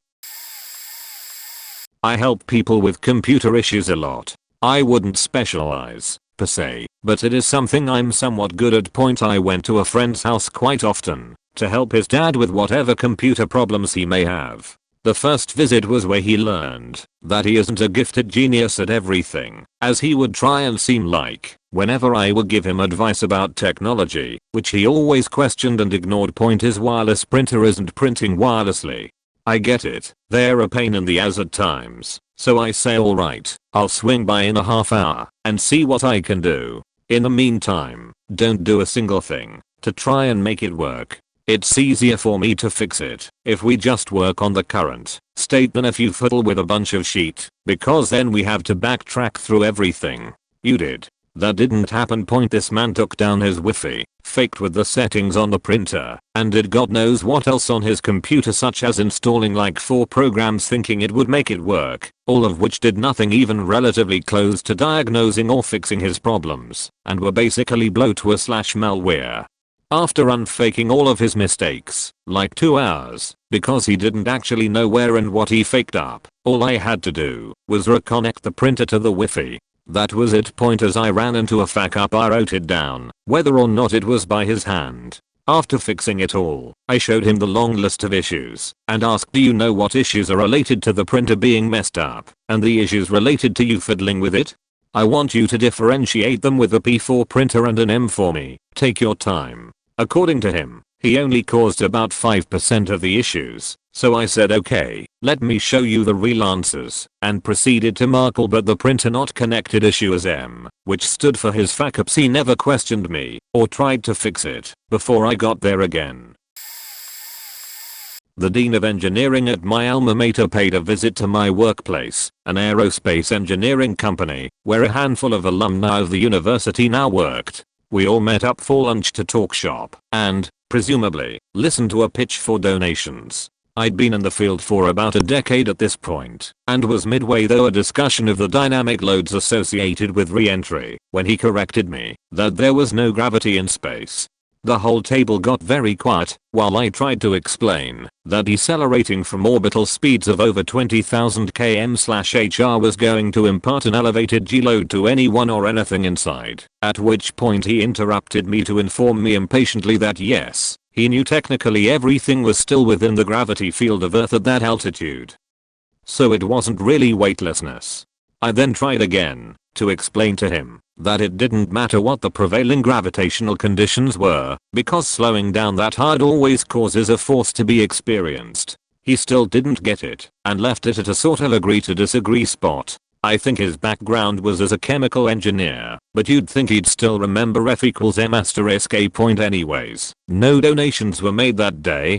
I help people with computer issues a lot. I wouldn't specialize, per se, but it is something I'm somewhat good at. I went to a friend's house quite often to help his dad with whatever computer problems he may have. The first visit was where he learned that he isn't a gifted genius at everything, as he would try and seem like whenever I would give him advice about technology, which he always questioned and ignored. His wireless printer isn't printing wirelessly. I get it, they're a pain in the ass at times, so I say, alright, I'll swing by in a half hour and see what I can do. In the meantime, don't do a single thing to try and make it work. It's easier for me to fix it if we just work on the current state than if you fiddle with a bunch of shit, because then we have to backtrack through everything you did. That didn't happen. This man took down his Wi-Fi, faked with the settings on the printer, and did God knows what else on his computer, such as installing like 4 programs thinking it would make it work, all of which did nothing even relatively close to diagnosing or fixing his problems, and were basically bloatware/malware. After unfaking all of his mistakes, like 2 hours, because he didn't actually know where and what he faked up, all I had to do was reconnect the printer to the Wi-Fi. That was it. As I ran into a fuck up, I wrote it down, whether or not it was by his hand. After fixing it all, I showed him the long list of issues and asked, "Do you know what issues are related to the printer being messed up and the issues related to you fiddling with it? I want you to differentiate them with a P4 printer and an M for me. Take your time." According to him, he only caused about 5% of the issues, so I said, "Okay, let me show you the real answers," and proceeded to mark all but the printer not connected issue as M, which stood for his fuck-ups. He never questioned me or tried to fix it before I got there again. The Dean of Engineering at my alma mater paid a visit to my workplace, an aerospace engineering company, where a handful of alumni of the university now worked. We all met up for lunch to talk shop and, presumably, listen to a pitch for donations. I'd been in the field for about a decade at this point, and was midway through a discussion of the dynamic loads associated with re-entry, when he corrected me that there was no gravity in space. The whole table got very quiet while I tried to explain that decelerating from orbital speeds of over 20,000 km/h was going to impart an elevated G-load to anyone or anything inside, at which point he interrupted me to inform me impatiently that yes, he knew technically everything was still within the gravity field of Earth at that altitude. So it wasn't really weightlessness. I then tried again to explain to him that it didn't matter what the prevailing gravitational conditions were, because slowing down that hard always causes a force to be experienced. He still didn't get it and left it at a sort of agree to disagree spot. I think his background was as a chemical engineer, but you'd think he'd still remember F equals M asterisk A point anyways. No donations were made that day.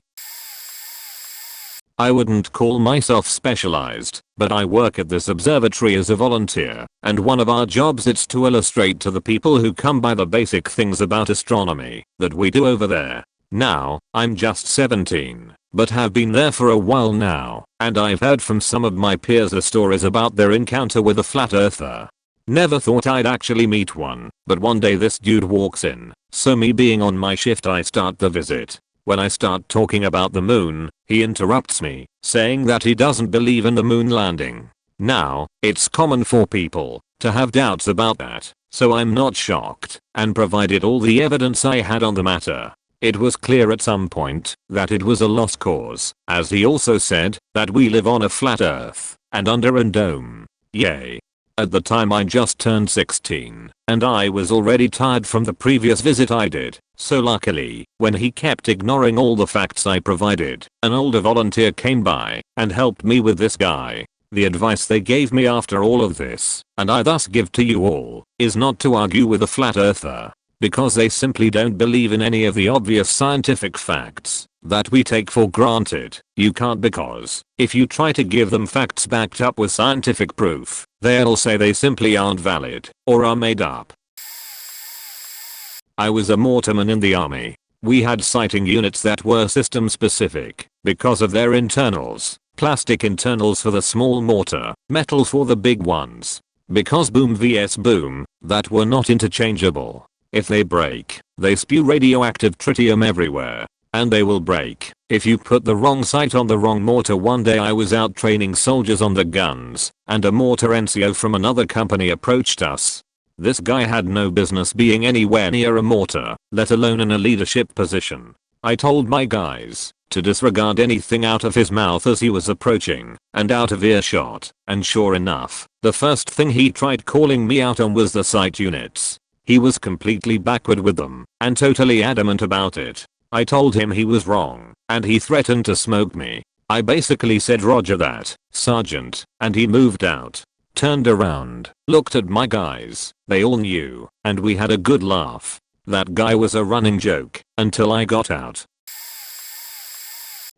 I wouldn't call myself specialized, but I work at this observatory as a volunteer, and one of our jobs is to illustrate to the people who come by the basic things about astronomy that we do over there. Now, I'm just 17, but have been there for a while now, and I've heard from some of my peers the stories about their encounter with a flat earther. Never thought I'd actually meet one, but one day this dude walks in, so me being on my shift I start the visit. When I start talking about the moon, he interrupts me, saying that he doesn't believe in the moon landing. Now, it's common for people to have doubts about that, so I'm not shocked, and provided all the evidence I had on the matter. It was clear at some point that it was a lost cause, as he also said that we live on a flat earth and under a dome. Yay. At the time I just turned 16, and I was already tired from the previous visit I did, so luckily, when he kept ignoring all the facts I provided, an older volunteer came by and helped me with this guy. The advice they gave me after all of this, and I thus give to you all, is not to argue with a flat earther, because they simply don't believe in any of the obvious scientific facts that we take for granted. You can't, because if you try to give them facts backed up with scientific proof, they'll say they simply aren't valid or are made up. I was a mortarman in the army. We had sighting units that were system specific because of their internals. Plastic internals for the small mortar, metal for the big ones. Because boom vs boom, that were not interchangeable. If they break, they spew radioactive tritium everywhere. And they will break if you put the wrong sight on the wrong mortar. One day I was out training soldiers on the guns, and a mortar NCO from another company approached us. This guy had no business being anywhere near a mortar, let alone in a leadership position. I told my guys to disregard anything out of his mouth as he was approaching and out of earshot, and sure enough, the first thing he tried calling me out on was the sight units. He was completely backward with them and totally adamant about it. I told him he was wrong, and he threatened to smoke me. I basically said roger that, sergeant, and he moved out. Turned around, looked at my guys, they all knew, and we had a good laugh. That guy was a running joke until I got out.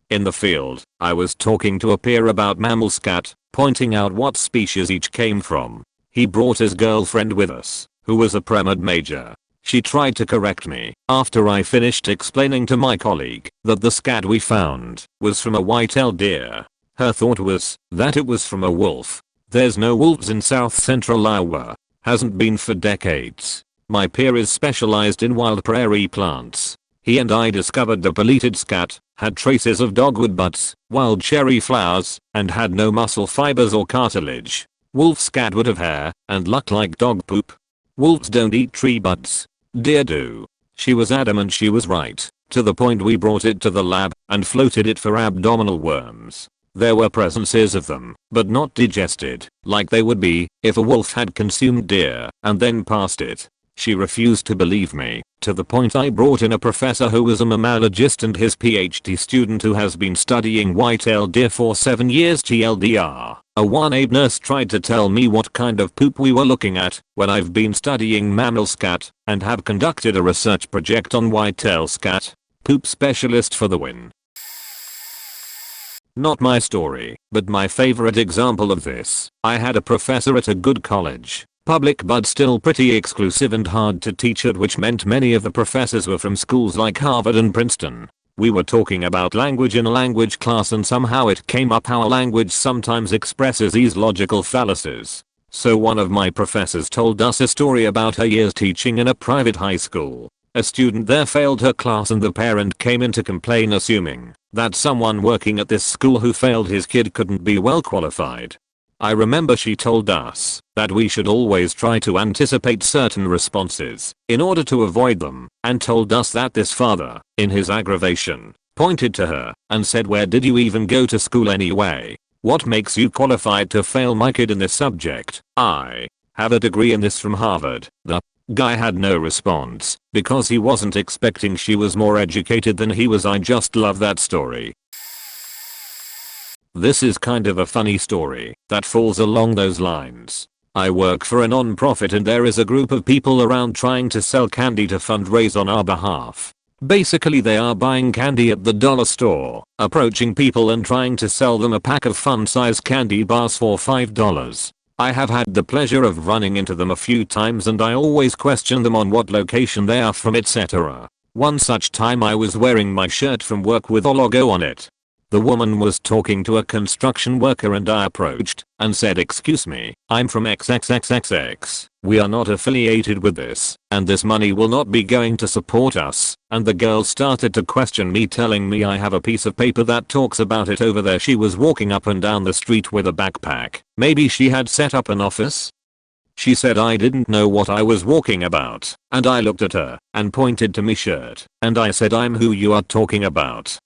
In the field, I was talking to a peer about mammal scat, pointing out what species each came from. He brought his girlfriend with us, who was a pre-med major. She tried to correct me after I finished explaining to my colleague that the scat we found was from a white-tailed deer. Her thought was that it was from a wolf. There's no wolves in South Central Iowa. Hasn't been for decades. My peer is specialized in wild prairie plants. He and I discovered the deleted scat had traces of dogwood butts, wild cherry flowers, and had no muscle fibers or cartilage. Wolf scat would have hair and look like dog poop. Wolves don't eat tree buds. Deer do. She was adamant she was right, to the point we brought it to the lab and floated it for abdominal worms. There were presences of them, but not digested, like they would be if a wolf had consumed deer and then passed it. She refused to believe me, to the point I brought in a professor who was a mammalogist and his PhD student who has been studying white-tailed deer for 7 years TLDR. A 1A nurse tried to tell me what kind of poop we were looking at when I've been studying mammal scat and have conducted a research project on white-tailed scat. Poop specialist for the win. Not my story, but my favorite example of this. I had a professor at a good college. Public but still pretty exclusive and hard to teach at, which meant many of the professors were from schools like Harvard and Princeton. We were talking about language in a language class, and somehow it came up how a language sometimes expresses these logical fallacies. So one of my professors told us a story about her years teaching in a private high school. A student there failed her class and the parent came in to complain, assuming that someone working at this school who failed his kid couldn't be well qualified. I remember she told us that we should always try to anticipate certain responses in order to avoid them, and told us that this father, in his aggravation, pointed to her and said, "Where did you even go to school anyway? What makes you qualified to fail my kid in this subject? I have a degree in this from Harvard. The guy had no response because he wasn't expecting she was more educated than he was. I just love that story. This is kind of a funny story that falls along those lines. I work for a non-profit and there is a group of people around trying to sell candy to fundraise on our behalf. Basically they are buying candy at the dollar store, approaching people and trying to sell them a pack of fun-size candy bars for $5. I have had the pleasure of running into them a few times and I always question them on what location they are from, etc. One such time I was wearing my shirt from work with a logo on it. The woman was talking to a construction worker and I approached and said, "Excuse me, I'm from XXXXX. We are not affiliated with this, and this money will not be going to support us." And the girl started to question me, telling me I have a piece of paper that talks about it over there. She was walking up and down the street with a backpack. Maybe she had set up an office? She said I didn't know what I was walking about, and I looked at her and pointed to me shirt, and I said, "I'm who you are talking about."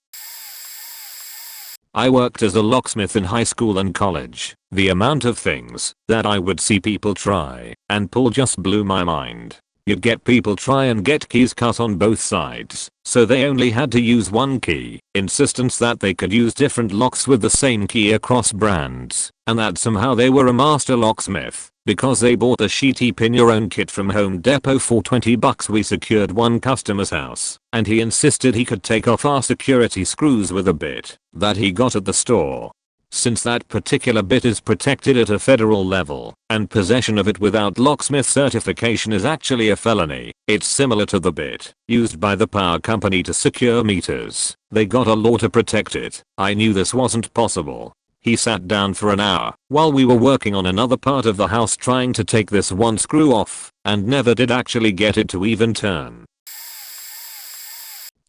I worked as a locksmith in high school and college. The amount of things that I would see people try and pull just blew my mind. You'd get people try and get keys cut on both sides, so they only had to use one key, insistence that they could use different locks with the same key across brands, and that somehow they were a master locksmith because they bought a shitty pin your own kit from Home Depot for $20. We secured one customer's house, and he insisted he could take off our security screws with a bit that he got at the store. Since that particular bit is protected at a federal level, and possession of it without locksmith certification is actually a felony, it's similar to the bit used by the power company to secure meters. They got a law to protect it. I knew this wasn't possible. He sat down for an hour while we were working on another part of the house trying to take this one screw off, and never did actually get it to even turn.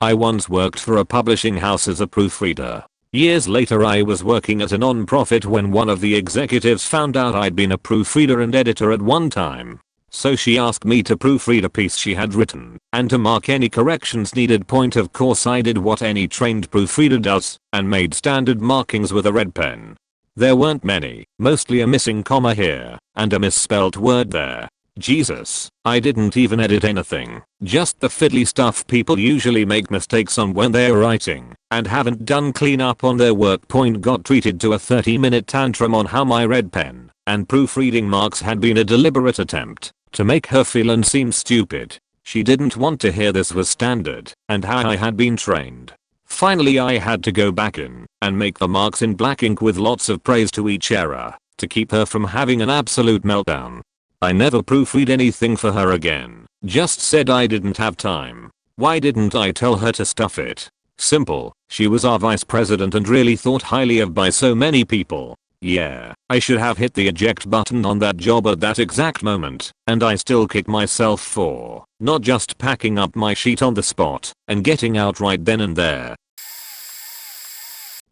I once worked for a publishing house as a proofreader. Years later I was working at a non-profit when one of the executives found out I'd been a proofreader and editor at one time. So she asked me to proofread a piece she had written and to mark any corrections needed. Point of course I did what any trained proofreader does and made standard markings with a red pen. There weren't many, mostly a missing comma here and a misspelt word there. Jesus, I didn't even edit anything, just the fiddly stuff people usually make mistakes on when they're writing and haven't done cleanup on their work. Point got treated to a 30-minute tantrum on how my red pen and proofreading marks had been a deliberate attempt to make her feel and seem stupid. She didn't want to hear this was standard and how I had been trained. Finally I had to go back in and make the marks in black ink with lots of praise to each error to keep her from having an absolute meltdown. I never proofread anything for her again, just said I didn't have time. Why didn't I tell her to stuff it? Simple, she was our vice president and really thought highly of by so many people. Yeah, I should have hit the eject button on that job at that exact moment, and I still kick myself for not just packing up my sheet on the spot and getting out right then and there.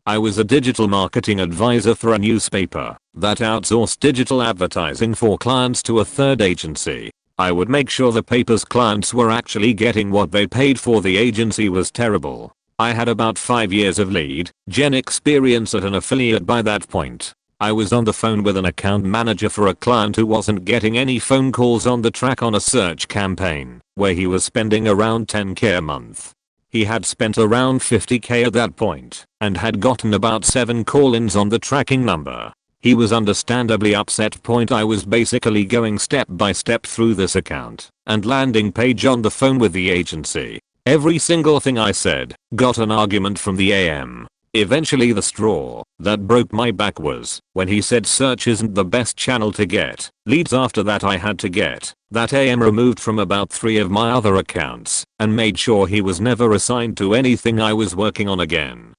I was a digital marketing advisor for a newspaper that outsourced digital advertising for clients to a third agency. I would make sure the paper's clients were actually getting what they paid for. The agency was terrible. I had about 5 years of lead gen experience at an affiliate by that point. I was on the phone with an account manager for a client who wasn't getting any phone calls on the track on a search campaign where he was spending around $10K a month. He had spent around $50K at that point and had gotten about 7 call-ins on the tracking number. He was understandably upset. I was basically going step by step through this account and landing page on the phone with the agency. Every single thing I said got an argument from the AM. Eventually the straw that broke my back was when he said search isn't the best channel to get leads. After that I had to get that AM removed from about 3 of my other accounts and made sure he was never assigned to anything I was working on again.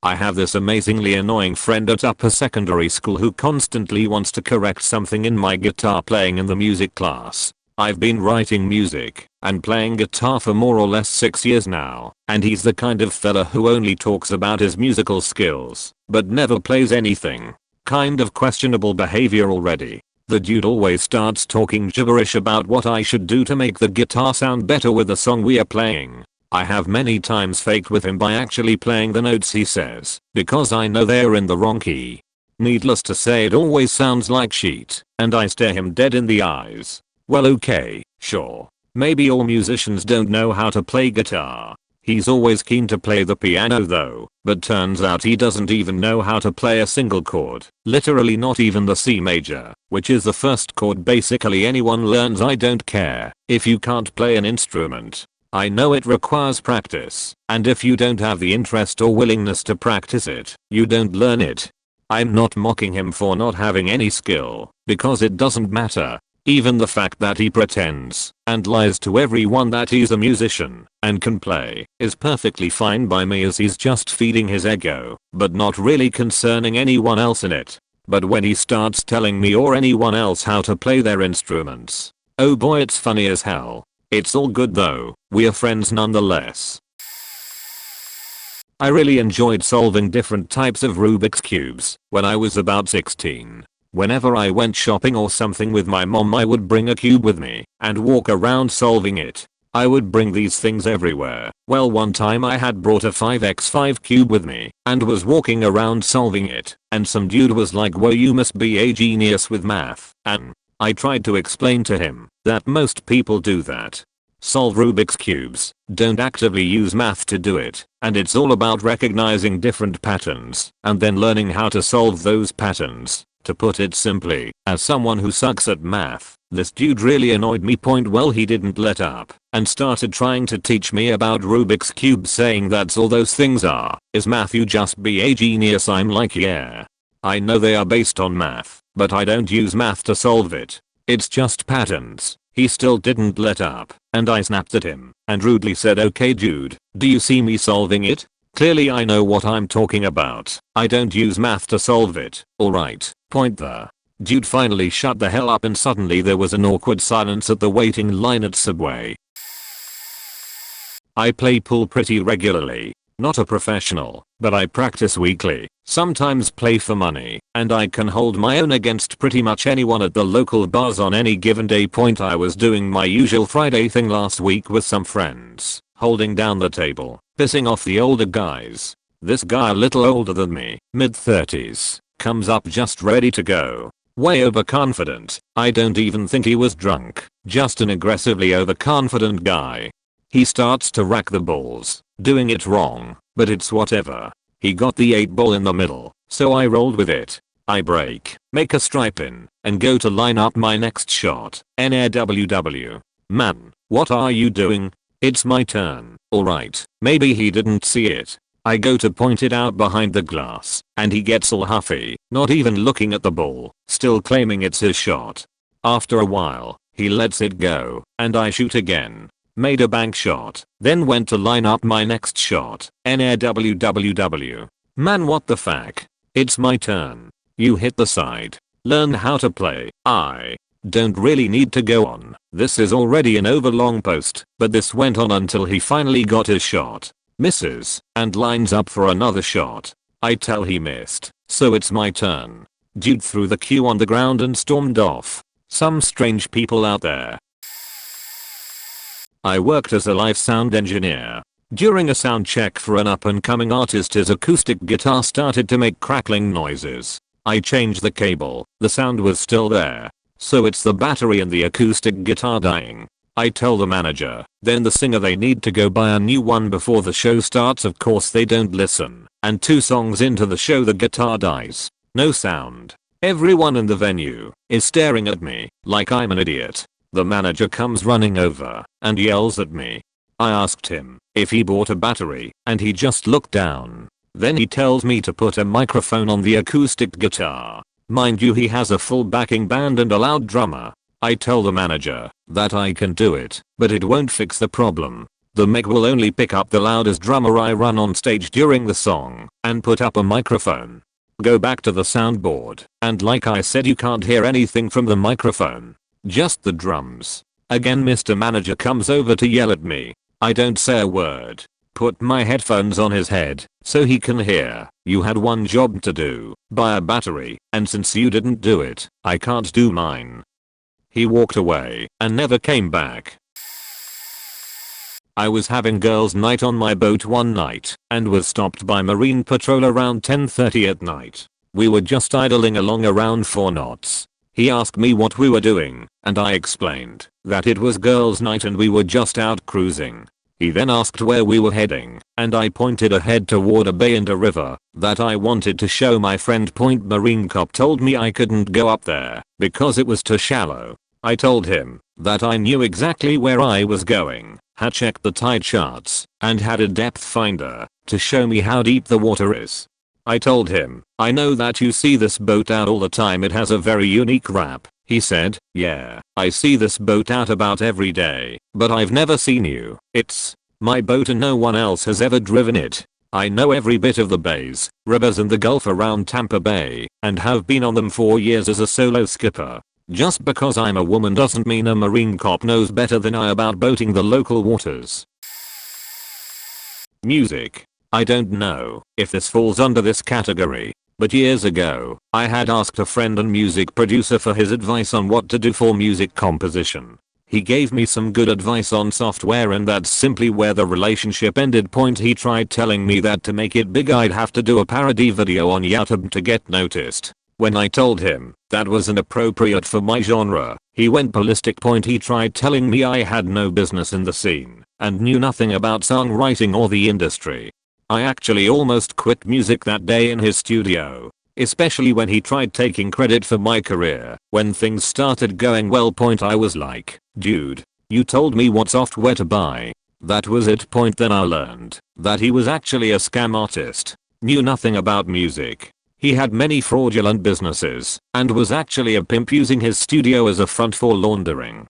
I have this amazingly annoying friend at upper secondary school who constantly wants to correct something in my guitar playing in the music class. I've been writing music and playing guitar for more or less 6 years now, and he's the kind of fella who only talks about his musical skills, but never plays anything. Kind of questionable behavior already. The dude always starts talking gibberish about what I should do to make the guitar sound better with the song we are playing. I have many times faked with him by actually playing the notes he says, because I know they're in the wrong key. Needless to say, it always sounds like shit, and I stare him dead in the eyes. Well, okay, sure. Maybe all musicians don't know how to play guitar. He's always keen to play the piano though, but turns out he doesn't even know how to play a single chord. Literally not even the C major, which is the first chord basically anyone learns. I don't care if you can't play an instrument. I know it requires practice, and if you don't have the interest or willingness to practice it, you don't learn it. I'm not mocking him for not having any skill, because it doesn't matter. Even the fact that he pretends and lies to everyone that he's a musician and can play is perfectly fine by me, as he's just feeding his ego, but not really concerning anyone else in it. But when he starts telling me or anyone else how to play their instruments, oh boy, it's funny as hell. It's all good though, we are friends nonetheless. I really enjoyed solving different types of Rubik's cubes when I was about 16. Whenever I went shopping or something with my mom, I would bring a cube with me and walk around solving it. I would bring these things everywhere. Well, one time I had brought a 5x5 cube with me and was walking around solving it, and some dude was like, "Whoa, you must be a genius with math." And I tried to explain to him that most people do that. Solve Rubik's cubes, don't actively use math to do it, and it's all about recognizing different patterns and then learning how to solve those patterns. To put it simply, as someone who sucks at math, this dude really annoyed me. Well, he didn't let up and started trying to teach me about Rubik's cube, saying that's all those things are is math, you just be a genius. I'm like, yeah, I know they are based on math, but I don't use math to solve it. It's just patterns. He still didn't let up, and I snapped at him and rudely said, "Okay dude, do you see me solving it? Clearly I know what I'm talking about. I don't use math to solve it. Alright, point there." Dude finally shut the hell up, and suddenly there was an awkward silence at the waiting line at Subway. I play pool pretty regularly. Not a professional, but I practice weekly, sometimes play for money, and I can hold my own against pretty much anyone at the local bars on any given day. I was doing my usual Friday thing last week with some friends, holding down the table, pissing off the older guys. This guy, a little older than me, mid-30s, comes up just ready to go. Way overconfident. I don't even think he was drunk, just an aggressively overconfident guy. He starts to rack the balls, doing it wrong, but it's whatever. He got the 8 ball in the middle, so I rolled with it. I break, make a stripe in, and go to line up my next shot. NAWW. Man, what are you doing? It's my turn. Alright, maybe he didn't see it. I go to point it out behind the glass, and he gets all huffy, not even looking at the ball, still claiming it's his shot. After a while, he lets it go, and I shoot again. Made a bank shot, then went to line up my next shot. NAWWW. Man, what the fuck? It's my turn. You hit the side. Learn how to play. I don't really need to go on. This is already an overlong post, but this went on until he finally got his shot. Misses, and lines up for another shot. I tell he missed, so it's my turn. Dude threw the cue on the ground and stormed off. Some strange people out there. I worked as a live sound engineer. During a sound check for an up-and-coming artist, his acoustic guitar started to make crackling noises. I changed the cable, the sound was still there. So it's the battery in the acoustic guitar dying. I tell the manager, then the singer, they need to go buy a new one before the show starts. Of course they don't listen, and 2 songs into the show the guitar dies. No sound. Everyone in the venue is staring at me like I'm an idiot. The manager comes running over and yells at me. I asked him if he bought a battery, and he just looked down. Then he tells me to put a microphone on the acoustic guitar. Mind you, he has a full backing band and a loud drummer. I tell the manager that I can do it, but it won't fix the problem. The mic will only pick up the loudest drummer I run on stage during the song, and put up a microphone. Go back to the soundboard, and like I said, you can't hear anything from the microphone. Just the drums. Again Mr. Manager comes over to yell at me. I don't say a word. Put my headphones on his head so he can hear. You had one job to do, buy a battery, and since you didn't do it, I can't do mine. He walked away and never came back. I was having girls night on my boat one night and was stopped by Marine Patrol around 10:30 at night. We were just idling along around 4 knots. He asked me what we were doing and I explained that it was girls night and we were just out cruising. He then asked where we were heading and I pointed ahead toward a bay and a river that I wanted to show my friend. Marine cop told me I couldn't go up there because it was too shallow. I told him that I knew exactly where I was going, had checked the tide charts, and had a depth finder to show me how deep the water is. I told him, I know that you see this boat out all the time, it has a very unique wrap. He said, yeah, I see this boat out about every day, but I've never seen you. It's my boat and no one else has ever driven it. I know every bit of the bays, rivers and the Gulf around Tampa Bay, and have been on them for years as a solo skipper. Just because I'm a woman doesn't mean a Marine cop knows better than I about boating the local waters. Music. I don't know if this falls under this category, but years ago, I had asked a friend and music producer for his advice on what to do for music composition. He gave me some good advice on software and that's simply where the relationship ended. He tried telling me that to make it big I'd have to do a parody video on YouTube to get noticed. When I told him that was inappropriate for my genre, he went ballistic. He tried telling me I had no business in the scene and knew nothing about songwriting or the industry. I actually almost quit music that day in his studio, especially when he tried taking credit for my career. When things started going well, I was like, dude, you told me what software to buy. That was it. Then I learned that he was actually a scam artist, knew nothing about music. He had many fraudulent businesses and was actually a pimp using his studio as a front for laundering.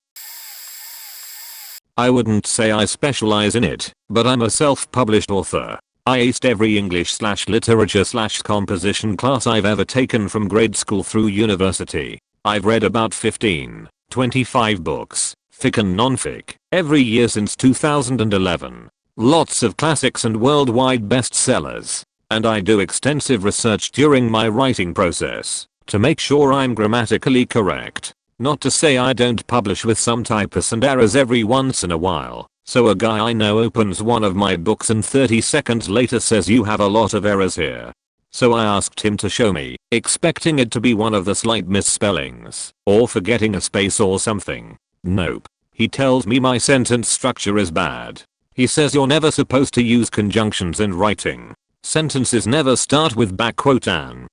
I wouldn't say I specialize in it, but I'm a self-published author. I aced every English/literature/composition class I've ever taken from grade school through university. I've read about 25 books, fic and non-fic, every year since 2011. Lots of classics and worldwide bestsellers. And I do extensive research during my writing process to make sure I'm grammatically correct. Not to say I don't publish with some typos and errors every once in a while. So a guy I know opens one of my books and 30 seconds later says you have a lot of errors here. So I asked him to show me, expecting it to be one of the slight misspellings or forgetting a space or something. Nope. He tells me my sentence structure is bad. He says you're never supposed to use conjunctions in writing. Sentences never start with "an."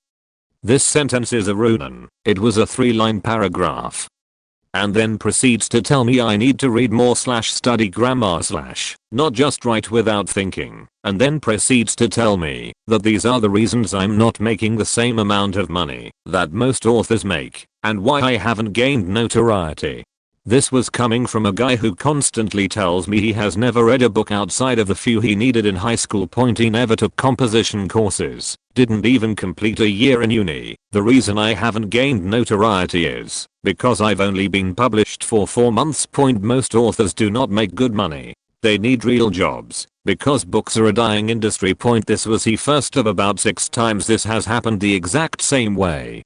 This sentence is a ruin. It was a 3-line paragraph. And then proceeds to tell me I need to read more/study grammar/ not just write without thinking, and then proceeds to tell me that these are the reasons I'm not making the same amount of money that most authors make, and why I haven't gained notoriety. This was coming from a guy who constantly tells me he has never read a book outside of the few he needed in high school. He never took composition courses, didn't even complete a year in uni. The reason I haven't gained notoriety is because I've only been published for 4 months. Most authors do not make good money. They need real jobs because books are a dying industry. This was the first of about 6 times this has happened the exact same way.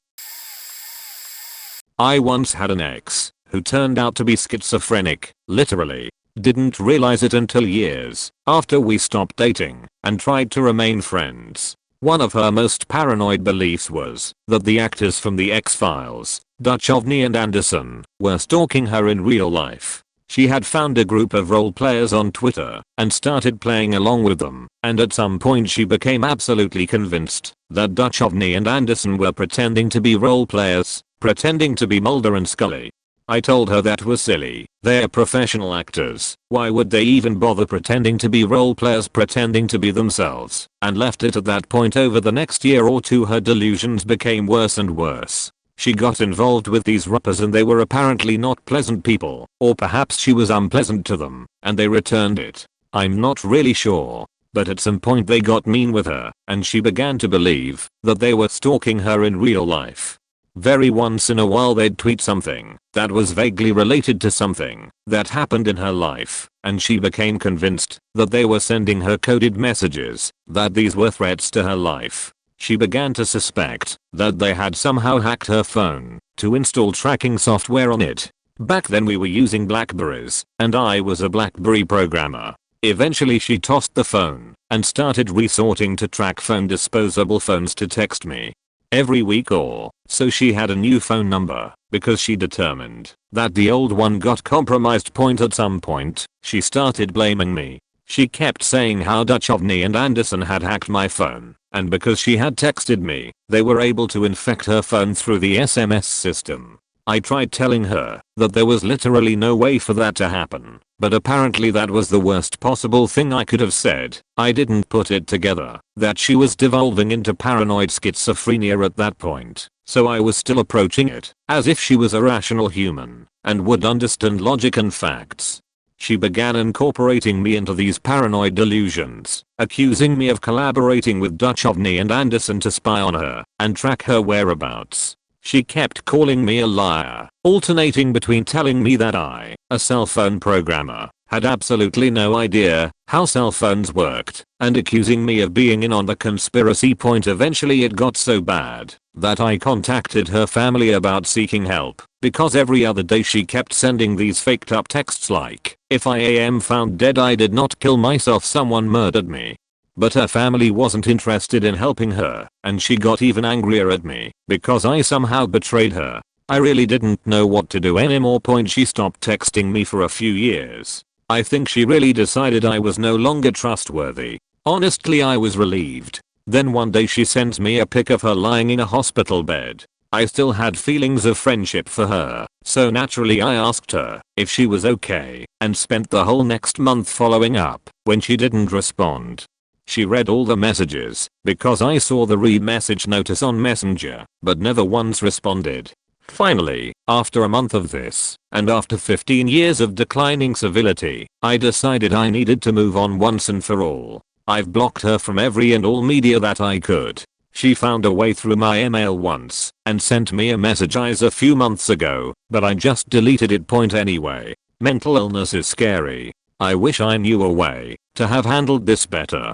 I once had an ex who turned out to be schizophrenic, literally. Didn't realize it until years after we stopped dating and tried to remain friends. One of her most paranoid beliefs was that the actors from the X-Files, Duchovny and Anderson, were stalking her in real life. She had found a group of role players on Twitter and started playing along with them, and at some point she became absolutely convinced that Duchovny and Anderson were pretending to be role players, pretending to be Mulder and Scully. I told her that was silly. They're professional actors. Why would they even bother pretending to be role players, pretending to be themselves? And left it at that point. Over the next year or two her delusions became worse and worse. She got involved with these rappers and they were apparently not pleasant people, or perhaps she was unpleasant to them and they returned it. I'm not really sure. But at some point they got mean with her and she began to believe that they were stalking her in real life. Very once in a while they'd tweet something that was vaguely related to something that happened in her life, and she became convinced that they were sending her coded messages, that these were threats to her life. She began to suspect that they had somehow hacked her phone to install tracking software on it. Back then we were using Blackberries, and I was a Blackberry programmer. Eventually she tossed the phone and started resorting to track phone disposable phones to text me every week or so. She had a new phone number because she determined that the old one got compromised. At some point, she started blaming me. She kept saying how Duchovny and Anderson had hacked my phone, and because she had texted me, they were able to infect her phone through the SMS system. I tried telling her that there was literally no way for that to happen, but apparently that was the worst possible thing I could have said. I didn't put it together that she was devolving into paranoid schizophrenia at that point, so I was still approaching it as if she was a rational human and would understand logic and facts. She began incorporating me into these paranoid delusions, accusing me of collaborating with Duchovny and Anderson to spy on her and track her whereabouts. She kept calling me a liar, alternating between telling me that I, a cell phone programmer, had absolutely no idea how cell phones worked, and accusing me of being in on the conspiracy. Eventually it got so bad that I contacted her family about seeking help, because every other day she kept sending these faked up texts like, "If I am found dead, I did not kill myself, someone murdered me." But her family wasn't interested in helping her, and she got even angrier at me because I somehow betrayed her. I really didn't know what to do anymore. She stopped texting me for a few years. I think she really decided I was no longer trustworthy. Honestly, I was relieved. Then one day she sends me a pic of her lying in a hospital bed. I still had feelings of friendship for her, so naturally I asked her if she was okay and spent the whole next month following up. When she didn't respond, she read all the messages because I saw the read message notice on Messenger, but never once responded. Finally, after a month of this, and after 15 years of declining civility, I decided I needed to move on once and for all. I've blocked her from every and all media that I could. She found a way through my email once and sent me a message a few months ago, but I just deleted it. Anyway, mental illness is scary. I wish I knew a way to have handled this better.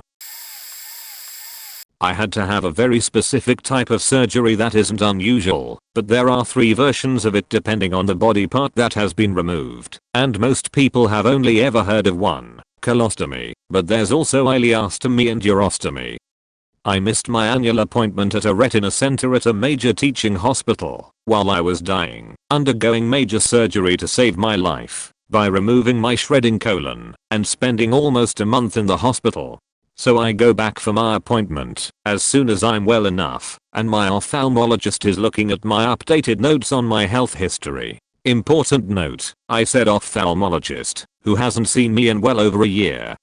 I had to have a very specific type of surgery that isn't unusual, but there are 3 versions of it depending on the body part that has been removed, and most people have only ever heard of one, colostomy, but there's also ileostomy and urostomy. I missed my annual appointment at a retina center at a major teaching hospital while I was dying, undergoing major surgery to save my life by removing my shredding colon and spending almost a month in the hospital. So I go back for my appointment as soon as I'm well enough, and my ophthalmologist is looking at my updated notes on my health history. Important note, I said ophthalmologist, who hasn't seen me in well over a year.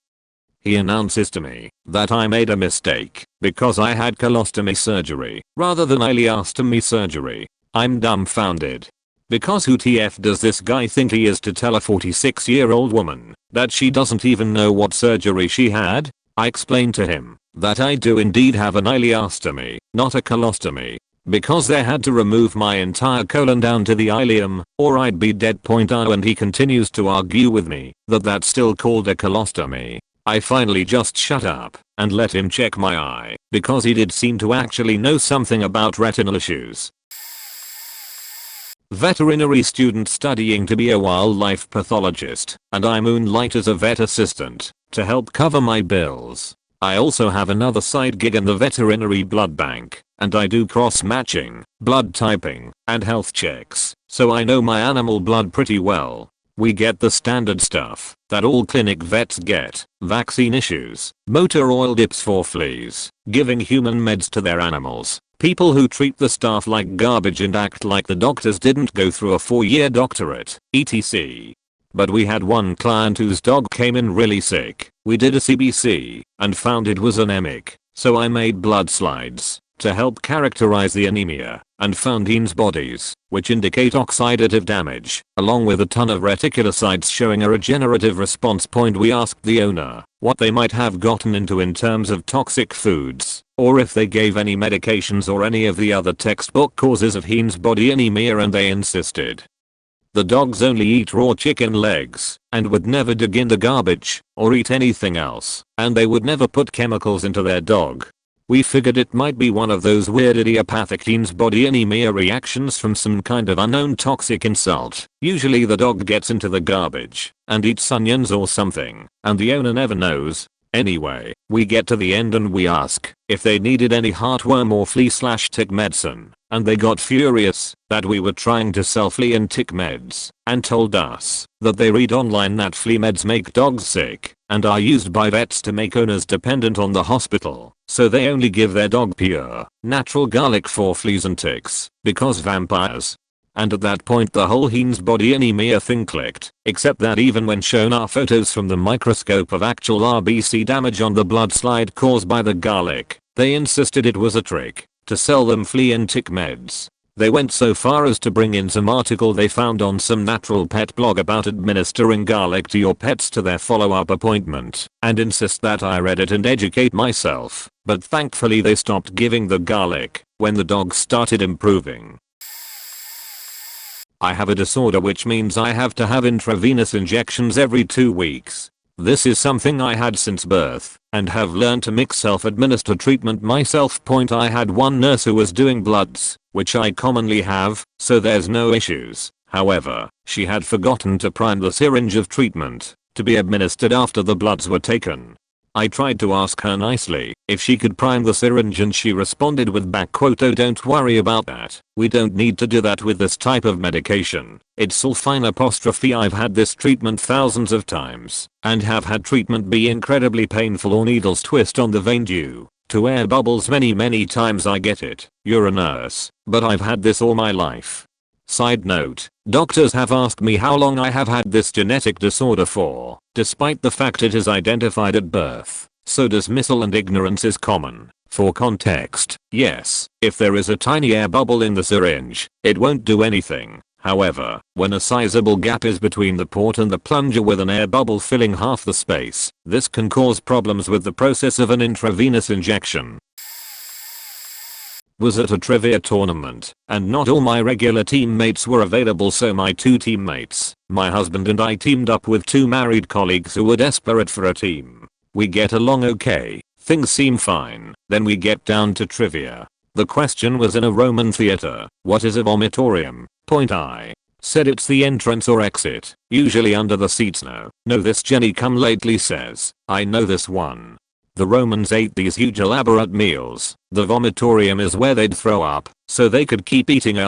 He announces to me that I made a mistake because I had colostomy surgery rather than ileostomy surgery. I'm dumbfounded. Because who TF does this guy think he is to tell a 46-year-old woman that she doesn't even know what surgery she had? I explained to him that I do indeed have an ileostomy, not a colostomy, because they had to remove my entire colon down to the ileum or I'd be dead. And he continues to argue with me that that's still called a colostomy. I finally just shut up and let him check my eye because he did seem to actually know something about retinal issues. Veterinary student studying to be a wildlife pathologist, and I moonlight as a vet assistant to help cover my bills. I also have another side gig in the veterinary blood bank, and I do cross-matching, blood typing, and health checks, so I know my animal blood pretty well. We get the standard stuff that all clinic vets get: vaccine issues, motor oil dips for fleas, giving human meds to their animals, people who treat the staff like garbage and act like the doctors didn't go through a 4-year doctorate, etc. But we had one client whose dog came in really sick. We did a CBC and found it was anemic, so I made blood slides to help characterize the anemia and found Heinz bodies, which indicate oxidative damage, along with a ton of reticulocytes showing a regenerative response. We asked the owner what they might have gotten into in terms of toxic foods, or if they gave any medications or any of the other textbook causes of Heinz body anemia, and they insisted the dogs only eat raw chicken legs and would never dig in the garbage or eat anything else, and they would never put chemicals into their dog. We figured it might be one of those weird idiopathic teens body anemia reactions from some kind of unknown toxic insult. Usually the dog gets into the garbage and eats onions or something, and the owner never knows. Anyway, we get to the end and we ask if they needed any heartworm or flea/tick medicine, and they got furious that we were trying to sell flea and tick meds, and told us that they read online that flea meds make dogs sick and are used by vets to make owners dependent on the hospital, so they only give their dog pure, natural garlic for fleas and ticks, because vampires. And at that point the whole Heen's body anemia thing clicked, except that even when shown our photos from the microscope of actual RBC damage on the blood slide caused by the garlic, they insisted it was a trick to sell them flea and tick meds. They went so far as to bring in some article they found on some natural pet blog about administering garlic to your pets to their follow-up appointment, and insist that I read it and educate myself, but thankfully they stopped giving the garlic when the dog started improving. I have a disorder which means I have to have intravenous injections every 2 weeks. This is something I had since birth and have learned to mix self-administer treatment myself. I had one nurse who was doing bloods, which I commonly have, so there's no issues. However, she had forgotten to prime the syringe of treatment to be administered after the bloods were taken. I tried to ask her nicely if she could prime the syringe and she responded with "Oh, don't worry about that. We don't need to do that with this type of medication. It's all fine." I've had this treatment thousands of times and have had treatment be incredibly painful or needles twist on the vein due to air bubbles many times. I get it. You're a nurse, but I've had this all my life. Side note, doctors have asked me how long I have had this genetic disorder for, despite the fact it is identified at birth, so dismissal and ignorance is common. For context, yes, if there is a tiny air bubble in the syringe, it won't do anything. However, when a sizable gap is between the port and the plunger with an air bubble filling half the space, this can cause problems with the process of an intravenous injection. Was at a trivia tournament, and not all my regular teammates were available, so my 2 teammates, my husband and I, teamed up with 2 married colleagues who were desperate for a team. We get along okay, things seem fine, then we get down to trivia. The question was in a Roman theater, what is a vomitorium? I said it's the entrance or exit, usually under the seats. No, this Jenny come lately says, I know this one. The Romans ate these huge elaborate meals. The vomitorium is where they'd throw up, so they could keep eating.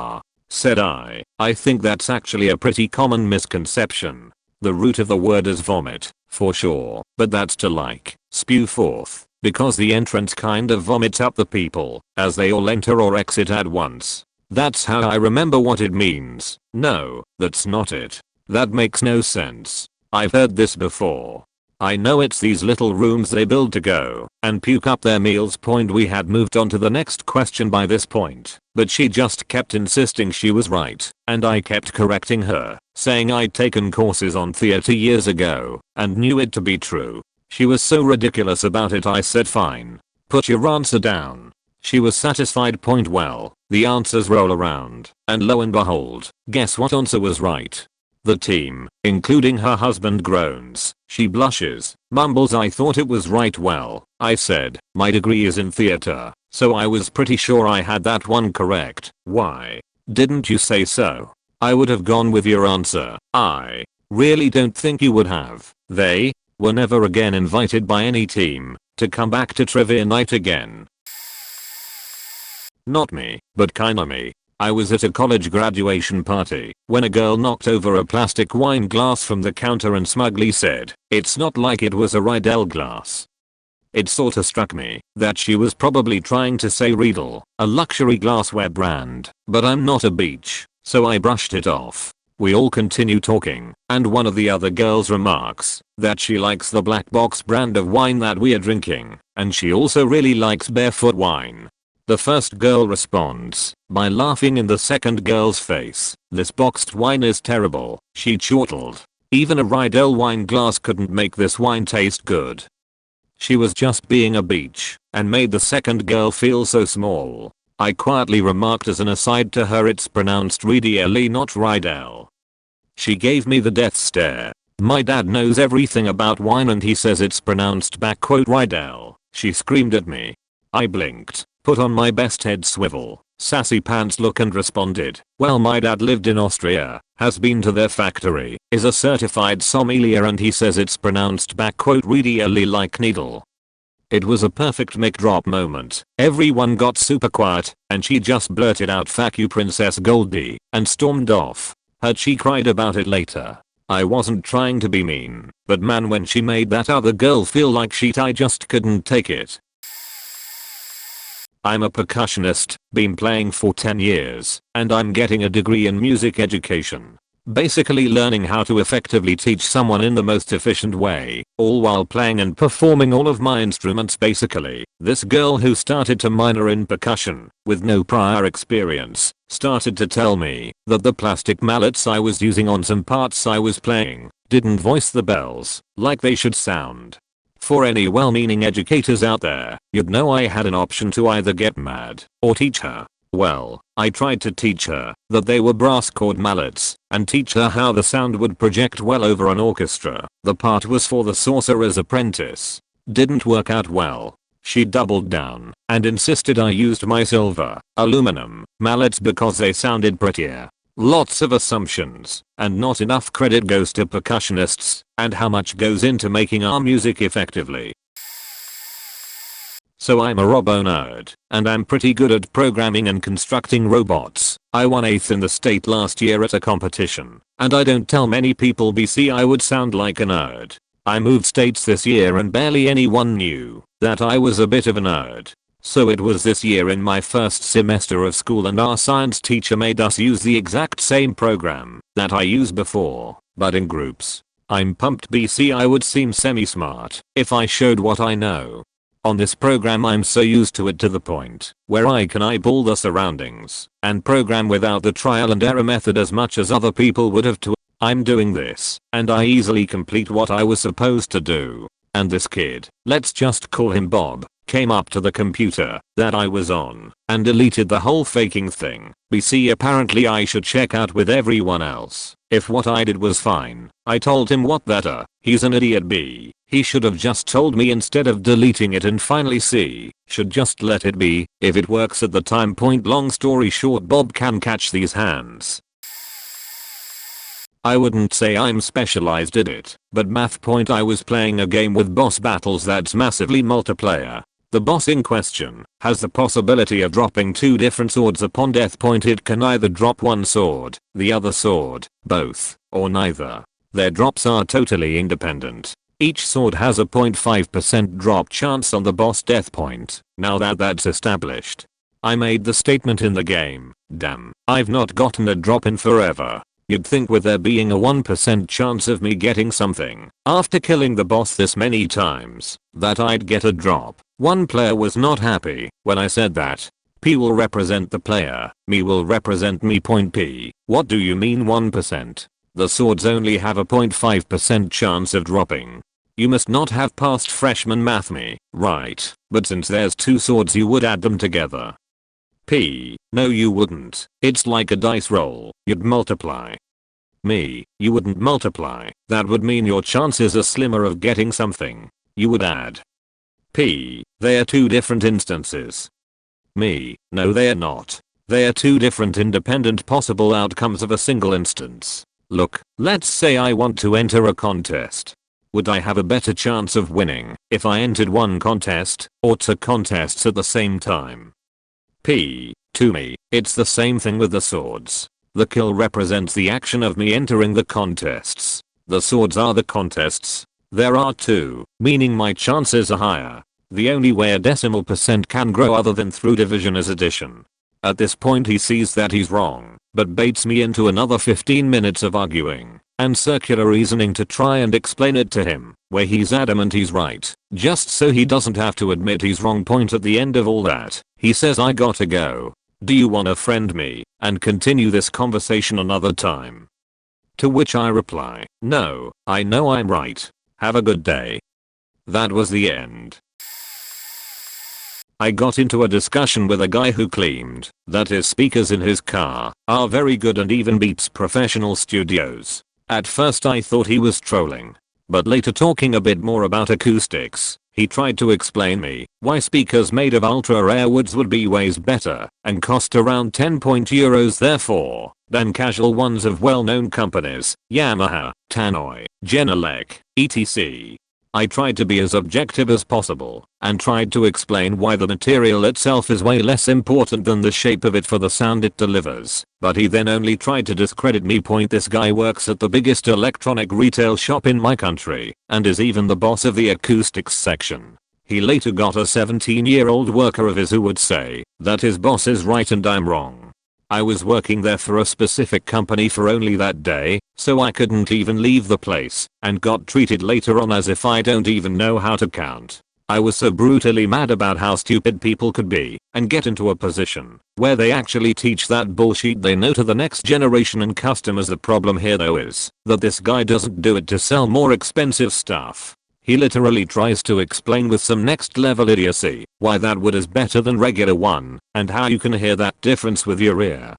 Said I. I think that's actually a pretty common misconception. The root of the word is vomit, for sure, but that's to spew forth, because the entrance kind of vomits up the people, as they all enter or exit at once. That's how I remember what it means. No, that's not it. That makes no sense. I've heard this before. I know it's these little rooms they build to go and puke up their meals. We had moved on to the next question by this point, but she just kept insisting she was right, and I kept correcting her, saying I'd taken courses on theater years ago and knew it to be true. She was so ridiculous about it. I said, fine, put your answer down. She was satisfied. Well, the answers roll around, and lo and behold, guess what answer was right? The team, including her husband, groans. She blushes, mumbles, I thought it was right. Well, I said, my degree is in theater, so I was pretty sure I had that one correct. Why didn't you say so? I would have gone with your answer. I really don't think you would have. They were never again invited by any team to come back to trivia night again. Not me, but kinda me. I was at a college graduation party when a girl knocked over a plastic wine glass from the counter and smugly said, it's not like it was a Riedel glass. It sorta struck me that she was probably trying to say Riedel, a luxury glassware brand, but I'm not a beach, so I brushed it off. We all continue talking, and one of the other girls remarks that she likes the black box brand of wine that we are drinking, and she also really likes barefoot wine. The first girl responds by laughing in the second girl's face. This boxed wine is terrible, she chortled. Even a Riedel wine glass couldn't make this wine taste good. She was just being a beach and made the second girl feel so small. I quietly remarked as an aside to her, it's pronounced Riedel, not Riedel. She gave me the death stare. My dad knows everything about wine and he says it's pronounced Riedel. She screamed at me. I blinked, put on my best head swivel, sassy pants look and responded, well, my dad lived in Austria, has been to their factory, is a certified sommelier, and he says it's pronounced really like needle. It was a perfect mic drop moment. Everyone got super quiet, and she just blurted out "fuck you Princess Goldie," and stormed off. Heard she cried about it later. I wasn't trying to be mean, but man, when she made that other girl feel like shit, I just couldn't take it. I'm a percussionist, been playing for 10 years, and I'm getting a degree in music education. Basically learning how to effectively teach someone in the most efficient way, all while playing and performing all of my instruments basically. This girl who started to minor in percussion, with no prior experience, started to tell me that the plastic mallets I was using on some parts I was playing didn't voice the bells like they should sound. For any well-meaning educators out there, you'd know I had an option to either get mad or teach her. Well, I tried to teach her that they were brass cord mallets and teach her how the sound would project well over an orchestra. The part was for the sorcerer's apprentice. Didn't work out well. She doubled down and insisted I used my silver, aluminum mallets because they sounded prettier. Lots of assumptions, and not enough credit goes to percussionists and how much goes into making our music effectively. So I'm a robo nerd, and I'm pretty good at programming and constructing robots. I won 8th in the state last year at a competition, and I don't tell many people BC I would sound like a nerd. I moved states this year and barely anyone knew that I was a bit of a nerd. So it was this year in my first semester of school, and our science teacher made us use the exact same program that I used before, but in groups. I'm pumped BC I would seem semi-smart if I showed what I know. On this program I'm so used to it to the point where I can eyeball the surroundings and program without the trial and error method as much as other people would have to. I'm doing this, and I easily complete what I was supposed to do. And this kid, let's just call him Bob, came up to the computer that I was on and deleted the whole faking thing. BC apparently I should check out with everyone else if what I did was fine. I told him what that he's an idiot. B, he should have just told me instead of deleting it, and finally C, should just let it be. If it works at the time point, long story short, Bob can catch these hands. I wouldn't say I'm specialized at it, but math point I was playing a game with boss battles that's massively multiplayer. The boss in question has the possibility of dropping 2 different swords upon death point. It can either drop one sword, the other sword, both, or neither. Their drops are totally independent. Each sword has a 0.5% drop chance on the boss death point. Now that that's established, I made the statement in the game, damn, I've not gotten a drop in forever. You'd think with there being a 1% chance of me getting something after killing the boss this many times that I'd get a drop. One player was not happy when I said that. P will represent the player, me will represent me. P, what do you mean 1%? The swords only have a 0.5% chance of dropping. You must not have passed freshman math, me, right? But since there's 2 swords you would add them together. P, no you wouldn't. It's like a dice roll, you'd multiply. Me, you wouldn't multiply. That would mean your chances are slimmer of getting something. You would add. P, they are 2 different instances. Me, no they are not. They are 2 different independent possible outcomes of a single instance. Look, let's say I want to enter a contest. Would I have a better chance of winning if I entered one contest or 2 contests at the same time? P, to me, it's the same thing with the swords. The kill represents the action of me entering the contests. The swords are the contests. There are 2, meaning my chances are higher. The only way a decimal percent can grow other than through division is addition. At this point he sees that he's wrong, but baits me into another 15 minutes of arguing and circular reasoning to try and explain it to him, where he's adamant he's right, just so he doesn't have to admit he's wrong. At the end of all that, he says I gotta go. Do you wanna friend me and continue this conversation another time? To which I reply, no, I know I'm right. Have a good day. That was the end. I got into a discussion with a guy who claimed that his speakers in his car are very good and even beats professional studios. At first I thought he was trolling, but later talking a bit more about acoustics, He tried to explain me why speakers made of ultra rare woods would be ways better and cost around 10 euros therefore than casual ones of well-known companies, Yamaha, Tannoy, Genelec, etc. I tried to be as objective as possible and tried to explain why the material itself is way less important than the shape of it for the sound it delivers, but he then only tried to discredit me. This guy works at the biggest electronic retail shop in my country and is even the boss of the acoustics section. He later got a 17-year-old worker of his who would say that his boss is right and I'm wrong. I was working there for a specific company for only that day, so I couldn't even leave the place and got treated later on as if I don't even know how to count. I was so brutally mad about how stupid people could be and get into a position where they actually teach that bullshit they know to the next generation and customers. The problem here though is that this guy doesn't do it to sell more expensive stuff. He literally tries to explain with some next level idiocy why that wood is better than regular one and how you can hear that difference with your ear.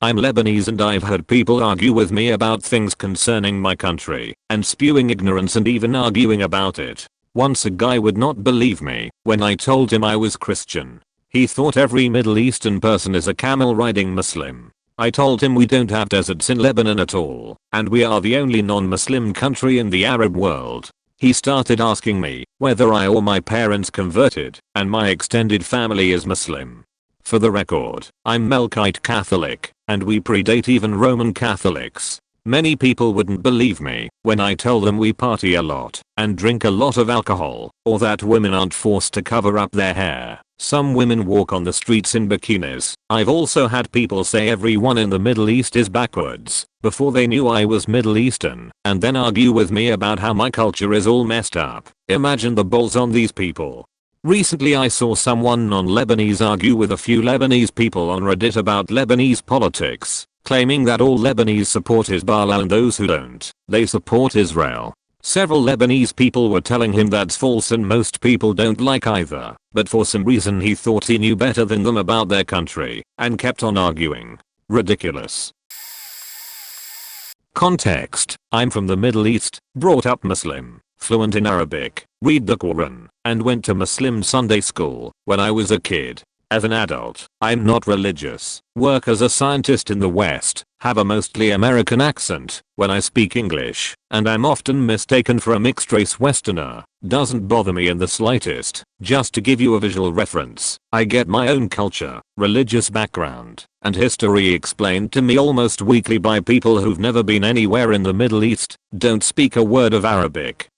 I'm Lebanese and I've heard people argue with me about things concerning my country and spewing ignorance and even arguing about it. Once a guy would not believe me when I told him I was Christian. He thought every Middle Eastern person is a camel riding Muslim. I told him we don't have deserts in Lebanon at all, and we are the only non-Muslim country in the Arab world. He started asking me whether I or my parents converted, and my extended family is Muslim. For the record, I'm Melkite Catholic, and we predate even Roman Catholics. Many people wouldn't believe me when I tell them we party a lot and drink a lot of alcohol, or that women aren't forced to cover up their hair. Some women walk on the streets in bikinis. I've also had people say everyone in the Middle East is backwards before they knew I was Middle Eastern and then argue with me about how my culture is all messed up. Imagine the balls on these people. Recently I saw someone non-Lebanese argue with a few Lebanese people on Reddit about Lebanese politics, claiming that all Lebanese support Hezbollah and those who don't, they support Israel. Several Lebanese people were telling him that's false and most people don't like either, but for some reason he thought he knew better than them about their country and kept on arguing. Ridiculous. Context: I'm from the Middle East, brought up Muslim, fluent in Arabic, read the Quran, and went to Muslim Sunday school when I was a kid. As an adult, I'm not religious, work as a scientist in the West, have a mostly American accent when I speak English, and I'm often mistaken for a mixed-race Westerner. Doesn't bother me in the slightest. Just to give you a visual reference, I get my own culture, religious background, and history explained to me almost weekly by people who've never been anywhere in the Middle East, don't speak a word of Arabic,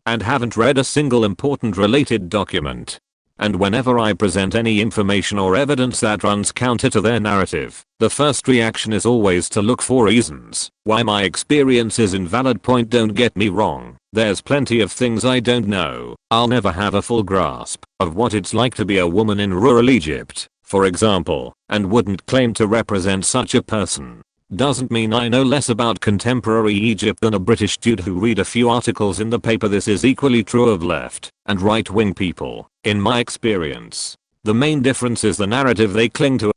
and haven't read a single important related document. And whenever I present any information or evidence that runs counter to their narrative, the first reaction is always to look for reasons why my experience is invalid. Don't get me wrong, there's plenty of things I don't know. I'll never have a full grasp of what it's like to be a woman in rural Egypt, for example, and wouldn't claim to represent such a person. Doesn't mean I know less about contemporary Egypt than a British dude who read a few articles in the paper. This is equally true of left and right-wing people, in my experience. The main difference is the narrative they cling to.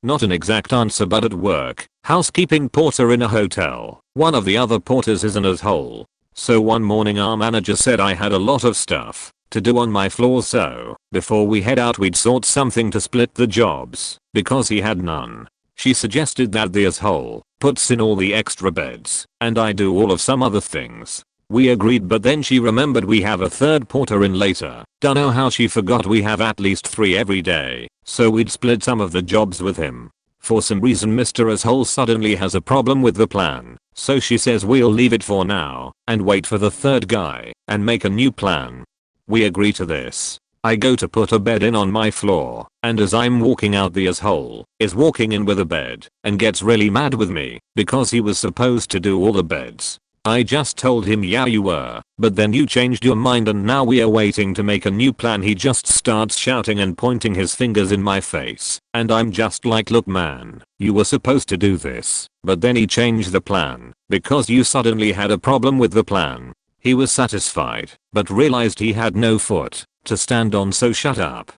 Not an exact answer, but at work, housekeeping porter in a hotel, one of the other porters is an asshole. So one morning our manager said I had a lot of stuff to do on my floor, so before we head out we'd sort something to split the jobs, because he had none. She suggested that the asshole puts in all the extra beds and I do all of some other things. We agreed, but then she remembered we have a third porter in later. Dunno how she forgot we have at least 3 every day, so we'd split some of the jobs with him. For some reason Mr. Asshole suddenly has a problem with the plan, so she says we'll leave it for now and wait for the third guy and make a new plan. We agree to this. I go to put a bed in on my floor, and as I'm walking out the asshole is walking in with a bed and gets really mad with me because he was supposed to do all the beds. I just told him yeah you were, but then you changed your mind and now we are waiting to make a new plan. He just starts shouting and pointing his fingers in my face, and I'm just like, look man, you were supposed to do this, but then he changed the plan because you suddenly had a problem with the plan. He was satisfied, but realized he had no foot to stand on, so shut up.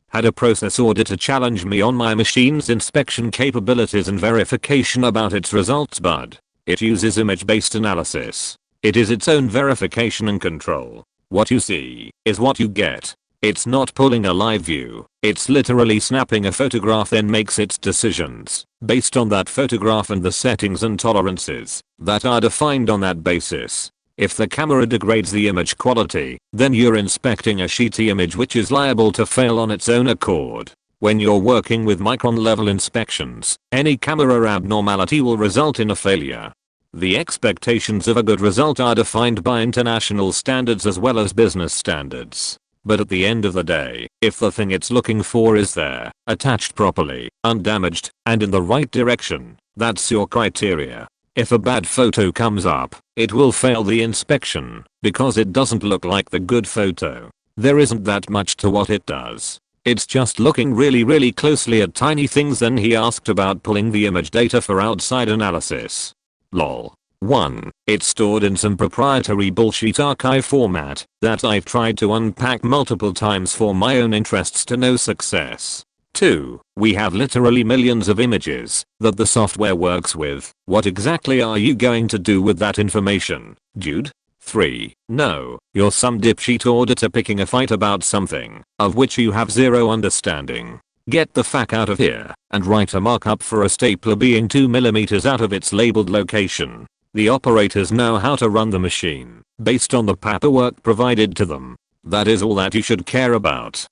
Had a process auditor challenge me on my machine's inspection capabilities and verification about its results, but It uses image-based analysis. It is its own verification and control. What you see is what you get. It's not pulling a live view. It's literally snapping a photograph, then makes its decisions based on that photograph and the settings and tolerances that are defined on that basis. If the camera degrades the image quality, then you're inspecting a shitty image which is liable to fail on its own accord. When you're working with micron level inspections, any camera abnormality will result in a failure. The expectations of a good result are defined by international standards as well as business standards. But at the end of the day, if the thing it's looking for is there, attached properly, undamaged, and in the right direction, that's your criteria. If a bad photo comes up, it will fail the inspection because it doesn't look like the good photo. There isn't that much to what it does. It's just looking really closely at tiny things. Then he asked about pulling the image data for outside analysis. Lol. 1. It's stored in some proprietary bullshit archive format that I've tried to unpack multiple times for my own interests to no success. 2. We have literally millions of images that the software works with. What exactly are you going to do with that information, dude? 3. No, you're some dipshit auditor picking a fight about something of which you have zero understanding. Get the fuck out of here and write a markup for a stapler being 2mm out of its labeled location. The operators know how to run the machine based on the paperwork provided to them. That is all that you should care about.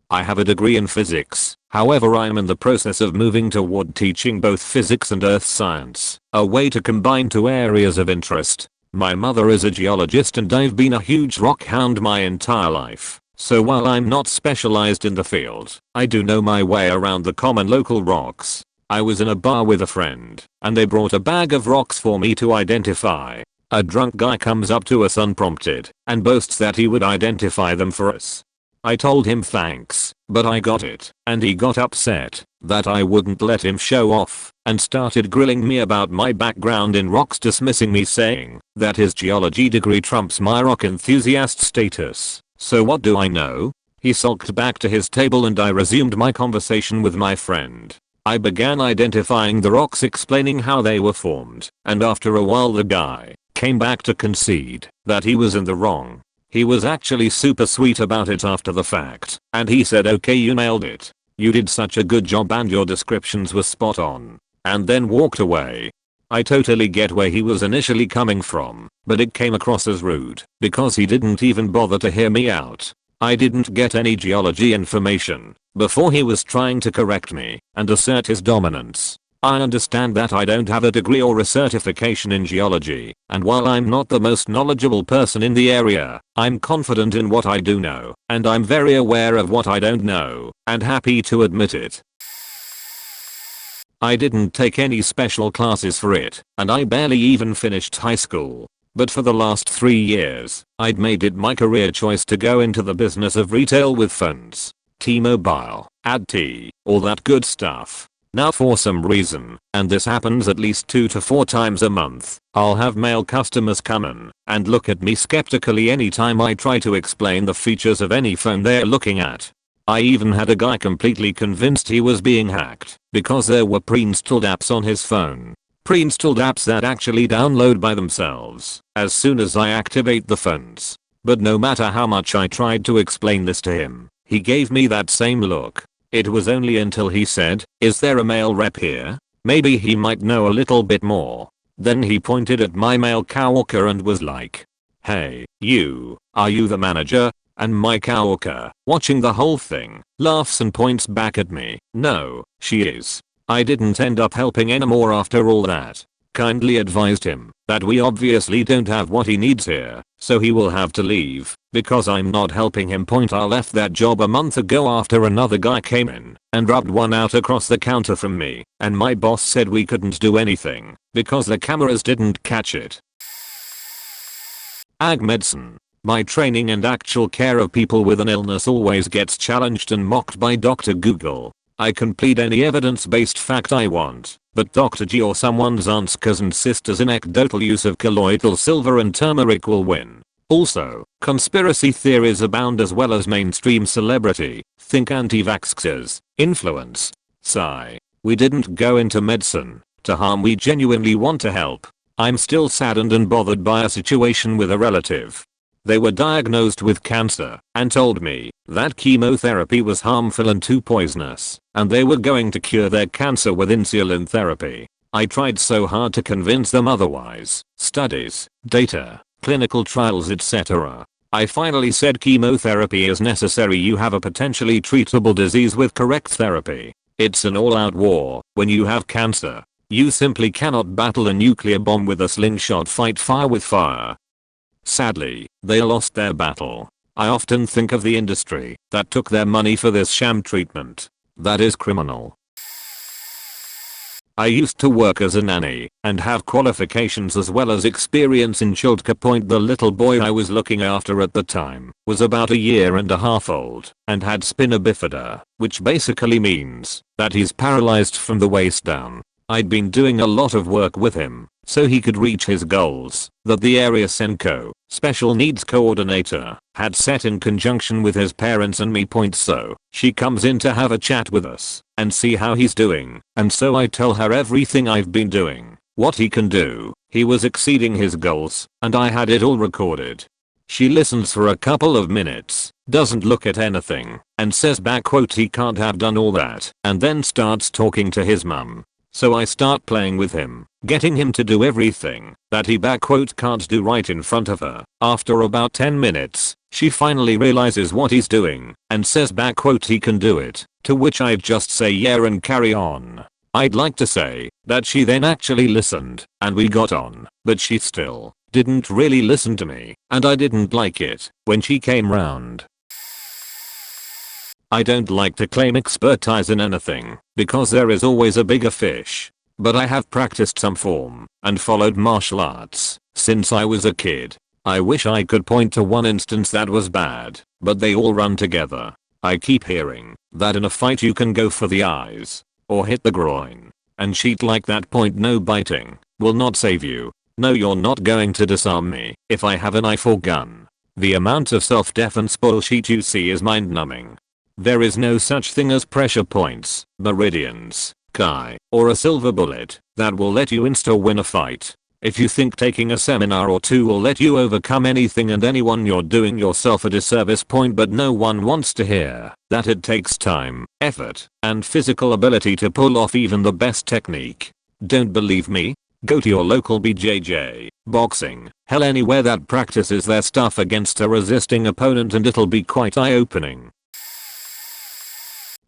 I have a degree in physics, however I am in the process of moving toward teaching both physics and earth science, a way to combine two areas of interest. My mother is a geologist and I've been a huge rock hound my entire life, so while I'm not specialized in the field, I do know my way around the common local rocks. I was in a bar with a friend, and they brought a bag of rocks for me to identify. A drunk guy comes up to us unprompted and boasts that he would identify them for us. I told him thanks, but I got it, and he got upset that I wouldn't let him show off and started grilling me about my background in rocks, dismissing me, saying that his geology degree trumps my rock enthusiast status. So what do I know? He sulked back to his table and I resumed my conversation with my friend. I began identifying the rocks, explaining how they were formed, and after a while the guy came back to concede that he was in the wrong. He was actually super sweet about it after the fact, and he said, "Okay, you nailed it. You did such a good job and your descriptions were spot on," and then walked away. I totally get where he was initially coming from, but it came across as rude because he didn't even bother to hear me out. I didn't get any geology information before he was trying to correct me and assert his dominance. I understand that I don't have a degree or a certification in geology, and while I'm not the most knowledgeable person in the area, I'm confident in what I do know, and I'm very aware of what I don't know, and happy to admit it. I didn't take any special classes for it, and I barely even finished high school. But for the last 3 years, I'd made it my career choice to go into the business of retail with phones, T-Mobile, AdT, all that good stuff. Now for some reason, and this happens at least 2 to 4 times a month, I'll have male customers come in and look at me skeptically anytime I try to explain the features of any phone they're looking at. I even had a guy completely convinced he was being hacked because there were pre-installed apps on his phone. Pre-installed apps that actually download by themselves as soon as I activate the phones. But no matter how much I tried to explain this to him, he gave me that same look. It was only until he said, "Is there a male rep here? Maybe he might know a little bit more." Then he pointed at my male coworker and was like, "Hey, you, are you the manager?" And my coworker, watching the whole thing, laughs and points back at me. "No, she is." I didn't end up helping anymore after all that. Kindly advised him that we obviously don't have what he needs here, so he will have to leave because I'm not helping him. I left that job a month ago after another guy came in and rubbed one out across the counter from me, and my boss said we couldn't do anything because the cameras didn't catch it. Ag medicine. My training and actual care of people with an illness always gets challenged and mocked by Dr. Google. I can plead any evidence-based fact I want, but Dr. G or someone's aunt's cousin's sister's anecdotal use of colloidal silver and turmeric will win. Also, conspiracy theories abound as well as mainstream celebrity, think anti-vaxxers, influence. Sigh. We didn't go into medicine to harm. We genuinely want to help. I'm still saddened and bothered by a situation with a relative. They were diagnosed with cancer and told me that chemotherapy was harmful and too poisonous, and they were going to cure their cancer with insulin therapy. I tried so hard to convince them otherwise. Studies, data, clinical trials, etc. I finally said chemotherapy is necessary. You have a potentially treatable disease with correct therapy. It's an all-out war. When you have cancer, you simply cannot battle a nuclear bomb with a slingshot. Fight fire with fire. Sadly, they lost their battle. I often think of the industry that took their money for this sham treatment. That is criminal. I used to work as a nanny and have qualifications as well as experience in childcare. Point: the little boy I was looking after at the time was about a year and a half old and had spina bifida, which basically means that he's paralyzed from the waist down. I'd been doing a lot of work with him so he could reach his goals that the area Senko, special needs coordinator, had set in conjunction with his parents and me. So she comes in to have a chat with us and see how he's doing, and so I tell her everything I've been doing, what he can do. He was exceeding his goals and I had it all recorded. She listens for a couple of minutes, doesn't look at anything, and says back quote, he can't have done all that, and then starts talking to his mum. So I start playing with him, getting him to do everything that he back quote can't do right in front of her. After about 10 minutes, she finally realizes what he's doing and says back quote, he can do it, to which I'd just say yeah and carry on. I'd like to say that she then actually listened and we got on, but she still didn't really listen to me, and I didn't like it when she came round. I don't like to claim expertise in anything because there is always a bigger fish, but I have practiced some form and followed martial arts since I was a kid. I wish I could point to one instance that was bad, but they all run together. I keep hearing that in a fight you can go for the eyes or hit the groin and cheat like that. Point: no biting will not save you. No, you're not going to disarm me if I have a knife or gun. The amount of self-defense bullshit you see is mind-numbing. There is no such thing as pressure points, meridians, Kai, or a silver bullet that will let you insta-win a fight. If you think taking a seminar or two will let you overcome anything and anyone, you're doing yourself a disservice. Point: but no one wants to hear that it takes time, effort, and physical ability to pull off even the best technique. Don't believe me? Go to your local BJJ, boxing, hell anywhere that practices their stuff against a resisting opponent, and it'll be quite eye-opening.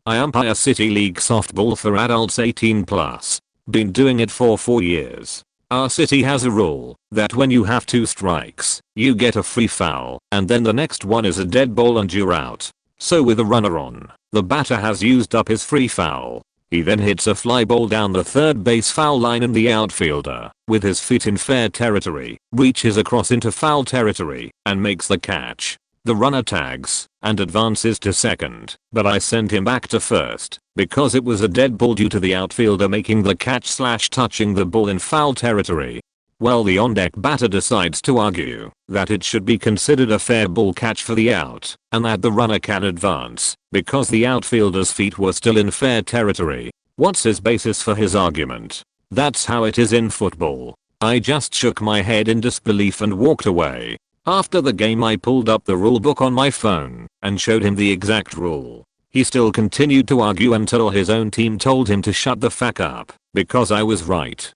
I umpire City League softball for adults 18+. Been doing it for 4 years. Our city has a rule that when you have 2 strikes, you get a free foul, and then the next one is a dead ball and you're out. So with a runner on, the batter has used up his free foul. He then hits a fly ball down the third base foul line, and the outfielder, with his feet in fair territory, reaches across into foul territory and makes the catch. The runner tags and advances to second, but I sent him back to first because it was a dead ball due to the outfielder making the catch / touching the ball in foul territory. Well, the on-deck batter decides to argue that it should be considered a fair ball catch for the out and that the runner can advance because the outfielder's feet were still in fair territory. What's his basis for his argument? That's how it is in football. I just shook my head in disbelief and walked away. After the game I pulled up the rule book on my phone and showed him the exact rule. He still continued to argue until his own team told him to shut the fuck up because I was right.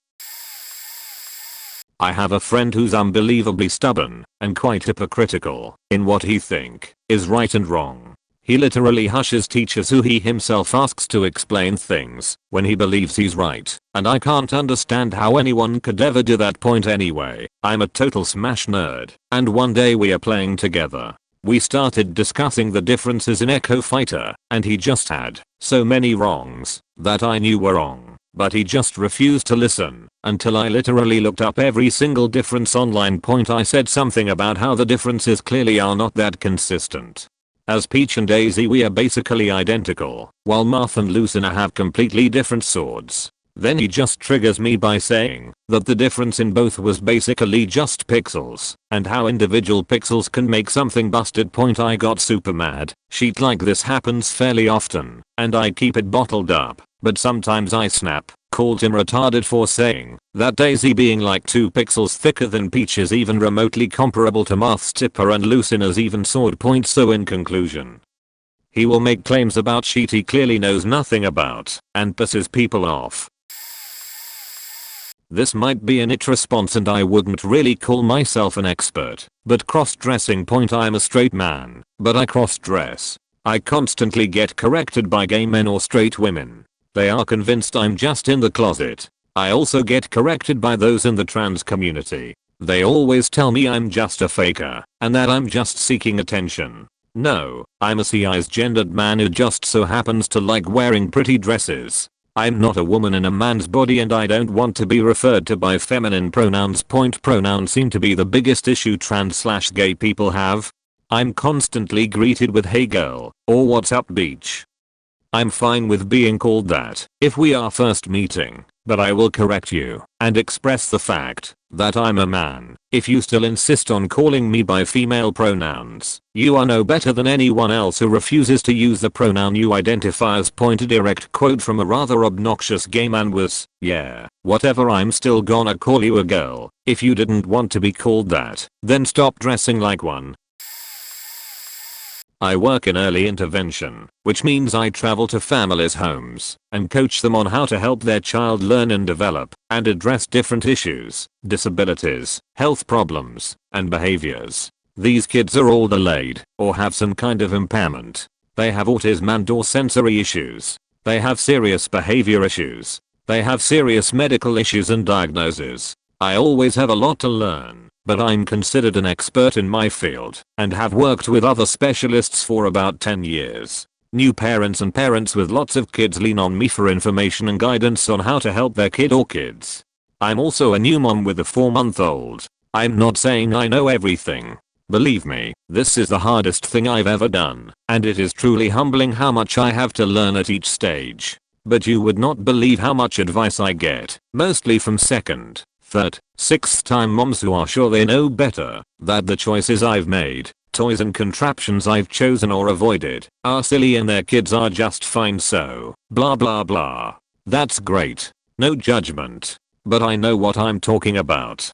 I have a friend who's unbelievably stubborn and quite hypocritical in what he think is right and wrong. He literally hushes teachers who he himself asks to explain things when he believes he's right, and I can't understand how anyone could ever do that. Point: anyway, I'm a total Smash nerd, and one day we are playing together. We started discussing the differences in Echo Fighter, and he just had so many wrongs that I knew were wrong, but he just refused to listen until I literally looked up every single difference online. Point: I said something about how the differences clearly are not that consistent. As Peach and Daisy we are basically identical, while Marth and Lucina have completely different swords. Then he just triggers me by saying that the difference in both was basically just pixels, and how individual pixels can make something busted. Point: I got super mad. Shit like this happens fairly often, and I keep it bottled up, but sometimes I snap. Called him retarded for saying that Daisy being like 2 pixels thicker than Peach is even remotely comparable to Math's Tipper and Lucina's even sword point. So in conclusion, he will make claims about shit he clearly knows nothing about and pisses people off. This might be an it response and I wouldn't really call myself an expert, but cross-dressing point. I'm a straight man, but I cross-dress. I constantly get corrected by gay men or straight women. They are convinced I'm just in the closet. I also get corrected by those in the trans community. They always tell me I'm just a faker and that I'm just seeking attention. No, I'm a cisgendered man who just so happens to like wearing pretty dresses. I'm not a woman in a man's body and I don't want to be referred to by feminine pronouns. Pronouns seem to be the biggest issue trans/gay people have. I'm constantly greeted with hey girl or what's up beach. I'm fine with being called that if we are first meeting, but I will correct you and express the fact that I'm a man. If you still insist on calling me by female pronouns, you are no better than anyone else who refuses to use the pronoun you identify as. A direct quote from a rather obnoxious gay man was, yeah, whatever, I'm still gonna call you a girl. If you didn't want to be called that, then stop dressing like one. I work in early intervention, which means I travel to families' homes and coach them on how to help their child learn and develop and address different issues, disabilities, health problems, and behaviors. These kids are all delayed or have some kind of impairment. They have autism and or sensory issues. They have serious behavior issues. They have serious medical issues and diagnoses. I always have a lot to learn, but I'm considered an expert in my field and have worked with other specialists for about 10 years. New parents and parents with lots of kids lean on me for information and guidance on how to help their kid or kids. I'm also a new mom with a 4-month-old. I'm not saying I know everything. Believe me, this is the hardest thing I've ever done, and it is truly humbling how much I have to learn at each stage. But you would not believe how much advice I get, mostly from second, third, sixth time moms who are sure they know better, that the choices I've made, toys and contraptions I've chosen or avoided, are silly and their kids are just fine, so blah blah blah. That's great. No judgment. But I know what I'm talking about.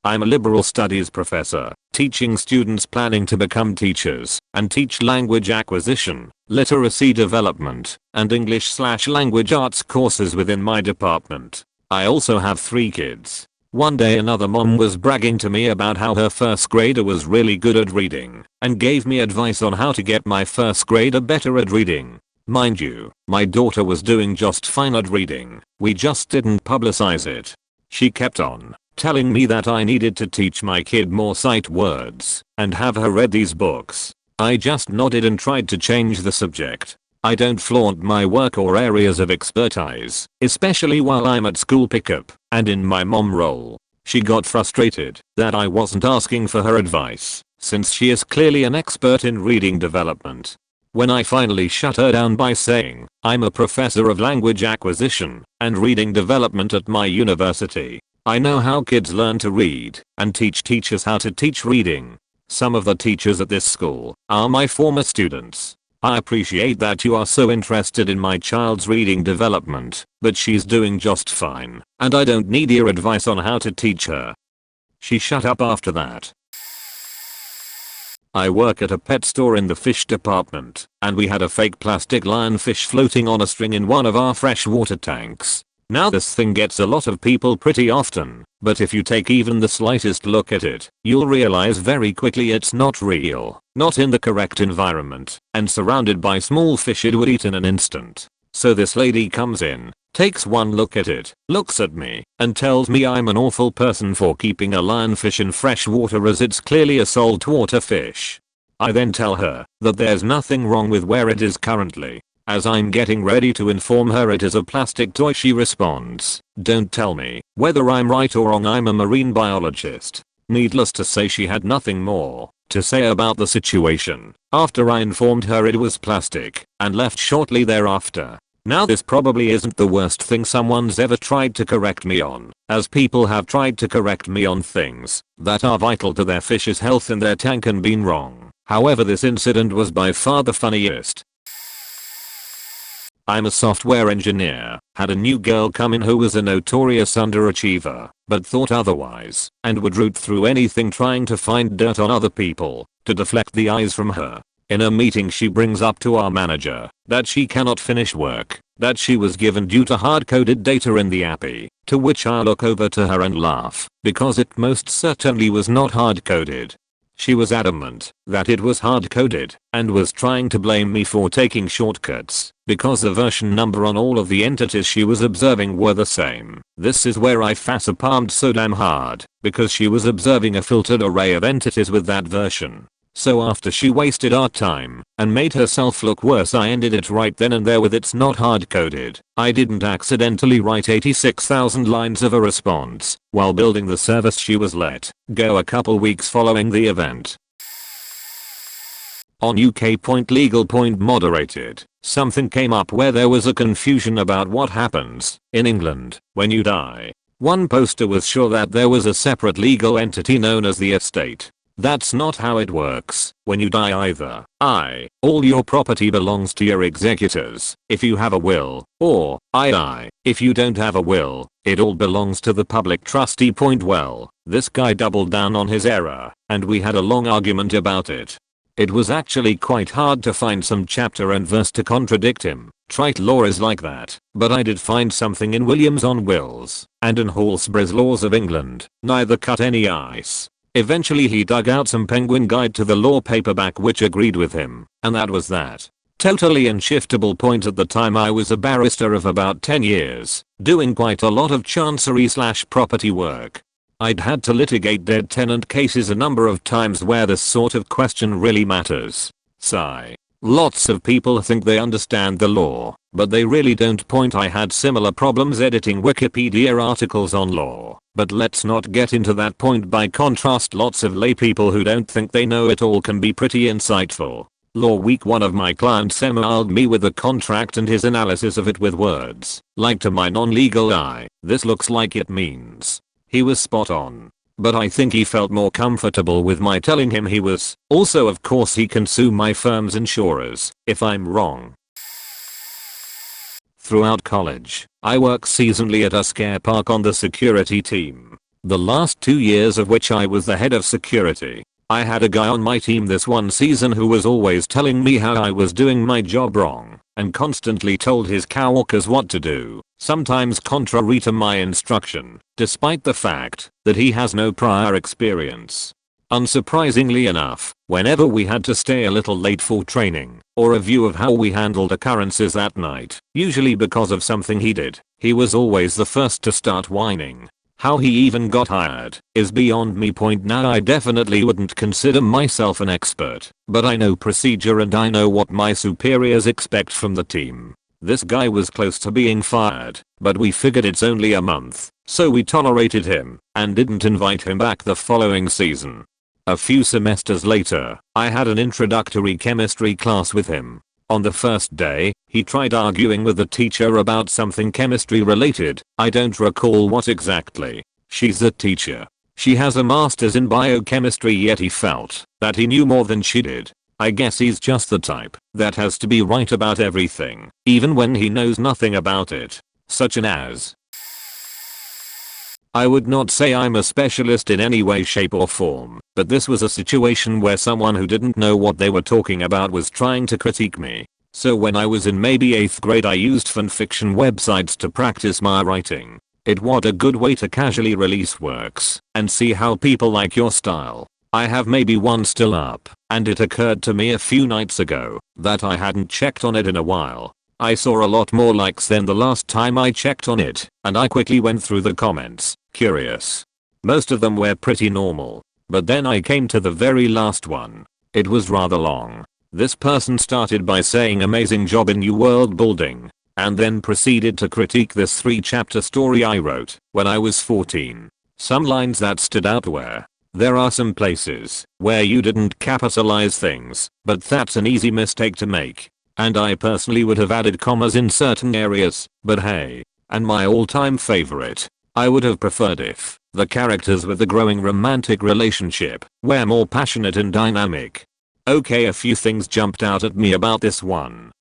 I'm a liberal studies professor, teaching students planning to become teachers and teach language acquisition, literacy development, and English/language arts courses within my department. I also have 3 kids. One day another mom was bragging to me about how her first grader was really good at reading and gave me advice on how to get my first grader better at reading. Mind you, my daughter was doing just fine at reading, we just didn't publicize it. She kept on telling me that I needed to teach my kid more sight words and have her read these books. I just nodded and tried to change the subject. I don't flaunt my work or areas of expertise, especially while I'm at school pickup and in my mom role. She got frustrated that I wasn't asking for her advice, since she is clearly an expert in reading development. When I finally shut her down by saying, I'm a professor of language acquisition and reading development at my university. I know how kids learn to read and teach teachers how to teach reading. Some of the teachers at this school are my former students. I appreciate that you are so interested in my child's reading development, but she's doing just fine, and I don't need your advice on how to teach her. She shut up after that. I work at a pet store in the fish department, and we had a fake plastic lionfish floating on a string in one of our freshwater tanks. Now this thing gets a lot of people pretty often, but if you take even the slightest look at it, you'll realize very quickly it's not real, not in the correct environment, and surrounded by small fish it would eat in an instant. So this lady comes in, takes one look at it, looks at me, and tells me I'm an awful person for keeping a lionfish in fresh water as it's clearly a saltwater fish. I then tell her that there's nothing wrong with where it is currently. As I'm getting ready to inform her it is a plastic toy, she responds, "Don't tell me whether I'm right or wrong, I'm a marine biologist." Needless to say, she had nothing more to say about the situation after I informed her it was plastic and left shortly thereafter. Now this probably isn't the worst thing someone's ever tried to correct me on, as people have tried to correct me on things that are vital to their fish's health in their tank and been wrong. However, this incident was by far the funniest. I'm a software engineer, had a new girl come in who was a notorious underachiever, but thought otherwise, and would root through anything trying to find dirt on other people, to deflect the eyes from her. In a meeting she brings up to our manager that she cannot finish work that she was given due to hard-coded data in the API, to which I look over to her and laugh, because it most certainly was not hard-coded. She was adamant that it was hard-coded and was trying to blame me for taking shortcuts because the version number on all of the entities she was observing were the same. This is where I facepalmed so damn hard, because she was observing a filtered array of entities with that version. So after she wasted our time and made herself look worse, I ended it right then and there with "it's not hard-coded." I didn't accidentally write 86,000 lines of a response while building the service. She was let go a couple weeks following the event. On UK Point Legal Point moderated, something came up where there was a confusion about what happens in England when you die. One poster was sure that there was a separate legal entity known as the estate. That's not how it works when you die either. All your property belongs to your executors if you have a will, or if you don't have a will, it all belongs to the public trustee. Point. Well, this guy doubled down on his error, and we had a long argument about it. It was actually quite hard to find some chapter and verse to contradict him. Trite law is like that, but I did find something in Williams on wills and in Halsbury's Laws of England. Neither cut any ice. Eventually he dug out some Penguin Guide to the Law paperback which agreed with him, and that was that. Totally unshiftable point. At the time I was a barrister of about 10 years, doing quite a lot of chancery/property work. I'd had to litigate dead tenant cases a number of times where this sort of question really matters. Sigh. Lots of people think they understand the law, but they really don't. Point. I had similar problems editing Wikipedia articles on law, but let's not get into that. Point. By contrast, lots of lay people who don't think they know it all can be pretty insightful. Law week, one of my clients emailed me with a contract and his analysis of it with words like, to my non-legal eye, this looks like it means. He was spot on. But I think he felt more comfortable with my telling him he was. Also, of course, he can sue my firm's insurers if I'm wrong. Throughout college, I work seasonally at a scare park on the security team. The last 2 years of which I was the head of security. I had a guy on my team this one season who was always telling me how I was doing my job wrong and constantly told his coworkers what to do, sometimes contrary to my instruction, despite the fact that he has no prior experience. Unsurprisingly enough, whenever we had to stay a little late for training or a view of how we handled occurrences that night, usually because of something he did, he was always the first to start whining. How he even got hired is beyond me. Point. Now I definitely wouldn't consider myself an expert, but I know procedure and I know what my superiors expect from the team. This guy was close to being fired, but we figured it's only a month, so we tolerated him and didn't invite him back the following season. A few semesters later, I had an introductory chemistry class with him. On the first day, he tried arguing with the teacher about something chemistry related. I don't recall what exactly. She's the teacher. She has a master's in biochemistry, yet he felt that he knew more than she did. I guess he's just the type that has to be right about everything, even when he knows nothing about it. Such an as. I would not say I'm a specialist in any way, shape or form, but this was a situation where someone who didn't know what they were talking about was trying to critique me. So when I was in maybe 8th grade, I used fanfiction websites to practice my writing. It was a good way to casually release works and see how people like your style. I have maybe one still up, and it occurred to me a few nights ago that I hadn't checked on it in a while. I saw a lot more likes than the last time I checked on it, and I quickly went through the comments, curious. Most of them were pretty normal, but then I came to the very last one. It was rather long. This person started by saying amazing job in new world building, and then proceeded to critique this 3-chapter story I wrote when I was 14. Some lines that stood out were, there are some places where you didn't capitalize things, but that's an easy mistake to make. And I personally would have added commas in certain areas, but hey. And my all-time favorite, I would have preferred if the characters with the growing romantic relationship were more passionate and dynamic. Okay, a few things jumped out at me about this one.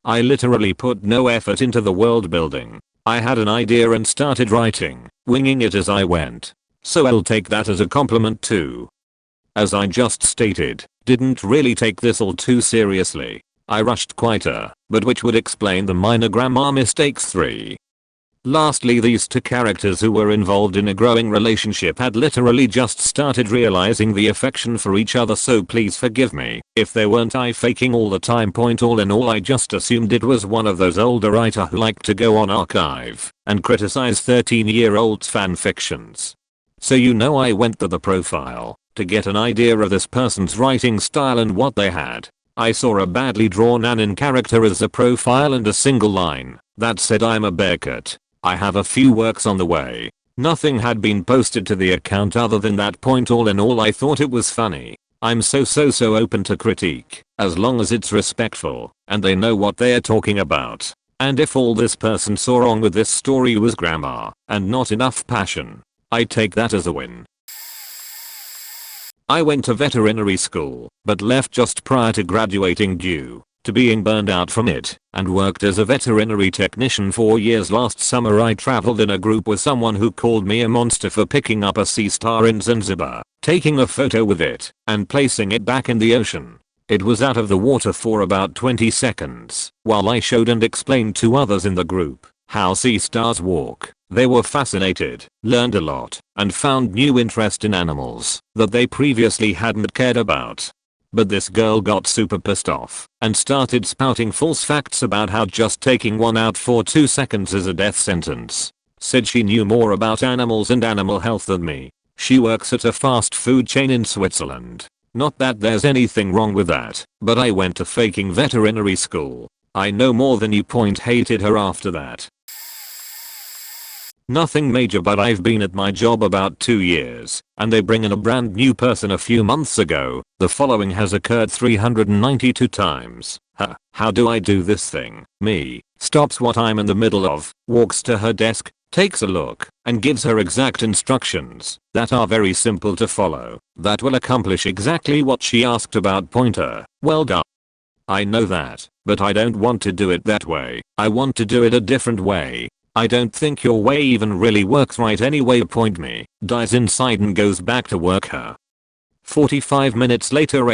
I literally put no effort into the world building. I had an idea and started writing, winging it as I went. So I'll take that as a compliment too. As I just stated, didn't really take this all too seriously. I rushed quite a bit, which would explain the minor grammar mistakes 3. Lastly, these two characters who were involved in a growing relationship had literally just started realizing the affection for each other, so please forgive me if they weren't I faking all the time. All in all, I just assumed it was one of those older writer who like to go on archive and criticize 13-year-olds fanfictions. So I went to the profile to get an idea of this person's writing style and what they had. I saw a badly drawn anime character as a profile and a single line that said, "I'm a bearcat. I have a few works on the way." Nothing had been posted to the account other than that. All in all, I thought it was funny. I'm so open to critique, as long as it's respectful and they know what they're talking about. And if all this person saw wrong with this story was grammar and not enough passion, I take that as a win. I went to veterinary school, but left just prior to graduating due to being burned out from it, and worked as a veterinary technician 4 years. Last summer I traveled in a group with someone who called me a monster for picking up a sea star in Zanzibar, taking a photo with it, and placing it back in the ocean. It was out of the water for about 20 seconds, while I showed and explained to others in the group how sea stars walk. They were fascinated, learned a lot, and found new interest in animals that they previously hadn't cared about. But this girl got super pissed off and started spouting false facts about how just taking one out for 2 seconds is a death sentence. Said she knew more about animals and animal health than me. She works at a fast food chain in Switzerland. Not that there's anything wrong with that, but I went to faking veterinary school. I know more than you. Hated her after that. Nothing major, but I've been at my job about 2 years, and they bring in a brand new person a few months ago. The following has occurred 392 times. How do I do this thing? Me. Stops what I'm in the middle of, walks to her desk, takes a look, and gives her exact instructions that are very simple to follow, that will accomplish exactly what she asked about. Pointer. Well done. I know that, but I don't want to do it that way. I want to do it a different way. I don't think your way even really works right anyway. Point me. Dies inside and goes back to work. 45 minutes later.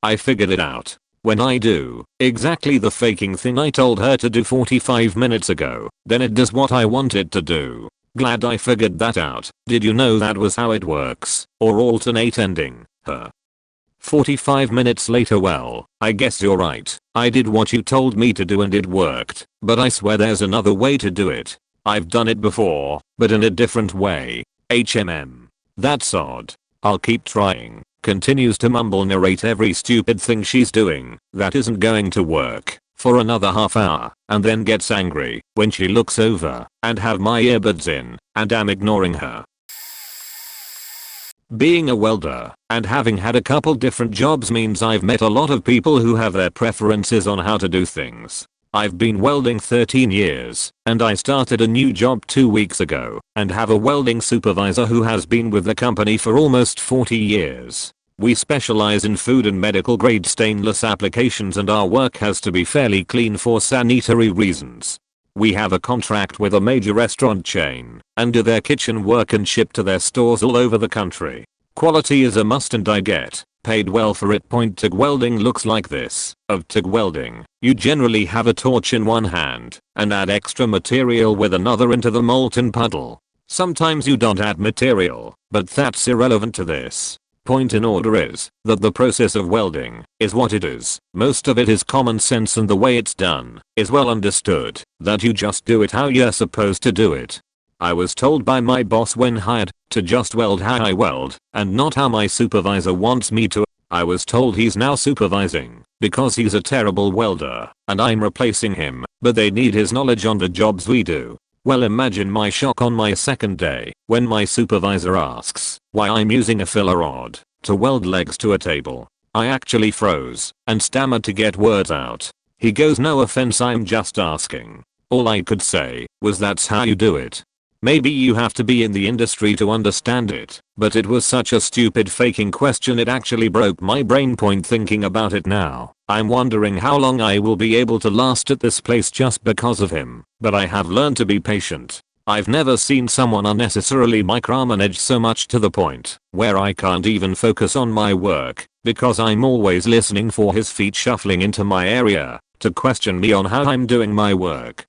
I figured it out. When I do exactly the faking thing I told her to do 45 minutes ago, then it does what I want it to do. Glad I figured that out. Did you know that was how it works? Or alternate ending? 45 minutes later. Well, I guess you're right. I did what you told me to do and it worked, but I swear there's another way to do it. I've done it before, but in a different way. That's odd. I'll keep trying. Continues to mumble narrate every stupid thing she's doing that isn't going to work for another half hour, and then gets angry when she looks over and have my earbuds in and am ignoring her. Being a welder and having had a couple different jobs means I've met a lot of people who have their preferences on how to do things. I've been welding 13 years, and I started a new job 2 weeks ago and have a welding supervisor who has been with the company for almost 40 years. We specialize in food and medical grade stainless applications, and our work has to be fairly clean for sanitary reasons. We have a contract with a major restaurant chain and do their kitchen work and ship to their stores all over the country. Quality is a must and I get paid well for it. TIG welding looks like this. Of TIG welding, you generally have a torch in one hand and add extra material with another into the molten puddle. Sometimes you don't add material, but that's irrelevant to this. Point in order is that the process of welding is what it is. Most of it is common sense, and the way it's done is well understood, that you just do it how you're supposed to do it. I was told by my boss when hired to just weld how I weld and not how my supervisor wants me to. I was told he's now supervising because he's a terrible welder and I'm replacing him, but they need his knowledge on the jobs we do. Well, imagine my shock on my second day when my supervisor asks why I'm using a filler rod to weld legs to a table. I actually froze and stammered to get words out. He goes, "No offense, I'm just asking." All I could say was, "That's how you do it." Maybe you have to be in the industry to understand it, but it was such a stupid faking question it actually broke my brain. Point thinking about it now, I'm wondering how long I will be able to last at this place just because of him, but I have learned to be patient. I've never seen someone unnecessarily micromanage so much to the point where I can't even focus on my work because I'm always listening for his feet shuffling into my area to question me on how I'm doing my work.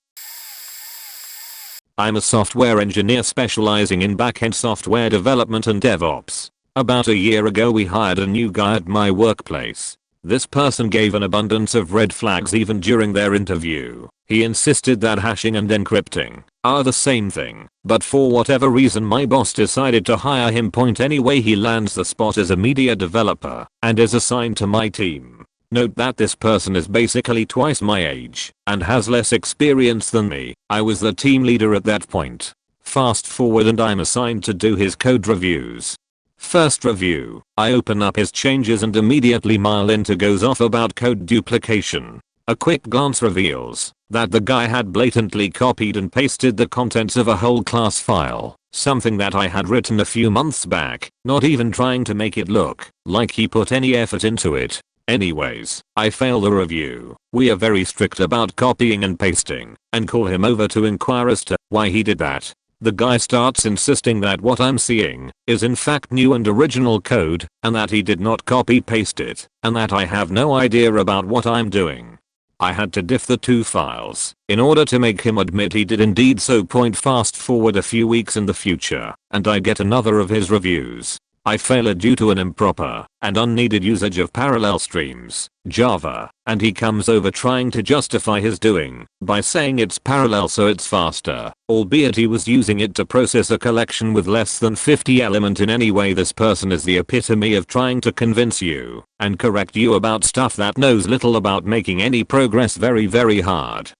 I'm a software engineer specializing in back-end software development and DevOps. About a year ago we hired a new guy at my workplace. This person gave an abundance of red flags even during their interview. He insisted that hashing and encrypting are the same thing, but for whatever reason my boss decided to hire him. Point anyway, he lands the spot as a media developer and is assigned to my team. Note that this person is basically twice my age and has less experience than me. I was the team leader at that point. Fast forward and I'm assigned to do his code reviews. First review, I open up his changes and immediately Mylinta goes off about code duplication. A quick glance reveals that the guy had blatantly copied and pasted the contents of a whole class file, something that I had written a few months back, not even trying to make it look like he put any effort into it. Anyways, I fail the review. We are very strict about copying and pasting and call him over to inquire as to why he did that. The guy starts insisting that what I'm seeing is in fact new and original code and that he did not copy paste it and that I have no idea about what I'm doing. I had to diff the two files in order to make him admit he did indeed so. Fast forward a few weeks in the future and I get another of his reviews. I fail it due to an improper and unneeded usage of parallel streams, Java, and he comes over trying to justify his doing by saying it's parallel so it's faster, albeit he was using it to process a collection with less than 50 elements. In any way, this person is the epitome of trying to convince you and correct you about stuff that knows little about making any progress very hard.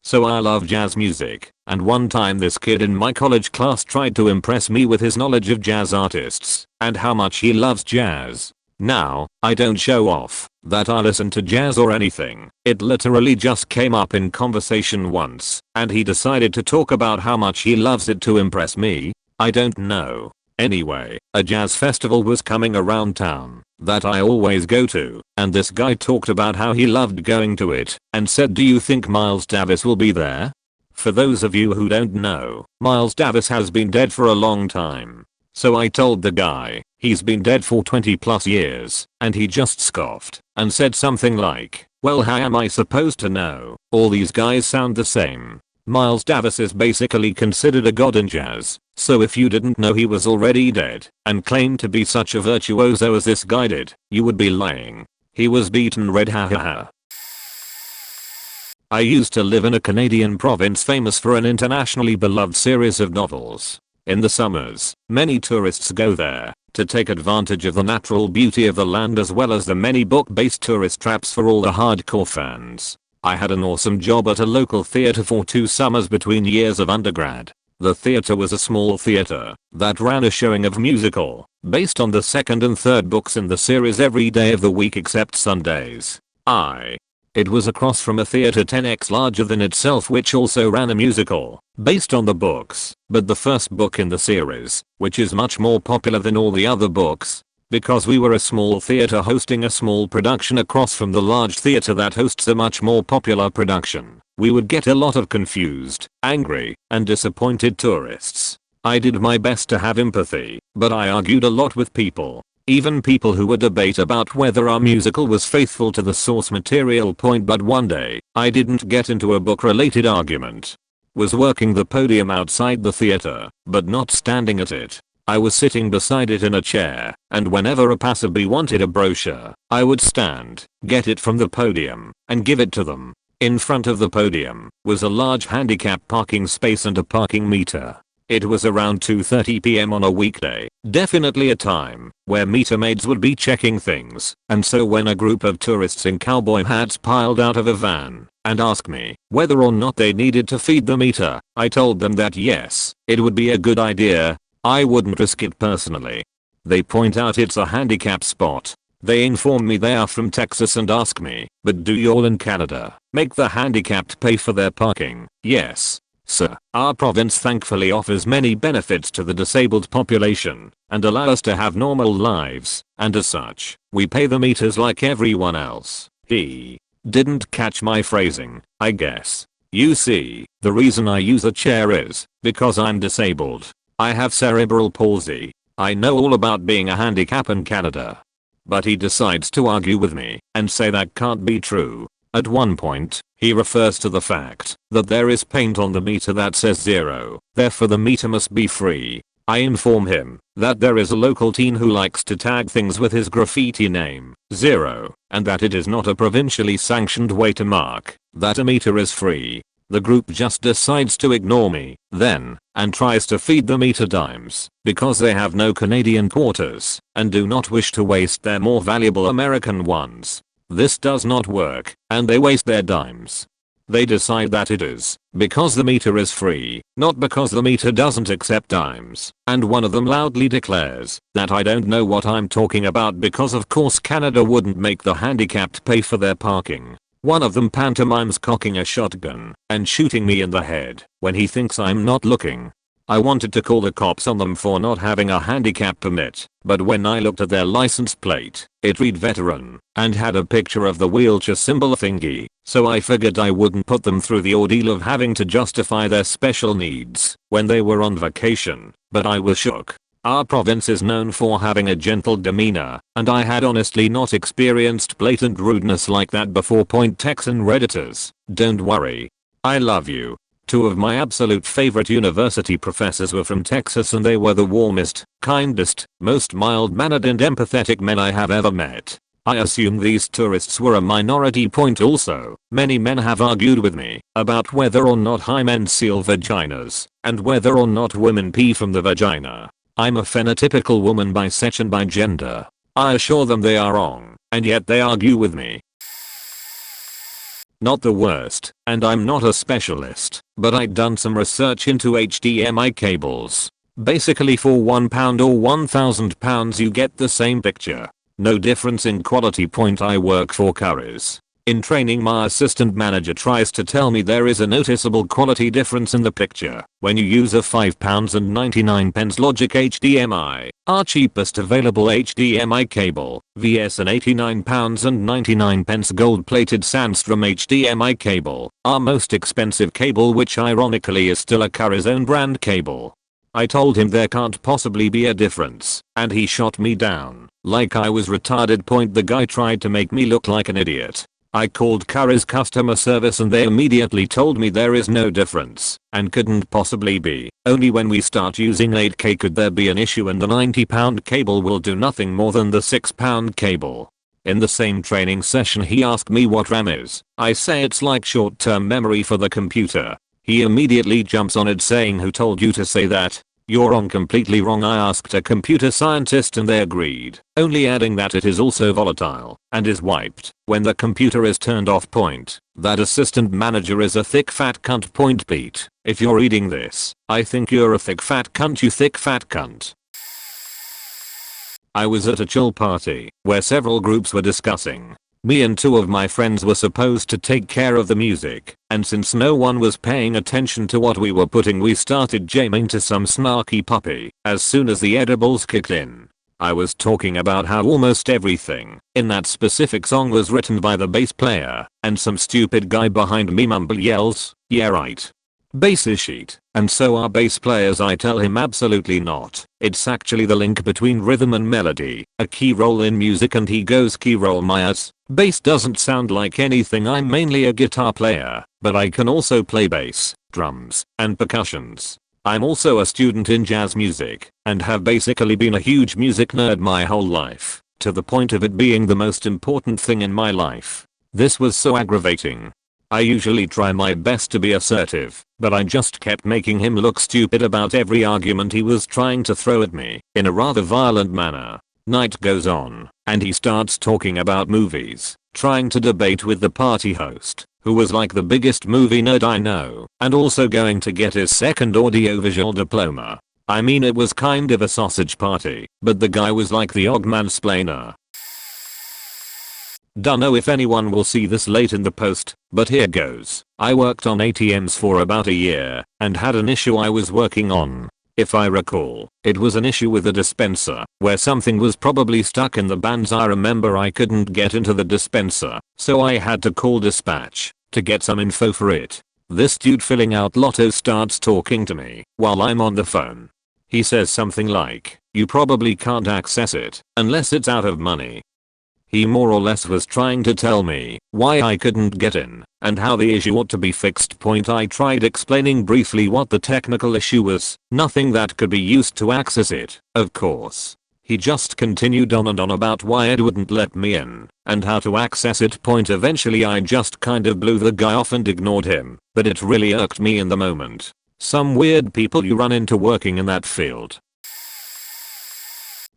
So I love jazz music, and one time this kid in my college class tried to impress me with his knowledge of jazz artists and how much he loves jazz. Now, I don't show off that I listen to jazz or anything. It literally just came up in conversation once, and he decided to talk about how much he loves it to impress me. I don't know. Anyway, a jazz festival was coming around town that I always go to, and this guy talked about how he loved going to it and said, "Do you think Miles Davis will be there?" For those of you who don't know, Miles Davis has been dead for a long time. So I told the guy he's been dead for 20 plus years, and he just scoffed and said something like, "Well, how am I supposed to know? All these guys sound the same." Miles Davis is basically considered a god in jazz, so if you didn't know he was already dead and claimed to be such a virtuoso as this guy did, you would be lying. He was beaten red, ha ha ha. I used to live in a Canadian province famous for an internationally beloved series of novels. In the summers, many tourists go there to take advantage of the natural beauty of the land as well as the many book-based tourist traps for all the hardcore fans. I had an awesome job at a local theater for 2 summers between years of undergrad. The theater was a small theater that ran a showing of musical based on the second and third books in the series every day of the week except Sundays. It was across from a theater 10x larger than itself which also ran a musical based on the books, but the first book in the series, which is much more popular than all the other books. Because we were a small theater hosting a small production across from the large theater that hosts a much more popular production, we would get a lot of confused, angry, and disappointed tourists. I did my best to have empathy, but I argued a lot with people. Even people who would debate about whether our musical was faithful to the source material. But one day, I didn't get into a book-related argument. Was working the podium outside the theater, but not standing at it. I was sitting beside it in a chair, and whenever a passerby wanted a brochure, I would stand, get it from the podium, and give it to them. In front of the podium was a large handicap parking space and a parking meter. It was around 2:30 p.m. on a weekday, definitely a time where meter maids would be checking things, and so when a group of tourists in cowboy hats piled out of a van and asked me whether or not they needed to feed the meter, I told them that yes, it would be a good idea. I wouldn't risk it personally. They point out it's a handicap spot. They inform me they are from Texas and ask me, "But do y'all in Canada make the handicapped pay for their parking?" Yes. Sir, our province thankfully offers many benefits to the disabled population and allow us to have normal lives, and as such, we pay the meters like everyone else. He didn't catch my phrasing, I guess. You see, the reason I use a chair is because I'm disabled. I have cerebral palsy. I know all about being a handicap in Canada. But he decides to argue with me and say that can't be true. At one point, he refers to the fact that there is paint on the meter that says 0, therefore the meter must be free. I inform him that there is a local teen who likes to tag things with his graffiti name, 0, and that it is not a provincially sanctioned way to mark that a meter is free. The group just decides to ignore me, then, and tries to feed the meter dimes, because they have no Canadian quarters, and do not wish to waste their more valuable American ones. This does not work, and they waste their dimes. They decide that it is because the meter is free, not because the meter doesn't accept dimes, and one of them loudly declares that I don't know what I'm talking about because of course Canada wouldn't make the handicapped pay for their parking. One of them pantomimes cocking a shotgun and shooting me in the head when he thinks I'm not looking. I wanted to call the cops on them for not having a handicap permit, but when I looked at their license plate, it read veteran and had a picture of the wheelchair symbol thingy, so I figured I wouldn't put them through the ordeal of having to justify their special needs when they were on vacation, but I was shook. Our province is known for having a gentle demeanor, and I had honestly not experienced blatant rudeness like that before. Texan Redditors, don't worry. I love you. Two of my absolute favorite university professors were from Texas and they were the warmest, kindest, most mild-mannered and empathetic men I have ever met. I assume these tourists were a minority. Also, many men have argued with me about whether or not high men seal vaginas, and whether or not women pee from the vagina. I'm a phenotypical woman by sex and by gender. I assure them they are wrong, and yet they argue with me. Not the worst, and I'm not a specialist, but I'd done some research into HDMI cables. Basically for £1 or £1,000 you get the same picture. No difference in quality. I work for Currys. In training my assistant manager tries to tell me there is a noticeable quality difference in the picture when you use a £5.99 Logic HDMI, our cheapest available HDMI cable, vs an £89.99 gold-plated Sandstrom HDMI cable, our most expensive cable, which ironically is still a Currys own brand cable. I told him there can't possibly be a difference, and he shot me down like I was retarded. The guy tried to make me look like an idiot. I called Currys customer service and they immediately told me there is no difference and couldn't possibly be. Only when we start using 8K could there be an issue, and the £90 cable will do nothing more than the £6 cable. In the same training session he asked me what RAM is. I say it's like short-term memory for the computer. He immediately jumps on it saying, who told you to say that? You're wrong, completely wrong. I asked a computer scientist and they agreed, only adding that it is also volatile and is wiped when the computer is turned off. That assistant manager is a thick fat cunt. Pete, if you're reading this, I think you're a thick fat cunt, you thick fat cunt. I was at a chill party where several groups were discussing. Me and two of my friends were supposed to take care of the music, and since no one was paying attention to what we were putting, we started jamming to some snarky puppy as soon as the edibles kicked in. I was talking about how almost everything in that specific song was written by the bass player, and some stupid guy behind me mumble yells, "Yeah right. Bass is shit." And so are bass players. I tell him absolutely not. It's actually the link between rhythm and melody, a key role in music, and he goes, key role my ass. Bass doesn't sound like anything. I'm mainly a guitar player, but I can also play bass, drums, and percussions. I'm also a student in jazz music, and have basically been a huge music nerd my whole life, to the point of it being the most important thing in my life. This was so aggravating. I usually try my best to be assertive, but I just kept making him look stupid about every argument he was trying to throw at me, in a rather violent manner. Night goes on, and he starts talking about movies, trying to debate with the party host, who was like the biggest movie nerd I know, and also going to get his second audiovisual diploma. I mean, it was kind of a sausage party, but the guy was like the Og mansplainer. Dunno if anyone will see this late in the post, but here goes. I worked on ATMs for about a year and had an issue I was working on. If I recall, it was an issue with the dispenser where something was probably stuck in the bands. I remember I couldn't get into the dispenser, so I had to call dispatch to get some info for it. This dude filling out lotto starts talking to me while I'm on the phone. He says something like, "You probably can't access it unless it's out of money." He more or less was trying to tell me why I couldn't get in and how the issue ought to be fixed. I tried explaining briefly what the technical issue was, nothing that could be used to access it, of course. He just continued on and on about why it wouldn't let me in and how to access it. Eventually I just kind of blew the guy off and ignored him, but it really irked me in the moment. Some weird people you run into working in that field.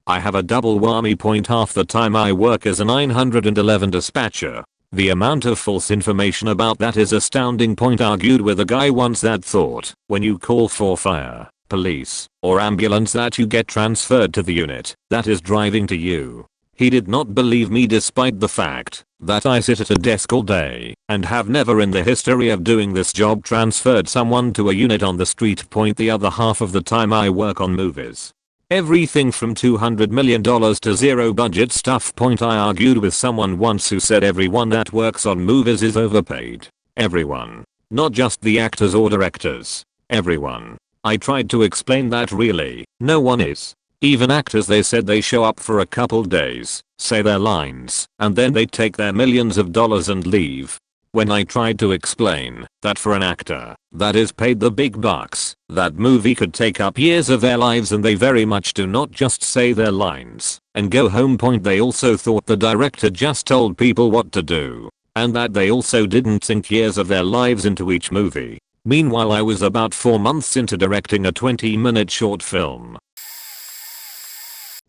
I have a double whammy. Half the time I work as a 911 dispatcher. The amount of false information about that is astounding. Argued with a guy once that thought when you call for fire, police, or ambulance that you get transferred to the unit that is driving to you. He did not believe me despite the fact that I sit at a desk all day and have never in the history of doing this job transferred someone to a unit on the street. The other half of the time I work on movies. Everything from $200 million to zero budget stuff. I argued with someone once who said everyone that works on movies is overpaid. Everyone. Not just the actors or directors. Everyone. I tried to explain that really, no one is. Even actors, they said they show up for a couple days, say their lines, and then they take their millions of dollars and leave. When I tried to explain that for an actor that is paid the big bucks, that movie could take up years of their lives and they very much do not just say their lines and go home. They also thought the director just told people what to do and that they also didn't sink years of their lives into each movie. Meanwhile I was about 4 months into directing a 20-minute short film.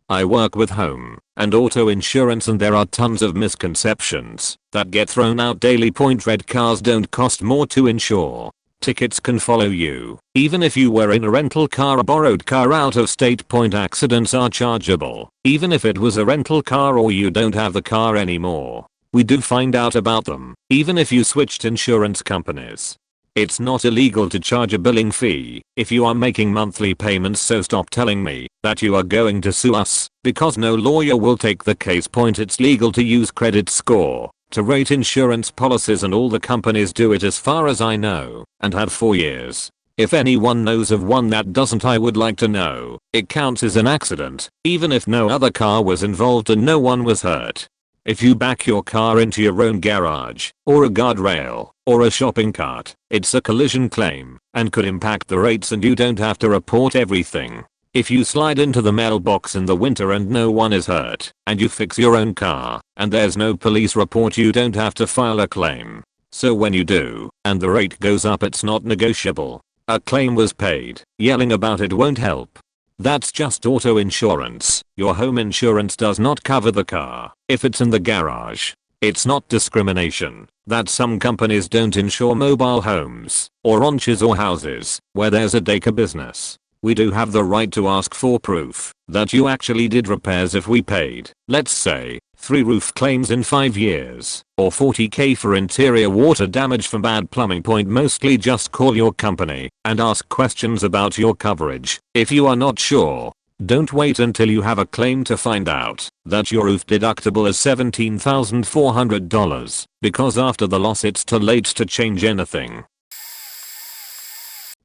I work with home and auto insurance and there are tons of misconceptions that get thrown out daily. Red cars don't cost more to insure. Tickets can follow you even if you were in a rental car or borrowed car out of state. Accidents are chargeable even if it was a rental car or you don't have the car anymore. We do find out about them even if you switched insurance companies. It's not illegal to charge a billing fee if you are making monthly payments, so stop telling me that you are going to sue us because no lawyer will take the case. It's legal to use credit score to rate insurance policies and all the companies do it as far as I know and have for years. If anyone knows of one that doesn't, I would like to know. It counts as an accident even if no other car was involved and no one was hurt. If you back your car into your own garage, or a guardrail, or a shopping cart, it's a collision claim, and could impact the rates and you don't have to report everything. If you slide into the mailbox in the winter and no one is hurt, and you fix your own car, and there's no police report, you don't have to file a claim. So when you do, and the rate goes up, it's not negotiable. A claim was paid. Yelling about it won't help. That's just auto insurance. Your home insurance does not cover the car if it's in the garage. It's not discrimination that some companies don't insure mobile homes or ranches or houses where there's a daycare business. We do have the right to ask for proof that you actually did repairs if we paid, let's say, 3 roof claims in 5 years, or $40,000 for interior water damage from bad plumbing. Mostly just call your company and ask questions about your coverage. If you are not sure, don't wait until you have a claim to find out that your roof deductible is $17,400, because after the loss it's too late to change anything.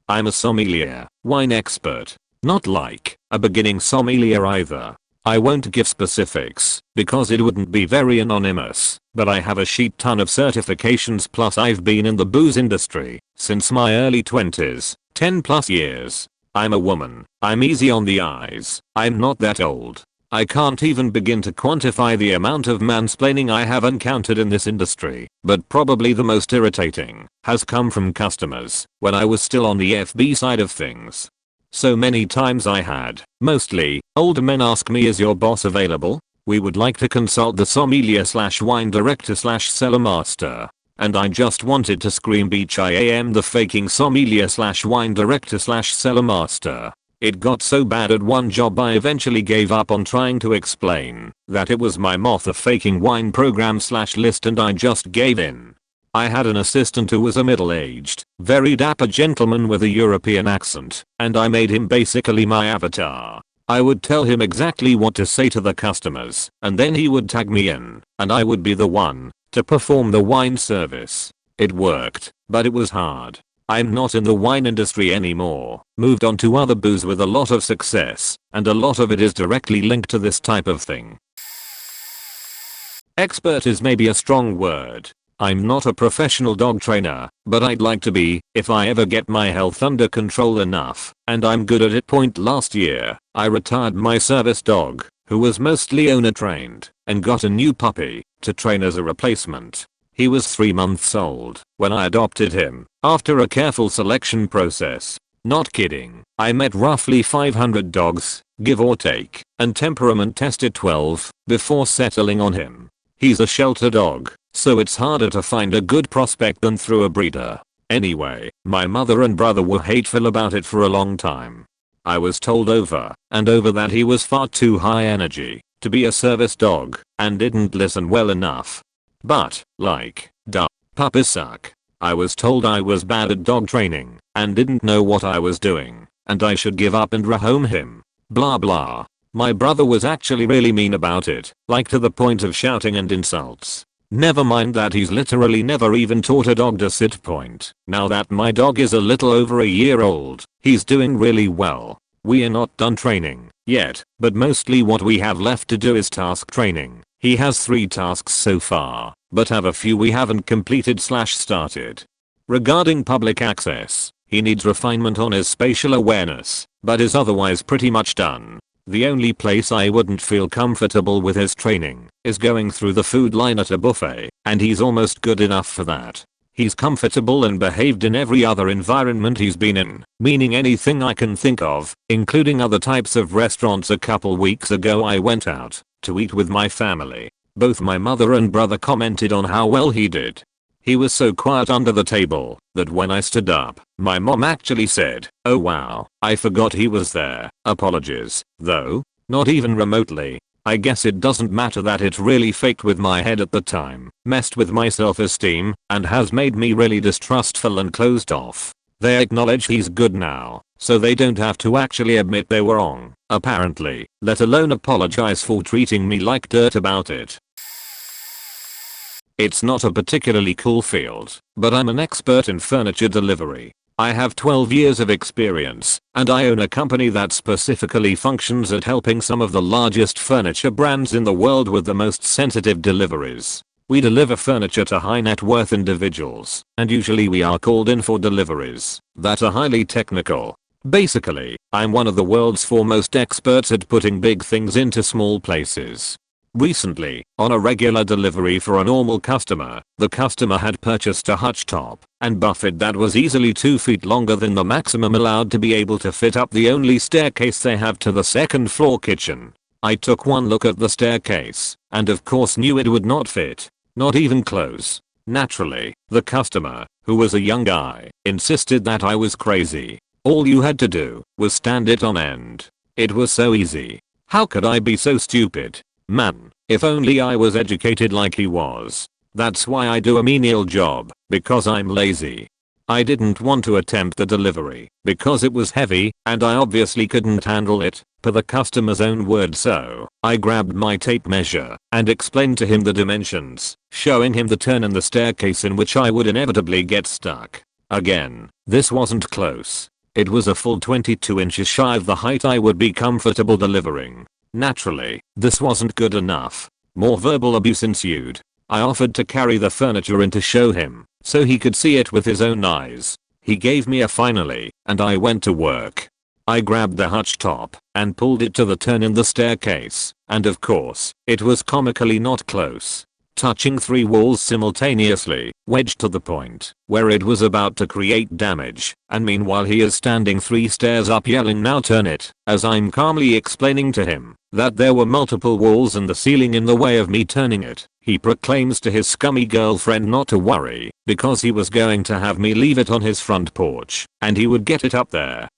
I'm a sommelier, wine expert. Not like a beginning sommelier either. I won't give specifics because it wouldn't be very anonymous, but I have a shit ton of certifications, plus I've been in the booze industry since my early 20s, 10 plus years. I'm a woman. I'm easy on the eyes. I'm not that old. I can't even begin to quantify the amount of mansplaining I have encountered in this industry, but probably the most irritating has come from customers when I was still on the FB side of things. So many times I had, mostly, older men ask me, "Is your boss available? We would like to consult the sommelier / wine director / cellar master." And I just wanted to scream, "Beach I am the faking sommelier / wine director / cellar master." It got so bad at one job I eventually gave up on trying to explain that it was my moth faking wine program / list, and I just gave in. I had an assistant who was a middle-aged, very dapper gentleman with a European accent, and I made him basically my avatar. I would tell him exactly what to say to the customers, and then he would tag me in, and I would be the one to perform the wine service. It worked, but it was hard. I'm not in the wine industry anymore, moved on to other booze with a lot of success, and a lot of it is directly linked to this type of thing. Expert is maybe a strong word. I'm not a professional dog trainer, but I'd like to be if I ever get my health under control enough, and I'm good at it. Last year, I retired my service dog, who was mostly owner trained, and got a new puppy to train as a replacement. He was 3 months old when I adopted him, after a careful selection process. Not kidding, I met roughly 500 dogs, give or take, and temperament tested 12 before settling on him. He's a shelter dog, so it's harder to find a good prospect than through a breeder. Anyway, my mother and brother were hateful about it for a long time. I was told over and over that he was far too high energy to be a service dog and didn't listen well enough. But, duh, puppies suck. I was told I was bad at dog training and didn't know what I was doing, and I should give up and rehome him. Blah blah. My brother was actually really mean about it, to the point of shouting and insults. Never mind that he's literally never even taught a dog to sit. Now that my dog is a little over a year old, he's doing really well. We are not done training yet, but mostly what we have left to do is task training. He has 3 tasks so far, but have a few we haven't completed / started. Regarding public access, he needs refinement on his spatial awareness, but is otherwise pretty much done. The only place I wouldn't feel comfortable with his training is going through the food line at a buffet, and he's almost good enough for that. He's comfortable and behaved in every other environment he's been in, meaning anything I can think of, including other types of restaurants. A couple weeks ago I went out to eat with my family. Both my mother and brother commented on how well he did. He was so quiet under the table that when I stood up, my mom actually said, "Oh wow, I forgot he was there. Apologies, though, not even remotely." I guess it doesn't matter that it really faked with my head at the time, messed with my self-esteem, and has made me really distrustful and closed off. They acknowledge he's good now, so they don't have to actually admit they were wrong, apparently, let alone apologize for treating me like dirt about it. It's not a particularly cool field, but I'm an expert in furniture delivery. I have 12 years of experience, and I own a company that specifically functions at helping some of the largest furniture brands in the world with the most sensitive deliveries. We deliver furniture to high net worth individuals, and usually we are called in for deliveries that are highly technical. Basically, I'm one of the world's foremost experts at putting big things into small places. Recently, on a regular delivery for a normal customer, the customer had purchased a hutch top and buffet that was easily 2 feet longer than the maximum allowed to be able to fit up the only staircase they have to the second floor kitchen. I took one look at the staircase and of course knew it would not fit, not even close. Naturally, the customer, who was a young guy, insisted that I was crazy. All you had to do was stand it on end. It was so easy. How could I be so stupid? Man, if only I was educated like he was. That's why I do a menial job, because I'm lazy. I didn't want to attempt the delivery because it was heavy and I obviously couldn't handle it, per the customer's own words, so I grabbed my tape measure and explained to him the dimensions, showing him the turn in the staircase in which I would inevitably get stuck. Again, this wasn't close. It was a full 22 inches shy of the height I would be comfortable delivering. Naturally, this wasn't good enough. More verbal abuse ensued. I offered to carry the furniture in to show him, so he could see it with his own eyes. He gave me a finally, and I went to work. I grabbed the hutch top and pulled it to the turn in the staircase, and of course, it was comically not close. Touching 3 walls simultaneously, wedged to the point where it was about to create damage, and meanwhile he is standing 3 stairs up yelling, "Now turn it," as I'm calmly explaining to him that there were multiple walls and the ceiling in the way of me turning it. He proclaims to his scummy girlfriend not to worry, because he was going to have me leave it on his front porch, and he would get it up there.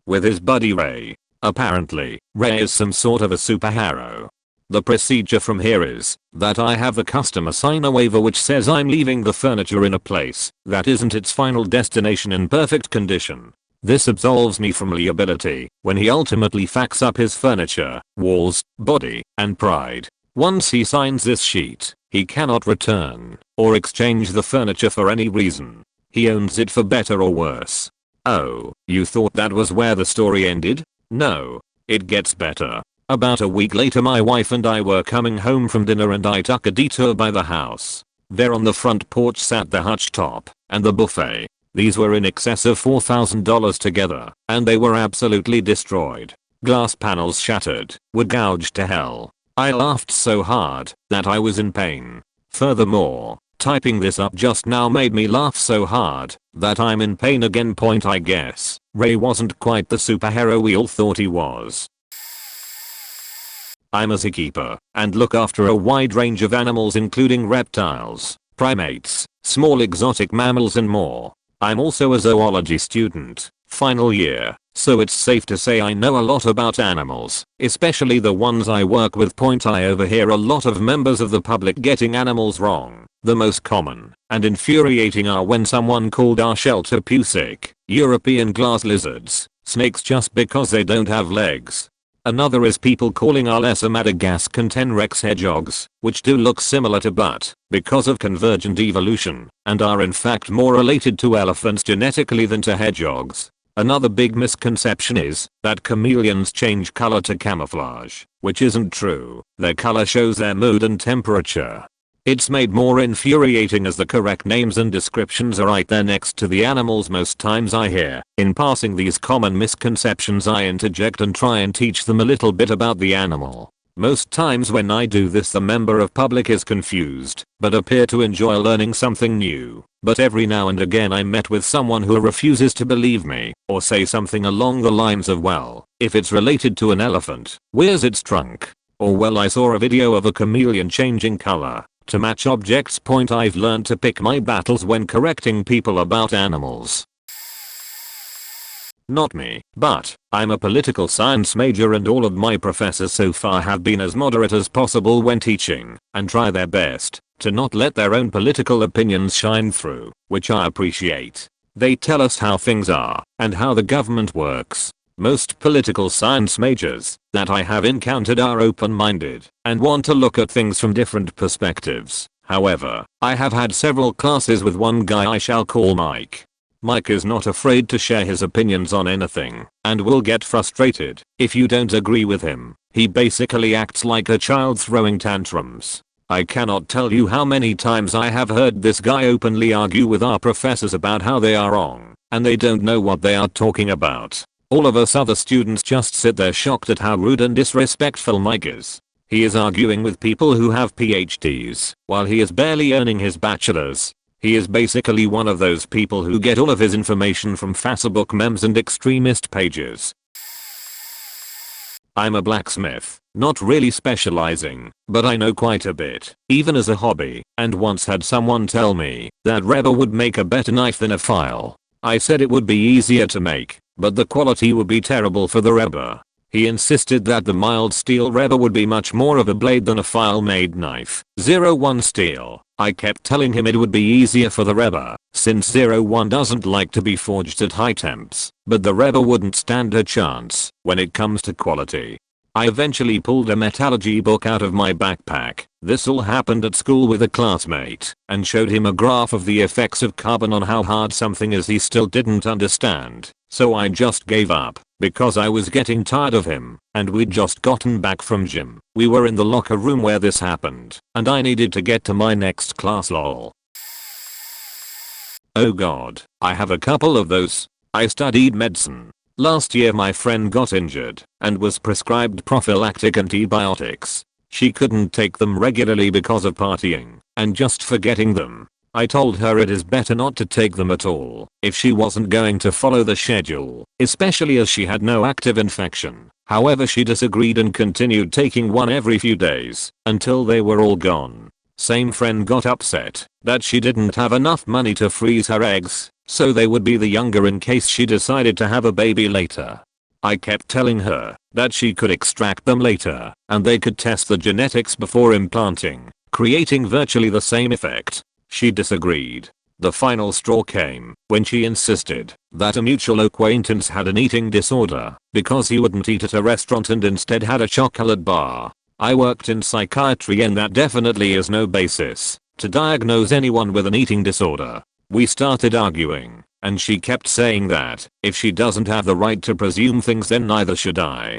with his buddy Ray. Apparently, Ray is some sort of a superhero. The procedure from here is that I have the customer sign a waiver which says I'm leaving the furniture in a place that isn't its final destination in perfect condition. This absolves me from liability when he ultimately fucks up his furniture, walls, body, and pride. Once he signs this sheet, he cannot return or exchange the furniture for any reason. He owns it for better or worse. Oh, you thought that was where the story ended? No. It gets better. About a week later my wife and I were coming home from dinner and I took a detour by the house. There on the front porch sat the hutch top and the buffet. These were in excess of $4,000 together, and they were absolutely destroyed. Glass panels shattered, wood gouged to hell. I laughed so hard that I was in pain. Furthermore, typing this up just now made me laugh so hard that I'm in pain again. Point I guess Ray wasn't quite the superhero we all thought he was. I'm a zookeeper and look after a wide range of animals including reptiles, primates, small exotic mammals and more. I'm also a zoology student, final year, so it's safe to say I know a lot about animals, especially the ones I work with. I overhear a lot of members of the public getting animals wrong. The most common and infuriating are when someone called our shelter pusic, European glass lizards, snakes just because they don't have legs. Another is people calling our lesser Madagascan Tenrex hedgehogs, which do look similar to but, because of convergent evolution, and are in fact more related to elephants genetically than to hedgehogs. Another big misconception is that chameleons change color to camouflage, which isn't true. Their color shows their mood and temperature. It's made more infuriating as the correct names and descriptions are right there next to the animals. Most times I hear, in passing these common misconceptions, I interject and try and teach them a little bit about the animal. Most times when I do this the member of public is confused, but appear to enjoy learning something new. But every now and again I'm met with someone who refuses to believe me, or say something along the lines of, well, if it's related to an elephant, where's its trunk? Or, well, I saw a video of a chameleon changing color to match objects. I've learned to pick my battles when correcting people about animals. Not me, but I'm a political science major and all of my professors so far have been as moderate as possible when teaching and try their best to not let their own political opinions shine through, which I appreciate. They tell us how things are and how the government works. Most political science majors that I have encountered are open-minded and want to look at things from different perspectives. However, I have had several classes with one guy I shall call Mike. Mike is not afraid to share his opinions on anything and will get frustrated if you don't agree with him. He basically acts like a child throwing tantrums. I cannot tell you how many times I have heard this guy openly argue with our professors about how they are wrong and they don't know what they are talking about. All of us other students just sit there shocked at how rude and disrespectful Mike is. He is arguing with people who have PhDs while he is barely earning his bachelor's. He is basically one of those people who get all of his information from Facebook memes and extremist pages. I'm a blacksmith, not really specializing, but I know quite a bit, even as a hobby, and once had someone tell me that rubber would make a better knife than a file. I said it would be easier to make, but the quality would be terrible for the rubber. He insisted that the mild steel rubber would be much more of a blade than a file-made knife. 01 steel. I kept telling him it would be easier for the rubber, since 01 doesn't like to be forged at high temps, but the rubber wouldn't stand a chance when it comes to quality. I eventually pulled a metallurgy book out of my backpack. This all happened at school with a classmate, and showed him a graph of the effects of carbon on how hard something is. He still didn't understand, so I just gave up, because I was getting tired of him, and we'd just gotten back from gym. We were in the locker room where this happened, and I needed to get to my next class. Lol. Oh god, I have a couple of those. I studied medicine. Last year my friend got injured and was prescribed prophylactic antibiotics. She couldn't take them regularly because of partying and just forgetting them. I told her it is better not to take them at all if she wasn't going to follow the schedule, especially as she had no active infection. However, she disagreed and continued taking one every few days until they were all gone. Same friend got upset that she didn't have enough money to freeze her eggs, so they would be the younger in case she decided to have a baby later. I kept telling her that she could extract them later and they could test the genetics before implanting, creating virtually the same effect. She disagreed. The final straw came when she insisted that a mutual acquaintance had an eating disorder because he wouldn't eat at a restaurant and instead had a chocolate bar. I worked in psychiatry and that definitely is no basis to diagnose anyone with an eating disorder. We started arguing and she kept saying that if she doesn't have the right to presume things then neither should I.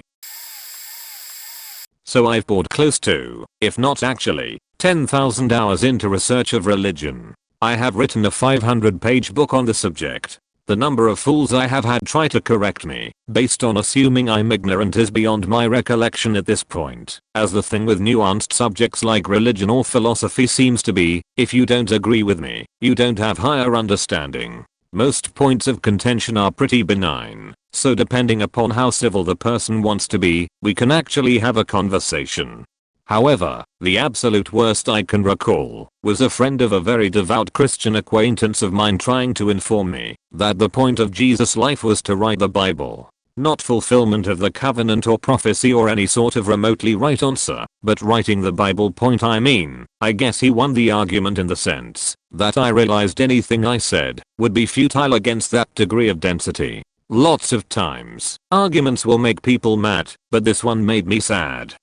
So I've poured close to, if not actually, 10,000 hours into research of religion. I have written a 500-page book on the subject. The number of fools I have had try to correct me, based on assuming I'm ignorant, is beyond my recollection at this point, as the thing with nuanced subjects like religion or philosophy seems to be, if you don't agree with me, you don't have higher understanding. Most points of contention are pretty benign, so depending upon how civil the person wants to be, we can actually have a conversation. However, the absolute worst I can recall was a friend of a very devout Christian acquaintance of mine trying to inform me that the point of Jesus' life was to write the Bible. Not fulfillment of the covenant or prophecy or any sort of remotely right answer, but writing the Bible. I guess he won the argument in the sense that I realized anything I said would be futile against that degree of density. Lots of times, arguments will make people mad, but this one made me sad.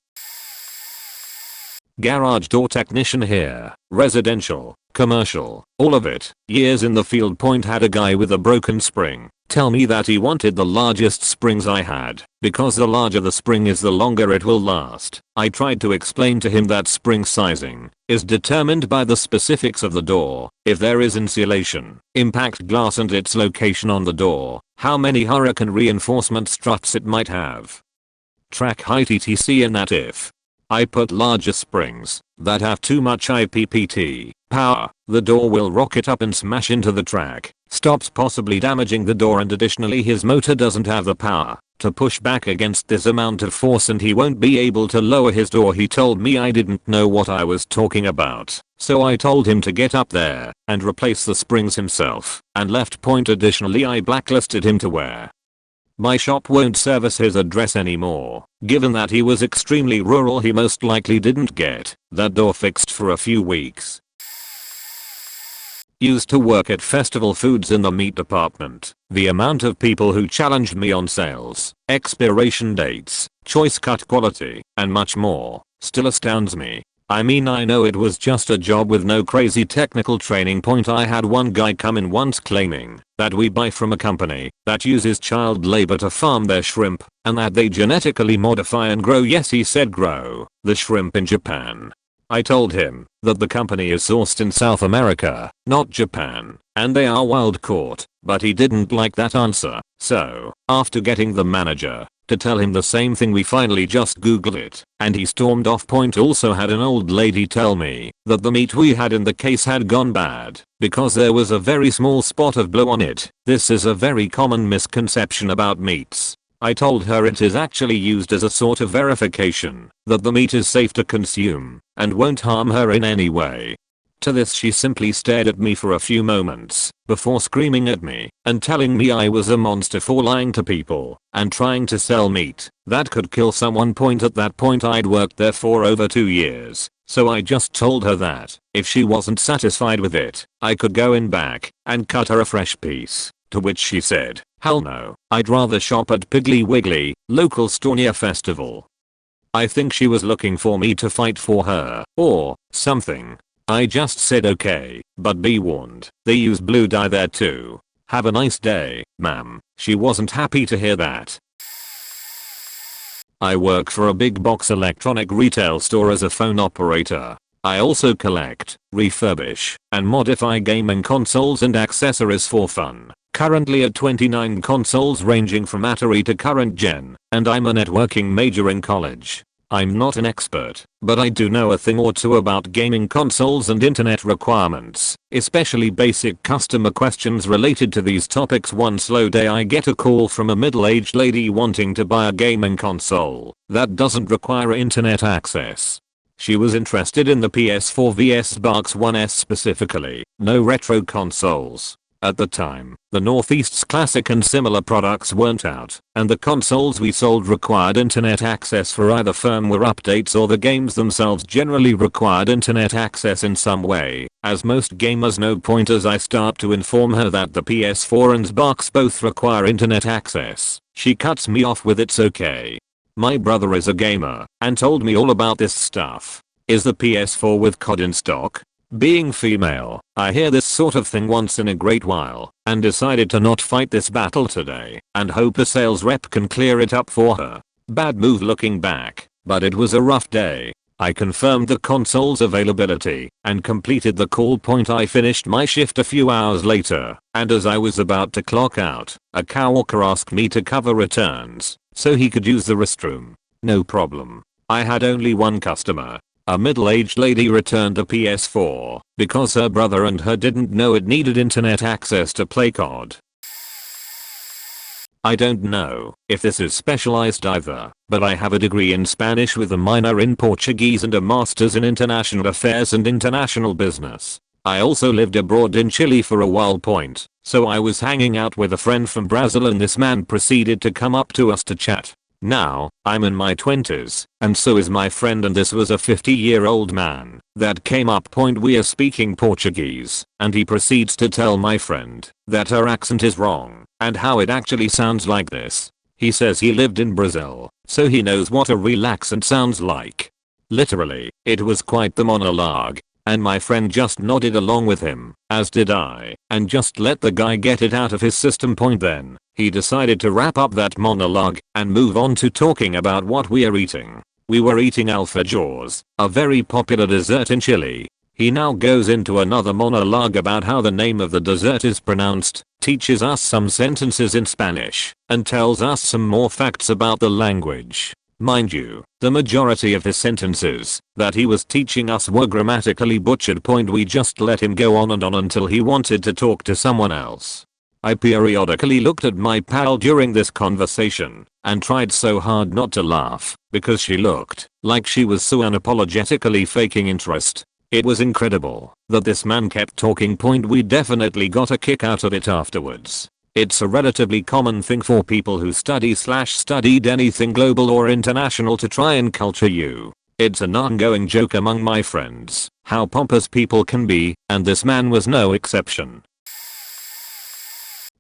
Garage door technician here, residential, commercial, all of it, years in the field. Had a guy with a broken spring tell me that he wanted the largest springs I had, because the larger the spring is the longer it will last. I tried to explain to him that spring sizing is determined by the specifics of the door, if there is insulation, impact glass and its location on the door, how many hurricane reinforcement struts it might have, track height etc, and that if I put larger springs that have too much IPPT power, the door will rocket up and smash into the track, stops possibly damaging the door, and additionally his motor doesn't have the power to push back against this amount of force and he won't be able to lower his door. He told me I didn't know what I was talking about, so I told him to get up there and replace the springs himself and left. Additionally, I blacklisted him to where my shop won't service his address anymore. Given that he was extremely rural, he most likely didn't get that door fixed for a few weeks. Used to work at Festival Foods in the meat department. The amount of people who challenged me on sales, expiration dates, choice cut quality, and much more still astounds me. I mean, I know it was just a job with no crazy technical training. I had one guy come in once claiming that we buy from a company that uses child labor to farm their shrimp and that they genetically modify and grow, yes he said grow, the shrimp in Japan. I told him that the company is sourced in South America, not Japan, and they are wild caught, but he didn't like that answer. So, after getting the manager to tell him the same thing, we finally just Googled it, and he stormed off. Also had an old lady tell me that the meat we had in the case had gone bad because there was a very small spot of blow on it. This is a very common misconception about meats. I told her it is actually used as a sort of verification that the meat is safe to consume and won't harm her in any way. To this she simply stared at me for a few moments before screaming at me and telling me I was a monster for lying to people and trying to sell meat that could kill someone. At that point I'd worked there for over 2 years, so I just told her that if she wasn't satisfied with it, I could go in back and cut her a fresh piece, to which she said, hell no, I'd rather shop at Piggly Wiggly, local store near Festival. I think she was looking for me to fight for her or something. I just said okay, but be warned, they use blue dye there too. Have a nice day, ma'am. She wasn't happy to hear that. I work for a big box electronic retail store as a phone operator. I also collect, refurbish, and modify gaming consoles and accessories for fun. Currently at 29 consoles ranging from Atari to current gen, and I'm a networking major in college. I'm not an expert, but I do know a thing or two about gaming consoles and internet requirements, especially basic customer questions related to these topics. One slow day I get a call from a middle-aged lady wanting to buy a gaming console that doesn't require internet access. She was interested in the PS4 vs Xbox One S specifically, no retro consoles. At the time, the Northeast's Classic and similar products weren't out, and the consoles we sold required internet access for either firmware updates or the games themselves generally required internet access in some way. As most gamers know, as I start to inform her that the PS4 and Xbox both require internet access, she cuts me off with "It's okay. My brother is a gamer," and told me all about this stuff. Is the PS4 with COD in stock? Being female, I hear this sort of thing once in a great while, and decided to not fight this battle today, and hope a sales rep can clear it up for her. Bad move looking back, but it was a rough day. I confirmed the console's availability, and completed the call. I finished my shift a few hours later, and as I was about to clock out, a coworker asked me to cover returns, so he could use the restroom. No problem. I had only one customer. A middle-aged lady returned the PS4 because her brother and her didn't know it needed internet access to play COD. I don't know if this is specialized either, but I have a degree in Spanish with a minor in Portuguese and a master's in international affairs and international business. I also lived abroad in Chile for a while. So I was hanging out with a friend from Brazil and this man proceeded to come up to us to chat. Now, I'm in my 20s, and so is my friend, and this was a 50-year-old man that came up. We are speaking Portuguese, and he proceeds to tell my friend that her accent is wrong, and how it actually sounds like this. He says he lived in Brazil, so he knows what a real accent sounds like. Literally, it was quite the monologue, and my friend just nodded along with him, as did I, and just let the guy get it out of his system. Then, he decided to wrap up that monologue and move on to talking about what we are eating. We were eating alfajores, a very popular dessert in Chile. He now goes into another monologue about how the name of the dessert is pronounced, teaches us some sentences in Spanish, and tells us some more facts about the language. Mind you, the majority of his sentences that he was teaching us were grammatically butchered. We just let him go on and on until he wanted to talk to someone else. I periodically looked at my pal during this conversation and tried so hard not to laugh because she looked like she was so unapologetically faking interest. It was incredible that this man kept talking. We definitely got a kick out of it afterwards. It's a relatively common thing for people who studied anything global or international to try and culture you. It's an ongoing joke among my friends how pompous people can be, and this man was no exception.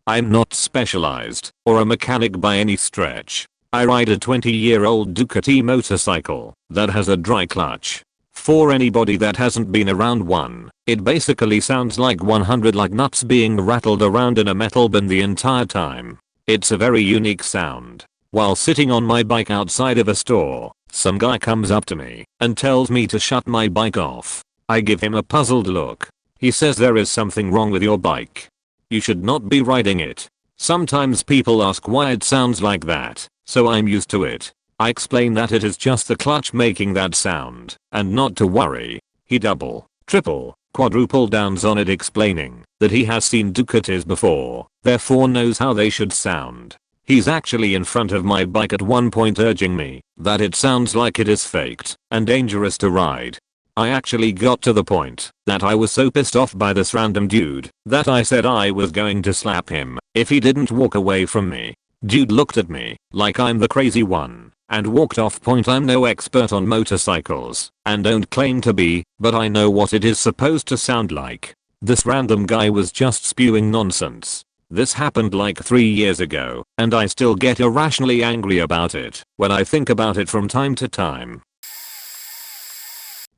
I'm not specialized or a mechanic by any stretch. I ride a 20-year-old Ducati motorcycle that has a dry clutch. For anybody that hasn't been around one, it basically sounds like 100 like nuts being rattled around in a metal bin the entire time. It's a very unique sound. While sitting on my bike outside of a store, some guy comes up to me and tells me to shut my bike off. I give him a puzzled look. He says there is something wrong with your bike. You should not be riding it. Sometimes people ask why it sounds like that, so I'm used to it. I explain that it is just the clutch making that sound, and not to worry. He double, triple, quadruple downs on it, explaining that he has seen Ducatis before, therefore knows how they should sound. He's actually in front of my bike at one point urging me that it sounds like it is faked and dangerous to ride. I actually got to the point that I was so pissed off by this random dude that I said I was going to slap him if he didn't walk away from me. Dude looked at me like I'm the crazy one and walked off. I'm no expert on motorcycles and don't claim to be, but I know what it is supposed to sound like. This random guy was just spewing nonsense. This happened like 3 years ago, and I still get irrationally angry about it when I think about it from time to time.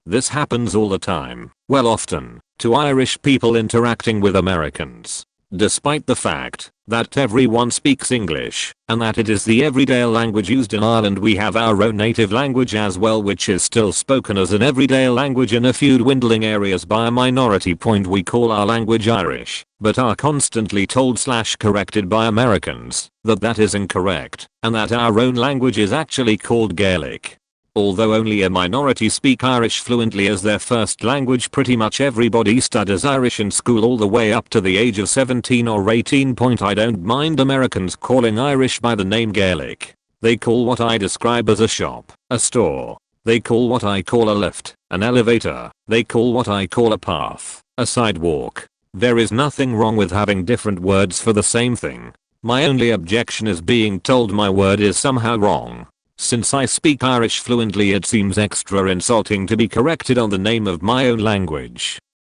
This happens all the time, well often, to Irish people interacting with Americans. Despite the fact that everyone speaks English and that it is the everyday language used in Ireland, we have our own native language as well, which is still spoken as an everyday language in a few dwindling areas by a minority. We call our language Irish, but are constantly told/corrected by Americans that that is incorrect and that our own language is actually called Gaelic. Although only a minority speak Irish fluently as their first language, pretty much everybody studies Irish in school all the way up to the age of 17 or 18. I don't mind Americans calling Irish by the name Gaelic. They call what I describe as a shop, a store. They call what I call a lift, an elevator. They call what I call a path, a sidewalk. There is nothing wrong with having different words for the same thing. My only objection is being told my word is somehow wrong. Since I speak Irish fluently, it seems extra insulting to be corrected on the name of my own language.